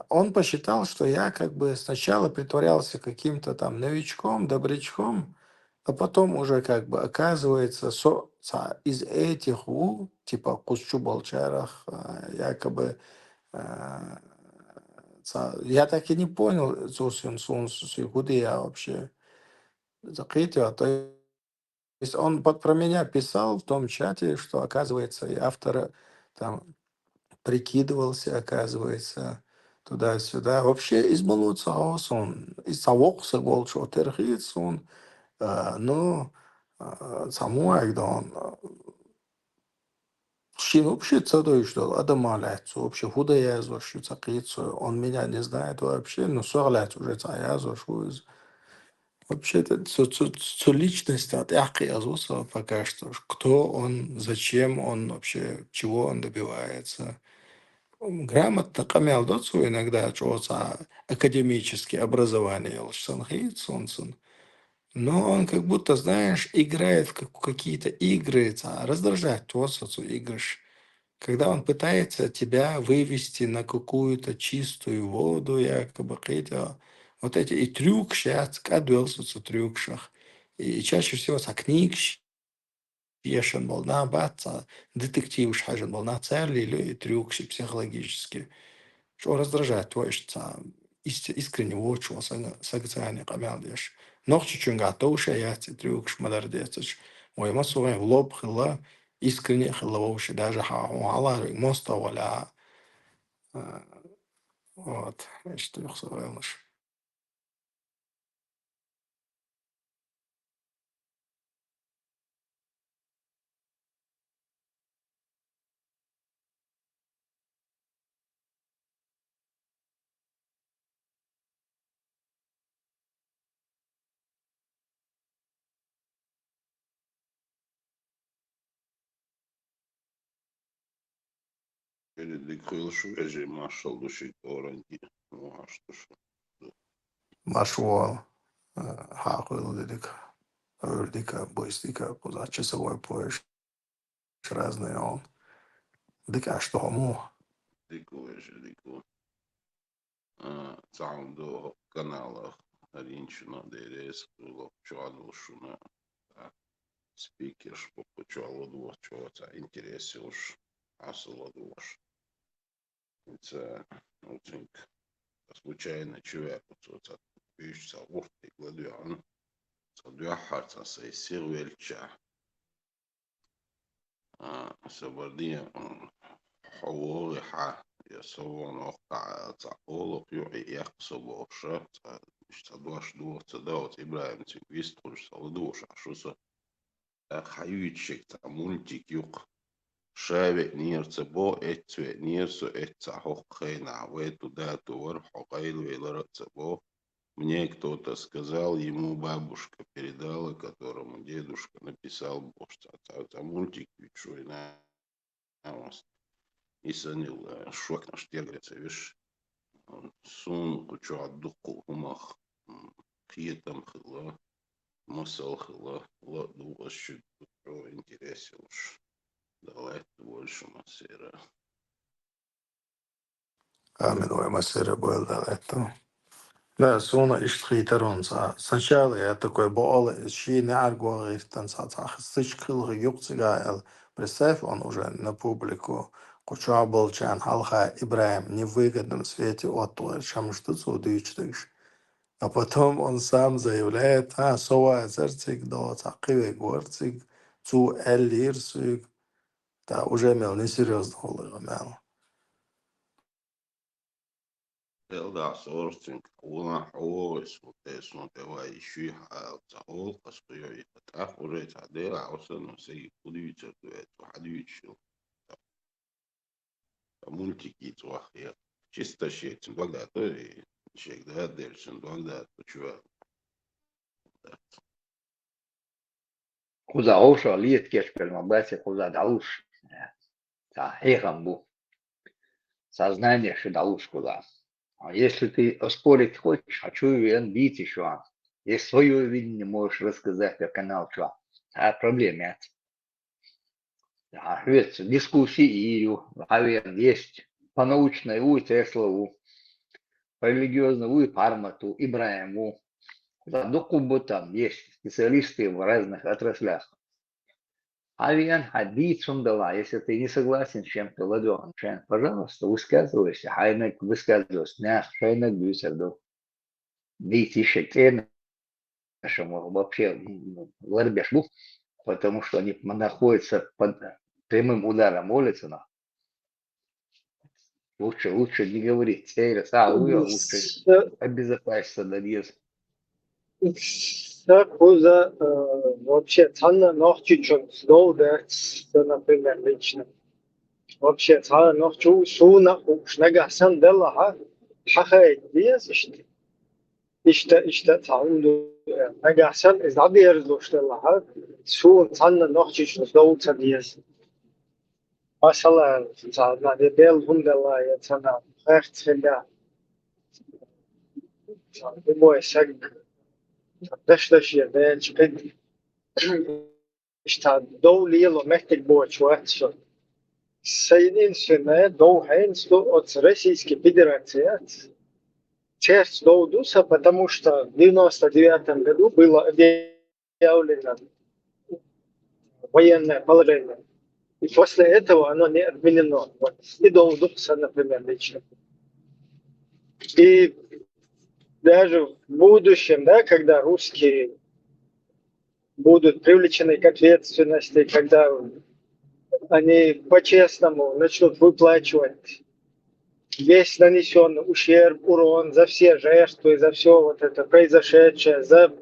Он посчитал, что я как бы сначала притворялся каким-то там новичком, добрячком, а потом уже как бы оказывается из этих типа кусчу болчарах якобы я так и не понял, куда я вообще закрытие. То есть он про меня писал в том чате, что оказывается и автор там прикидывался, оказывается. То туда-сюда. Вообще измолоться он, из совокса гол, что терхиц он, ну, саму айгдан, Шин вообще цадой что адам алят, вообще худо язва, что цакицу, он меня не знает вообще, но соглят уже язва, что из... Вообще, это личность от Яхи Азуса пока что. Кто он, зачем он вообще, чего он добивается. Грамотно камелдоцу иногда чего-то академические образование Солнцен. Но он как будто, знаешь, играет в какие-то игры, раздражает творцу игрыш. Когда он пытается тебя вывести на какую-то чистую воду, якобы какие-то вот эти и трюк сейчас, кадвелсуцу трюкшах. И чаще всего книг ешен был на баца, детектив шажен был на цели или трюкши психологические. Что раздражает, твой что искренне очень сагцане камялдеш. Ночью чунга тоуша яци трюкш мадардецич. Ой, масуай в лоб хила, искренне хиловоши, даже хала моста валя. Вот, что я сказал. Машвал, хахуил дедик, ördika, boistika, позачасовой поешь разные он. Дика что му? Амин, ой, масера был да это. Да, сона иштритарон са. Сначала я такой бол, щи не аргуарит танца, стычкил юкцигаэл. Представь, он уже на публику. Куча был чан халха Ибраим в невыгодном свете от того, чем что судычтыш. А потом он сам заявляет, сова зерцик до цакивы горцик, цу эллирсик. Да, уже мел несерьезно мел. Куда уша лет кешпель мабасе, куда дауш. Эхамбу. Сознание шедауш куда. А если ты оспорить хочешь, хочу бить еще. Если свое видение можешь рассказать по канал, что проблема. Ведь дискуссии есть по научной у Теслову, по религиозному и Пармату, Ибраиму. До Кубы там есть специалисты в разных отраслях. Авиан хадит сундала, если ты не согласен с чем-то, ладон, пожалуйста, высказывайся, хайнак высказывайся, нах, хайнак бюсерду. Бейте шекен, нашему вообще ларбешбу, потому что они находятся под прямым ударом улицы. Лучше не говорить. Сейра, лучше обезопаситься надеюсь. Сакуза вообще цена noch чуть-чуть долго, например, лично. Вообще цена noch шуна шнага санделаха حخيت ديس اشتا تعمل نجاحسن إذا عدي يرزلو اشتلاها شو تصنع نحجيش نسلو تديس مثلا تعالى ديل هم دلا يتنا خيرت فينا بمو يسق دشدش يدين شبد اشتا دولي لو محتاج بوچوات شو سيدين سنة دو هينستو от Российской Федерации часть Доудуса, потому что в 99 году было объявлено военное положение. И после этого оно не отменено. Вот. И Доудуса, например, лично. И даже в будущем, да, когда русские будут привлечены к ответственности, когда они по-честному начнут выплачивать весь нанесенный ущерб, урон за все жертвы, за все вот это произошедшее, за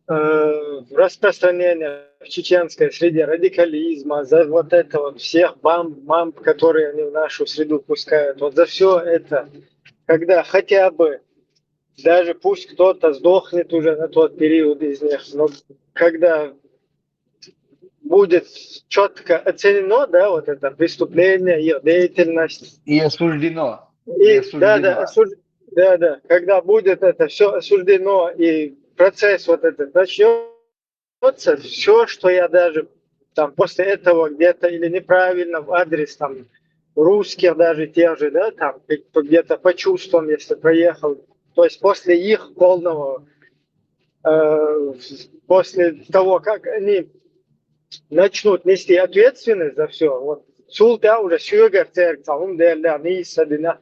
распространение в чеченской среде радикализма, за вот это вот всех мамп, которые они в нашу среду пускают. Вот за все это, когда хотя бы, даже пусть кто-то сдохнет уже на тот период из них, но когда будет четко оценено, да, вот это преступление, ее деятельность. И осуждено. Да, когда будет это все осуждено и процесс вот этот начнется, все, что я даже там после этого где-то или неправильно в адрес там русских даже тех же, да, там где-то по чувствам, если проехал, то есть после их полного, после того, как они начнут нести ответственность за все. Вот Султа уже сюгер церквам değerlerini istediğine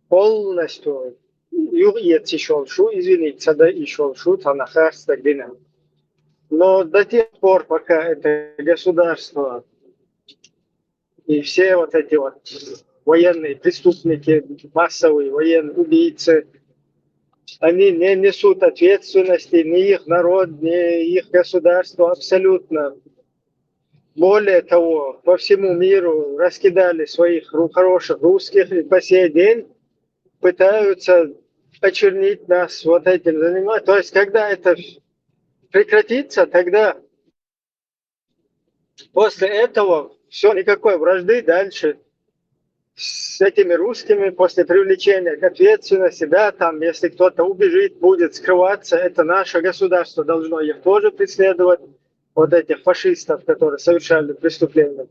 полностью yetişiyor şu, извиниться, да, еще şu, танахарство дина. Но до тех пор, пока это государство и все вот эти вот военные преступники, массовые военные убийцы, они не несут ответственности, ни их народ, ни их государство абсолютно. Более того, по всему миру раскидали своих хороших русских и по сей день пытаются очернить нас вот этим заниматься. То есть, когда это прекратится, тогда после этого все, никакой вражды дальше с этими русскими после привлечения к ответственности, да, там, если кто-то убежит, будет скрываться, это наше государство должно их тоже преследовать. Вот этих фашистов, которые совершали преступления.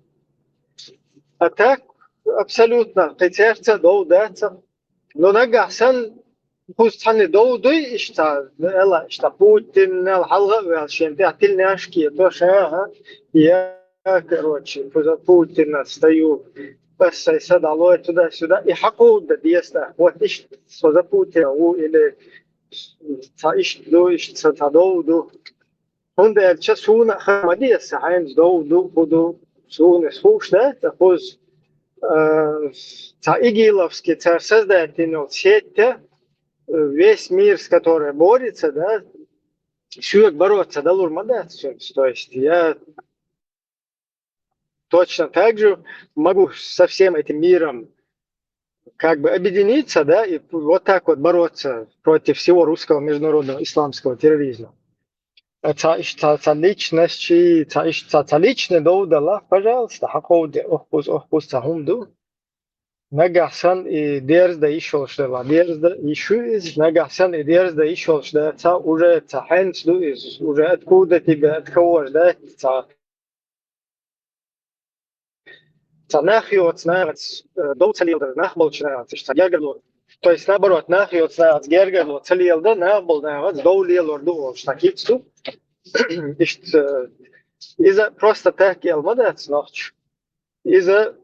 А так, абсолютно, сердце доудаться. Но нагасан, пусть они доуды, что Путин, Алхалга, Шентятильняшки, то что, я, короче, за Путина стою, пасай садалой туда-сюда, и хакуда диеста, вот что за Путина, или доуду. Und ce sună hămădie să haim zdou budu sună слушна, такоз Игиловский царь создательный сеть, весь мир, с которым борется, да, человек бороться, да, лурмадат, то есть я точно так же могу со всем этим миром как бы объединиться, да, и вот так вот бороться против всего русского международного исламского терроризма. Личности, личный доуд Аллах, пожалуйста, хакоуде, охпус сахумду. Нагасан и дерзда еще что-то, дерзда еще из, нагасан и дерзда еще что-то, уже цахенсду из, уже откуда тебе, от кого ждать, нахиот знать, до целилда, нахбол знать, что гергерло, то есть наоборот, нахиот знать, гергерло, целилда, нахбол знать, доулилор, думал, что кипсту. Из-за просто так елмадец ночь, из-за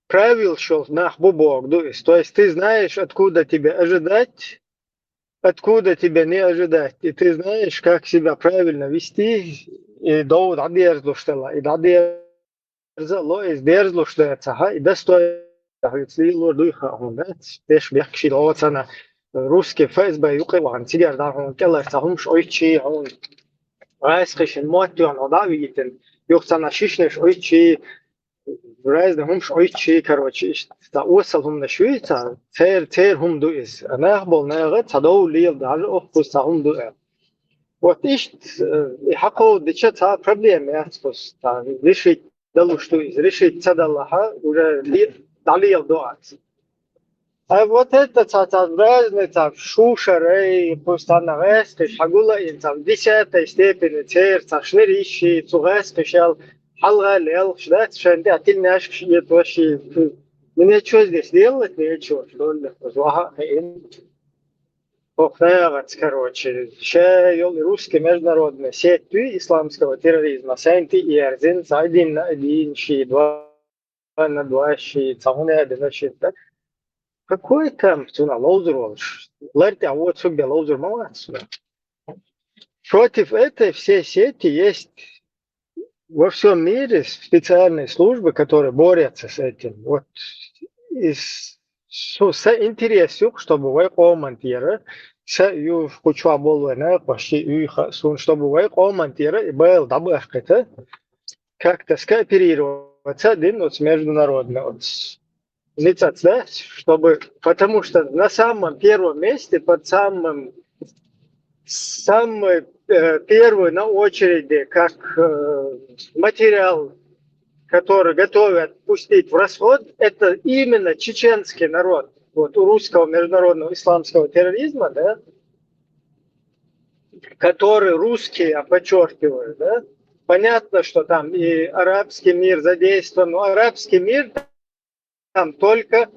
правил шел нахбу Бог, то есть ты знаешь, откуда тебе ожидать, откуда тебе не ожидать, и ты знаешь, как себя правильно вести, и доуд адерзлу штела, и адерзло из дерзлу штеца, и достоин تهيصلي دويخا هونات ديش بيحكي لوطنا رусский ФСБ يقوان تيجر دارهم كلا تهمش أيشي هون رئيس الموتيون وداويتن يختنا شيشنش أيشي رئيس همش أيشي كروتشي تأوصلهم لشويتا تير هم دوئس أنا أقبل ناقد تدو ليل دار أخبص هم دوئس وتيشت يحقو ديشتا проблем يحصل ريشي دلو شتويز ريشي تدلها وجا دليل دوات вот это разные там шушеры, постановки, шагула и там 10 степени сердца, шнырищи, цугэски, шел, халгалел, ждать, что ты отель наш шьет вообще. Мне что здесь делать, ничего, что ли? Злага, Охнагать, короче, ще русский международный сеть исламского терроризма, сенти и арзин, один на один, ши, 2 на 2, ши, цауне, один, ши, так. Какой там цена лоузер? Лерти, а вот субе лоузер молодец. Против этой всей сети есть во всем мире специальные службы, которые борются с этим. Вот с интересом, чтобы вы комментировали, с ю куча болвана, почти ю хасун, чтобы вы комментировали, был добавка-то, как-то скооперироваться один вот международный вот. Да, чтобы, потому что на самом первом месте, под самый первый на очереди, как материал, который готовят пустить в расход, это именно чеченский народ. Вот у русского международного исламского терроризма, да, который русские, я подчеркиваю, да, понятно, что там и арабский мир задействован, но арабский мир там только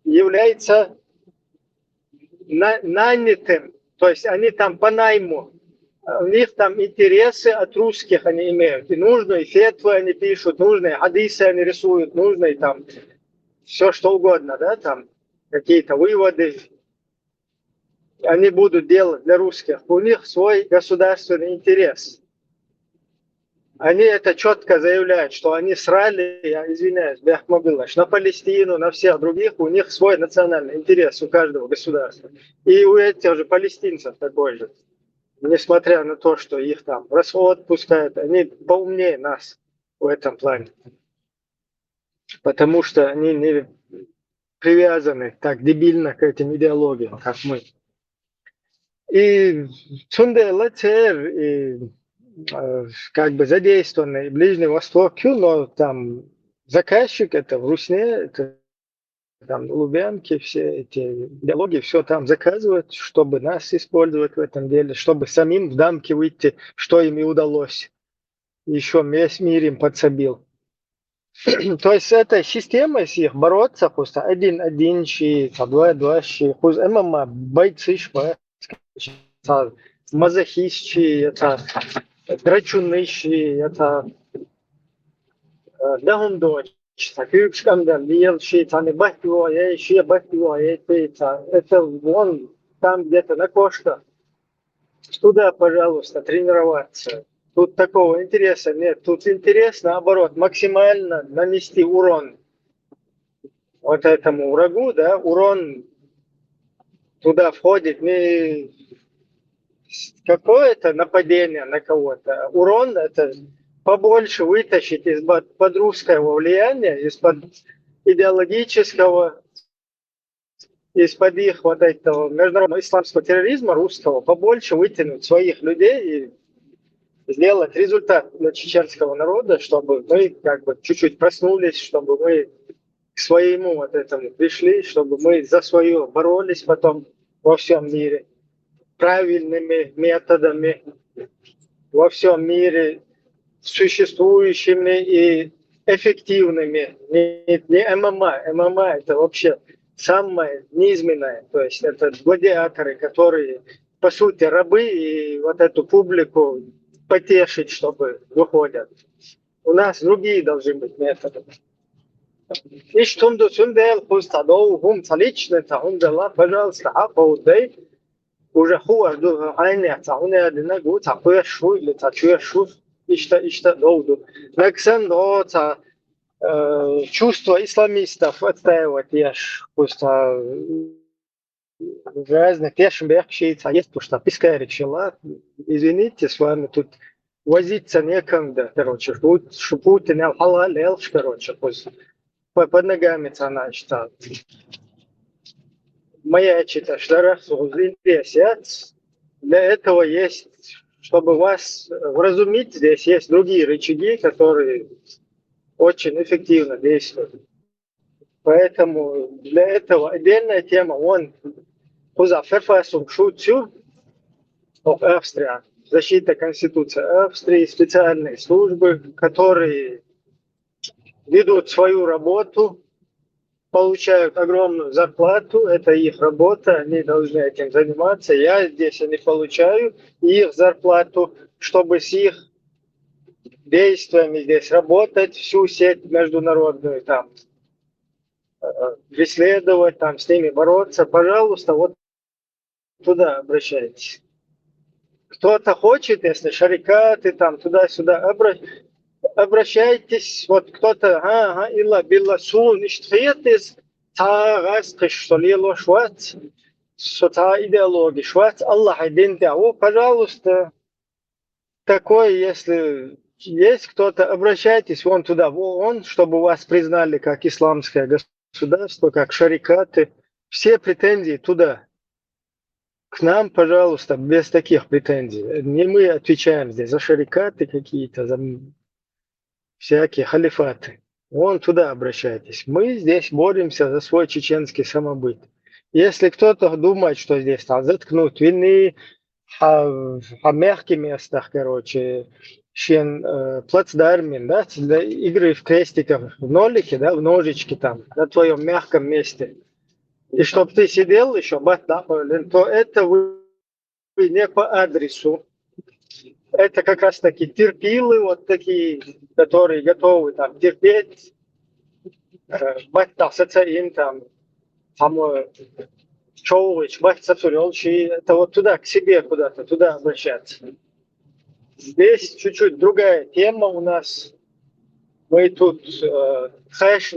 является нанятым, то есть они там по найму, у них там интересы от русских они имеют, и нужные фетвы они пишут, нужные хадисы они рисуют, нужные там все что угодно, да, там какие-то выводы они будут делать для русских, у них свой государственный интерес. Они это четко заявляют, что они срали, я извиняюсь, на Палестину, на всех других, у них свой национальный интерес у каждого государства. И у этих же палестинцев такой же. Несмотря на то, что их там в расход пускают, они поумнее нас в этом плане. Потому что они не привязаны так дебильно к этим идеологиям, как мы. И Цунделацер, и как бы задействованный Ближний Восток, но там заказчик, это в Русне, это там Лубянки, все эти идеологии, все там заказывают, чтобы нас использовать в этом деле, чтобы самим в дамки выйти, что им и удалось. Еще весь мир им подсобил. То есть с этой системой с их бороться просто один ши, два ши, хуз ММА, бойцы шпа, мазохистчи, это драчуныши, это дагундоч, такюкшкамда, лелши, там и бахтивое, это вон там где-то на кошках. Туда, пожалуйста, тренироваться. Тут такого интереса нет. Тут интерес, наоборот, максимально нанести урон вот этому врагу, да, урон туда входит не какое-то нападение на кого-то. Урон это побольше вытащить из-под русского влияния, из-под идеологического, из-под их вот этого международного исламского терроризма русского, побольше вытянуть своих людей и сделать результат для чеченского народа, чтобы мы как бы чуть-чуть проснулись, чтобы мы к своему вот этому пришли, чтобы мы за свое боролись потом во всем мире правильными методами, во всем мире существующими и эффективными. Не ММА. ММА это вообще самое низменное. То есть это гладиаторы, которые по сути рабы, и вот эту публику потешить, чтобы выходят. У нас другие должны быть методы. И что пожалуйста, уже хуже, чувство исламистов отстаивать, я ж просто разных тешим бехшица, есть то, что пискай решила. Извините, с вами тут возиться некогда, короче, Путин халал элш, короче, под ногами она что моя чита шларах здесь. Для этого есть, чтобы вас вразумить, здесь есть другие рычаги, которые очень эффективно действуют. Поэтому для этого отдельная тема, Verfassung Schutz в Австрии, защита Конституции Австрии, специальные службы, которые ведут свою работу, получают огромную зарплату, это их работа, они должны этим заниматься. Я здесь не получаю их зарплату, чтобы с их действиями здесь работать, всю сеть международную там преследовать, там с ними бороться. Пожалуйста, вот туда обращайтесь. Кто-то хочет, если шарикаты там туда-сюда, обращайтесь, вот кто-то, илла билла сул ништхетис, та раскиш, что лило швац, что та идеология швац, Аллах один дяу, пожалуйста, такое, если есть кто-то, обращайтесь вон туда, вон, чтобы вас признали как исламское государство, как шарикаты, все претензии туда. К нам, пожалуйста, без таких претензий. Не мы отвечаем здесь за шарикаты какие-то, за всякие халифаты. Вон туда обращайтесь. Мы здесь боремся за свой чеченский самобыт. Если кто-то думает, что здесь там заткнуть вины, в мягких местах, короче, плацдармин, да, для игры в крестиках, в нолике, да, в ножичке там, на твоем мягком месте, и чтобы ты сидел еще, то это вы не по адресу. Это как раз таки терпилы, вот такие, которые готовы там терпеть, им там, Човыч, это вот туда, к себе куда-то, туда обращаться. Здесь чуть-чуть другая тема у нас. Мы тут трэш,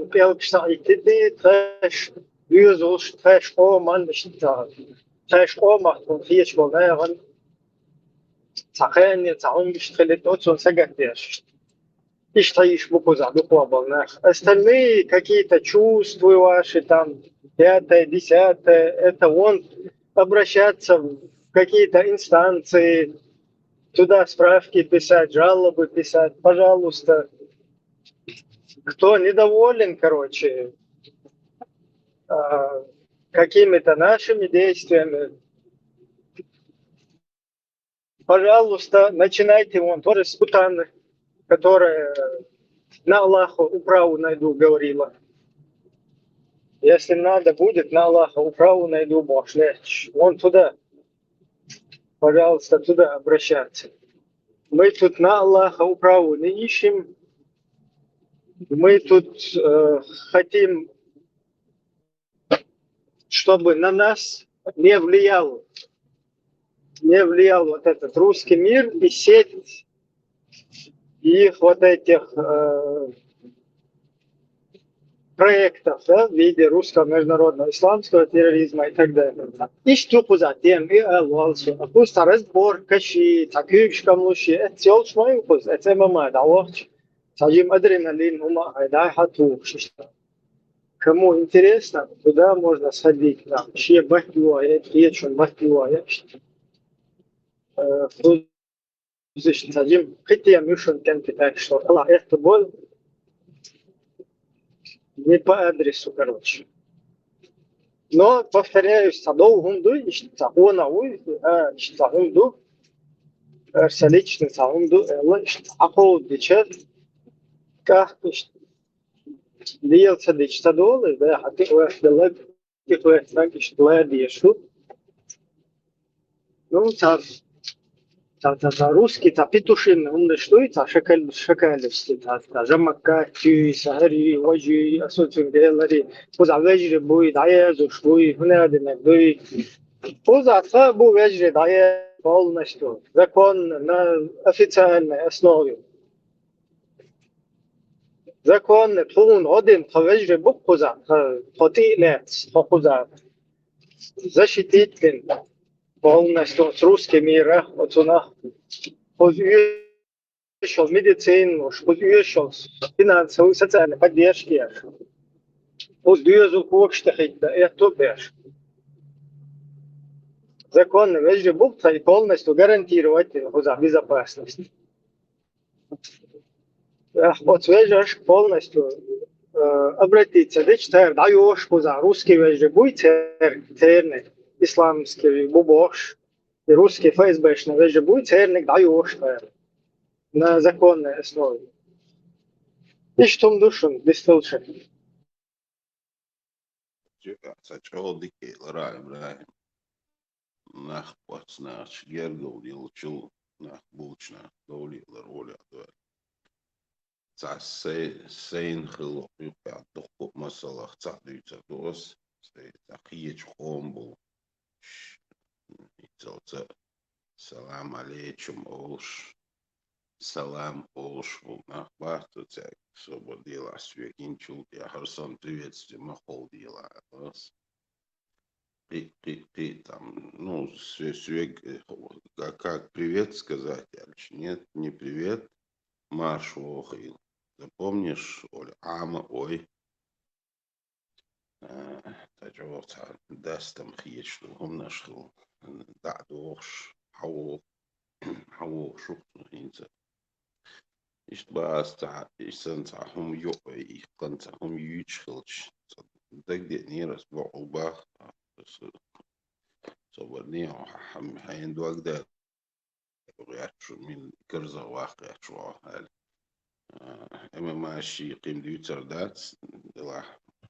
трэш, визуш, трэш, оман, трэш, омах, он фьеч, волнайран, цахэнни, цахунгиш, тхэлит, отсон, сагатеш. И стоишь в остальные какие-то чувства ваши, там, 5-е, 10-е, это обращаться в какие-то инстанции, туда справки писать, жалобы писать, пожалуйста. Кто недоволен, короче, какими-то нашими действиями, пожалуйста, начинайте тоже с Путаны, которая на Аллаху управу найду, говорила. Если надо будет, на Аллаха управу найду, вон туда, пожалуйста, туда обращаться. Мы тут на Аллаха управу не ищем. Мы тут хотим, чтобы на нас не влиял вот этот русский мир и сеть их вот этих проектов, да, в виде русского международного исламского терроризма и так далее. И штуку затем, и алвалсу, а пусть разбор, каши, таких камлуши, это все шмаю, пусть, это мама, да, лохч, сажим адреналин, ума, айдай хату, кому интересно, туда можно сходить, да, чье бахтюа, чье бахтюа, сажим, хотя мюшен кенты, так что, Аллах, это был не по адресу, короче. Но, повторяюсь, садов гунду, ищется онауй, ищется гунду, личный саунду, ахол дичет, как льется дичта долы, да, а ты уэхдалак, ты уэхдалак, ищтла диешу. Ну, русский, петушин, он что это, шакалевский, жамака, тюй, сахари, ваджи, асоцин делари, поза вежри буй, дая, зушбуй, хунадина буй, поза бу вежри дая полностью, закон на официальной основе. Закон тун один хавежре букхуза, хотилет, хохуза. Защититель полностью с русским мира, вот она подвешал медицину, подвешал финансовую, социальную поддержку. Подвешал общество, это беш. Закон вежре букха и полностью гарантировать безопасность. Вот вежешь полностью обратиться, дичтер, даешь куза, русский вежре будет терный, исламский бубош, и русский ФСБшный вежре будет терник, даешь на законной основе. И что душен, без толчек. Saçmalık İbrahim. Nah patsna gergol yılçıl nah bulçna doliler ola da. Sein khilo yuqa doqop masalah tsaduyta dos. Taqiyeç xombul. İtsalsa salam aleykum olş. Salam олш nah bahtu tak свободила свекинчул я харсан приветствие махол дела. Там, ну, как привет сказать, нет, не привет, марш охил. Запомнишь, Оля, ама, ой, тажовца, дастам хиет, что он нашел, да, дошь, хау, шухну, инца. Ich baas ta isenta hum yo ich kanta hum yuch hilch. Dag dit neer as bo ubach. So wat nee ham hain dwag da. Reaction min kerza waqi shwa hal. Эма маши قيم дьютер дат. La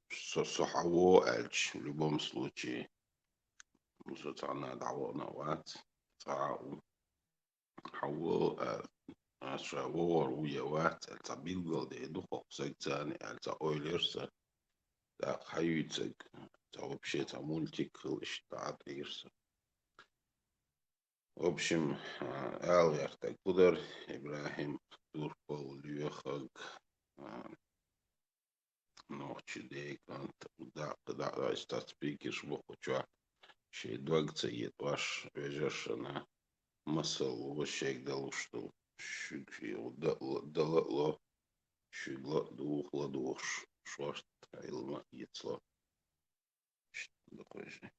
صحوه الش в любом случае. Мусатана давона ват. Сау. Хау Ashrawar Uyawat, Alta Bilgol de Duho, Sagzani, Alta Oilersa, da Hayutzeg, вообще мультик штат Ирса. В общем, Алвер Такудер, Ибрахим, Турпол, Люхаг, Ночи Дейкант, да, стат спикиш, Бохуча, Шей Двагца, Ваш Вежешана, Масал, Вошек Далушту. Дало шигла двух ладош шварт айлма яцла. Что такое же?